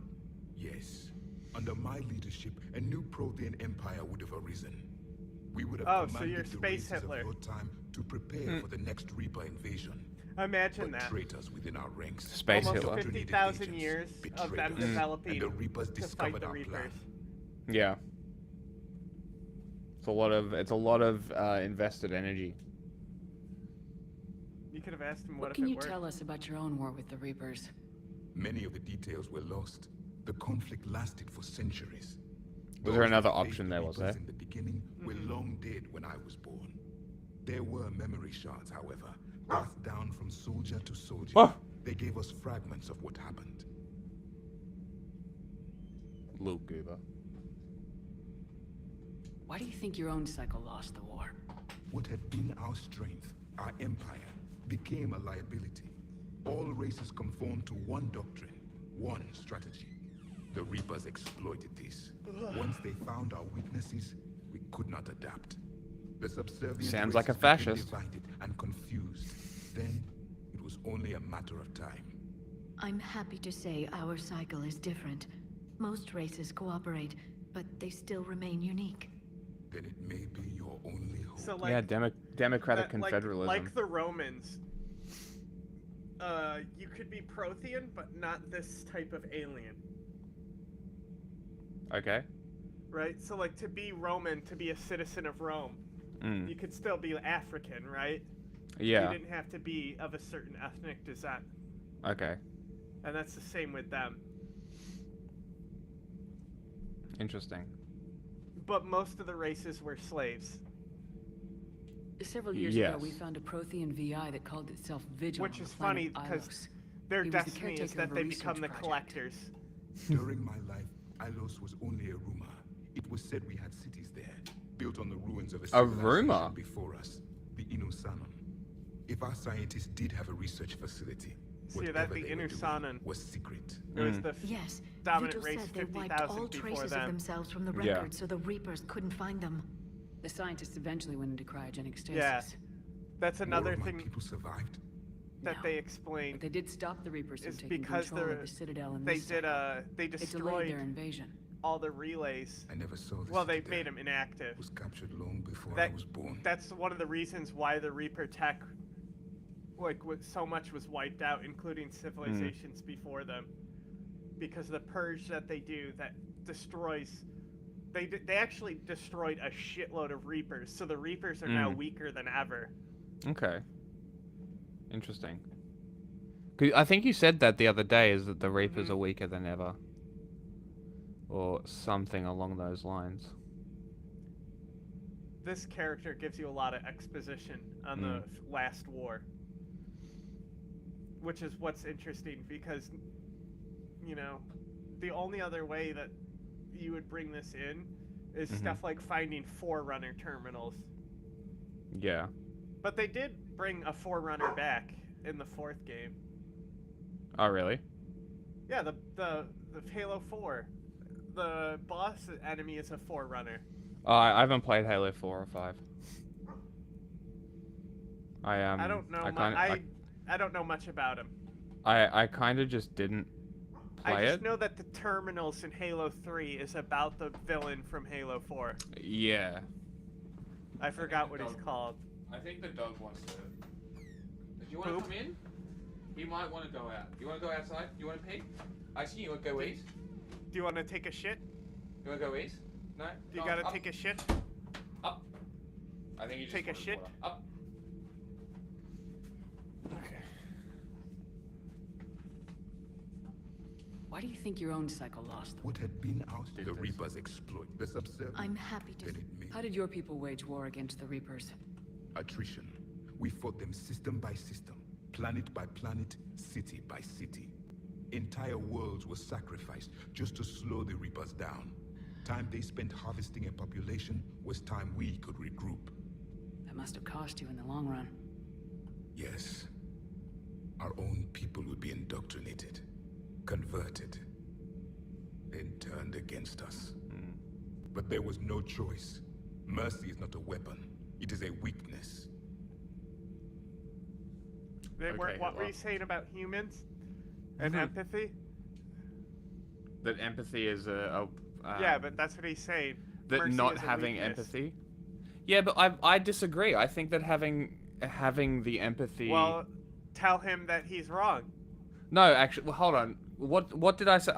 I: Yes. Under my leadership, a new Prothean empire would have arisen. We would have
B: Oh, so
I: commanded
B: you're
I: the
B: Space
I: races
B: Hitler.
I: of your time to prepare for the next Reaper invasion.
B: Imagine
I: but
B: that.
I: traitors within our ranks.
A: Space
B: Almost
A: Hitler.
B: 50,000 years of them
I: betrayed us,
B: developing
I: and the Reapers
B: to fight
I: discovered
B: the
I: our
B: Reapers.
I: plan.
A: Yeah. It's a lot of invested energy.
B: You could have asked him
E: What
B: if
E: can
B: it
E: you
B: worked.
E: tell us about your own war with the Reapers?
I: Many of the details were lost. The conflict lasted for centuries.
A: Was there
I: Those
A: another
I: that faced
A: option
I: the
A: there, was
I: Reapers
A: there?
I: In the beginning, were long dead when I was born. There were memory shards, however, passed down from soldier to soldier.
A: Oh.
I: They gave us fragments of what happened.
A: Luke Goober.
E: Why do you think your own cycle lost the war?
I: What had been our strength, our empire became a liability. All races conformed to one doctrine, one strategy. The Reapers exploited this. Once they found our weaknesses, we could not adapt. The subservient
A: Sounds like a
I: races became
A: fascist.
I: divided and confused. Then, it was only a matter of time.
G: I'm happy to say our cycle is different. Most races cooperate, but they still remain unique.
I: Then it may be your only hope.
B: So like
A: Yeah, democratic
B: that-
A: confederalism.
B: Like the Romans, you could be Prothean, but not this type of alien,
A: Okay.
B: right? So like to be Roman, to be a citizen of Rome, you could still be African, right?
A: Yeah.
B: You didn't have to be of a certain ethnic descent,
A: Okay.
B: and that's the same with them.
A: Interesting.
B: But most of the races were slaves.
E: Several years ago, we found a Prothean VI that called itself Vigil.
B: Which
E: on the
B: is funny
E: planet
B: because
E: Ilos.
B: their
E: He was the
B: destiny is
E: caretaker
B: that
E: of a
B: they
E: research
B: become the
E: project.
B: collectors.
I: During my life, Ilos was only a rumor. It was said we had cities there, built on the ruins of a civilization
A: rumor?
I: before us, the Inusanon. If our scientists did have a research facility,
B: See, that
I: whatever
B: the
I: they were doing
B: Inusanon
I: was secret.
B: It was the
G: Yes,
B: dominant
G: Vigil
B: race
G: said they wiped
B: 50,000
G: all
B: before
G: traces
B: them.
G: of themselves from the
A: Yeah.
G: record, so the Reapers couldn't find them.
E: The scientists eventually went into cryogenic stasis.
B: Yeah, that's another
I: More of my
B: thing
I: people survived.
B: that
E: No.
B: they explained.
E: But they did stop the Reapers from
B: Is
E: taking
B: because
E: control of the Citadel and
B: they
E: this
B: did
E: cycle.
B: they
E: It delayed
B: destroyed
E: their invasion.
B: all the relays.
I: I never saw this.
B: Well, they
I: citadel.
B: made them inactive.
I: Was captured long before
B: That-
I: I was born.
B: That's one of the reasons why the Reaper tech, like, so much was wiped out, including civilizations before them, because the purge that they do that destroys. They actually destroyed a shitload of Reapers, so the Reapers are now weaker than ever.
A: Okay. Interesting. 'Cause I think you said that the other day, is that the Reapers are weaker than ever. Or something along those lines.
B: This character gives you a lot of exposition on the last war, which is what's interesting because, you know, the only other way that you would bring this in is stuff like finding Forerunner terminals.
A: Yeah.
B: But they did bring a Forerunner back in the 4th game.
A: Oh, really?
B: Yeah, the Halo 4, the boss enemy is a Forerunner.
A: Oh, I haven't played Halo 4 or 5.
B: I don't know. I don't know much about him.
A: I kind of just didn't play
B: I just
A: it.
B: know that the terminals in Halo 3 is about the villain from Halo 4.
A: Yeah.
B: I forgot what he's called.
A: I think the dog wants to. Do you want
B: Poop?
A: to come in? He might want to go out. You want to go outside? You want to pee? I see you want to go east.
B: Do you want to take a shit?
A: You want to go east? No.
B: You
A: No,
B: gotta
A: up.
B: take a shit?
A: Up. I think you just
B: Take a
A: wanted
B: shit?
A: water. Up.
E: Why do you think your own cycle lost them?
I: What had been ousted, the Reapers exploit the subservient.
G: I'm happy to.
I: Then it made
E: How did your people wage war against the Reapers?
I: attrition. We fought them system by system, planet by planet, city by city. Entire worlds were sacrificed just to slow the Reapers down. Time they spent harvesting a population was time we could regroup.
E: That must have cost you in the long run.
I: Yes. Our own people would be indoctrinated, converted, then turned against us. But there was no choice. Mercy is not a weapon. It is a weakness.
B: What were you saying about humans and empathy?
A: That empathy is
B: Yeah, but that's what he's saying.
A: that
B: Mercy
A: not
B: is a
A: having
B: weakness.
A: empathy. Yeah, but I disagree. I think that having the empathy.
B: Well, tell him that he's wrong.
A: No, actually, well, hold on. What did I say?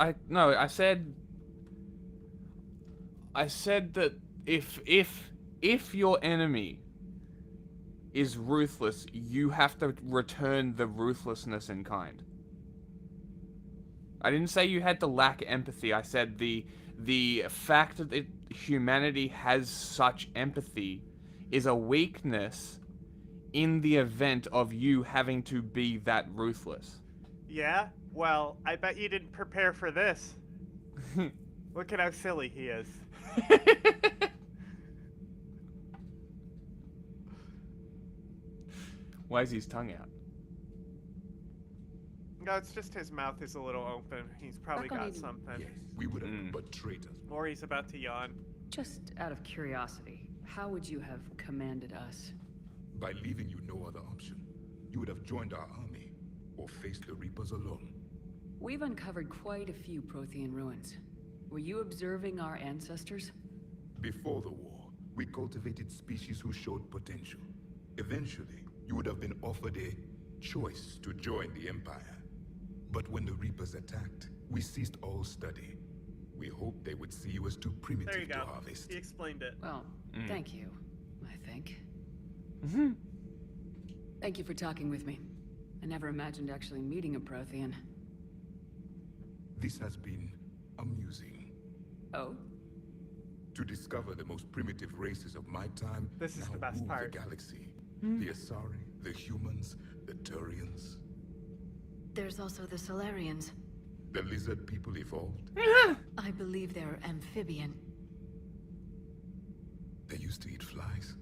A: I said that if your enemy is ruthless, you have to return the ruthlessness in kind. I didn't say you had to lack empathy. I said the fact that humanity has such empathy is a weakness in the event of you having to be that ruthless.
B: Yeah? Well, I bet you didn't prepare for this. Look at how silly he is.
S: Why is his tongue out?
B: No, it's just his mouth is a little open. He's probably got something.
I: Yes, we would have been but traitors.
B: Or he's about to yawn.
E: Just out of curiosity, how would you have commanded us?
I: By leaving you no other option. You would have joined our army, or faced the Reapers alone.
E: We've uncovered quite a few Prothean ruins. Were you observing our ancestors?
I: Before the war, we cultivated species who showed potential. Eventually, you would have been offered a choice to join the Empire. But when the Reapers attacked, we ceased all study. We hoped they would see you as too primitive
B: There you
I: to
B: go.
I: harvest.
B: He explained it.
E: Well, thank you, I think.
S: Mm-hmm.
E: Thank you for talking with me. I never imagined actually meeting a Prothean.
I: This has been amusing.
E: Oh?
I: To discover the most primitive races of my time.
B: This is
I: now
B: the best
I: rule
B: part.
I: The galaxy. The Asari, the humans, the Turians.
G: There's also the Solarians.
I: The lizard people evolved.
G: I believe they're amphibian.
I: They used to eat flies.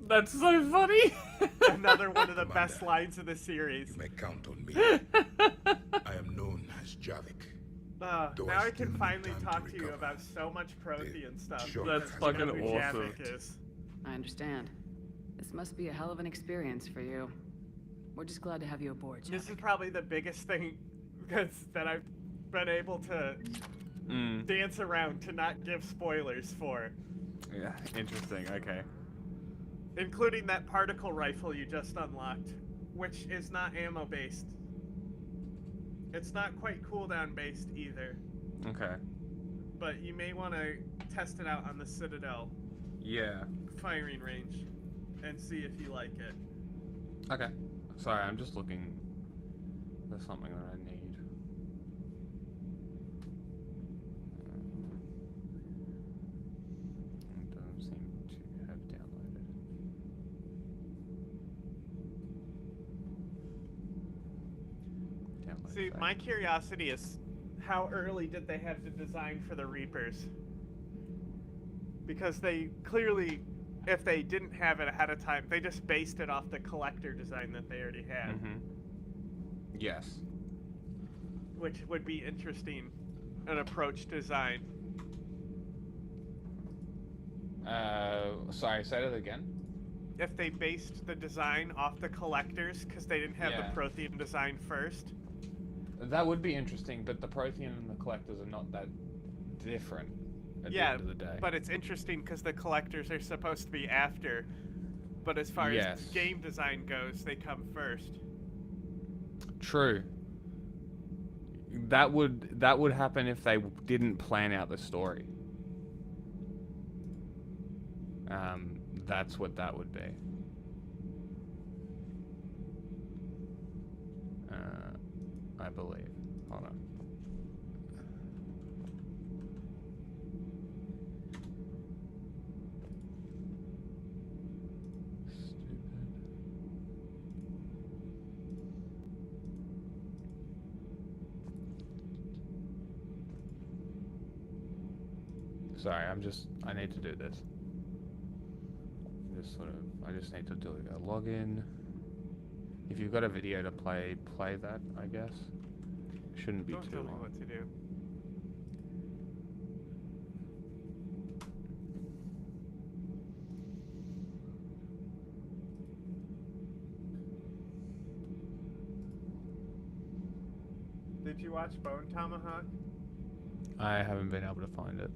S: That's so funny.
B: Another one of the best lines of the series.
I: You may count on me. I am known as Javik.
B: Now
I: Though
B: I
I: I
B: can
I: still
B: finally
I: need time
B: talk
I: to
B: to you
I: recover.
B: about so much Prothean stuff.
S: That's
B: because
S: fucking
B: you know who
S: awesome.
B: Javik is.
E: I understand. This must be a hell of an experience for you. We're just glad to have you aboard, Jack.
B: This is probably the biggest thing that I've been able to dance around to not give spoilers for.
S: Yeah, interesting. Okay.
B: Including that particle rifle you just unlocked, which is not ammo based. It's not quite cooldown based either.
S: Okay.
B: But you may want to test it out on the Citadel
S: Yeah.
B: firing range and see if you like it.
S: Okay. Sorry, I'm just looking. There's something that I need. It doesn't seem to have downloaded. Download
B: See,
S: file.
B: my curiosity is how early did they have the design for the Reapers? Because they clearly, if they didn't have it ahead of time, they just based it off the collector design that they already had.
S: Mm-hmm. Yes.
B: Which would be interesting, an approach design.
A: Sorry, say that again.
B: If they based the design off the collectors, because they didn't have
A: Yeah.
B: the Prothean design first.
A: That would be interesting, but the Prothean and the Collectors are not that different at the end of the day.
B: But it's interesting because the collectors are supposed to be after. But as far as game design goes, they come first.
A: True. That would happen if they didn't plan out the story. That's what that would be. I believe. Hold on. Sorry, I need to do this. I just need to do a login. If you've got a video to play that, I guess. Shouldn't be
B: Don't
A: too
B: tell me
A: long.
B: what to do. Did you watch Bone Tomahawk?
A: I haven't been able to find it.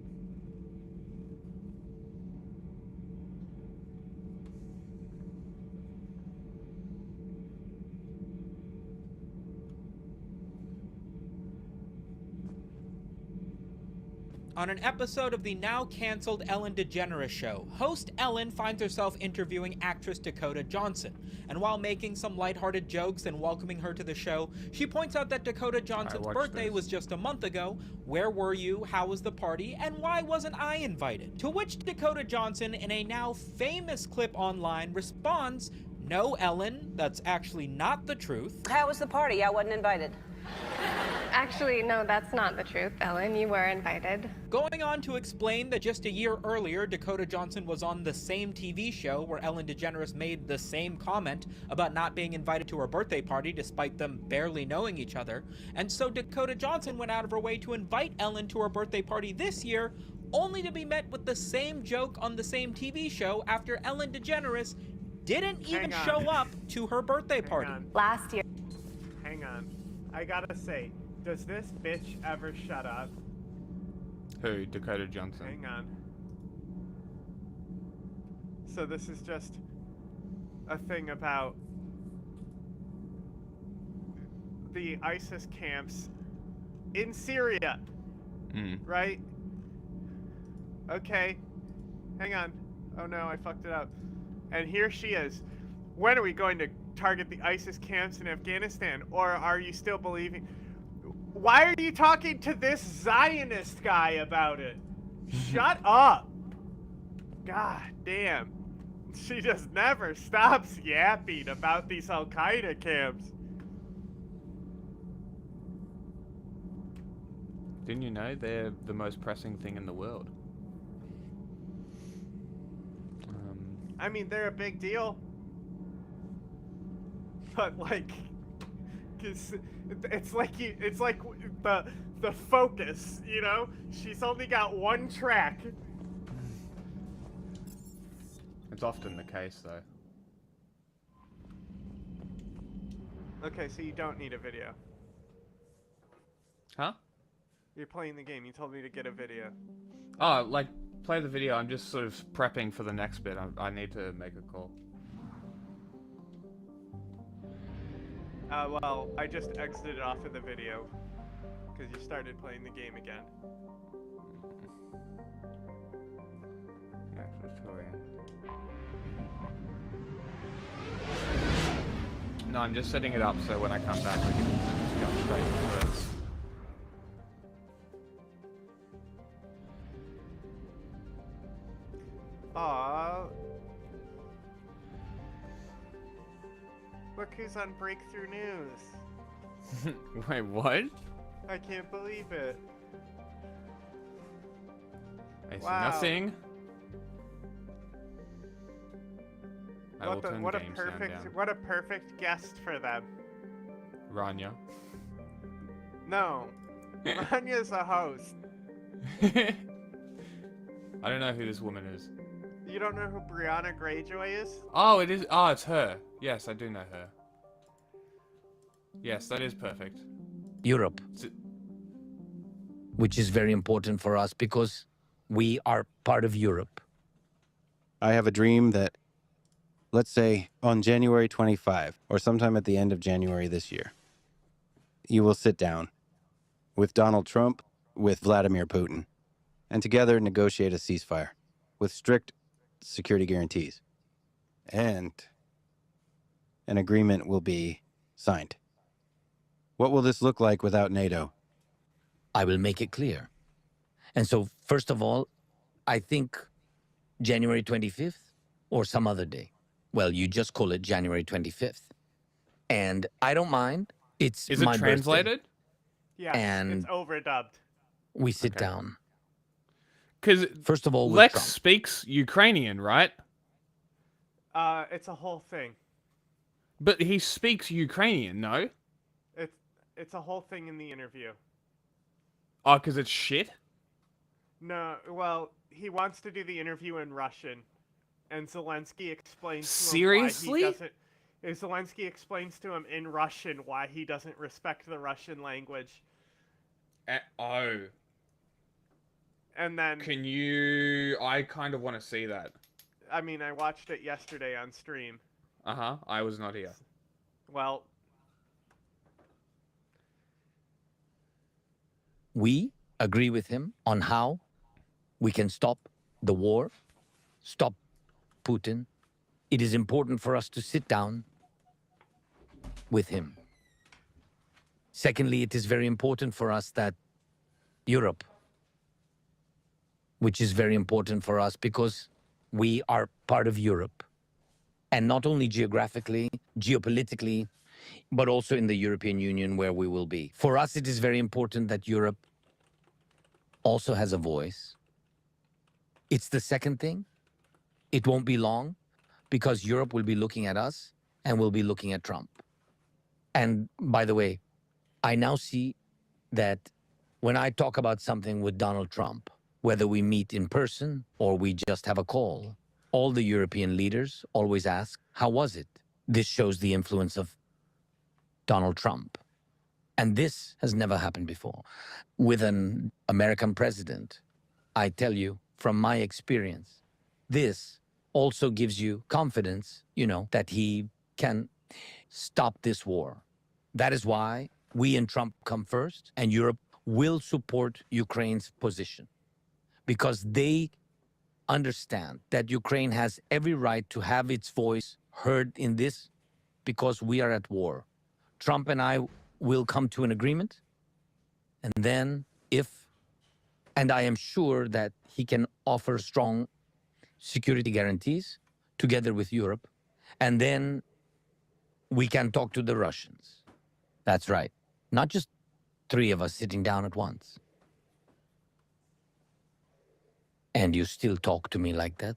U: On an episode of the now canceled Ellen DeGeneres show, host Ellen finds herself interviewing actress Dakota Johnson. And while making some lighthearted jokes and welcoming her to the show, she points out that Dakota Johnson's birthday was just a month ago. Where were you? How was the party? And why wasn't I invited? To which Dakota Johnson, in a now famous clip online, responds, "No, Ellen, that's actually not the truth."
V: How was the party? I wasn't invited.
C: Actually, no, that's not the truth, Ellen. You were invited.
U: Going on to explain that just a year earlier, Dakota Johnson was on the same TV show where Ellen DeGeneres made the same comment about not being invited to her birthday party despite them barely knowing each other. And so Dakota Johnson went out of her way to invite Ellen to her birthday party this year, only to be met with the same joke on the same TV show after Ellen DeGeneres didn't even show up to her birthday party.
C: Last year.
B: Hang on. I gotta say, does this bitch ever shut up?
S: Who? Dakota Johnson.
B: Hang on. So this is just a thing about the ISIS camps in Syria, right? Okay. Hang on. Oh no, I fucked it up. And here she is. When are we going to target the ISIS camps in Afghanistan? Or are you still believing... Why are you talking to this Zionist guy about it? Shut up! God damn. She just never stops yapping about these Al-Qaeda camps.
S: Didn't you know they're the most pressing thing in the world?
B: I mean, they're a big deal. But like... It's like the focus, you know? She's only got one track.
S: It's often the case, though.
B: Okay, so you don't need a video.
S: Huh?
B: You're playing the game. You told me to get a video.
S: Oh, like, play the video. I'm just sort of prepping for the next bit. I need to make a call.
B: Well, I just exited off of the video because you started playing the game again.
S: No, I'm just setting it up so when I come back we can just go straight into it.
B: Aww. Look who's on Breakthrough News.
S: Wait, what?
B: I can't believe it.
S: I see
B: Wow.
S: nothing. I will turn
B: What a
S: game sound
B: perfect
S: down.
B: perfect guest for them.
S: Rania.
B: No. Ranya's a host.
S: I don't know who this woman is.
B: You don't know who Brianna Greyjoy is?
S: Oh, it is. Oh, it's her. Yes, I do know her. Yes, that is perfect.
H: Europe. Which is very important for us because we are part of Europe.
V: I have a dream that, let's say, on January 25, or sometime at the end of January this year, you will sit down with Donald Trump, with Vladimir Putin, and together negotiate a ceasefire with strict security guarantees. And an agreement will be signed. What will this look like without NATO?
H: I will make it clear. And so, first of all, I think January 25th or some other day. Well, you just call it January 25th. And I don't mind. It's
S: Is it
H: my
S: translated?
H: birthday.
B: Yeah,
H: And
B: it's overdubbed.
H: we sit down.
S: Because
H: First of all, with
S: Lex
H: Trump.
S: speaks Ukrainian, right?
B: It's a whole thing.
S: But he speaks Ukrainian, no?
B: It's a whole thing in the interview.
S: Oh, because it's shit?
B: No, well, he wants to do the interview in Russian, and Zelensky explains to
S: Seriously?
B: him why he doesn't. Zelensky explains to him in Russian why he doesn't respect the Russian language.
S: Oh.
B: And then...
S: Can you... I kind of want to see that.
B: I mean, I watched it yesterday on stream.
S: Uh-huh. I was not here.
B: Well...
H: We agree with him on how we can stop the war, stop Putin. It is important for us to sit down with him. Secondly, it is very important for us that Europe, which is very important for us because we are part of Europe. And not only geographically, geopolitically, but also in the European Union where we will be. For us, it is very important that Europe also has a voice. It's the second thing. It won't be long because Europe will be looking at us and will be looking at Trump. And by the way, I now see that when I talk about something with Donald Trump, whether we meet in person or we just have a call, all the European leaders always ask, how was it? This shows the influence of Donald Trump. And this has never happened before. With an American president, I tell you from my experience, this also gives you confidence, that he can stop this war. That is why we and Trump come first, and Europe will support Ukraine's position because they understand that Ukraine has every right to have its voice heard in this because we are at war. Trump and I will come to an agreement, and then and I am sure that he can offer strong security guarantees together with Europe, and then we can talk to the Russians. That's right. Not just 3 of us sitting down at once. And you still talk to me like that?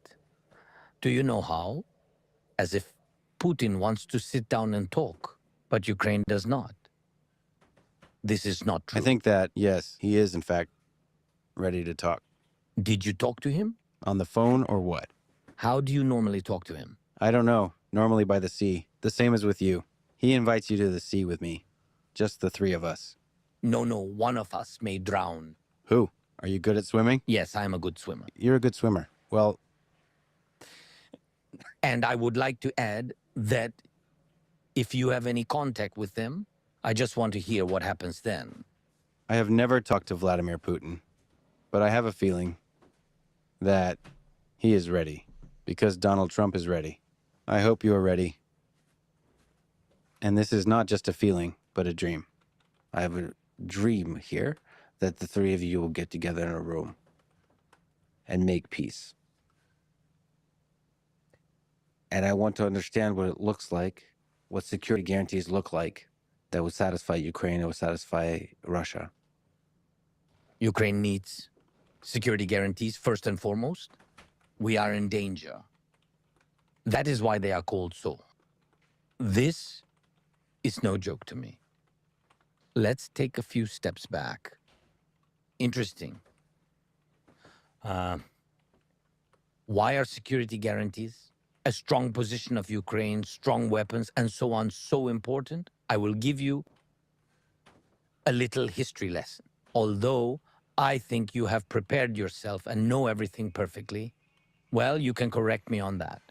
H: Do you know how? As if Putin wants to sit down and talk, but Ukraine does not. This is not true.
V: I think that, yes, he is in fact ready to talk.
H: Did you talk to him?
V: On the phone or what?
H: How do you normally talk to him?
V: I don't know. Normally by the sea. The same as with you. He invites you to the sea with me. Just the 3 of us.
H: No, one of us may drown.
V: Who? Are you good at swimming?
H: Yes, I'm a good swimmer.
V: You're a good swimmer. Well...
H: And I would like to add that if you have any contact with them, I just want to hear what happens then.
V: I have never talked to Vladimir Putin, but I have a feeling that he is ready, because Donald Trump is ready. I hope you are ready. And this is not just a feeling, but a dream. I have a dream here that the 3 of you will get together in a room and make peace. And I want to understand what it looks like, what security guarantees look like that would satisfy Ukraine, that would satisfy Russia.
H: Ukraine needs security guarantees first and foremost. We are in danger. That is why they are called so. This is no joke to me. Let's take a few steps back. Interesting. Why are security guarantees, a strong position of Ukraine, strong weapons, and so on, so important? I will give you a little history lesson. Although I think you have prepared yourself and know everything perfectly, well, you can correct me on that.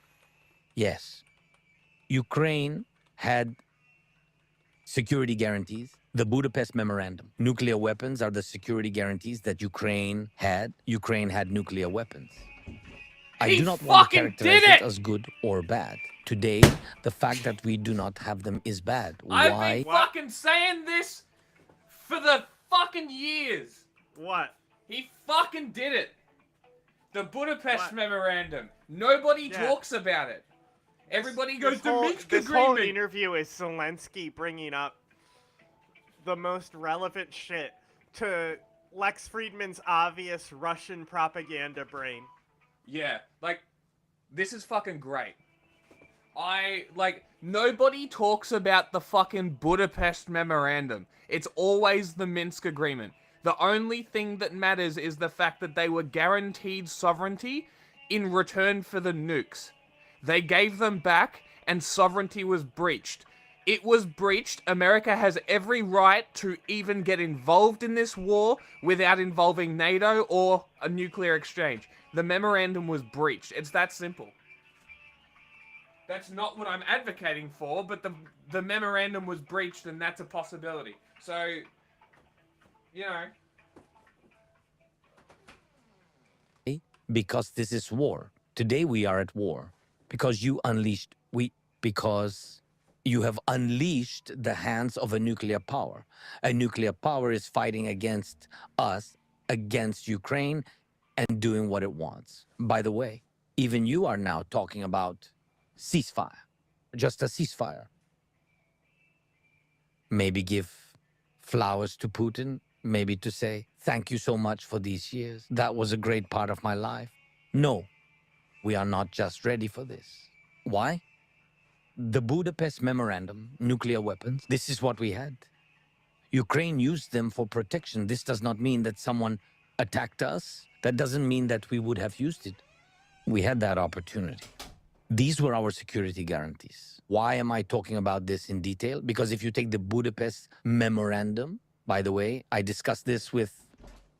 H: Yes, Ukraine had security guarantees. The Budapest Memorandum. Nuclear weapons are the security guarantees that Ukraine had. Ukraine had nuclear weapons. I do not want to characterize it as good or bad. Today, the fact that we do not have them is bad.
S: I've
H: Why?
S: been fucking saying this for the fucking years.
B: What?
S: He fucking did it. The Budapest Memorandum. Nobody talks about it. Everybody goes to Minsk
B: This whole
S: Agreement.
B: interview is Zelensky bringing up the most relevant shit to Lex Friedman's obvious Russian propaganda brain.
S: Yeah, this is fucking great. Nobody talks about the fucking Budapest Memorandum. It's always the Minsk Agreement. The only thing that matters is the fact that they were guaranteed sovereignty in return for the nukes. They gave them back, and sovereignty was breached. It was breached. America has every right to even get involved in this war without involving NATO or a nuclear exchange. The memorandum was breached. It's that simple. That's not what I'm advocating for, but the memorandum was breached, and that's a possibility. So,
H: Because this is war. Today we are at war. Because because you have unleashed the hands of a nuclear power. A nuclear power is fighting against us, against Ukraine, and doing what it wants. By the way, even you are now talking about ceasefire. Just a ceasefire. maybe give flowers to Putin, maybe to say, thank you so much for these years. That was a great part of my life. No, we are not just ready for this. Why? The Budapest Memorandum, nuclear weapons, this is what we had. Ukraine used them for protection. This does not mean that someone attacked us. That doesn't mean that we would have used it. We had that opportunity. These were our security guarantees. Why am I talking about this in detail? Because if you take the Budapest Memorandum, by the way, I discussed this with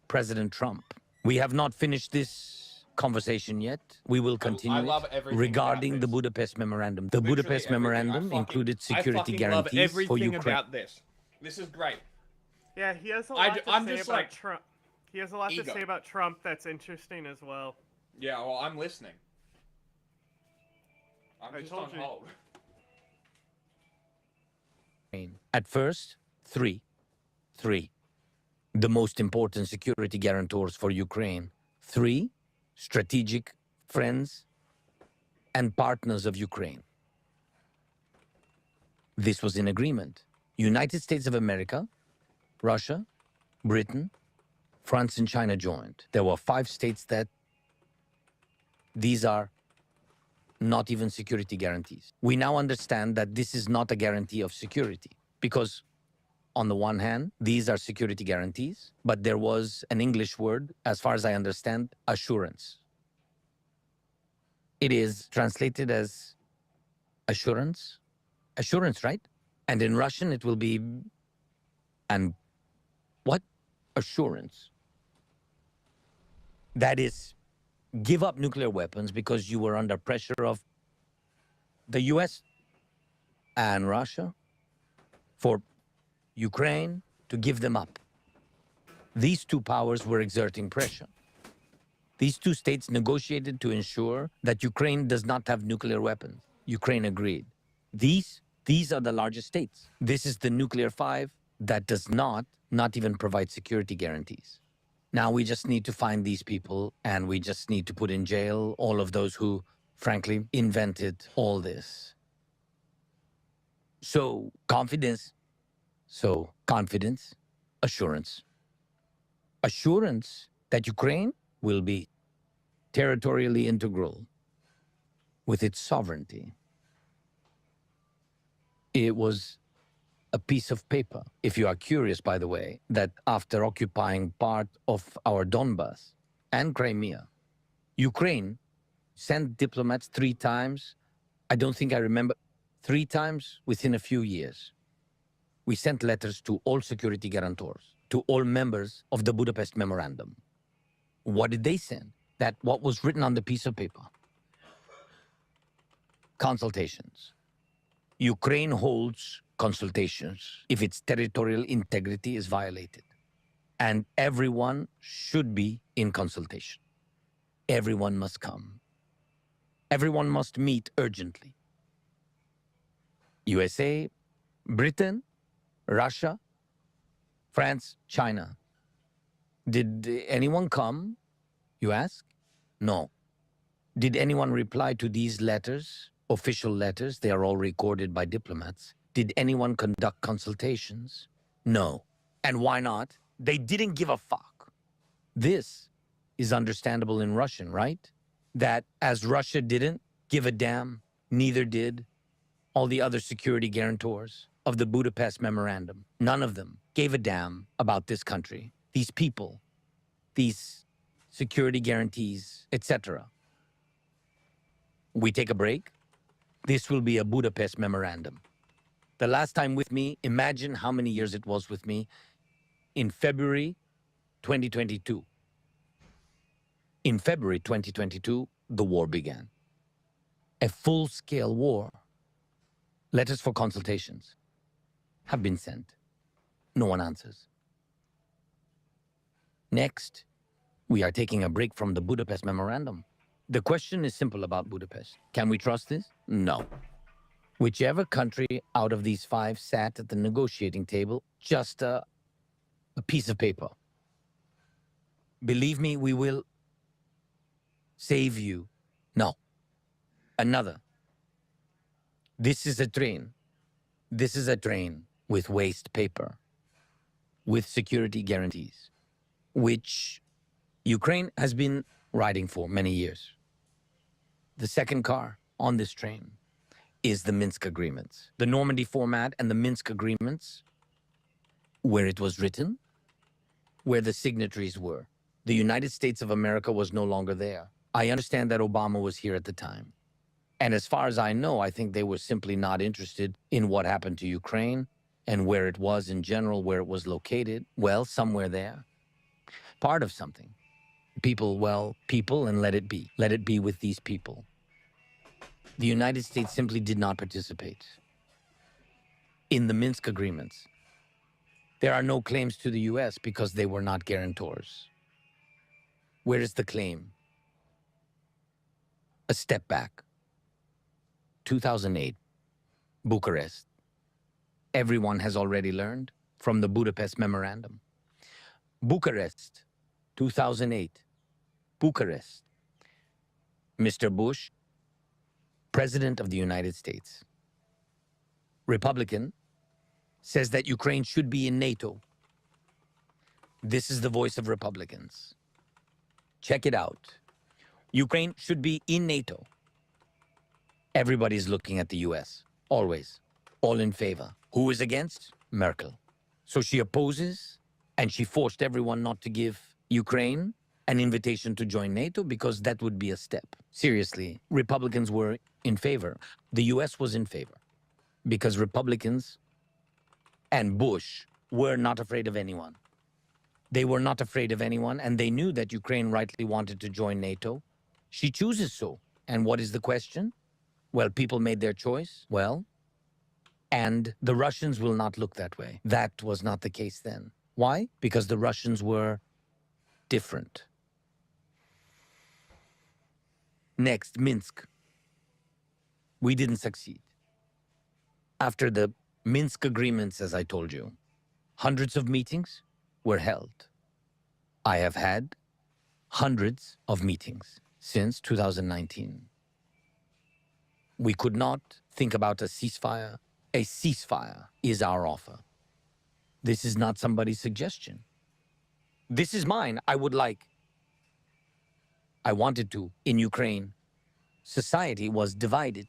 H: President Trump. We have not finished this conversation yet. We will continue
S: I love
H: it
S: everything
H: regarding
S: about
H: the
S: this.
H: Budapest Memorandum. The
S: Literally
H: Budapest
S: everything.
H: Memorandum included security guarantees
S: I
H: for
S: fucking love everything
H: Ukraine.
S: about this. This is great.
B: Yeah, he has a
S: I
B: lot
S: d-
B: to
S: I'm
B: say
S: just
B: about
S: like,
B: Trump. He has a lot to
S: ego.
B: say about Trump that's interesting as well.
S: Yeah, well, I'm listening. I'm
B: I
S: just
B: told
S: on
B: you.
S: hold.
H: At first, three. The most important security guarantors for Ukraine. 3 strategic friends and partners of Ukraine. This was in agreement. United States of America, Russia, Britain, France and China joined. There were 5 states that these are not even security guarantees. We now understand that this is not a guarantee of security because on the one hand, these are security guarantees, but there was an English word, as far as I understand, assurance. It is translated as assurance, right? And in Russian, it will be, and what? Assurance. That is, give up nuclear weapons because you were under pressure of the US and Russia for Ukraine to give them up. These 2 powers were exerting pressure. These 2 states negotiated to ensure that Ukraine does not have nuclear weapons. Ukraine agreed. These are the largest states. This is the nuclear 5 that does not even provide security guarantees. Now we just need to find these people and we just need to put in jail all of those who, frankly, invented all this. So confidence, assurance. Assurance that Ukraine will be territorially integral with its sovereignty. It was a piece of paper, if you are curious, by the way, that after occupying part of our Donbas and Crimea, Ukraine sent diplomats 3 times. I don't think I remember, 3 times within a few years. We sent letters to all security guarantors, to all members of the Budapest Memorandum. What did they send? That what was written on the piece of paper. Consultations. Ukraine holds consultations if its territorial integrity is violated. And everyone should be in consultation. Everyone must come. Everyone must meet urgently. USA, Britain, Russia, France, China. Did anyone come, you ask? No. Did anyone reply to these letters, official letters? They are all recorded by diplomats. Did anyone conduct consultations? No. And why not? They didn't give a fuck. This is understandable in Russian, right? That as Russia didn't give a damn, neither did all the other security guarantors of the Budapest Memorandum. None of them gave a damn about this country, these people, these security guarantees, etc. We take a break. This will be a Budapest Memorandum. The last time with me, imagine how many years it was with me, in February 2022. In February 2022, the war began. A full-scale war. Letters for consultations have been sent. No one answers. Next, we are taking a break from the Budapest Memorandum. The question is simple about Budapest. Can we trust this? No. Whichever country out of these 5 sat at the negotiating table, just a piece of paper. Believe me, we will save you. No. Another. This is a train. This is a train with waste paper, with security guarantees, which Ukraine has been riding for many years. The second car on this train is the Minsk Agreements. The Normandy format and the Minsk Agreements, where it was written, where the signatories were. The United States of America was no longer there. I understand that Obama was here at the time. And as far as I know, I think they were simply not interested in what happened to Ukraine and where it was in general, where it was located. Well, somewhere there. Part of something. People, well, people, and let it be. Let it be with these people. The United States simply did not participate in the Minsk Agreements. There are no claims to the US because they were not guarantors. Where is the claim? A step back. 2008, Bucharest. Everyone has already learned from the Budapest Memorandum. Bucharest, 2008, Bucharest. Mr. Bush, President of the United States, Republican, says that Ukraine should be in NATO. This is the voice of Republicans. Check it out. Ukraine should be in NATO. Everybody's looking at the US, always. All in favor. Who is against? Merkel. So she opposes, and she forced everyone not to give Ukraine an invitation to join NATO because that would be a step. Seriously, Republicans were in favor. The US was in favor because Republicans and Bush were not afraid of anyone. They were not afraid of anyone, and they knew that Ukraine rightly wanted to join NATO. She chooses so. And what is the question? Well, people made their choice. Well, and the Russians will not look that way. That was not the case then. Why? Because the Russians were different. Next, Minsk. We didn't succeed. After the Minsk Agreements, as I told you, hundreds of meetings were held. I have had hundreds of meetings since 2019. We could not think about a ceasefire. A ceasefire is our offer. This is not somebody's suggestion. This is mine. I wanted to. In Ukraine, society was divided.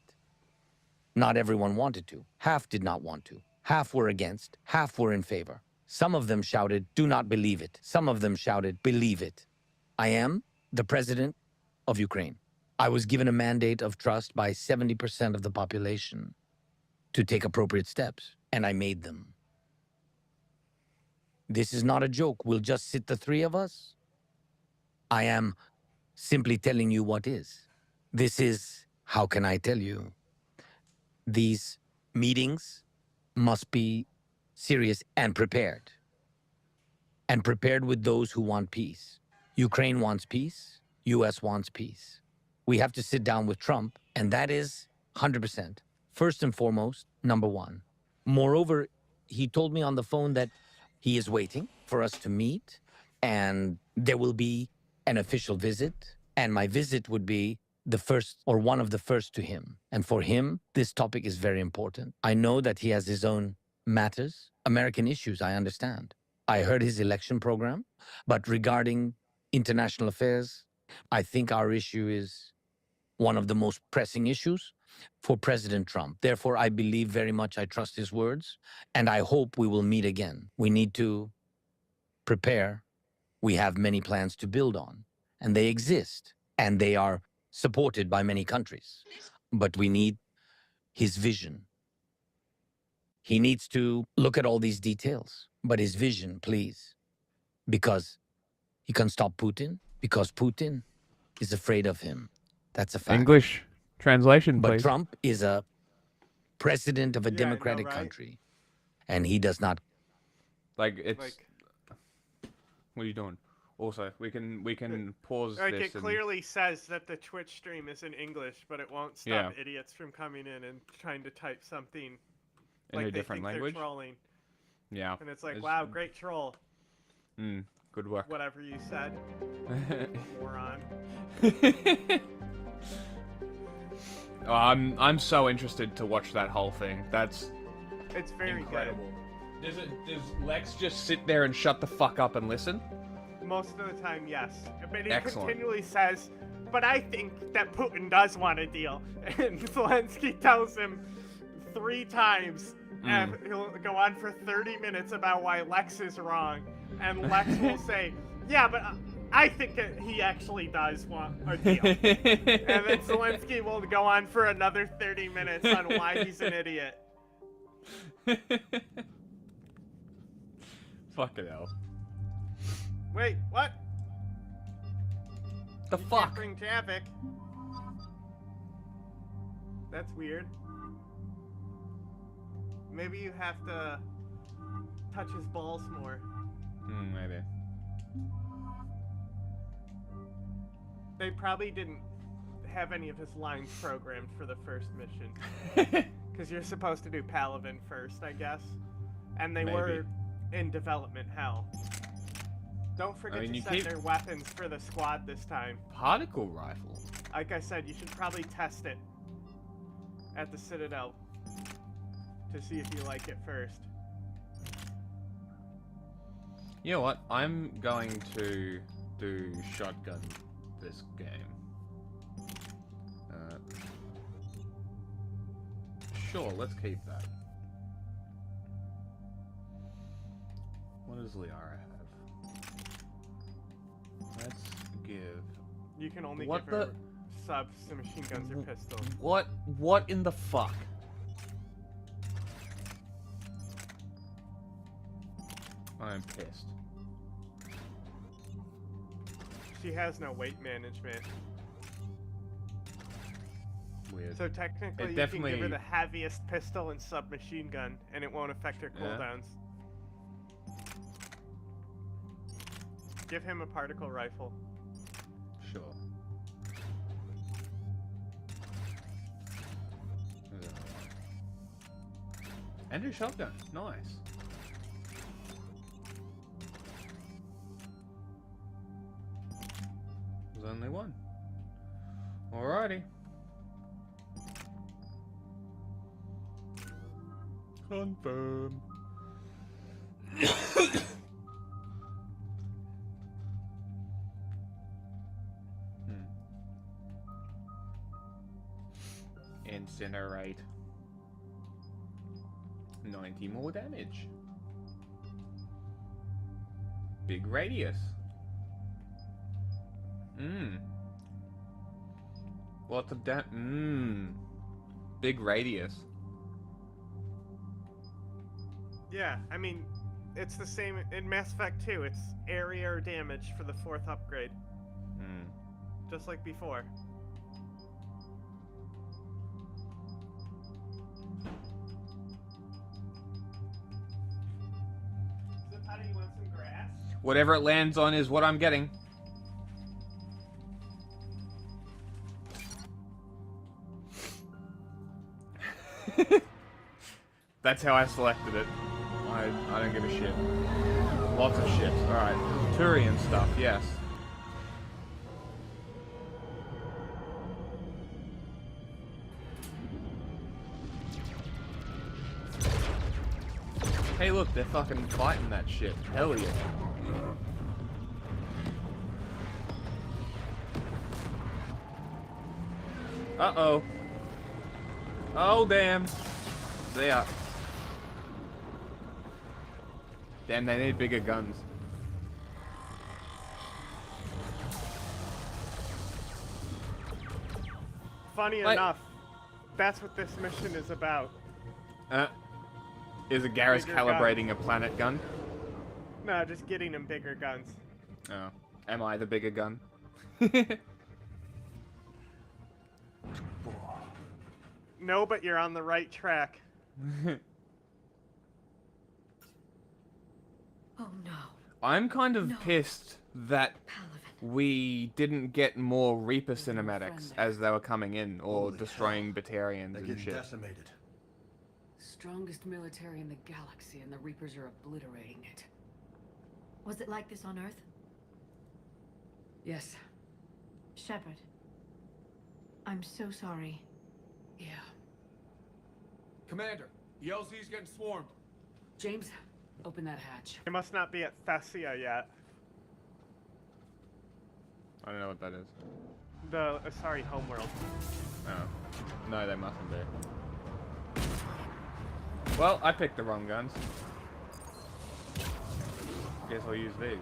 H: Not everyone wanted to. Half did not want to. Half were against. Half were in favor. Some of them shouted, "Do not believe it." Some of them shouted, "Believe it." I am the president of Ukraine. I was given a mandate of trust by 70% of the population to take appropriate steps, and I made them. This is not a joke. We'll just sit the three of us. I am simply telling you what is. This is, how can I tell you? These meetings must be serious and prepared. And prepared with those who want peace. Ukraine wants peace. US wants peace. We have to sit down with Trump, and that is 100%. First and foremost, number one. Moreover, he told me on the phone that he is waiting for us to meet, and there will be an official visit, and my visit would be the first or one of the first to him. And for him, this topic is very important. I know that he has his own matters, American issues, I understand. I heard his election program, but regarding international affairs, I think our issue is one of the most pressing issues for President Trump. Therefore, I believe very much, I trust his words, and I hope we will meet again. We need to prepare. We have many plans to build on, and they exist, and they are supported by many countries. But we need his vision. He needs to look at all these details, but his vision, please, because he can stop Putin, because Putin is afraid of him. That's a fact.
A: English translation,
H: But
A: please.
H: Trump is a president of a democratic country, and he does not.
A: Like, it's... What are you doing? Also, we can pause
B: Like,
A: this
B: it clearly says that the Twitch stream is in English, but it won't stop idiots from coming in and trying to type something
A: in
B: like
A: a
B: they
A: different
B: think
A: language.
B: they're trolling.
A: Yeah.
B: And it's like, wow, great troll.
A: Good work.
B: Whatever you said. Moron.
A: Oh, I'm so interested to watch that whole thing.
B: It's very
A: incredible.
B: good.
A: Does Lex just sit there and shut the fuck up and listen?
B: Most of the time, yes. But he
A: Excellent.
B: continually says, but I think that Putin does want a deal. And Zelensky tells him 3 times, and he'll go on for 30 minutes about why Lex is wrong. And Lex will say, yeah, but I think he actually does want a deal. And then Zelensky will go on for another 30 minutes on why he's an idiot.
A: Fucking hell.
B: Wait, what?
A: The
B: You
A: fuck?
B: can't bring Javik. That's weird. Maybe you have to touch his balls more.
A: Maybe.
B: They probably didn't have any of his lines programmed for the first mission. Because you're supposed to do Palaven first, I guess. And they were in development hell. Don't forget to set their weapons for the squad this time.
A: Particle rifle?
B: Like I said, you should probably test it at the Citadel to see if you like it first.
A: You know what? I'm going to do shotgun this game. Sure, let's keep that. What does Liara have? Let's give...
B: You can only
A: What
B: give her subs to machine guns or pistols.
A: What in the fuck? I'm pissed.
B: She has no weight management.
A: Weird.
B: So technically, you can give her the heaviest pistol and submachine gun, and it won't affect her cooldowns. Give him a particle rifle.
A: Sure. And a shotgun. Nice. There's only one. Alrighty. Confirm. Incinerate. 90 more damage. Big radius. Lots of big radius.
B: Yeah, I mean, it's the same in Mass Effect 2. It's area or damage for the 4th upgrade. Just like before. How do you want some grass?
A: Whatever it lands on is what I'm getting. That's how I selected it. I don't give a shit. Lots of shit. Alright. Turian stuff, yes. Hey look, they're fucking fighting that shit. Hell yeah. Uh-oh. Oh, damn. They are. Damn, they need bigger guns.
B: Funny enough, that's what this mission is about.
A: Is it Garrus
B: Bigger
A: calibrating a planet gun?
B: No, just getting them bigger guns.
A: Oh. Am I the bigger gun?
B: No, but you're on the right track.
G: Oh no.
A: I'm kind of pissed that we didn't get more Reaper cinematics as they were coming in, or destroying Batarians and shit.
M: Decimated.
E: Strongest military in the galaxy, and the Reapers are obliterating it.
G: Was it like this on Earth?
E: Yes.
G: Shepard. I'm so sorry.
E: Yeah.
O: Commander, the LZ's getting swarmed.
E: James, Open that hatch.
B: They must not be at Thessia yet.
A: I don't know what that is.
B: The sorry, Homeworld.
A: Oh. No, they mustn't be. Well, I picked the wrong guns. Guess I'll use these.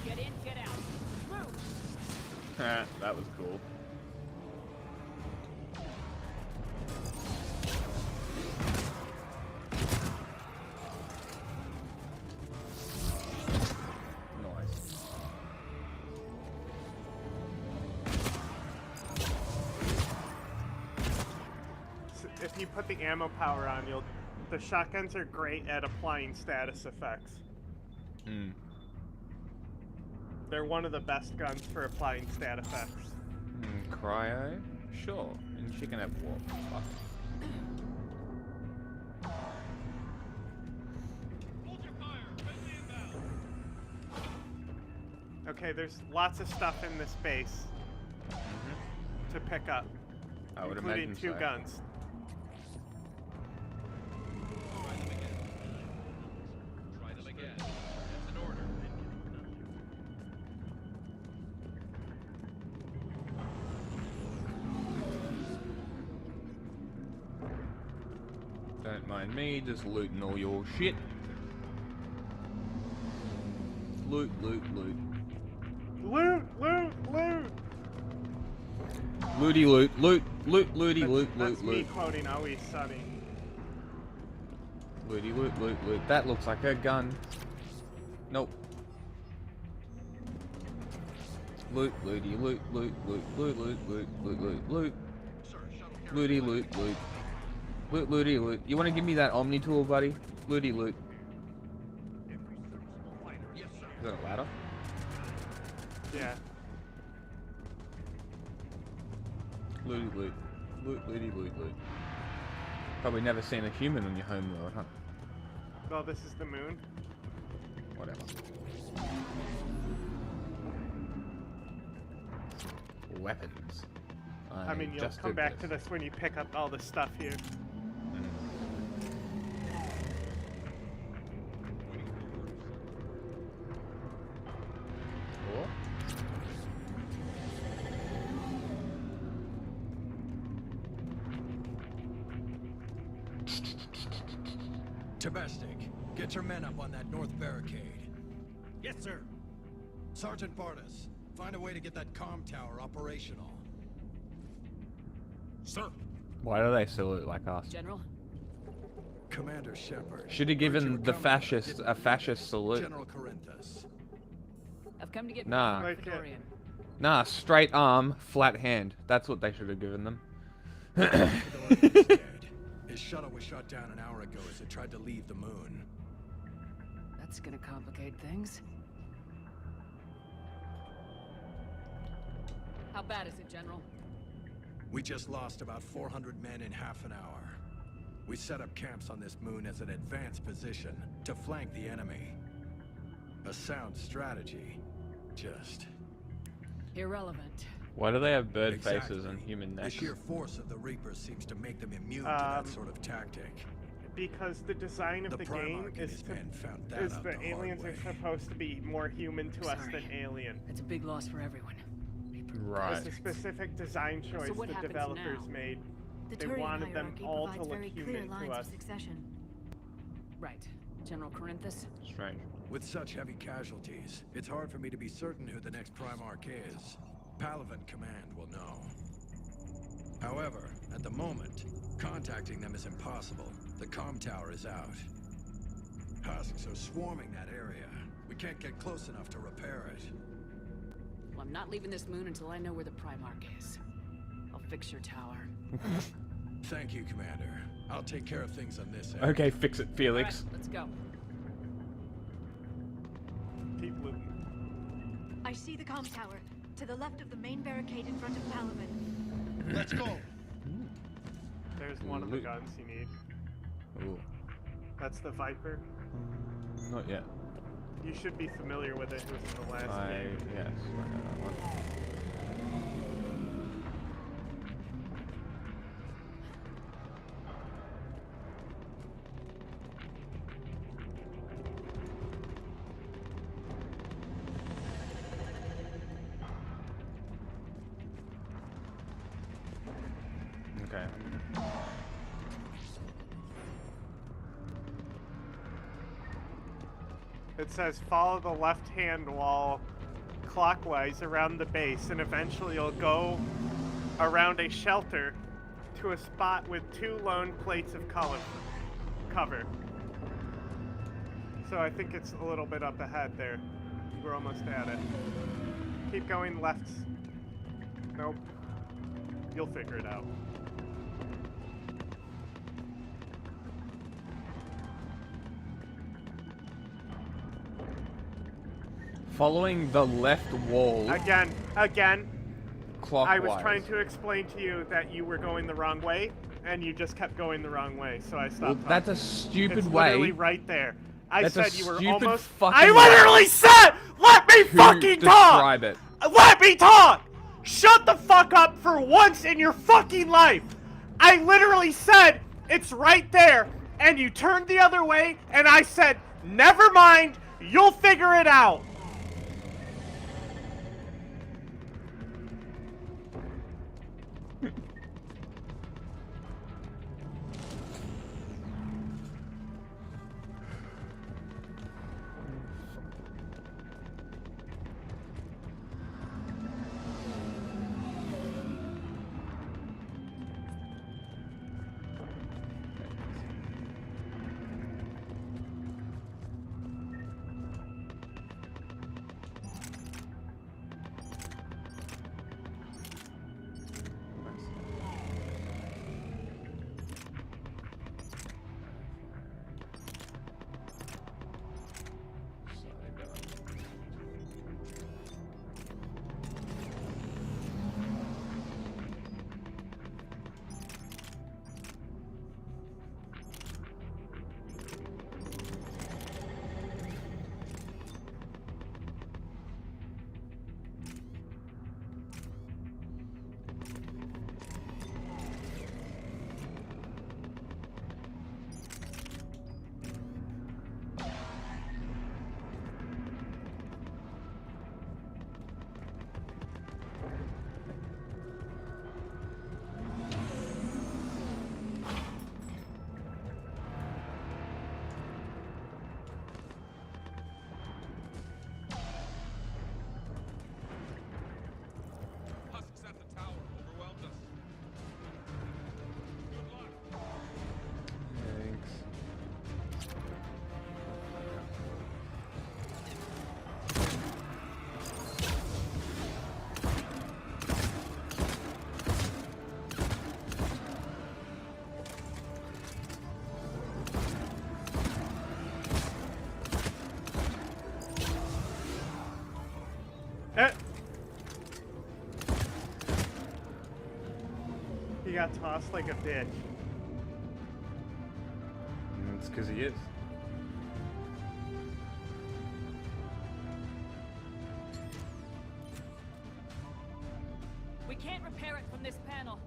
E: Get in, get out. Move.
A: That was cool. Nice.
B: So if you put the ammo power on, the shotguns are great at applying status effects.
A: Hmm.
B: They're one of the best guns for applying stat effects.
A: Cryo? Sure. And she can have warp. Fuck.
B: Okay, there's lots of stuff in this base to pick up,
A: I would
B: including
A: imagine
B: two
A: so.
B: guns.
J: Try them again. That's an order.
A: Don't mind me, just looting all your shit. Loot, loot, loot.
B: Loot, loot, loot!
A: Looty loot, loot, loot, looty loot,
B: That's
A: loot,
B: me
A: loot.
B: quoting Always Sunny.
A: Looty loot, loot, loot. That looks like a gun. Nope. Loot, looty loot, loot, loot, loot, loot, loot, loot, loot, loot. Looty loot, loot. Loot, looty loot. You want to give me that Omni tool, buddy? Looty loot. Is that a ladder?
B: Yeah.
A: Looty loot. Loot, looty loot, loot. Probably never seen a human on your home world, huh?
B: Well, this is the moon.
A: Whatever. Weapons.
B: I mean, you'll
A: just
B: come
A: did
B: back
A: this.
B: to this when you pick up all the stuff here.
A: Cool.
M: Tabestic, get your men up on that north barricade. Yes, sir. Sergeant Bartas, find a way to get that comm tower operational. Sir.
A: Why do they salute like us?
E: General?
M: Commander Shepard.
A: Should have given the fascist a fascist salute.
M: General Corinthus.
E: I've come to get
A: Nah.
E: Victorian.
A: Nah, straight arm, flat hand. That's what they should have given them.
M: His shuttle was shot down an hour ago as it tried to leave the moon.
E: That's gonna complicate things. How bad is it, General?
M: We just lost about 400 men in half an hour. We set up camps on this moon as an advanced position to flank the enemy. A sound strategy. Just...
E: irrelevant.
A: Why do they have bird
M: Exactly.
A: faces and human
M: The
A: necks?
M: sheer force of the Reapers seems to make them immune to that sort of tactic.
B: Because the design of the game
M: Primarch and
B: is
M: his
B: to,
M: men found that
B: is
M: out
B: the
M: the hard
B: aliens
M: way.
B: are supposed to be more human to us than alien.
E: It's a big loss for everyone.
A: Right.
B: It's a specific design choice
G: what
B: the
G: happens
B: developers
G: now?
B: made.
G: The
B: They
G: Turian
B: wanted them
G: hierarchy
B: all to
G: provides
B: look
G: very clear
B: human to
G: lines
B: us.
G: of succession.
E: Right. General Corinthus?
A: Strange.
M: With such heavy casualties, it's hard for me to be certain who the next Primarch is. Palaven Command will know. However, at the moment, contacting them is impossible. The comm tower is out. Husks are swarming that area. We can't get close enough to repair it.
E: Well, I'm not leaving this moon until I know where the Primarch is. I'll fix your tower.
M: Thank you, Commander. I'll take care of things on this end.
A: Okay, fix it, Felix.
E: All right, let's go.
B: Keep looting.
R: I see the comm tower, to the left of the main barricade in front of Palaven.
M: Let's go.
B: There's one of the
A: Loot.
B: guns you need.
A: Ooh.
B: That's the Viper.
A: Not yet.
B: You should be familiar with it. It was in the last game.
A: Yes, I know that one. Okay.
B: It says follow the left-hand wall clockwise around the base, and eventually you'll go around a shelter to a spot with 2 lone plates of cover. So I think it's a little bit up ahead there. We're almost at it. Keep going left. Nope. You'll figure it out.
A: Following the left wall.
B: Again.
A: Clockwise.
B: I was trying to explain to you that you were going the wrong way, and you just kept going the wrong way, so I stopped.
A: Well, that's a stupid
B: it's
A: way.
B: Literally right there. I
A: That's a
B: said you were
A: stupid
B: almost.
A: fucking
B: I literally
A: way
B: said, "Let me
A: to
B: fucking talk."
A: describe it.
B: Let me talk. Shut the fuck up for once in your fucking life. I literally said it's right there, and you turned the other way, and I said, "Never mind. You'll figure it out." He got tossed like a bitch.
A: It's because he is.
N: We can't repair it from this panel.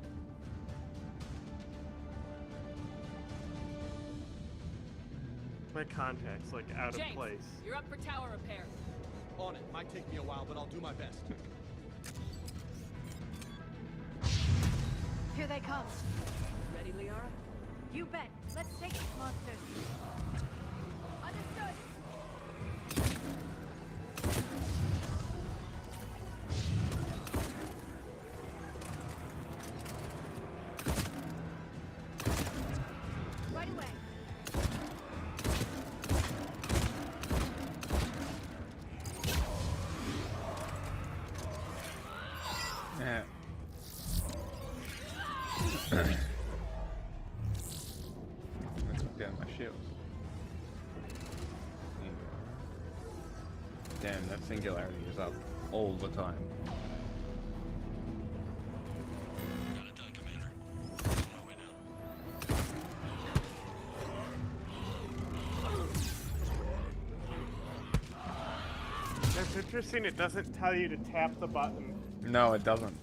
B: My contact's like out
N: James,
B: of place.
N: You're up for tower repair.
P: On it. Might take me a while, but I'll do my best.
R: Here they come.
N: Ready, Liara?
R: You bet. Let's take these monsters. Understood. Right away.
A: Yeah. Let's put down my shields. Damn, that singularity is up all the time.
B: That's interesting. It doesn't tell you to tap the button.
A: No, it doesn't.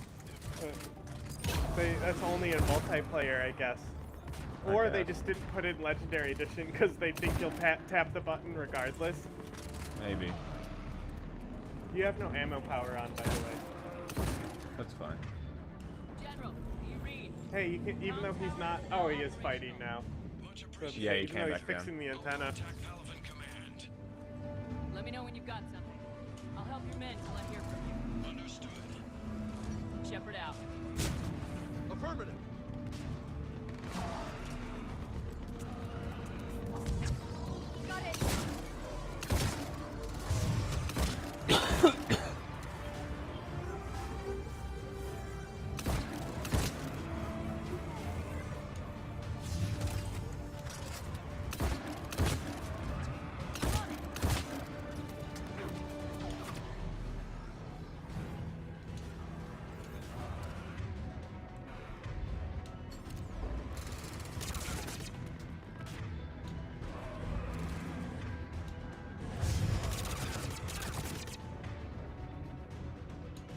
B: That's only in multiplayer, I guess. Or they just didn't put it in Legendary Edition because they think you'll tap the button regardless.
A: Maybe.
B: You have no ammo power on, by the way.
A: That's fine.
N: General, do you read?
B: Hey, you can, even though he's not. Oh, he is fighting now. So
A: Yeah, you
B: even
A: came
B: though
A: back
B: he's fixing the antenna.
N: Let me know when you've got something. I'll help your men till I hear from you.
M: Understood.
N: Shepard out.
P: Affirmative.
N: Got it.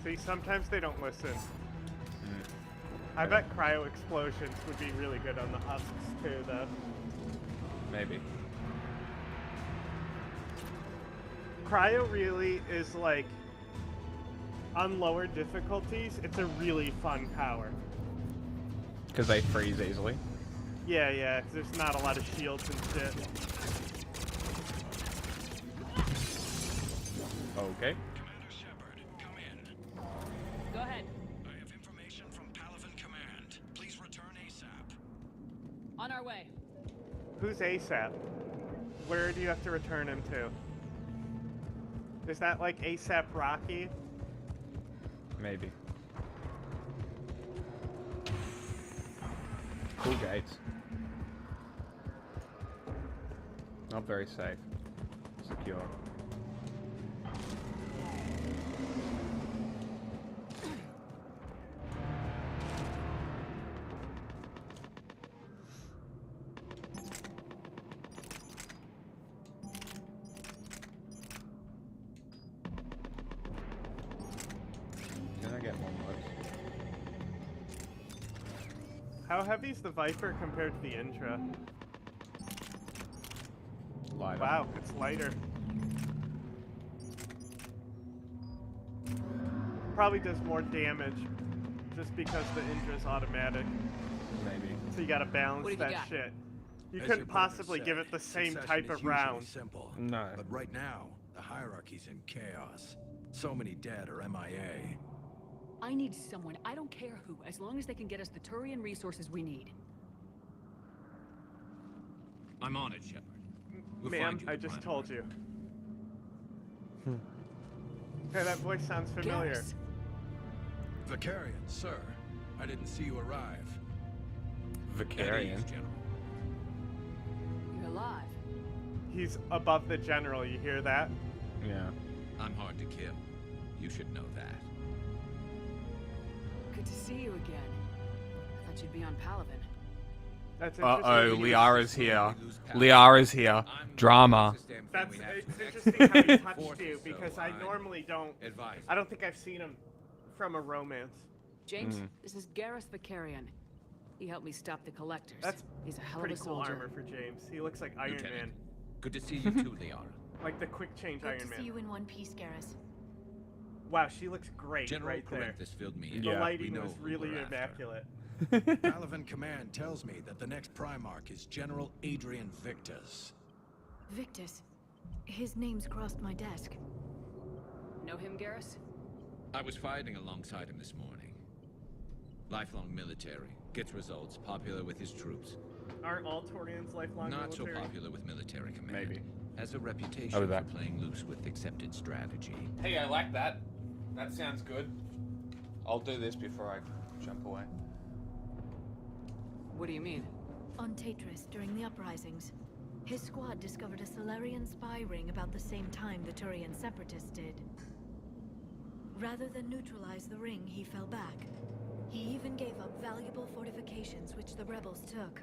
B: See, sometimes they don't listen. I bet cryo explosions would be really good on the husks too, though.
A: Maybe.
B: Cryo really is like, on lower difficulties, it's a really fun power.
A: Because they freeze easily.
B: Yeah, yeah, 'cause there's not a lot of shields and shit.
A: Okay.
N: Go ahead.
M: I have information from Palaven Command. Please return ASAP.
N: On our way.
B: Who's ASAP? Where do you have to return him to? Is that like ASAP Rocky?
A: Maybe. Cool gates. Not very safe. Secure. Can I get one more?
B: How heavy is the Viper compared to the Intra?
A: Lighter.
B: Wow, it's lighter. Probably does more damage just because the Intra's automatic.
A: Maybe.
B: So you gotta balance
N: What have you
B: that
N: got?
B: shit. You
M: As
B: couldn't
M: your brother
B: possibly
M: said,
B: give it the same
M: succession
B: type
M: is
B: of
M: usually
B: round.
M: Simple.
A: No.
M: But right now, the hierarchy's in chaos. So many dead or MIA.
E: I need someone, I don't care who, as long as they can get us the Turian resources we need.
J: I'm on it, Shepard. We'll
B: Ma'am,
J: find you
B: I
J: the
B: just
J: Primarch.
B: told you. Hey, that voice sounds familiar.
E: Garrus.
M: Vicarian, sir. I didn't see you arrive.
A: Vicarian.
J: At ease, General.
E: You're alive.
B: He's above the general, you hear that?
A: Yeah.
J: I'm hard to kill. You should know that.
E: Good to see you again. I thought you'd be on Palaven.
B: That's
S: Uh-oh,
B: interesting.
S: Liara's here. Liara's here. Drama.
B: That's it's interesting how he touched you because I normally don't. I don't think I've seen him from a romance.
E: James, this is Garrus Vicarian. He helped me stop the collectors.
B: That's
E: He's a hell
B: pretty
E: of a
B: cool
E: soldier.
B: armor for James. He looks like Iron
J: Lieutenant.
B: Man,
J: Good to see you too, Liara.
B: like the quick change
G: Good
B: Iron
G: to
B: Man.
G: see you in one piece, Garrus.
B: Wow, she looks great
J: General
B: right there.
J: Parenthis filled me in.
B: The
A: Yeah.
J: We
B: lighting
J: know
B: was
J: who
B: really
J: we're after.
B: immaculate.
M: Palaven Command tells me that the next Primarch is General Adrian Victus.
G: Victus. His name's crossed my desk.
E: Know him, Garrus?
J: I was fighting alongside him this morning. Lifelong military. Gets results. Popular with his troops.
B: Aren't all Taurians lifelong
J: Not
B: military?
J: so popular with military command.
A: Maybe.
J: Has a reputation
A: Oh,
J: for
A: that.
J: playing loose with accepted strategy.
S: Hey, I like that. That sounds good. I'll do this before I jump away.
E: What do you mean?
G: On Tatris, during the uprisings, his squad discovered a Solarian spy ring about the same time the Turian separatists did. Rather than neutralize the ring, he fell back. He even gave up valuable fortifications which the rebels took.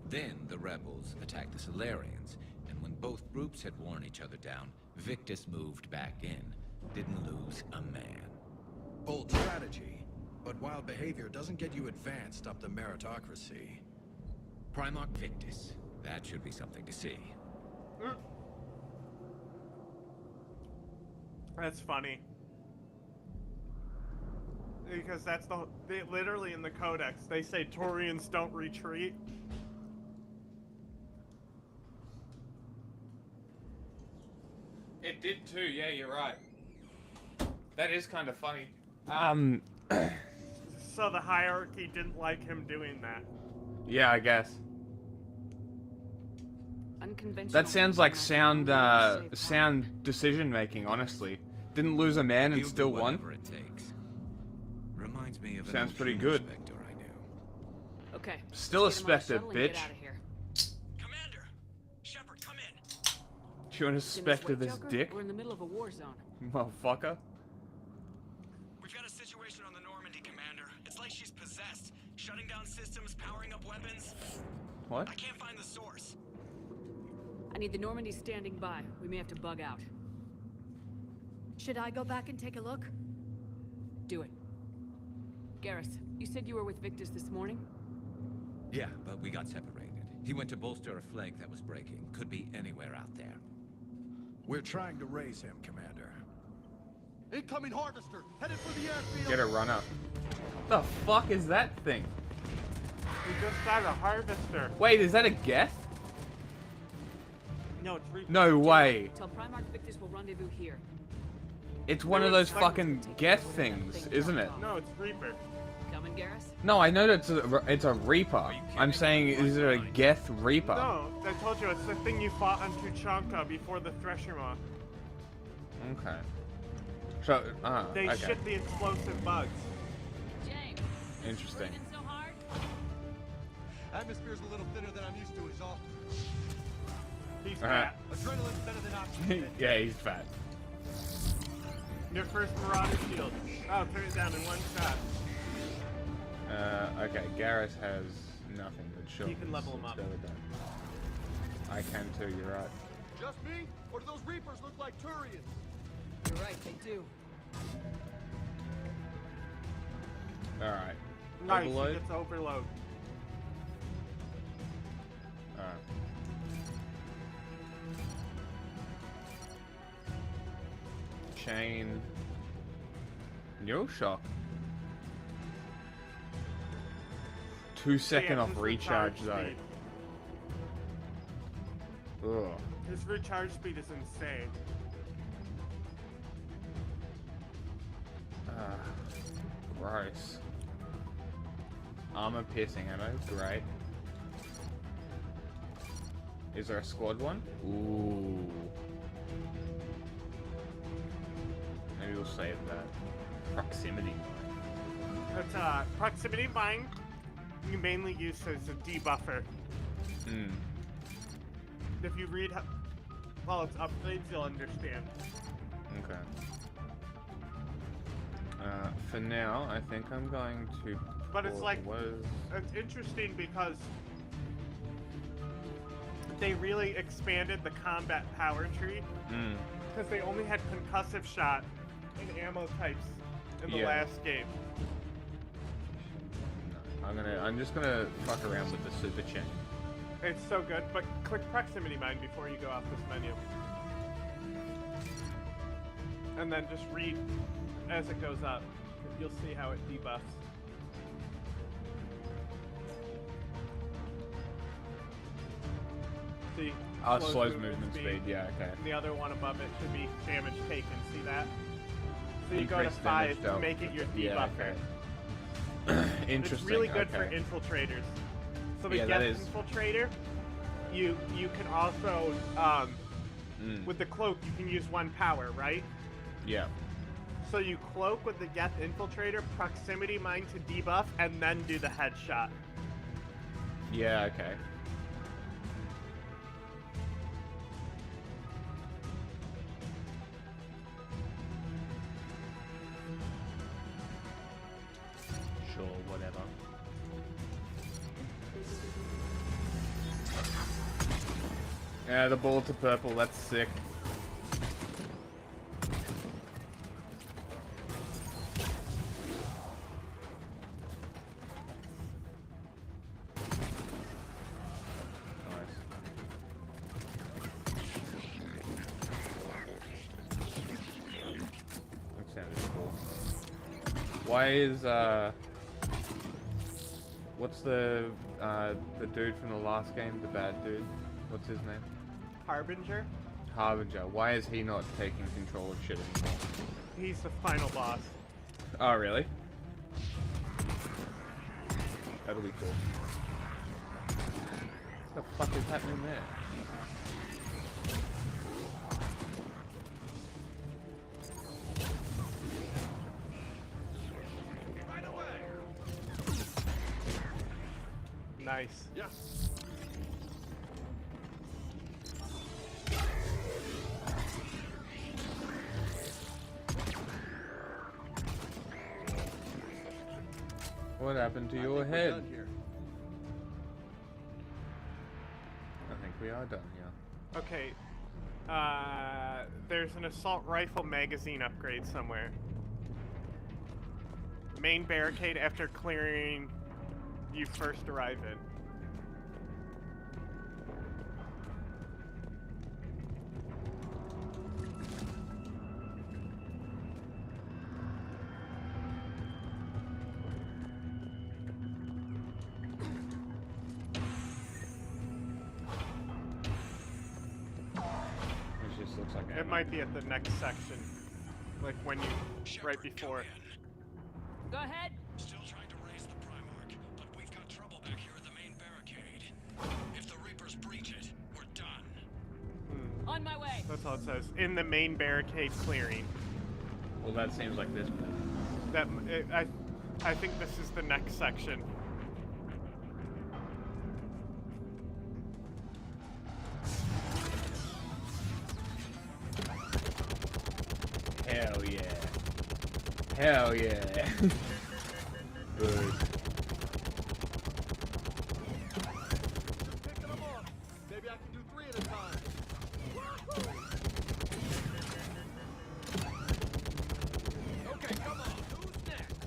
J: Then the rebels attacked the Solarians, and when both groups had worn each other down, Victus moved back in. Didn't lose a man.
M: Bold strategy, but wild behavior doesn't get you advanced up the meritocracy.
J: Primarch Victus. That should be something to see.
B: That's funny. because that's literally in the codex. They say Taurians don't retreat.
S: It did too. Yeah, you're right. That is kind of funny.
B: So the hierarchy didn't like him doing that.
S: Yeah, I guess. That sounds like sound decision making. Honestly, didn't lose a man and
J: He'll
S: still
J: do
S: won.
J: whatever it takes. Reminds me of an
S: Sounds
J: old
S: pretty
J: human
S: good.
J: Spectre I knew.
E: Okay.
S: Still a
E: let's get him on
S: Spectre,
E: shuttle and get
S: bitch.
E: outta here.
S: Do you want to suspect this
E: Joker?
S: dick,
E: We're in the middle of a war zone.
S: motherfucker?
F: We've got a situation on the Normandy, Commander. It's like she's possessed. Shutting down systems, powering up weapons.
S: What?
F: I can't find the source.
E: I need the Normandy standing by. We may have to bug out.
G: Should I go back and take a look?
E: Do it. Garrus, you said you were with Victus this morning?
J: Yeah, but we got separated. He went to bolster a flank that was breaking. Could be anywhere out there.
M: We're trying to raise him, Commander.
P: Incoming harvester, headed for the airfield.
S: Get a run up. The fuck is that thing?
B: We just got a harvester.
S: Wait, is that a Geth?
B: No, it's Reaper.
S: No way.
E: Tell Primarch Victus will rendezvous here.
S: It's one of those fucking Geth things, isn't it?
B: No, it's Reaper.
E: Coming, Garrus?
S: No, I know that it's a Reaper. I'm saying, is it a Geth Reaper?
B: No, I told you, it's the thing you fought on Tuchanka before the Thresher Maw.
S: Okay. So,
B: They
S: okay.
B: ship the explosive bugs.
N: James,
S: Interesting.
N: breathing so hard?
P: Atmosphere's a little thinner than I'm used to, is all.
B: He's
S: Uh-huh.
B: fat.
P: Adrenaline's better than oxygen.
S: Yeah, he's fat.
B: Your first Marauder shield. Oh, turn it down in one shot.
S: Okay, Garrus has nothing but shield.
B: You can level him up.
S: I can too, you're right.
P: Just me? Or do those Reapers look like Turians?
E: You're right, they do.
S: Alright.
B: Nice,
S: Overload?
B: it's overload.
S: Alright. Chain. Neural shock. 2-second off
B: his
S: recharge though.
B: speed.
S: Ugh.
B: His recharge speed is insane.
S: Gross. Armor piercing ammo, great. Is there a squad one? Ooh. Maybe we'll save that. Proximity.
B: It's proximity mine. You mainly use as a debuffer.
S: Hmm.
B: If you read how its upgrades, you'll understand.
S: Okay. For now, I think I'm going to.
B: But it's
S: pull-
B: like
S: what is-
B: it's interesting because they really expanded the combat power tree
S: Hmm.
B: because they only had concussive shot and ammo types in the
S: Yeah.
B: last game.
S: I'm just gonna fuck around with the super chain.
B: It's so good, but click proximity mine before you go off this menu. And then just read as it goes up. You'll see how it debuffs. See?
S: Slows movement speed, yeah, okay.
B: And the other one above it should be damage taken. See that? So you go to
S: Increased
B: 5
S: damage
B: to
S: dealt.
B: make it your
S: Yeah,
B: debuffer.
S: Interesting.
B: It's really good for
S: okay.
B: infiltrators. So the
S: Yeah, that
B: Geth
S: is.
B: infiltrator, you can also with the cloak you can use 1 power, right?
S: Yeah.
B: So you cloak with the Geth infiltrator, proximity mine to debuff, and then do the headshot.
S: Yeah, okay. Sure, whatever. Yeah, the bullet to purple, that's sick.
A: Why is what's the dude from the last game, the bad dude? What's his name?
B: Harbinger?
A: Harbinger. Why is he not taking control of shit anymore?
B: He's the final boss.
A: Oh, really? That'll be cool. What the fuck is happening there?
B: Nice.
P: Yes.
A: What happened to your head? I think we are done, yeah.
B: Okay. There's an assault rifle magazine upgrade somewhere. Main barricade after clearing you first arrive in.
A: It just looks like
B: It might be at the next section. Like when you, right before.
N: Go ahead.
D: Still trying to raise the Primarch, but we've got trouble back here at the main barricade. If the Reapers breach it, we're done.
N: On my way.
B: That's all it says. In the main barricade clearing.
A: Well, that seems like this place.
B: I think this is the next section.
A: Hell yeah. Hell yeah. Good.
P: Maybe I can do 3 at a time. Okay, come on. Who's next?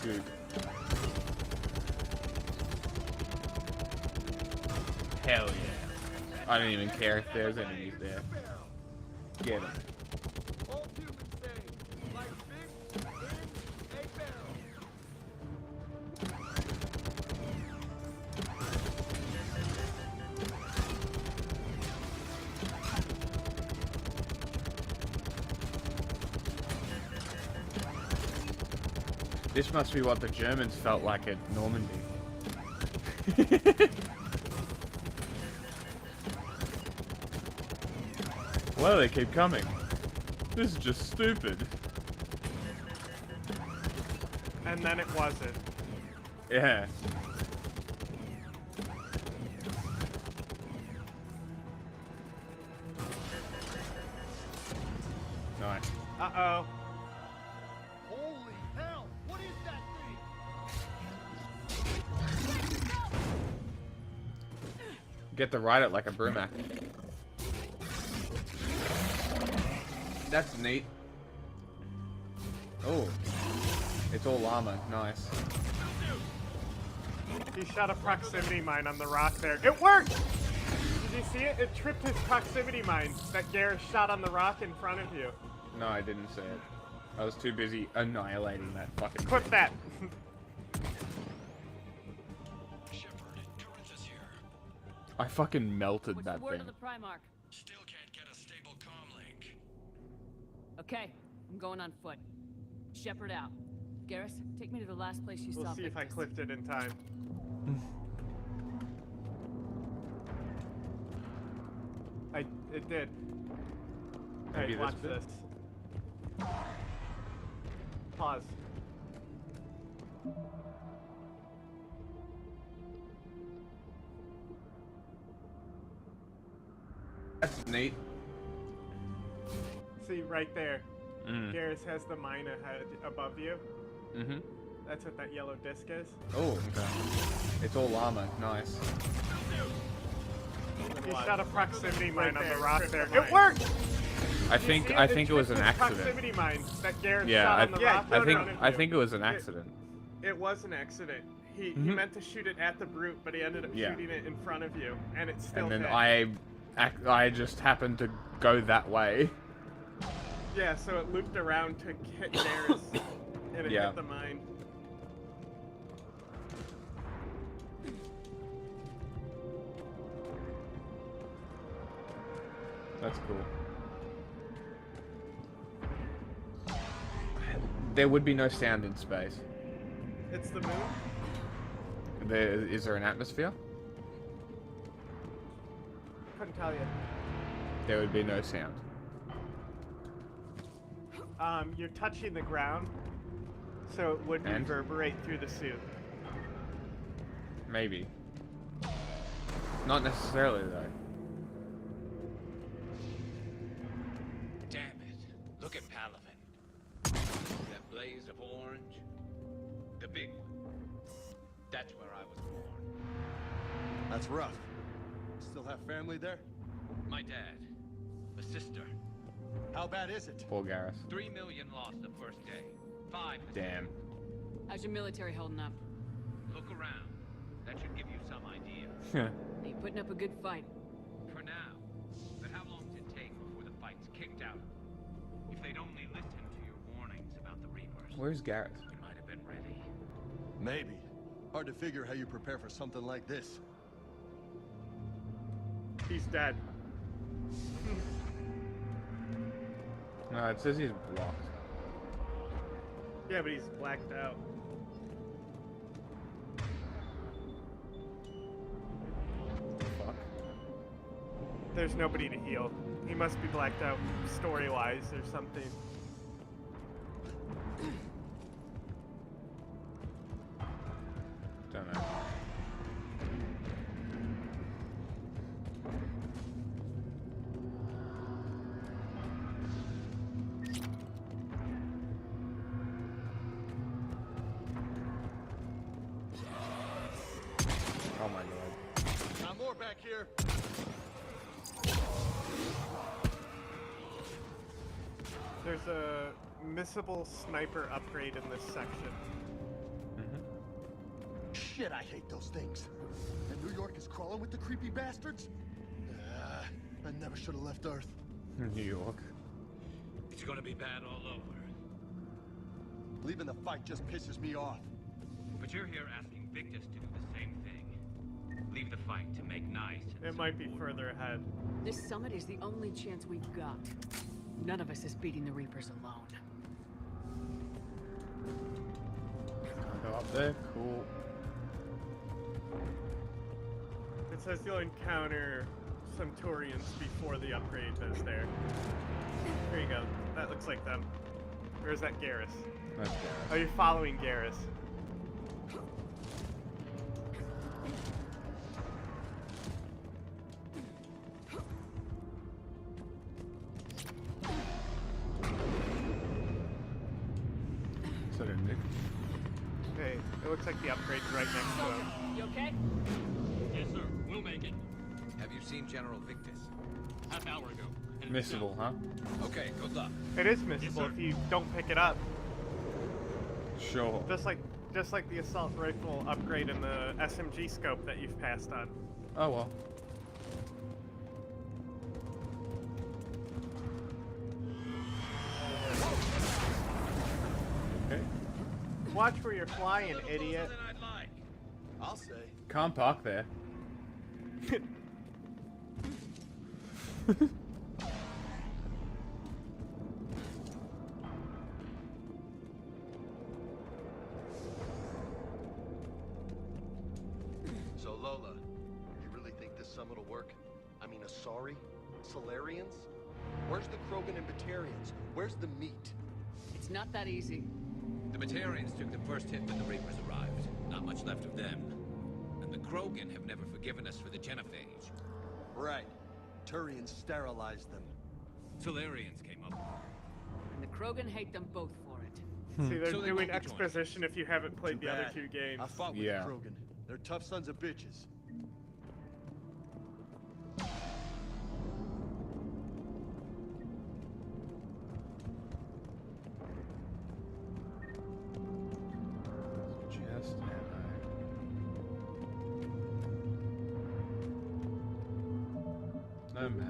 A: Good. Hell yeah. I don't even care if there's enemies there. Get them.
P: All humans say, like fish in a barrel.
A: This must be what the Germans felt like at Normandy. Why do they keep coming? This is just stupid.
B: And then it wasn't.
A: Yeah. Nice.
B: Uh-oh.
P: Holy hell! What is that thing?
A: Get to ride it like a Brumac. That's neat. Oh. It's all llama. Nice.
B: He shot a proximity mine on the rock there. It worked! Did you see it? It tripped his proximity mine that Garrus shot on the rock in front of you.
A: No, I didn't see it. I was too busy annihilating that fucking
B: Clip
A: thing.
B: that.
A: I fucking melted
N: What's
A: that
N: the word
A: thing.
N: on the Primarch?
D: Still can't get a stable comm link.
N: Okay, I'm going on foot. Shepard out. Garrus, take me to the last place you
B: We'll
N: saw
B: see if I
N: Victus.
B: clipped it in time. It did.
A: Maybe
B: Alright, watch
A: this bit?
B: this. Pause.
A: That's neat.
B: See, right there.
A: Mm.
B: Garrus has the mine ahead above you.
A: Mm-hmm.
B: That's what that yellow disc is.
A: Oh, okay. It's all llama. Nice.
B: He shot a proximity mine on the
P: there,
B: rock
P: trip
B: there.
P: the mine.
B: It worked!
A: I
B: You
A: think
B: see
A: I
B: it?
A: think it was an
B: tripped his
A: accident.
B: proximity mine that Garrus
A: Yeah,
B: shot
A: I,
B: on the rock
A: I
B: in
A: think
B: front of
A: I
B: you.
A: think it was an accident.
B: It was an accident. He meant to shoot it at the brute, but he ended up shooting it in front of you, and it still
A: And then
B: hit.
A: I just happened to go that way.
B: Yeah, so it looped around to hit Garrus, and it hit the mine.
A: That's cool. There would be no sound in space.
B: It's the moon?
A: Is there an atmosphere?
B: Couldn't tell you.
A: There would be no sound.
B: You're touching the ground, so it would
A: And?
B: reverberate through the suit.
A: Maybe. Not necessarily, though.
J: Damn it. Look at Palaven. That blaze of orange. The big one. That's where I was born.
K: That's rough. Still have family there?
J: My dad. A sister.
K: How bad is it?
A: Poor Garrus.
J: 3 million lost the first day. 5.
A: Damn.
N: How's your military holding up?
J: Look around. That should give you some idea.
N: You putting up a good fight.
J: For now. But how long does it take before the fight's kicked out? If they'd only listened to your warnings about the Reapers.
A: Where's Garrus?
J: You might have been ready.
K: Maybe. Hard to figure how you prepare for something like this.
B: He's dead.
A: No, it says he's blocked.
B: Yeah, but he's blacked out.
A: Fuck.
B: There's nobody to heal. He must be blacked out story-wise or something.
A: Don't know. Oh my god.
K: Got more back here.
B: There's a missable sniper upgrade in this section.
K: Shit, I hate those things. And New York is crawling with the creepy bastards? I never should have left Earth.
A: New York.
J: It's gonna be bad all over.
K: Leaving the fight just pisses me off.
J: But you're here asking Victus to do the same thing. Leave the fight to make nice.
B: It might be further ahead.
N: This summit is the only chance we've got. None of us is beating the Reapers alone.
A: I'll go up there. Cool.
B: It says you'll encounter some Turians before the upgrade is there. Here you go. That looks like them. Or is that Garrus?
A: That's Garrus.
B: Are you following Garrus?
A: So did Nick.
B: Okay, it looks like the upgrade's right next to him.
N: You okay?
D: Yes, sir. We'll make it.
J: Have you seen General Victus?
D: Half hour ago.
A: Missable, huh?
J: Okay, good luck.
B: It is missable if you don't pick it up.
A: Sure.
B: Just like the assault rifle upgrade in the SMG scope that you've passed on.
A: Oh well. Okay.
B: Watch where you're flying, idiot.
K: I'll say.
A: Can't park there.
K: So Lola, you really think this summit will work? I mean, Asari? Solarians? Where's the Krogan and Batarians? Where's the meat?
N: It's not that easy.
J: The Batarians took the first hit when the Reapers arrived. Not much left of them. And the Krogan have never forgiven us for the Genophage.
K: Right. Turians sterilized them.
J: Solarians came up.
N: And the Krogan hate them both for it.
B: See, they're
J: So they
B: doing
J: won't be joining.
B: exposition if you haven't played
K: Too
B: the other
K: bad.
B: two games.
K: I fought with
A: Yeah.
K: the Krogan. They're tough sons of bitches.
A: Just ammo. No map.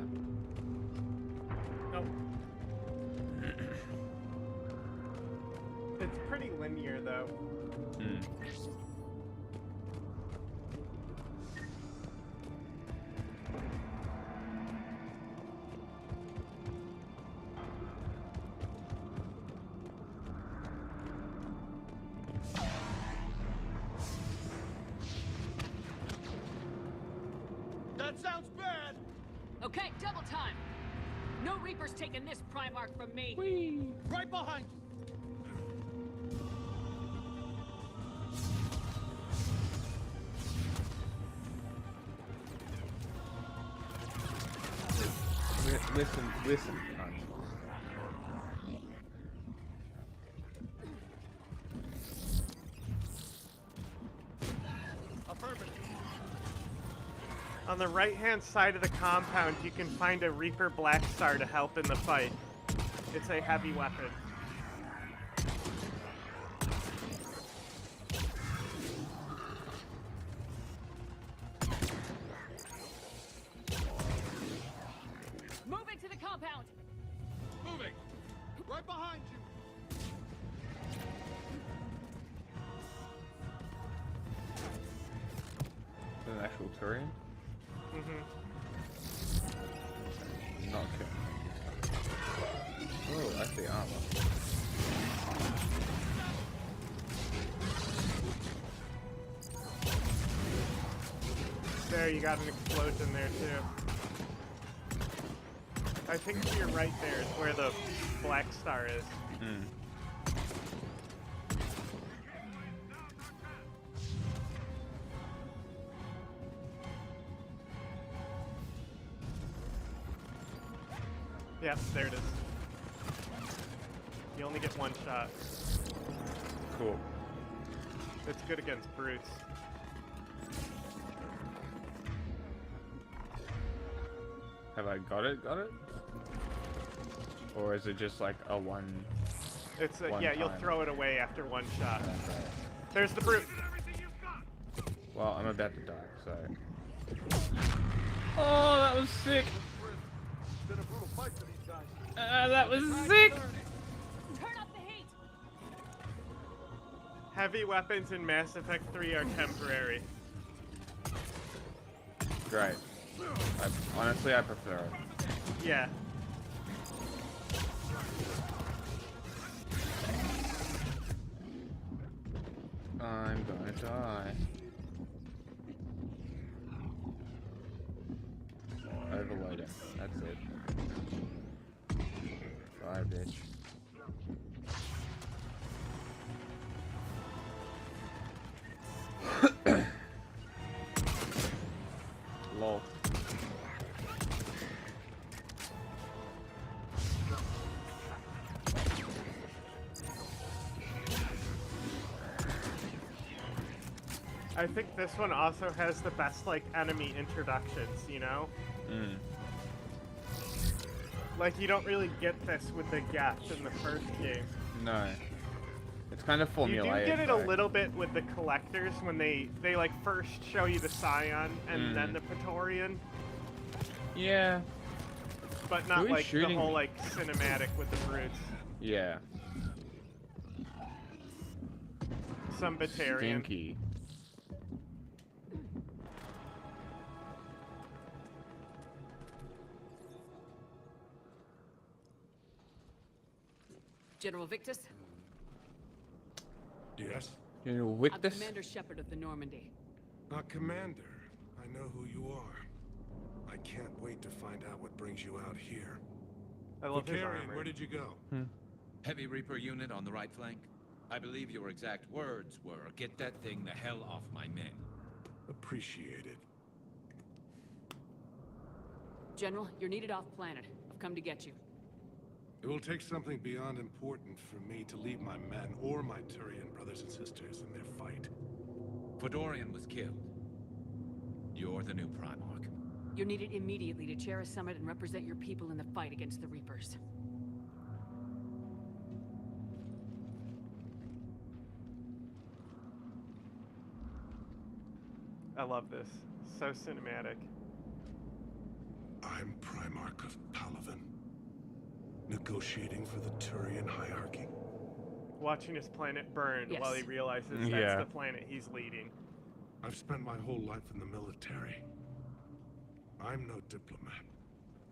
B: Nope. It's pretty linear though.
P: That sounds bad!
N: Okay, double time. No Reaper's taking this Primarch from me.
P: Right behind you!
A: Listen, cunt.
P: Affirmative.
B: On the right-hand side of the compound, you can find a Reaper Black Star to help in the fight. It's a heavy weapon.
N: Moving to the compound.
P: Moving! Right behind you!
A: An actual Turian? Not kidding. Oh, I see armor.
B: There, you got an explosion there too. I think to your right there is where the Black Star is. Yep, there it is. You only get one shot.
A: Cool.
B: It's good against brutes.
A: Have I got it? Or is it just like a one?
B: It's
A: one
B: yeah, you'll
A: time?
B: throw it away after one shot.
A: Okay.
B: There's the brute.
A: Well, I'm about to die, so. Oh, that was sick.
P: It's been a brutal fight for these guys.
A: That was sick.
N: Turn up the heat.
B: Heavy weapons in Mass Effect 3 are temporary.
A: Great. Honestly, I prefer it.
B: Yeah.
A: I'm gonna die. Overloading. That's it. Bye, bitch. Lol.
B: I think this one also has the best, like, enemy introductions, you know? Like, you don't really get this with the Geth in the first game.
A: No. It's kind of formulaic.
B: You do get it
A: though.
B: a little bit with the Collectors when they like, first show you the Scion and then the Praetorian.
A: Yeah.
B: But not,
A: Who is
B: like, the
A: shooting
B: whole,
A: me?
B: like, cinematic with the brutes.
A: Yeah.
B: Some Batarian.
A: Stinky.
N: General Victus?
M: Yes?
A: General
N: I'm
A: Victus?
N: Commander Shepard of the Normandy.
L: Commander, I know who you are. I can't wait to find out what brings you out here.
B: I love his
L: Vakarian,
B: armor.
L: where did you go?
J: Heavy Reaper unit on the right flank. I believe your exact words were, "Get that thing the hell off my men."
L: Appreciated.
N: General, you're needed off planet. I've come to get you.
L: It will take something beyond important for me to leave my men or my Turian brothers and sisters in their fight.
J: Fedorian was killed. You're the new Primarch.
N: You're needed immediately to chair a summit and represent your people in the fight against the Reapers.
B: I love this. So cinematic.
L: I'm Primarch of Palaven, negotiating for the Turian hierarchy.
B: Watching his planet burn
E: Yes.
B: while he realizes
A: Yeah.
B: that's the planet he's leading.
L: I've spent my whole life in the military. I'm no diplomat.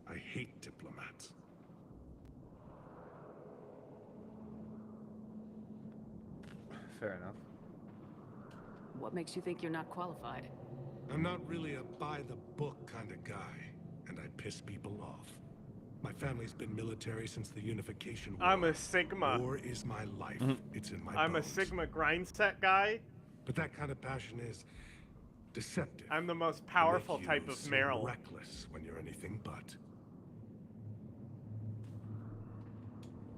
L: I hate diplomats.
A: Fair enough.
E: What makes you think you're not qualified?
L: I'm not really a by-the-book kind of guy, and I piss people off. My family's been military since the Unification War.
B: I'm a Sigma.
L: War is my life. It's in my
B: I'm a
L: bones.
B: Sigma grind set guy.
L: But that kind of passion is deceptive.
B: I'm the most
L: They
B: powerful
L: make
B: type
L: you
B: of
L: seem
B: Meryl.
L: reckless when you're anything but.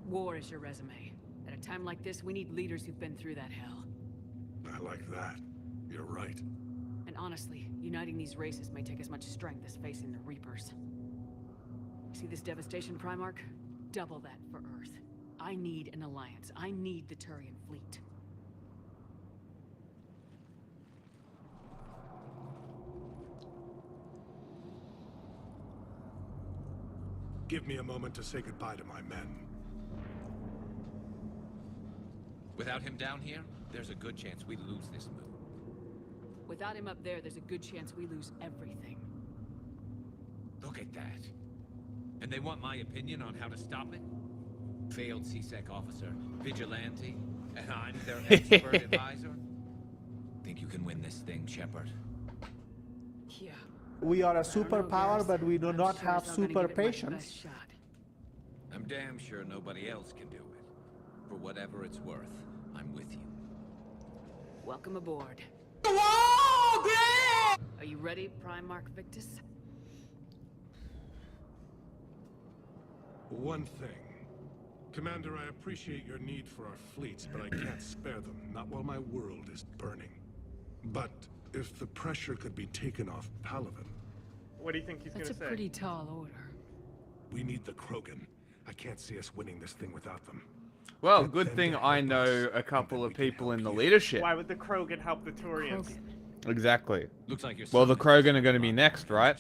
E: War is your resume. At a time like this, we need leaders who've been through that hell.
L: I like that. You're right.
E: And honestly, uniting these races may take as much strength as facing the Reapers. See this devastation, Primarch? Double that for Earth. I need an alliance. I need the Turian fleet.
L: Give me a moment to say goodbye to my men.
J: Without him down here, there's a good chance we lose this move.
E: Without him up there, there's a good chance we lose everything.
J: Look at that. And they want my opinion on how to stop it? Failed CSEC officer, vigilante, and I'm their expert advisor? Think you can win this thing, Shepard?
E: Yeah.
Q: We are a superpower, but we do not have super patience.
J: I'm damn sure nobody else can do it. For whatever it's worth, I'm with you.
E: Welcome aboard. Are you ready, Primarch Victus?
L: One thing. Commander, I appreciate your need for our fleets, but I can't spare them, not while my world is burning. But if the pressure could be taken off Palaven...
B: What do you think he's
E: That's
B: gonna say?
E: a pretty tall order.
L: We need the Krogan. I can't see us winning this thing without them.
A: Well, good thing I know a couple of people in the leadership.
B: Why would the Krogan help the Turians?
A: Exactly.
J: Looks like you're
A: well, the Krogan are going to be next, right?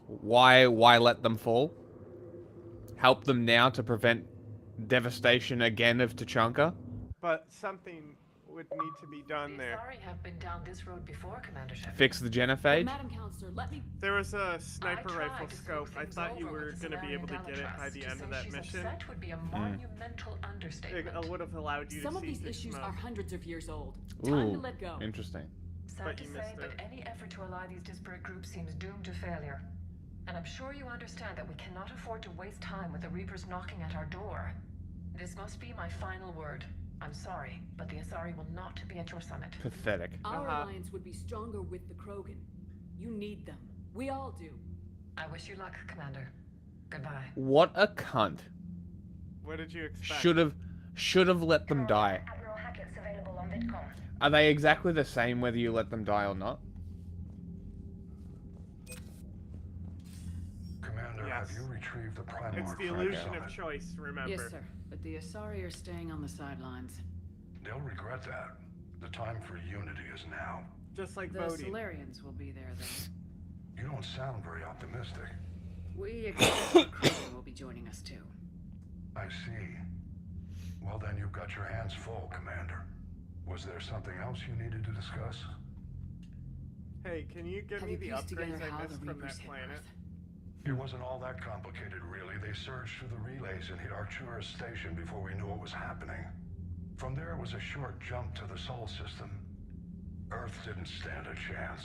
A: Why let them fall? Help them now to prevent devastation again of Tuchanka?
B: But something would need to be done there.
R: Sorry, have been down this road before, Commander Shepard.
A: Fix the Genophage?
E: Madam Counselor, let me...
B: There was a sniper
R: I tried
B: rifle
R: to
B: scope.
R: smooth
B: I
R: things
B: thought you
R: over
B: were
R: with
B: going to be able to get it by
R: Solarian
B: the end of
R: Dalatrust.
B: that
R: To say she's
B: mission.
R: upset would be a monumental understatement.
B: It would have allowed you
E: Some
B: to
E: of
B: see
E: these
B: the
E: issues
B: smoke.
E: are hundreds of years old. Time to let go.
A: Interesting.
R: Sad
B: But
R: to
B: you
R: say,
B: missed
R: but
B: it.
R: any effort to ally these disparate groups seems doomed to failure. And I'm sure you understand that we cannot afford to waste time with the Reapers knocking at our door. This must be my final word. I'm sorry, but the Asari will not be at your summit.
A: Pathetic.
E: Our alliance would be stronger with the Krogan. You need them. We all do.
R: I wish you luck, Commander. Goodbye.
A: What a cunt.
B: What did you expect?
A: Should have let them die.
R: Admiral Hackett's available on VidCon.
A: Are they exactly the same whether you let them die or not?
L: Commander,
B: Yes.
L: have you retrieved the Primarch
B: It's the
L: from
B: illusion
L: Summit?
B: of choice, remember.
E: Yes, sir. But the Asari are staying on the sidelines.
L: They'll regret that. The time for unity is now.
B: Just like
E: The
B: voting.
E: Solarians will be there, though.
L: You don't sound very optimistic.
E: We expect the Krogan will be joining us, too.
L: I see. Well, then you've got your hands full, Commander. Was there something else you needed to discuss?
B: Hey, can you give
E: Have
B: me
E: you
B: the
E: pieced together
B: upgrades
E: how
B: I
E: the
B: missed from
E: Reapers
B: that
E: hit
B: planet?
E: Earth?
L: It wasn't all that complicated, really. They surged through the relays and hit Arcturus Station before we knew what was happening. From there, it was a short jump to the Sol system. Earth didn't stand a chance.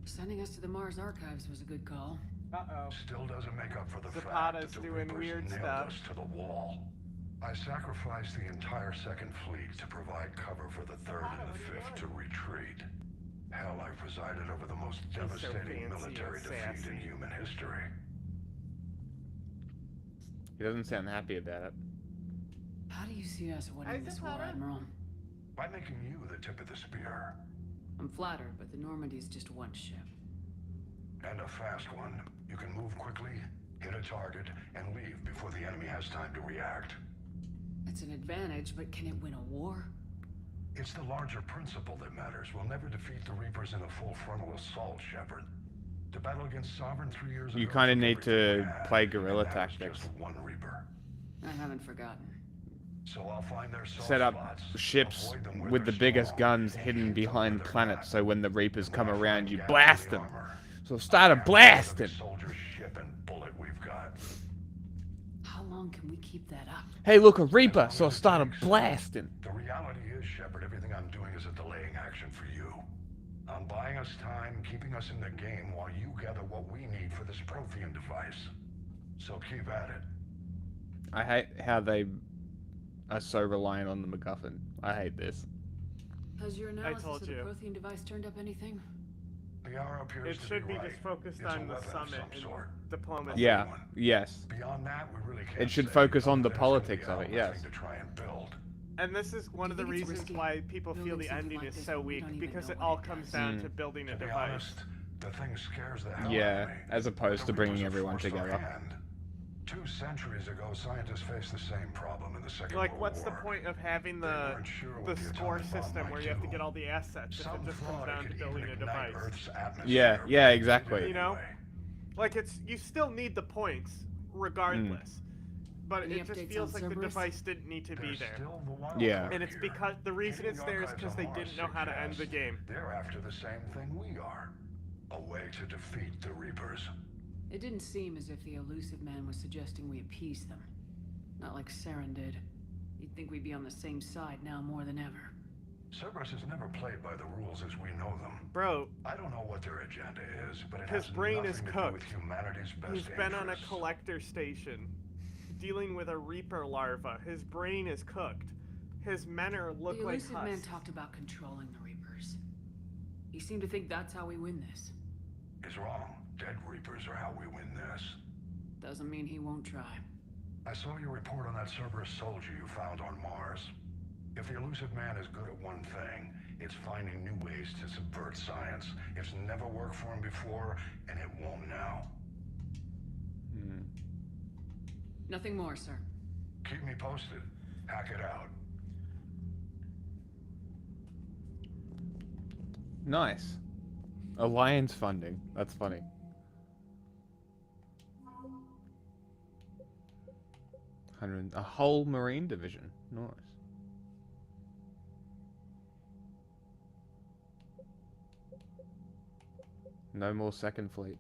E: Sending us to the Mars Archives was a good call.
B: Uh-oh.
L: Still doesn't make up for the fact
B: Zapata's
L: that the
B: doing
L: Reapers
B: weird
L: nailed
B: stuff.
L: us to the wall. I sacrificed the entire Second Fleet to provide cover for the Third and the Fifth to retreat. Hell, I presided over the most
B: so
L: devastating
B: fancy
L: military
B: and
L: defeat in
B: sassy.
L: human history.
A: He doesn't sound happy about it.
E: How do you see us winning this war,
B: Zapata?
E: Admiral?
L: By making you the tip of the spear.
E: I'm flattered, but the Normandy's just one ship.
L: And a fast one. You can move quickly, hit a target, and leave before the enemy has time to react.
E: It's an advantage, but can it win a war?
L: It's the larger principle that matters. We'll never defeat the Reapers in a full frontal assault, Shepard. To battle against Sovereign 3 years ago.
A: You kind of need to play guerrilla
L: and that was
A: tactics.
L: just one Reaper.
E: I haven't forgotten.
L: So I'll find their soft
A: Set up
L: spots,
A: ships
L: avoid them where
A: with the
L: they're
A: biggest
L: strong,
A: guns
L: and
A: hidden
L: keep
A: behind
L: them
A: planets, so when the Reapers come
L: When I
A: around,
L: find
A: you
L: gaps
A: blast
L: in the
A: them.
L: armor,
A: So start a blasting.
L: soldier, ship, and bullet we've got.
E: How long can we keep that up?
A: Hey, look, a Reaper, so start a blasting.
L: The reality is, Shepard, everything I'm doing is a delaying action for you. I'm buying us time, keeping us in the game while you gather what we need for this Prothean device. So keep at it.
A: I hate how they are so reliant on the MacGuffin. I hate this.
E: Has your analysis
B: told
E: of the
B: you.
E: Prothean device turned up anything?
L: The hour appears
B: It
L: to
B: should be
L: right.
B: just focused
L: It's a
B: on the
L: weapon of
B: summit
L: some
B: and
L: sort.
B: diplomacy.
A: Yeah, yes.
L: Beyond that, we really can't
A: It should
L: say,
A: focus on
L: other
A: the
L: than it's gonna be
A: politics
L: a
A: of it,
L: hell
A: yes.
L: thing to try and build.
B: And this is one of the
E: think it's
B: reasons
E: risky?
B: why people feel
E: Building
B: the
E: something
B: ending
E: like
B: is
E: this
B: so
E: when we
B: weak,
E: don't even
B: because
E: know
B: it
E: what
B: all
E: it
B: comes
E: does.
B: down to building a
L: To be
B: device.
L: honest, the thing scares the hell out
A: Yeah,
L: of me.
A: as opposed to bringing everyone
L: Forced our
A: together.
L: hand. 2 centuries ago, scientists faced the same problem in the Second
B: Like,
L: World
B: what's the
L: War.
B: point of having
L: They
B: the
L: weren't sure
B: the
L: what the
B: score
L: atomic bomb
B: system
L: might
B: where you have to
L: do.
B: get all the assets if
L: Some
B: it just comes
L: thought it
B: down to
L: could
B: building
L: even
B: a
L: ignite
B: device?
L: Earth's atmosphere,
A: Yeah,
L: but
A: yeah,
L: it did
A: exactly.
B: You know?
L: anyway.
B: Like, it's you still need the points regardless. But
E: Any
B: it just
E: updates
B: feels
E: on
B: like the
E: Cerberus?
B: device didn't need to be
L: There's
B: there.
L: still the wild
A: Yeah.
L: card
B: And it's
L: here.
B: because the reason
L: Hitting
B: it's there is
L: archives
B: because
L: on
B: they
L: Mars
B: didn't know how to end the
L: suggests
B: game.
L: They're after the same thing we are. A way to defeat the Reapers.
E: It didn't seem as if the elusive man was suggesting we appease them. Not like Saren did. You'd think we'd be on the same side now more than ever.
L: Cerberus has never played by the rules as we know them.
B: Bro,
L: I don't know what their agenda is, but it
B: his
L: has
B: brain is
L: nothing to do with
B: cooked.
L: humanity's best
B: He's been on a
L: interests.
B: collector station, dealing with a Reaper larva. His brain is cooked. His menor look
E: The
B: like
E: elusive man
B: husks.
E: talked about controlling the Reapers. He seemed to think that's how we win this.
L: Is wrong. Dead Reapers are how we win this.
E: Doesn't mean he won't try.
L: I saw your report on that Cerberus soldier you found on Mars. If the elusive man is good at one thing, it's finding new ways to subvert science. It's never worked for him before, and it won't now.
E: Nothing more, sir.
L: Keep me posted. Hack it out.
A: Nice. Alliance funding. That's funny. A whole Marine division. Nice. No more Second Fleet.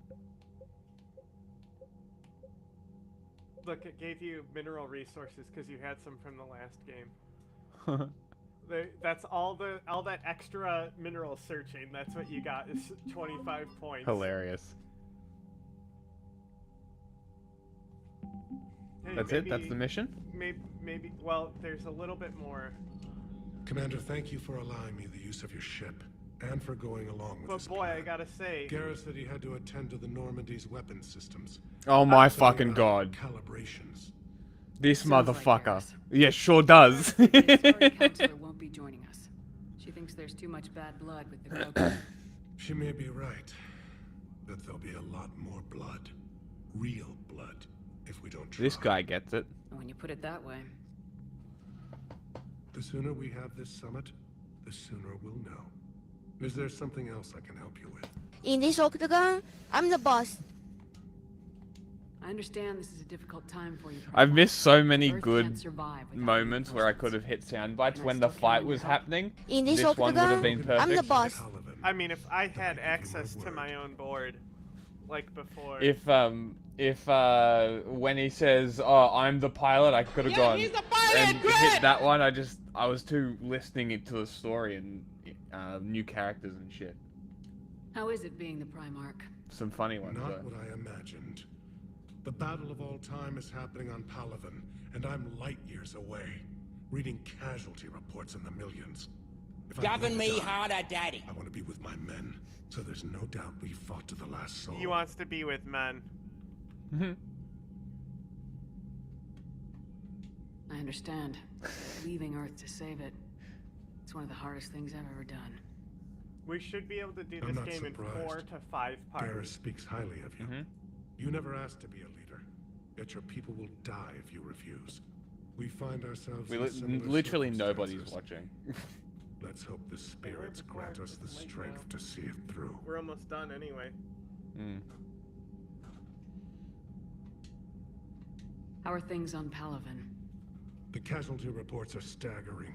B: Look, it gave you mineral resources because you had some from the last game. That's all that extra mineral searching. That's what you got is 25 points.
A: Hilarious.
B: Hey,
A: That's it? That's the mission?
B: Maybe. Well, there's a little bit more.
I: Commander, thank you for allowing me the use of your ship, and for going along with
B: But
I: this
B: boy,
I: plan.
B: I gotta say,
I: Garrus said he had to attend to the Normandy's weapons systems.
A: Oh my
I: Something
A: fucking
I: about
A: god.
I: Calibrations.
A: This
E: Sounds like
A: motherfucker.
E: Garrus.
A: Yeah, sure does.
E: The historic counselor won't be joining us. She thinks there's too much bad blood with the Krogan.
I: She may be right, but there'll be a lot more blood. Real blood, if we don't try.
A: This guy gets it.
E: When you put it that way.
I: The sooner we have this summit, the sooner we'll know. Is there something else I can help you with?
T: In this octagon, I'm the boss.
E: I understand this is a difficult time for you.
A: I've missed so many
E: Earth
A: good
E: can't survive without
A: moments where I could have hit sound bites when the fight was happening.
T: In this
A: This one would have been
T: octagon, I'm the
A: perfect.
T: boss.
B: I mean, if I had access to my own board, like before.
A: If when he says, "Oh, I'm the pilot," I could have gone
T: he's the pilot,
A: and
T: good!
A: hit that one. I was too listening to the story and new characters and shit.
E: How is it being the Primarch?
A: Some funny ones.
I: Not
A: though.
I: what I imagined. The battle of all time is happening on Palaven, and I'm light years away, reading casualty reports in the millions. If I'm
T: Govern
I: gonna
T: me
I: die,
T: harder, Daddy.
I: I want to be with my men, so there's no doubt we fought to the last soul.
B: He wants to be with men.
E: I understand. Leaving Earth to save it. It's one of the hardest things I've ever done.
B: We should be able to do
I: I'm
B: this
I: not
B: game in
I: surprised.
B: 4 to 5
I: Garrus
B: parts.
I: speaks highly of you. You never asked to be a leader, yet your people will die if you refuse. We find ourselves in similar
A: Literally nobody's
I: circumstances.
A: watching.
I: Let's hope the spirits grant us the strength to see it through.
B: We're almost done anyway.
E: How are things on Palaven?
I: The casualty reports are staggering.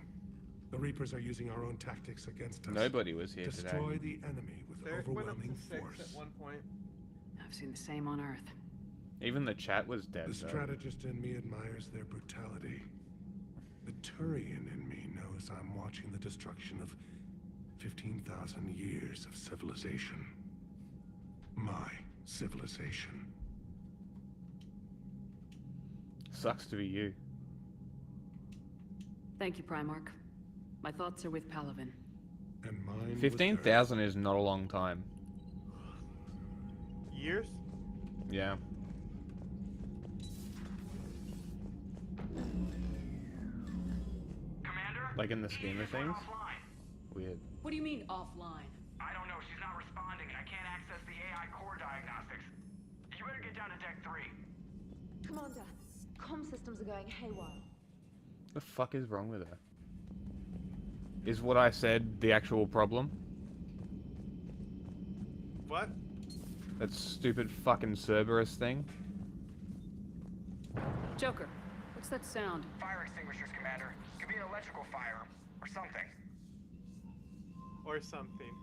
I: The Reapers are using our own tactics against us.
A: Nobody was here today.
I: Destroy the enemy with
B: There went up
I: overwhelming
B: to 6
I: force.
B: at one point.
E: I've seen the same on Earth.
A: Even the chat was dead.
I: The
A: though.
I: strategist in me admires their brutality. The Turian in me knows I'm watching the destruction of 15,000 years of civilization. My civilization.
A: Sucks to be you.
E: Thank you, Primarch. My thoughts are with Palaven.
I: And mine.
A: 15,000 is not a long time.
B: Years?
A: Yeah.
F: Commander?
A: Like in the scheme of things. Weird.
E: What do you mean, offline?
F: I don't know. She's not responding, and I can't access the AI core diagnostics. You better get down to Deck 3.
C: Commander, comm systems are going haywire.
A: The fuck is wrong with her? Is what I said the actual problem?
B: What?
A: That stupid fucking Cerberus thing?
E: Joker, what's that sound?
F: Fire extinguishers, Commander. Could be an electrical fire, or something.
B: Or something.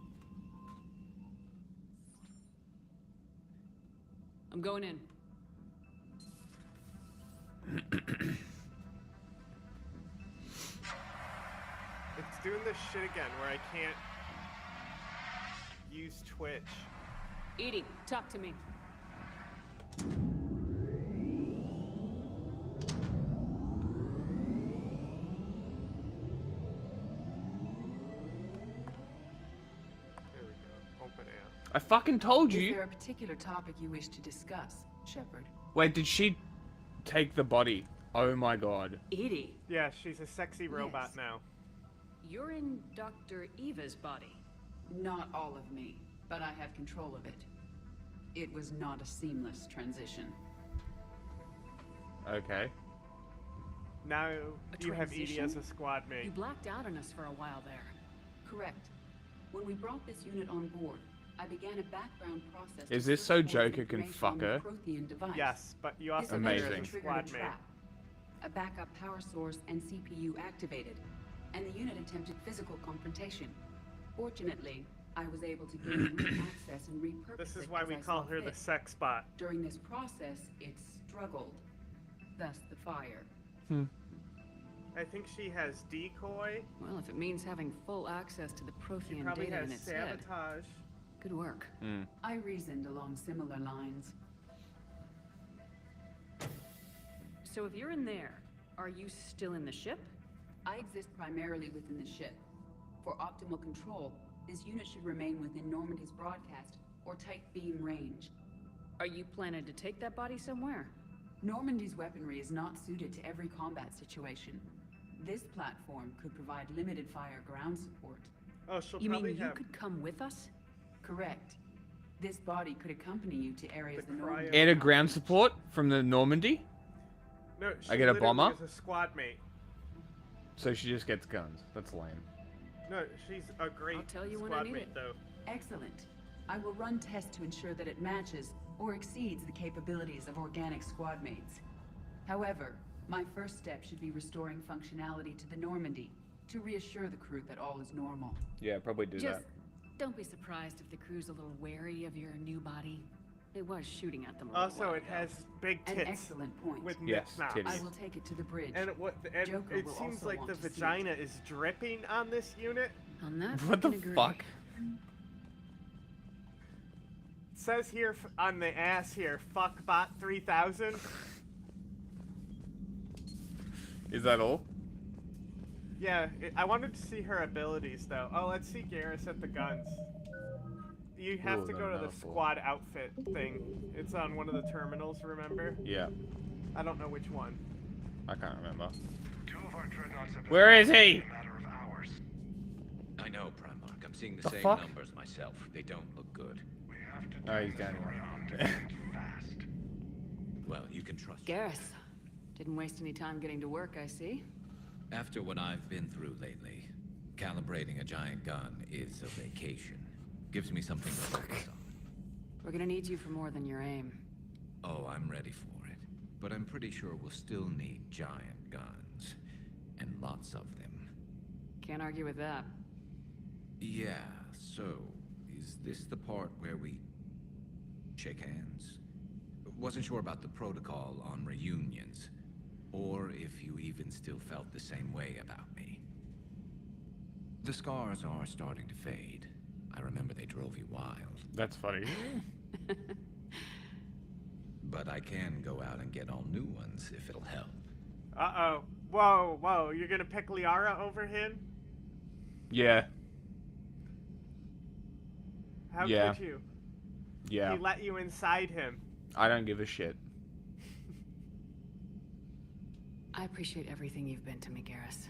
E: I'm going in.
B: It's doing this shit again where I can't use Twitch.
E: EDI, talk to me.
B: There we go. Open air.
A: I fucking told
E: Is
A: you.
E: there a particular topic you wish to discuss, Shepard?
A: Wait, did she take the body? Oh my god.
E: EDI,
B: Yeah, she's a sexy robot
E: Yes.
B: now.
E: you're in Dr. Eva's body.
U: Not all of me, but I have control of it. It was not a seamless transition.
A: Okay.
B: Now
E: A
B: you have Edie as
E: transition?
B: a squad mate.
E: You blacked out on us for a while there.
U: Correct. When we brought this unit on board, I began a background process.
A: Is
U: to
A: this
U: search
A: so
U: for
A: Joker can
U: information
A: fuck
U: on the
A: her?
U: Prothean device.
B: Yes, but you
U: This
B: also
U: event
A: Amazing.
B: have a
U: triggered
B: squad
U: a
B: mate.
U: trap. A backup power source and CPU activated, and the unit attempted physical confrontation. Fortunately, I was able to gain root access and repurpose
B: This is
U: it
B: why
U: as
B: we
U: I
B: call
U: saw
B: her the
U: fit.
B: sex bot.
U: During this process, it struggled. Thus the fire.
B: I think she has decoy.
E: Well, if it means having full access to the
B: She
E: Prothean
B: probably
E: data
B: has
E: in its head,
B: sabotage.
E: good work.
U: I reasoned along similar lines.
E: So if you're in there, are you still in the ship?
U: I exist primarily within the ship. For optimal control, this unit should remain within Normandy's broadcast or tight beam range.
E: Are you planning to take that body somewhere?
U: Normandy's weaponry is not suited to every combat situation. This platform could provide limited fire ground support.
B: Oh, she'll
E: You
B: probably
E: mean you
B: have
E: could come with us?
U: Correct. This body could accompany you to areas the
B: cryo-
U: Normandy.
A: And a ground support from the Normandy?
B: No,
A: I
B: she
A: get a
B: literally
A: bomber?
B: is a squad mate.
A: So she just gets guns. That's lame.
B: No, she's a great
E: I'll tell you when I
B: squad
E: need
B: mate,
E: it.
B: though.
U: Excellent. I will run tests to ensure that it matches or exceeds the capabilities of organic squad mates. However, my first step should be restoring functionality to the Normandy to reassure the crew that all is normal.
A: Yeah, probably do
E: Just don't be surprised if the crew's a little wary of your new body. It was shooting at them a little
B: Also,
E: while
B: it
E: ago.
B: has big
U: An
B: tits
U: excellent point.
B: with
A: Yes,
B: nips now.
A: titties.
U: I will take it to the bridge.
B: And
U: Joker
B: it
U: will
B: seems
U: also
B: like
U: want
B: the
U: to see it.
B: vagina is dripping on this unit.
E: On that,
A: What the
E: I can agree.
A: fuck?
B: It says here on the ass here, fuckbot 3000.
A: Is that all?
B: Yeah, I wanted to see her abilities though. Oh, let's see Garrus at the guns. You have
A: Ooh,
B: to
A: no,
B: go to the
A: metaphor.
B: squad outfit thing. It's on one of the terminals, remember?
A: Yeah.
B: I don't know which one.
A: I can't remember.
L: Two of our dreadnoughts have been
A: Where is
L: lost
A: he?
L: in a matter of hours.
J: I know, Primarch. I'm seeing the,
A: The
J: same
A: fuck?
J: numbers myself. They don't look good.
L: We have to
A: Oh,
L: turn
A: he's
L: this
A: down
L: around
A: here.
L: and act fast.
J: Well, you can trust me.
E: Garrus, didn't waste any time getting to work, I see.
J: After what I've been through lately, Calibrating a giant gun is a vacation. Gives me something to focus on.
E: We're gonna need you for more than your aim.
J: Oh, I'm ready for it. But I'm pretty sure we'll still need giant guns. And lots of them.
E: Can't argue with that.
J: Yeah, so, is this the part where we shake hands? Wasn't sure about the protocol on reunions, or if you even still felt the same way about me. The scars are starting to fade. I remember they drove you wild.
A: That's funny.
J: But I can go out and get all new ones if it'll help.
B: Uh-oh. Whoa, whoa, you're gonna pick Liara over him?
A: Yeah.
B: How
A: Yeah.
B: could you?
A: Yeah.
B: He let you inside him.
A: I don't give a shit.
E: I appreciate everything you've been to me, Garrus.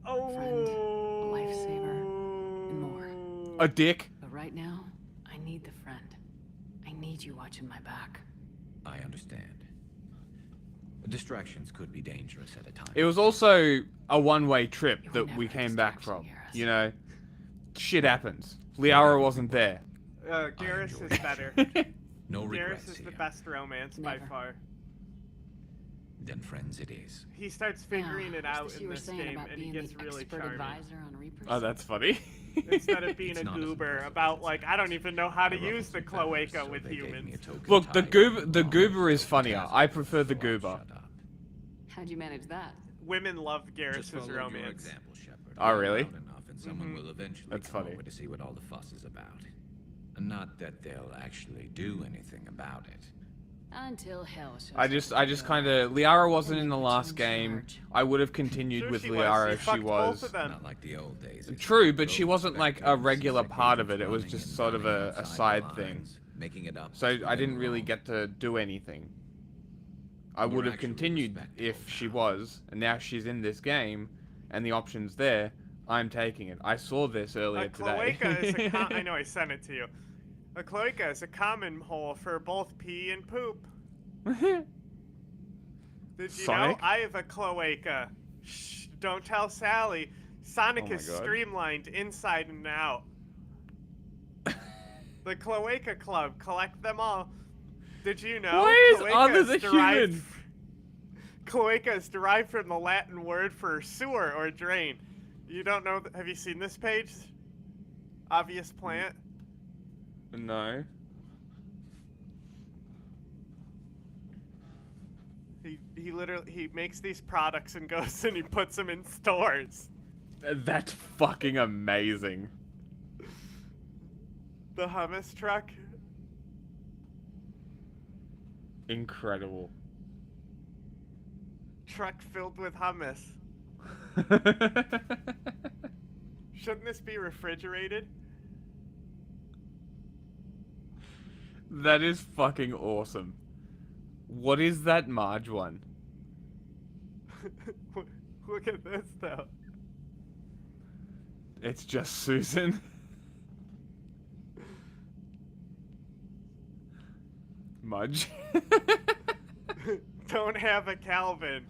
B: Oh.
E: Friend, a lifesaver, and more.
A: A dick?
E: But right now, I need the friend. I need you watching my back.
J: I understand. Distractions could be dangerous at a time.
A: It was also a one-way trip that we came back from. You know, shit happens. Liara wasn't there.
B: Garrus is better.
J: No regrets
B: Garrus is
J: here.
B: the best romance by far.
J: Then friends it is.
B: He starts figuring it out
E: you
B: in
E: were
B: this
E: saying
B: game,
E: about
B: and he
E: being
B: gets
E: the
B: really
E: expert
B: charming.
E: advisor on Reapers?
A: Oh, that's funny.
B: Instead of being a goober about, like, I don't even know how to use the cloaca with humans.
A: Look, the goober is funnier. I prefer the goober.
E: How'd you manage that?
B: Women love
J: Just
B: Garrus's
J: follow your
B: romance.
J: example, Shepard.
A: Oh, really?
J: Loud enough and someone will eventually
A: That's
J: come
A: funny.
J: over to see what all the fuss is about. Not that they'll actually do anything about it.
E: Until hell shows
A: I just kind of... Liara wasn't in the last game. I would have continued
B: Sure
A: with
B: she was.
A: Liara
B: She
A: if she
B: fucked both
A: was.
B: of them.
J: Not like the old days.
A: True, but she wasn't like a regular part of it. It was just sort of a side thing.
J: Making it up.
A: So I didn't really get to do anything. I would have continued if she was, and now she's in this game, and the option's there. I'm taking it. I saw this earlier
B: A
A: today.
B: cloaca is a I know, I sent it to you. A cloaca is a common hole for both pee and poop. Did you
A: Sonic?
B: know? I have a cloaca. Shh, don't tell Sally. Sonic
A: Oh my
B: is
A: God.
B: streamlined inside and out. The Cloaca Club, collect them all. Did you know?
A: Why is
B: cloaca
A: others a
B: derived-
A: human?
B: Cloaca is derived from the Latin word for sewer or drain. You don't know? Have you seen this page? Obvious plant.
A: No.
B: He literally makes these products and goes and he puts them in stores.
A: That's fucking amazing.
B: The hummus truck.
A: Incredible.
B: Truck filled with hummus. Shouldn't this be refrigerated?
A: That is fucking awesome. What is that Marge one?
B: Look at this though.
A: It's just Susan. Mudge.
B: Don't have a Calvin.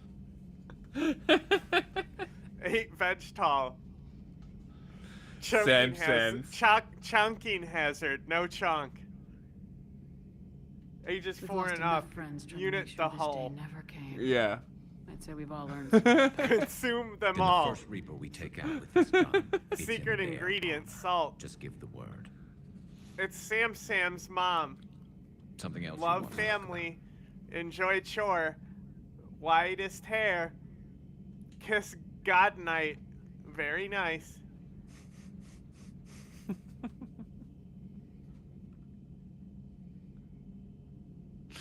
B: 8 veg tall.
A: Sam Sands.
B: Chunking hazard. No chunk. Ages
E: We've
B: 4
E: lost
B: and
E: enough
B: up.
E: friends trying to
B: Unit
E: make sure
B: the
E: this
B: hull.
E: day never came.
A: Yeah.
E: I'd say we've all learned something.
B: Consume them
J: Then
B: all.
J: the first Reaper we take out with this gun. it's in
B: Secret
J: their
B: ingredient,
J: armor.
B: salt.
J: Just give the word.
B: It's Sam's mom.
J: Something else. you
B: Love
J: want to talk
B: family. Enjoy chore. Whitest hair. Kiss God night. Very nice.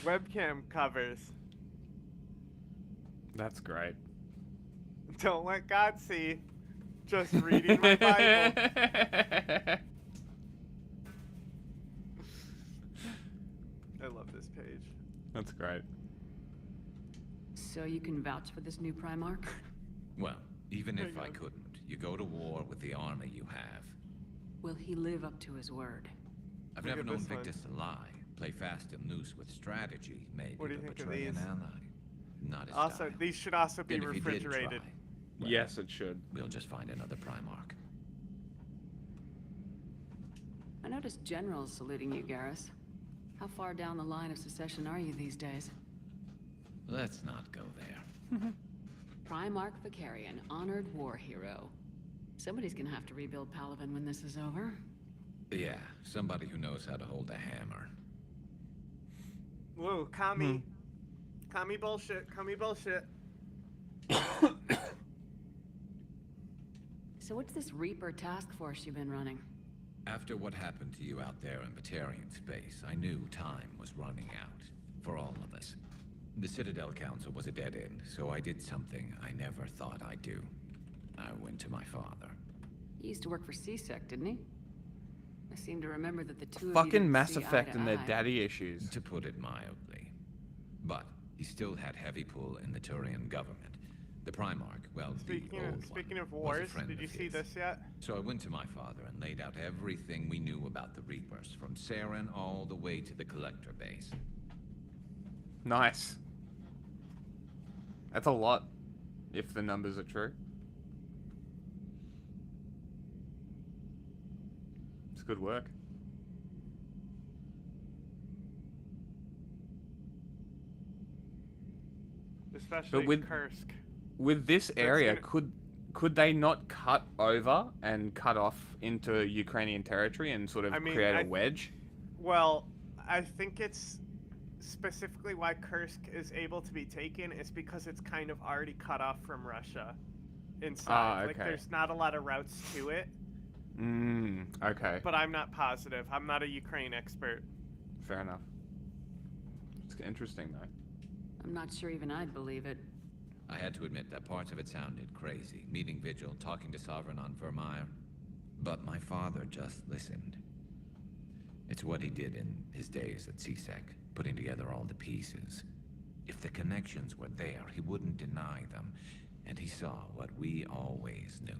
B: Webcam covers.
A: That's great.
B: Don't let God see. Just reading my Bible. I love this page.
A: That's great.
E: So you can vouch for this new Primarch?
J: Well, even if I
B: God.
J: couldn't, you go to war with the army you have.
E: Will he live up to his word?
J: I've
B: Look
J: never
B: at
J: known
B: this one.
J: Victus to lie. Play fast and loose with strategy, maybe,
B: What do you
J: but
B: think of
J: betray an
B: these?
J: ally. Not his
B: Also,
J: style.
B: these should also be
J: And if he did
B: refrigerated.
J: try, well,
A: Yes, it should.
J: we'll just find another Primarch.
E: I noticed generals saluting you, Garrus. How far down the line of secession are you these days?
J: Let's not go there.
E: Primarch Vicarian, honored war hero. Somebody's gonna have to rebuild Palaven when this is over.
J: Yeah, somebody who knows how to hold a hammer.
B: Whoa, commie. Commie bullshit. Commie bullshit.
E: So what's this Reaper task force you've been running?
J: After what happened to you out there in Batarian space, I knew time was running out. For all of us. The Citadel Council was a dead end, so I did something I never thought I'd do. I went to my father.
E: He used to work for CSEC, didn't he? I seem to remember that the two of you
S: Fucking
E: didn't
S: Mass
E: see eye
S: Effect
E: to
S: and their
E: eye.
S: daddy issues.
J: To put it mildly. But he still had heavy pull in the Turian government. The Primarch, well,
B: Speaking of wars, did you see this yet?
J: So I went to my father and laid out everything we knew about the Reapers, from Saren all the way to the Collector base.
S: Nice. That's a lot, if the numbers are true. It's good work.
B: Especially
S: with
B: Kursk.
S: With this area,
B: gonna-
S: could they not cut over and cut off into Ukrainian territory and sort of
B: I mean,
S: create a wedge?
B: Well, I think it's specifically why Kursk is able to be taken is because it's kind of already cut off from Russia inside. Like,
S: okay.
B: there's not a lot of routes to it.
S: Okay.
B: But I'm not positive. I'm not a Ukraine expert.
S: Fair enough. It's interesting, though.
E: I'm not sure even I'd believe it.
J: I had to admit that parts of it sounded crazy, meeting Vigil, talking to Sovereign on Vermeer. But my father just listened. It's what he did in his days at CSEC, putting together all the pieces. If the connections were there, he wouldn't deny them. And he saw what we always knew.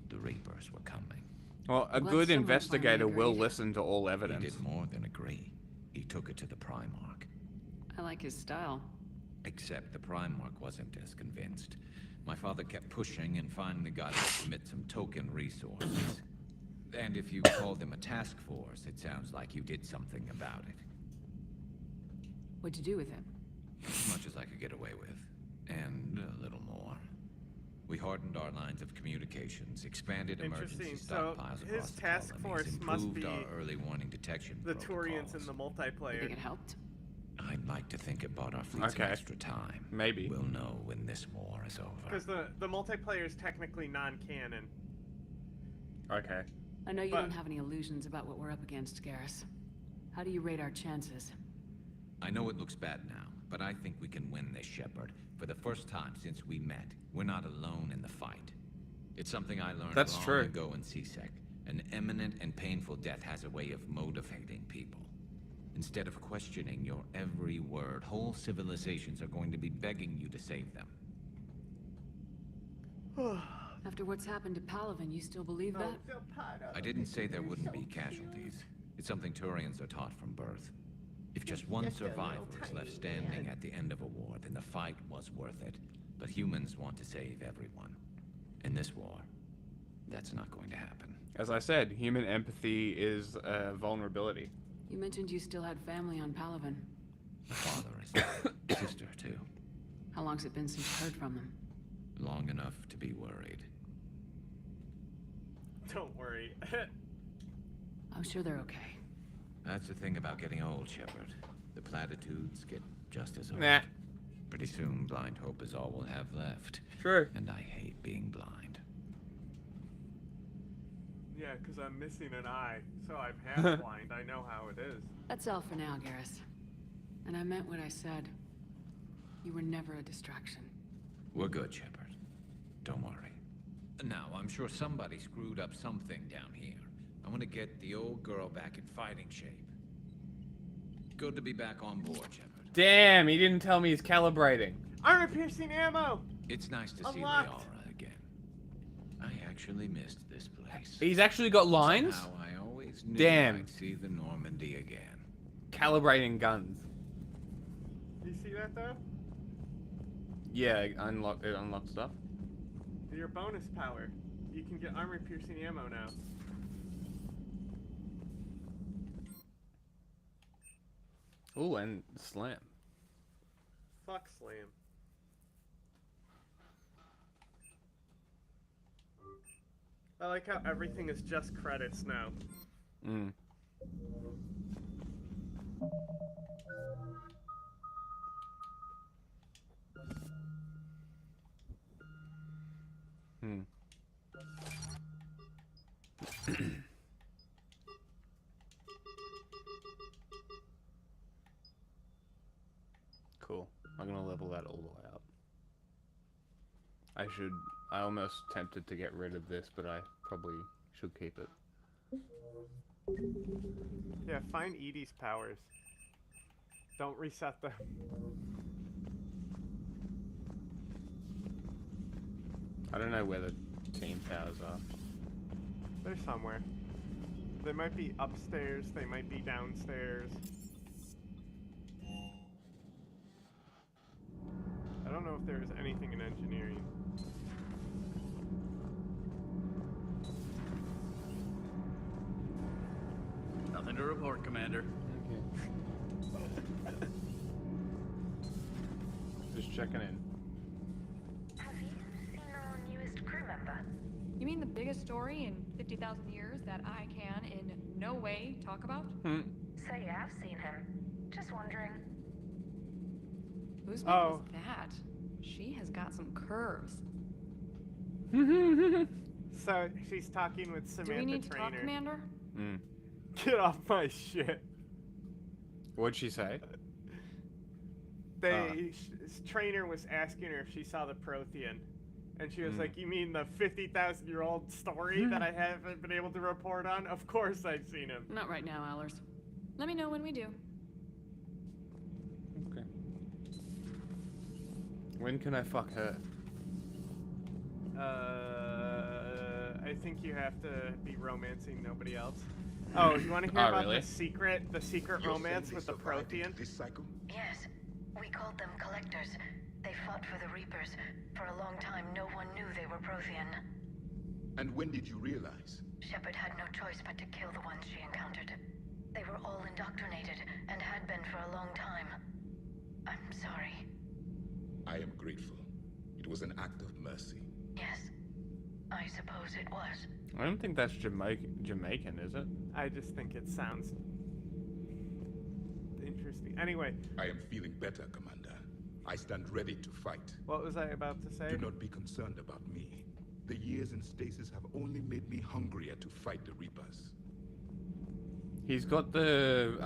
J: The Reapers were coming.
S: Well, a good investigator will listen to all evidence.
J: He did more than agree. He took it to the Primarch.
E: I like his style.
J: Except the Primarch wasn't as convinced. My father kept pushing and finally got him to commit some token resources. And if you call them a task force, it sounds like you did something about it.
E: What'd you do with him?
J: As much as I could get away with. And a little more. We hardened our lines of communications, expanded emergency
B: Interesting. So
J: stockpiles
B: his
J: across the
B: task
J: colonies,
B: force must
J: improved
B: be
J: our early warning detection
B: the
J: protocols.
B: Turians and the multiplayer.
E: You think it helped?
J: I'd like to think it bought our fleet some
S: Okay.
J: extra time.
S: Maybe.
J: We'll know when this war is over.
B: Because the multiplayer is technically non-canon.
S: Okay.
E: I know you don't have any illusions about what we're up against, Garrus. How do you rate our chances?
J: I know it looks bad now, but I think we can win this, Shepard. For the first time since we met, we're not alone in the fight. It's something I learned
S: That's
J: long
S: true.
J: ago in CSEC. An imminent and painful death has a way of motivating people. Instead of questioning your every word, whole civilizations are going to be begging you to save them.
E: After what's happened to Palaven, you still believe that?
J: I didn't say there wouldn't be casualties. It's something Turians are taught from birth. If just one survivor is left standing at the end of a war, then the fight was worth it. But humans want to save everyone. In this war, that's not going to happen.
S: As I said, human empathy is a vulnerability.
E: You mentioned you still had family on Palaven.
J: My father is dead. Sister, too.
E: How long's it been since you heard from them?
J: Long enough to be worried.
B: Don't worry.
E: I'm sure they're okay.
J: That's the thing about getting old, Shepard. The platitudes get just as old.
S: Nah.
J: Pretty soon, blind hope is all we'll have left.
S: True.
J: And I hate being blind.
B: Yeah, because I'm missing an eye, so I'm half blind. I know how it is.
E: That's all for now, Garrus. And I meant what I said. You were never a distraction.
J: We're good, Shepard. Don't worry. Now, I'm sure somebody screwed up something down here. I want to get the old girl back in fighting shape. Good to be back on board, Shepard.
S: Damn, he didn't tell me he's calibrating.
B: Armor-piercing ammo!
J: It's nice to see
B: Unlocked.
J: Leora again. I actually missed this place.
S: He's actually got lines?
J: Somehow I always knew
S: Damn.
J: I'd see the Normandy again.
S: Calibrating guns.
B: You see that, though?
S: Yeah, it unlocked stuff.
B: Your bonus power. You can get armor-piercing ammo now.
A: Ooh, and Slam.
B: Fuck Slam. I like how everything is just credits now.
A: Mm. Hmm. Cool. I'm gonna level that all the way up. I almost tempted to get rid of this, but I probably should keep it.
B: Yeah, find Edie's powers. Don't reset them.
A: I don't know where the team powers are.
B: They're somewhere. They might be upstairs, they might be downstairs. I don't know if there's anything in engineering.
H: Nothing to report, Commander.
A: Okay. Just checking in.
R: Have you seen our newest crew member?
V: You mean the biggest story in 50,000 years that I can in no way talk about?
R: So you have seen him. Just wondering.
V: Whose name was that? She has got some curves.
B: So she's talking with Samantha
V: Do we need to
B: Trainer.
V: talk, Commander?
A: Mm.
B: Get off my shit.
A: What'd she say?
B: Trainer was asking her if she saw the Prothean. And she was
A: Mm.
B: like, you mean the 50,000-year-old story that I haven't been able to report on? Of course I've seen him.
E: Not right now, Allers. Let me know when we do.
A: Okay. When can I fuck her?
B: I think you have to be romancing nobody else. Oh, you want to hear
A: Oh,
B: about
A: really?
B: the secret romance with the Prothean?
K: This cycle?
R: Yes. We called them Collectors. They fought for the Reapers. For a long time, no one knew they were Prothean.
K: And when did you realize?
R: Shepard had no choice but to kill the ones she encountered. They were all indoctrinated, and had been for a long time. I'm sorry.
W: I am grateful. It was an act of mercy.
R: Yes. I suppose it was.
A: I don't think that's Jamaican, is it?
B: I just think it sounds interesting. Anyway.
W: I am feeling better, Commander. I stand ready to fight.
B: What was I about to say?
W: Do not be concerned about me. The years in stasis have only made me hungrier to fight the Reapers.
A: He's got the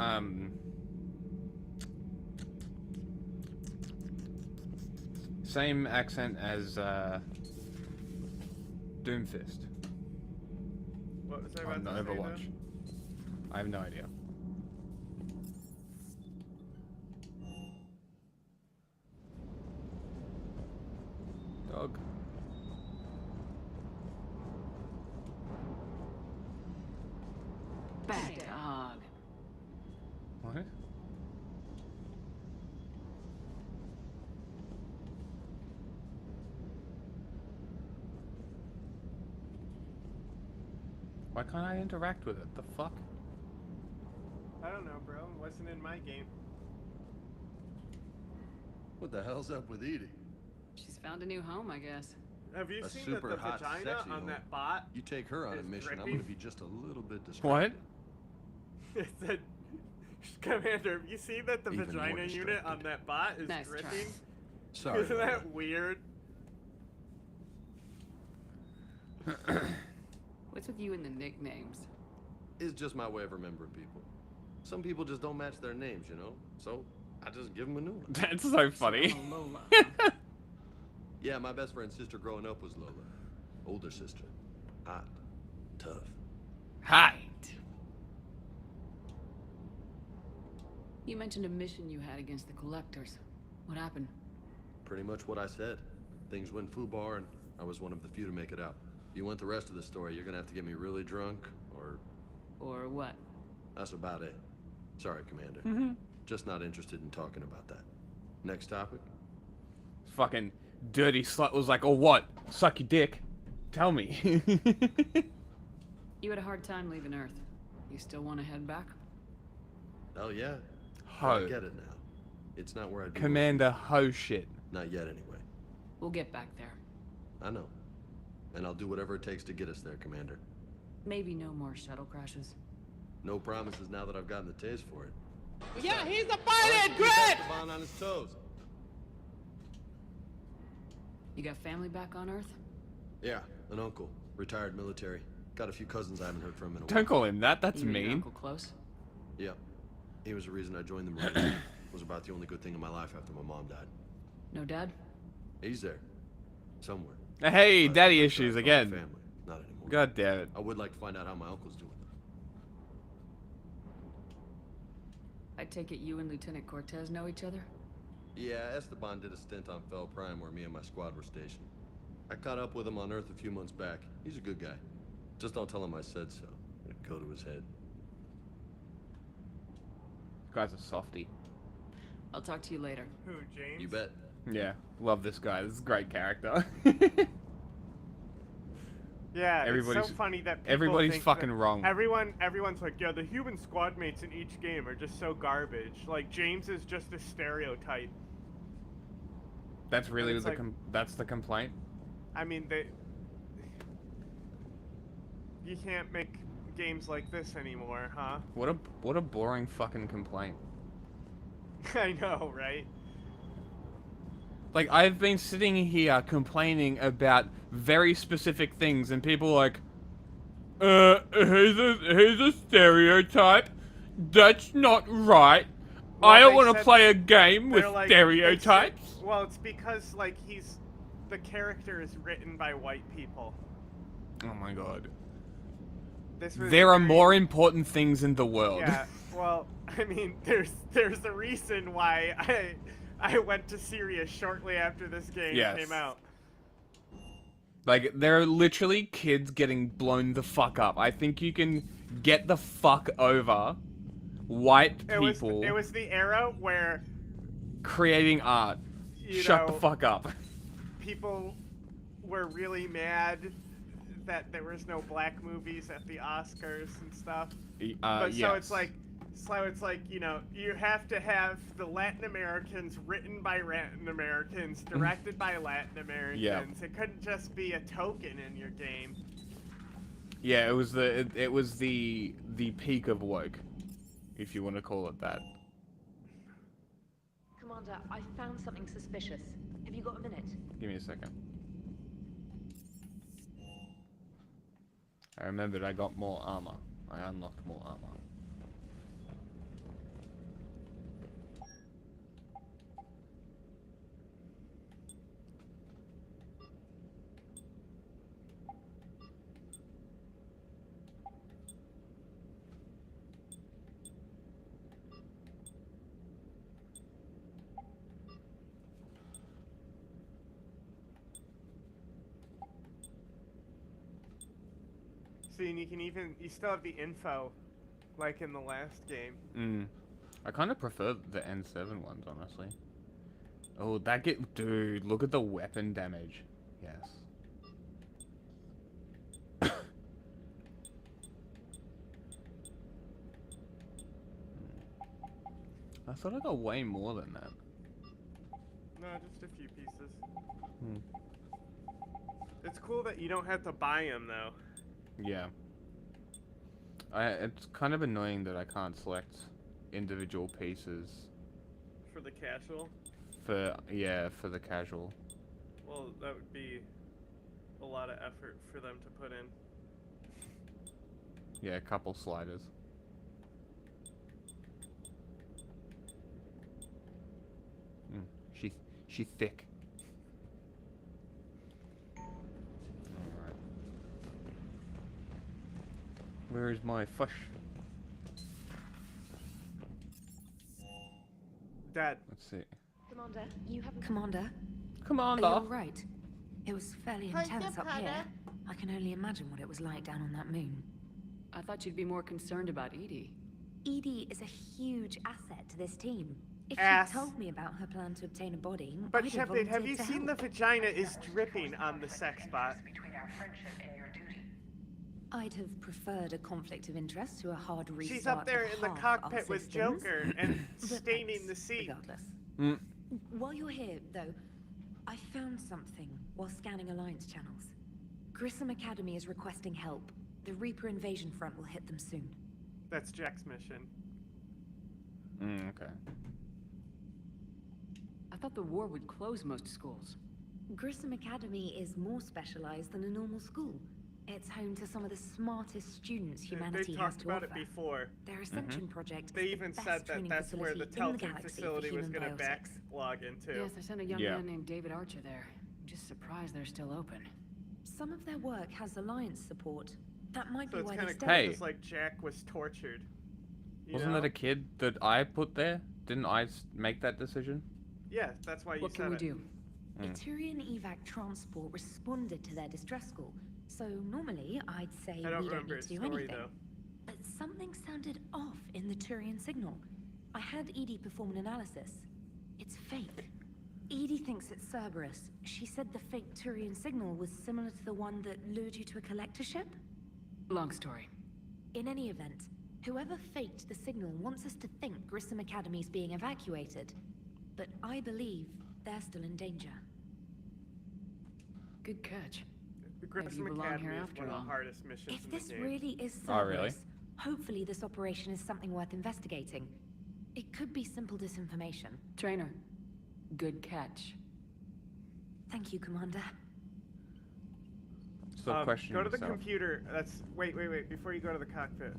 A: same accent as Doomfist
B: What was I
A: on
B: about to say,
A: Overwatch.
B: though?
A: I have no idea. Dog.
E: Bad dog.
A: What? Why can't I interact with it? The fuck?
B: I don't know, bro. It wasn't in my game.
X: What the hell's up with Edie?
E: She's found a new home, I guess.
B: Have you
X: A
B: seen
X: super
B: that the
X: hot,
B: vagina
X: sexy
B: on
X: one.
B: that bot?
X: You take her on a
B: is
X: mission, I'm
B: dripping?
X: gonna be just a little bit distracted.
A: What?
B: It said, Commander, have you seen that the
X: Even more
B: vagina unit on that bot is
E: Nice try.
B: dripping?
X: Sorry.
B: Isn't that weird?
E: What's with you and the nicknames?
X: It's just my way of remembering people. Some people just don't match their names, you know? So, I just give them a new one.
A: That's so funny.
X: Yeah, my best friend's sister growing up was Lola. Older sister. Hot. Tough.
A: Hi.
E: You mentioned a mission you had against the Collectors. What happened?
X: Pretty much what I said. Things went foobar, and I was one of the few to make it out. If you want the rest of the story, you're gonna have to get me really drunk, or...
E: Or what?
X: That's about it. Sorry, Commander.
A: Mhm.
X: Just not interested in talking about that. Next topic?
A: Fucking dirty slut was like, oh what? Suck your dick. Tell me.
E: You had a hard time leaving Earth. You still want to head back?
X: Hell yeah. I
S: Ho.
X: get it now. It's not where I'd be.
S: Commander Ho shit.
X: Not yet, anyway.
E: We'll get back there.
X: I know. And I'll do whatever it takes to get us there, Commander.
E: Maybe no more shuttle crashes.
X: No promises now that I've gotten the taste for it.
S: Yeah, he's a
X: All right,
S: pilot!
X: keep
S: Good!
X: Esteban on his toes.
E: You got family back on Earth?
X: Yeah, an uncle, retired military. Got a few cousins I haven't heard from in a while.
S: Don't call him that. That's
E: You and your
S: mean.
E: uncle close?
X: Yeah, he was the reason I joined the Marines. Was about the only good thing in my life after my mom died.
E: No dad?
X: He's there, somewhere.
S: Hey,
X: But
S: daddy
X: I'm
S: issues
X: sure I found
S: again.
X: my family. Not anymore.
S: God damn it.
X: I would like to find out how my uncle's doing.
E: I take it you and Lieutenant Cortez know each other?
X: Yeah, Esteban did a stint on Fel Prime where me and my squad were stationed. I caught up with him on Earth a few months back. He's a good guy. Just don't tell him I said so. It'd go to his head.
S: Guy's a softie.
E: I'll talk to you later.
B: Who, James?
X: You bet.
S: Yeah, love this guy. This is a great character.
B: Yeah,
S: Everybody's-
B: it's so funny that people
S: everybody's
B: think
S: fucking
B: that
S: wrong.
B: Everyone's like, yeah, the human squad mates in each game are just so garbage. Like James is just a stereotype.
S: That's really
B: it's
S: the
B: like-
S: that's the complaint.
B: I mean, you can't make games like this anymore, huh?
S: What a boring fucking complaint.
B: I know, right?
S: Like, I've been sitting here complaining about very specific things, and people are like, here's a stereotype. That's not right.
B: Well,
S: I don't
B: they
S: want to
B: said-
S: play a game with
B: they're like-
S: stereotypes.
B: they said- well, it's because like the character is written by white people.
S: Oh my god.
B: This was
S: There are
B: very-
S: more important things in the world.
B: Yeah, well, I mean, there's a reason why I went to Syria shortly after this game
S: Yes.
B: came out.
S: Like, there are literally kids getting blown the fuck up. I think you can get the fuck over white people
B: It was the era where
S: creating art.
B: You
S: Shut the
B: know,
S: fuck up.
B: people were really mad that there was no black movies at the Oscars and stuff. But so it's like, you know, you have to have the Latin Americans written by Latin Americans, directed by Latin Americans.
S: Yeah.
B: It couldn't just be a token in your game.
S: Yeah, it was the peak of woke, if you want to call it that.
C: Commander, I found something suspicious. Have you got a minute?
S: Give me a second. I remembered I got more armor. I unlocked more armor.
B: See, and you still have the info, like in the last game.
S: I kind of prefer the N7 ones, honestly. Oh, dude, look at the weapon damage. Yes. I thought I got way more than that.
B: No, just a few pieces.
S: Hmm.
B: It's cool that you don't have to buy them, though.
S: Yeah. It's kind of annoying that I can't select individual pieces
B: For the casual?
S: for the casual.
B: Well, that would be a lot of effort for them to put in.
S: Yeah, a couple sliders. She thick. Alright. Where is my fish?
B: Dad.
S: Let's see.
C: Commander, you haven't...
T: Commander?
S: Commander?
T: Are you alright? It was fairly intense up here. I can only imagine what it was like down on that moon.
E: I thought you'd be more concerned about Edie.
T: Edie is a huge asset to this team. If
B: Ass.
T: she'd told me about her plan to obtain a body,
B: But
T: I'd
B: Shepard, have
T: volunteered
B: you
T: to
B: seen
T: help.
B: the vagina is dripping on the sex bot?
T: I'd have preferred a conflict of interest to a hard restart.
B: She's up there in the
T: of half our
B: cockpit with
T: systems.
B: Joker and
T: But
B: staining
T: thanks,
B: the seat.
T: Regardless. While you're here, though, I found something while scanning Alliance channels. Grissom Academy is requesting help. The Reaper invasion front will hit them soon.
B: That's Jack's mission.
A: Okay.
E: I thought the war would close most schools.
T: Grissom Academy is more specialized than a normal school. It's home to some of the smartest students humanity
B: They
T: has
B: talked
T: to
B: about
T: offer.
B: it before.
T: Their Ascension project
B: They
T: is
B: even
T: the
B: said
T: best
B: that
T: training
B: that's where the
T: facility in the
B: Telkin
T: galaxy
B: facility
T: for
B: was
T: human
B: going to
T: biotics.
B: backlog into.
E: Yes, I sent a young man named David Archer there. I'm just surprised they're still open.
T: Some of their work has Alliance support. That might
B: So
T: be
B: it's
T: why
B: kind
T: they
B: of
T: stay.
B: cool because like Jack was tortured.
A: Wasn't that a kid that I put there? Didn't I make that decision?
B: Yeah, that's why you
E: What
B: said
E: can we
B: it.
E: do?
T: A Turian evac transport responded to their distress call. So normally I'd say
B: I don't
T: we don't
B: remember
T: need
B: its
T: to do
B: story
T: anything.
B: though.
T: But something sounded off in the Turian signal. I had Edie perform an analysis. It's fake. Edie thinks it's Cerberus. She said the fake Turian signal was similar to the one that lured you to a collector ship?
E: Long story.
T: In any event, whoever faked the signal wants us to think Grissom Academy's being evacuated. But I believe they're still in danger.
E: Good catch.
B: The
E: Maybe
B: Grissom
E: you belong
B: Academy
E: here
B: is
E: after
B: one of
E: all.
B: the hardest missions
T: If
B: in
T: this
B: the game.
T: really is Cerberus,
A: Oh, really?
T: hopefully this operation is something worth investigating. It could be simple disinformation.
E: Trainer, good catch.
T: Thank you, Commander.
A: Still questioning
B: Go to the
A: yourself.
B: computer. That's wait. Before you go to the cockpit,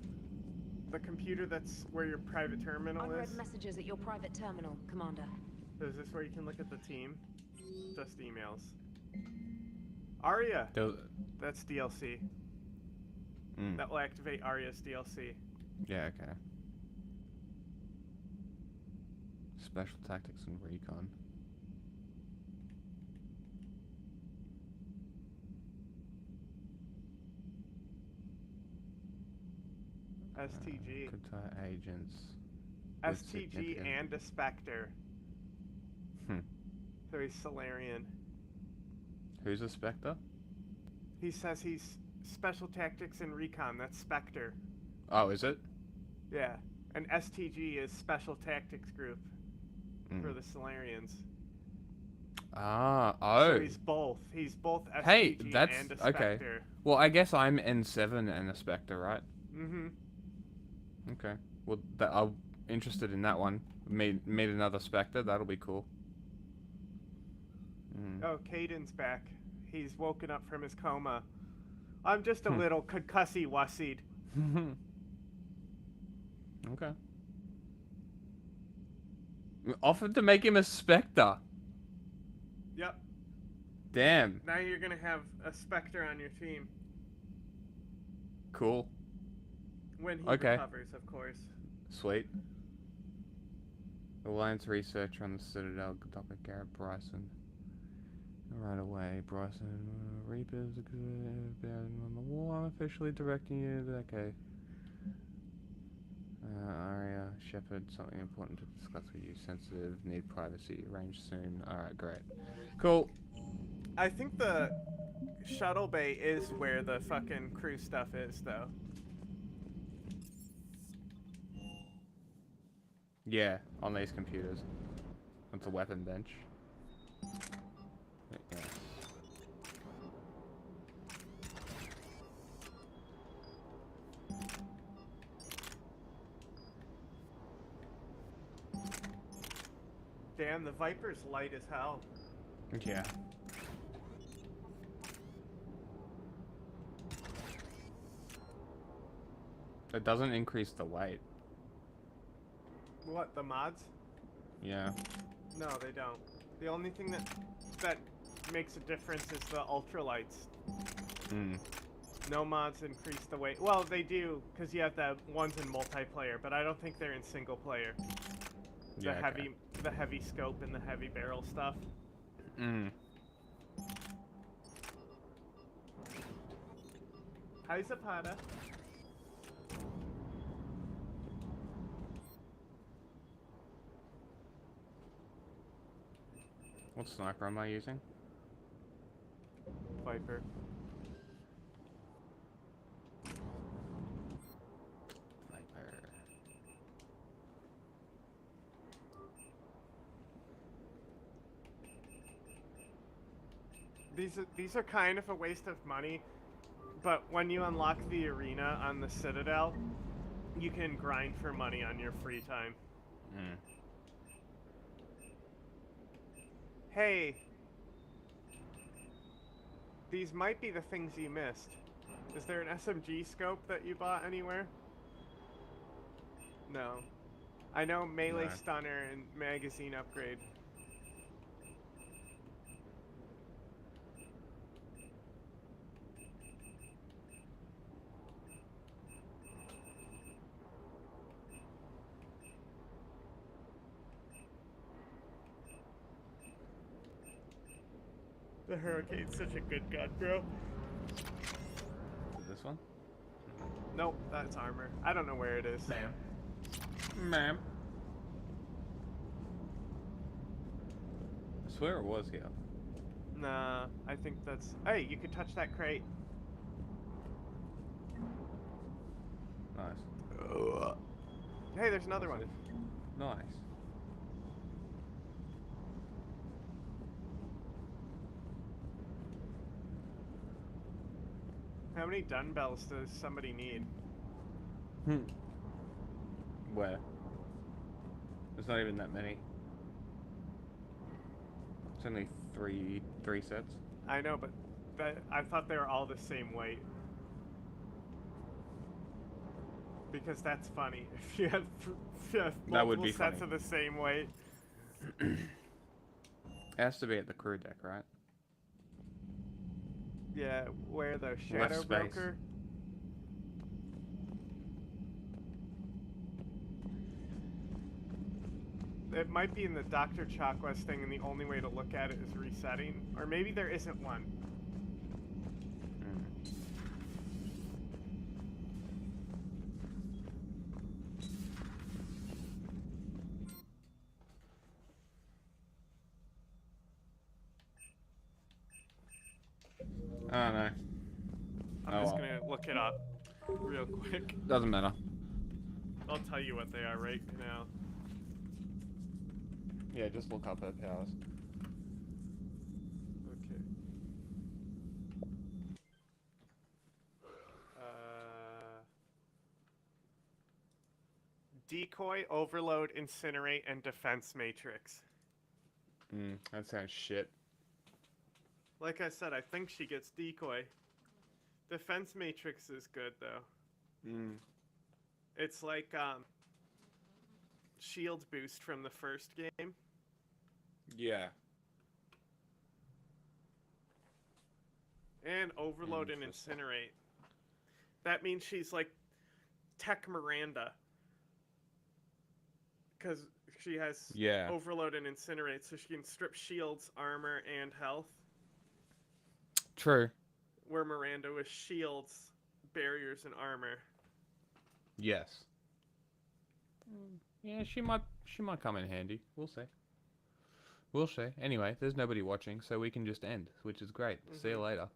B: the computer that's where your private terminal
C: Unread
B: is.
C: messages at your private terminal, Commander.
B: Is this where you can look at the team? Just emails. Arya. That's DLC. That will activate Arya's DLC.
A: Yeah, okay. Special tactics and recon.
B: STG.
A: Kutai agents. with
B: STG
A: significant-
B: and a Spectre. So he's Solarian.
A: Who's a Spectre?
B: He says he's Special Tactics and Recon. That's Spectre.
A: Oh, is it?
B: Yeah. And STG is Special Tactics Group for the Solarians.
A: Ah, oh.
B: So he's both. He's both STG
A: Hey, that's
B: and a Spectre.
A: okay. Well, I guess I'm N7 and a Spectre, right?
B: Mm-hmm.
A: Okay. Well, I'm interested in that one. Meet another Spectre. That'll be cool.
B: Oh, Caden's back. He's woken up from his coma. I'm just a little concussy wussied.
A: Okay. We offered to make him a Spectre.
B: Yep.
A: Damn.
B: Now you're gonna have a Spectre on your team.
A: Cool.
B: When he
A: Okay.
B: recovers, of course.
A: Sweet. Alliance researcher on the Citadel, Dr. Garrett Bryson. Right away, Bryson. Reapers on the wall. I'm officially directing you. Okay. Aria, Shepard, something important to discuss with you. Sensitive, need privacy. Arrange soon. Alright, great. Cool.
B: I think the shuttle bay is where the fucking crew stuff is, though.
A: Yeah, on these computers. It's a weapon bench. Yeah.
B: Damn, the Viper's light as hell.
A: Yeah. It doesn't increase the weight.
B: What, the mods?
A: Yeah.
B: No, they don't. The only thing that makes a difference is the ultralights. No mods increase the weight. Well, they do, because you have the ones in multiplayer, but I don't think they're in single player.
A: Yeah, okay.
B: The heavy scope and the heavy barrel stuff. Hi, Zapata.
A: What sniper am I using?
B: Viper. These are kind of a waste of money, but when you unlock the arena on the Citadel, you can grind for money on your free time. Hey, these might be the things you missed. Is there an SMG scope that you bought anywhere? No. I know melee
A: No.
B: stunner and magazine upgrade. The Hurricane's such a good gun, bro.
A: This one?
B: Nope, that's armor. I don't know where it is.
A: Ma'am. I swear it was here.
B: Nah, I think that's... Hey, you could touch that crate.
A: Nice.
B: Hey, there's another one.
A: Nice.
B: How many dumbbells does somebody need?
A: Where? There's not even that many. It's only three sets.
B: I know, but I thought they were all the same weight. Because that's funny. If you have
A: That would
B: multiple
A: be
B: sets
A: funny.
B: of the same weight.
A: It has to be at the crew deck, right?
B: Yeah, where though?
A: Less
B: Shadow
A: space.
B: Broker? It might be in the Dr. Chakwas thing, and the only way to look at it is resetting. Or maybe there isn't one.
A: I don't know.
B: I'm just gonna look it up real quick.
A: Doesn't matter.
B: I'll tell you what they are right now.
A: Yeah, just look up her powers.
B: Okay. Decoy, Overload, Incinerate, and Defense Matrix.
A: That sounds shit.
B: Like I said, I think she gets Decoy. Defense Matrix is good, though. It's like, shield boost from the first game.
A: Yeah.
B: And Overload and Incinerate. That means she's like Tech Miranda. Because she has Overload and Incinerate, so she can strip shields, armor, and health.
A: True.
B: Where Miranda was shields, barriers, and armor.
A: Yes. Yeah, she might come in handy. We'll see. We'll see. Anyway, there's nobody watching, so we can just end, which is great. See you later.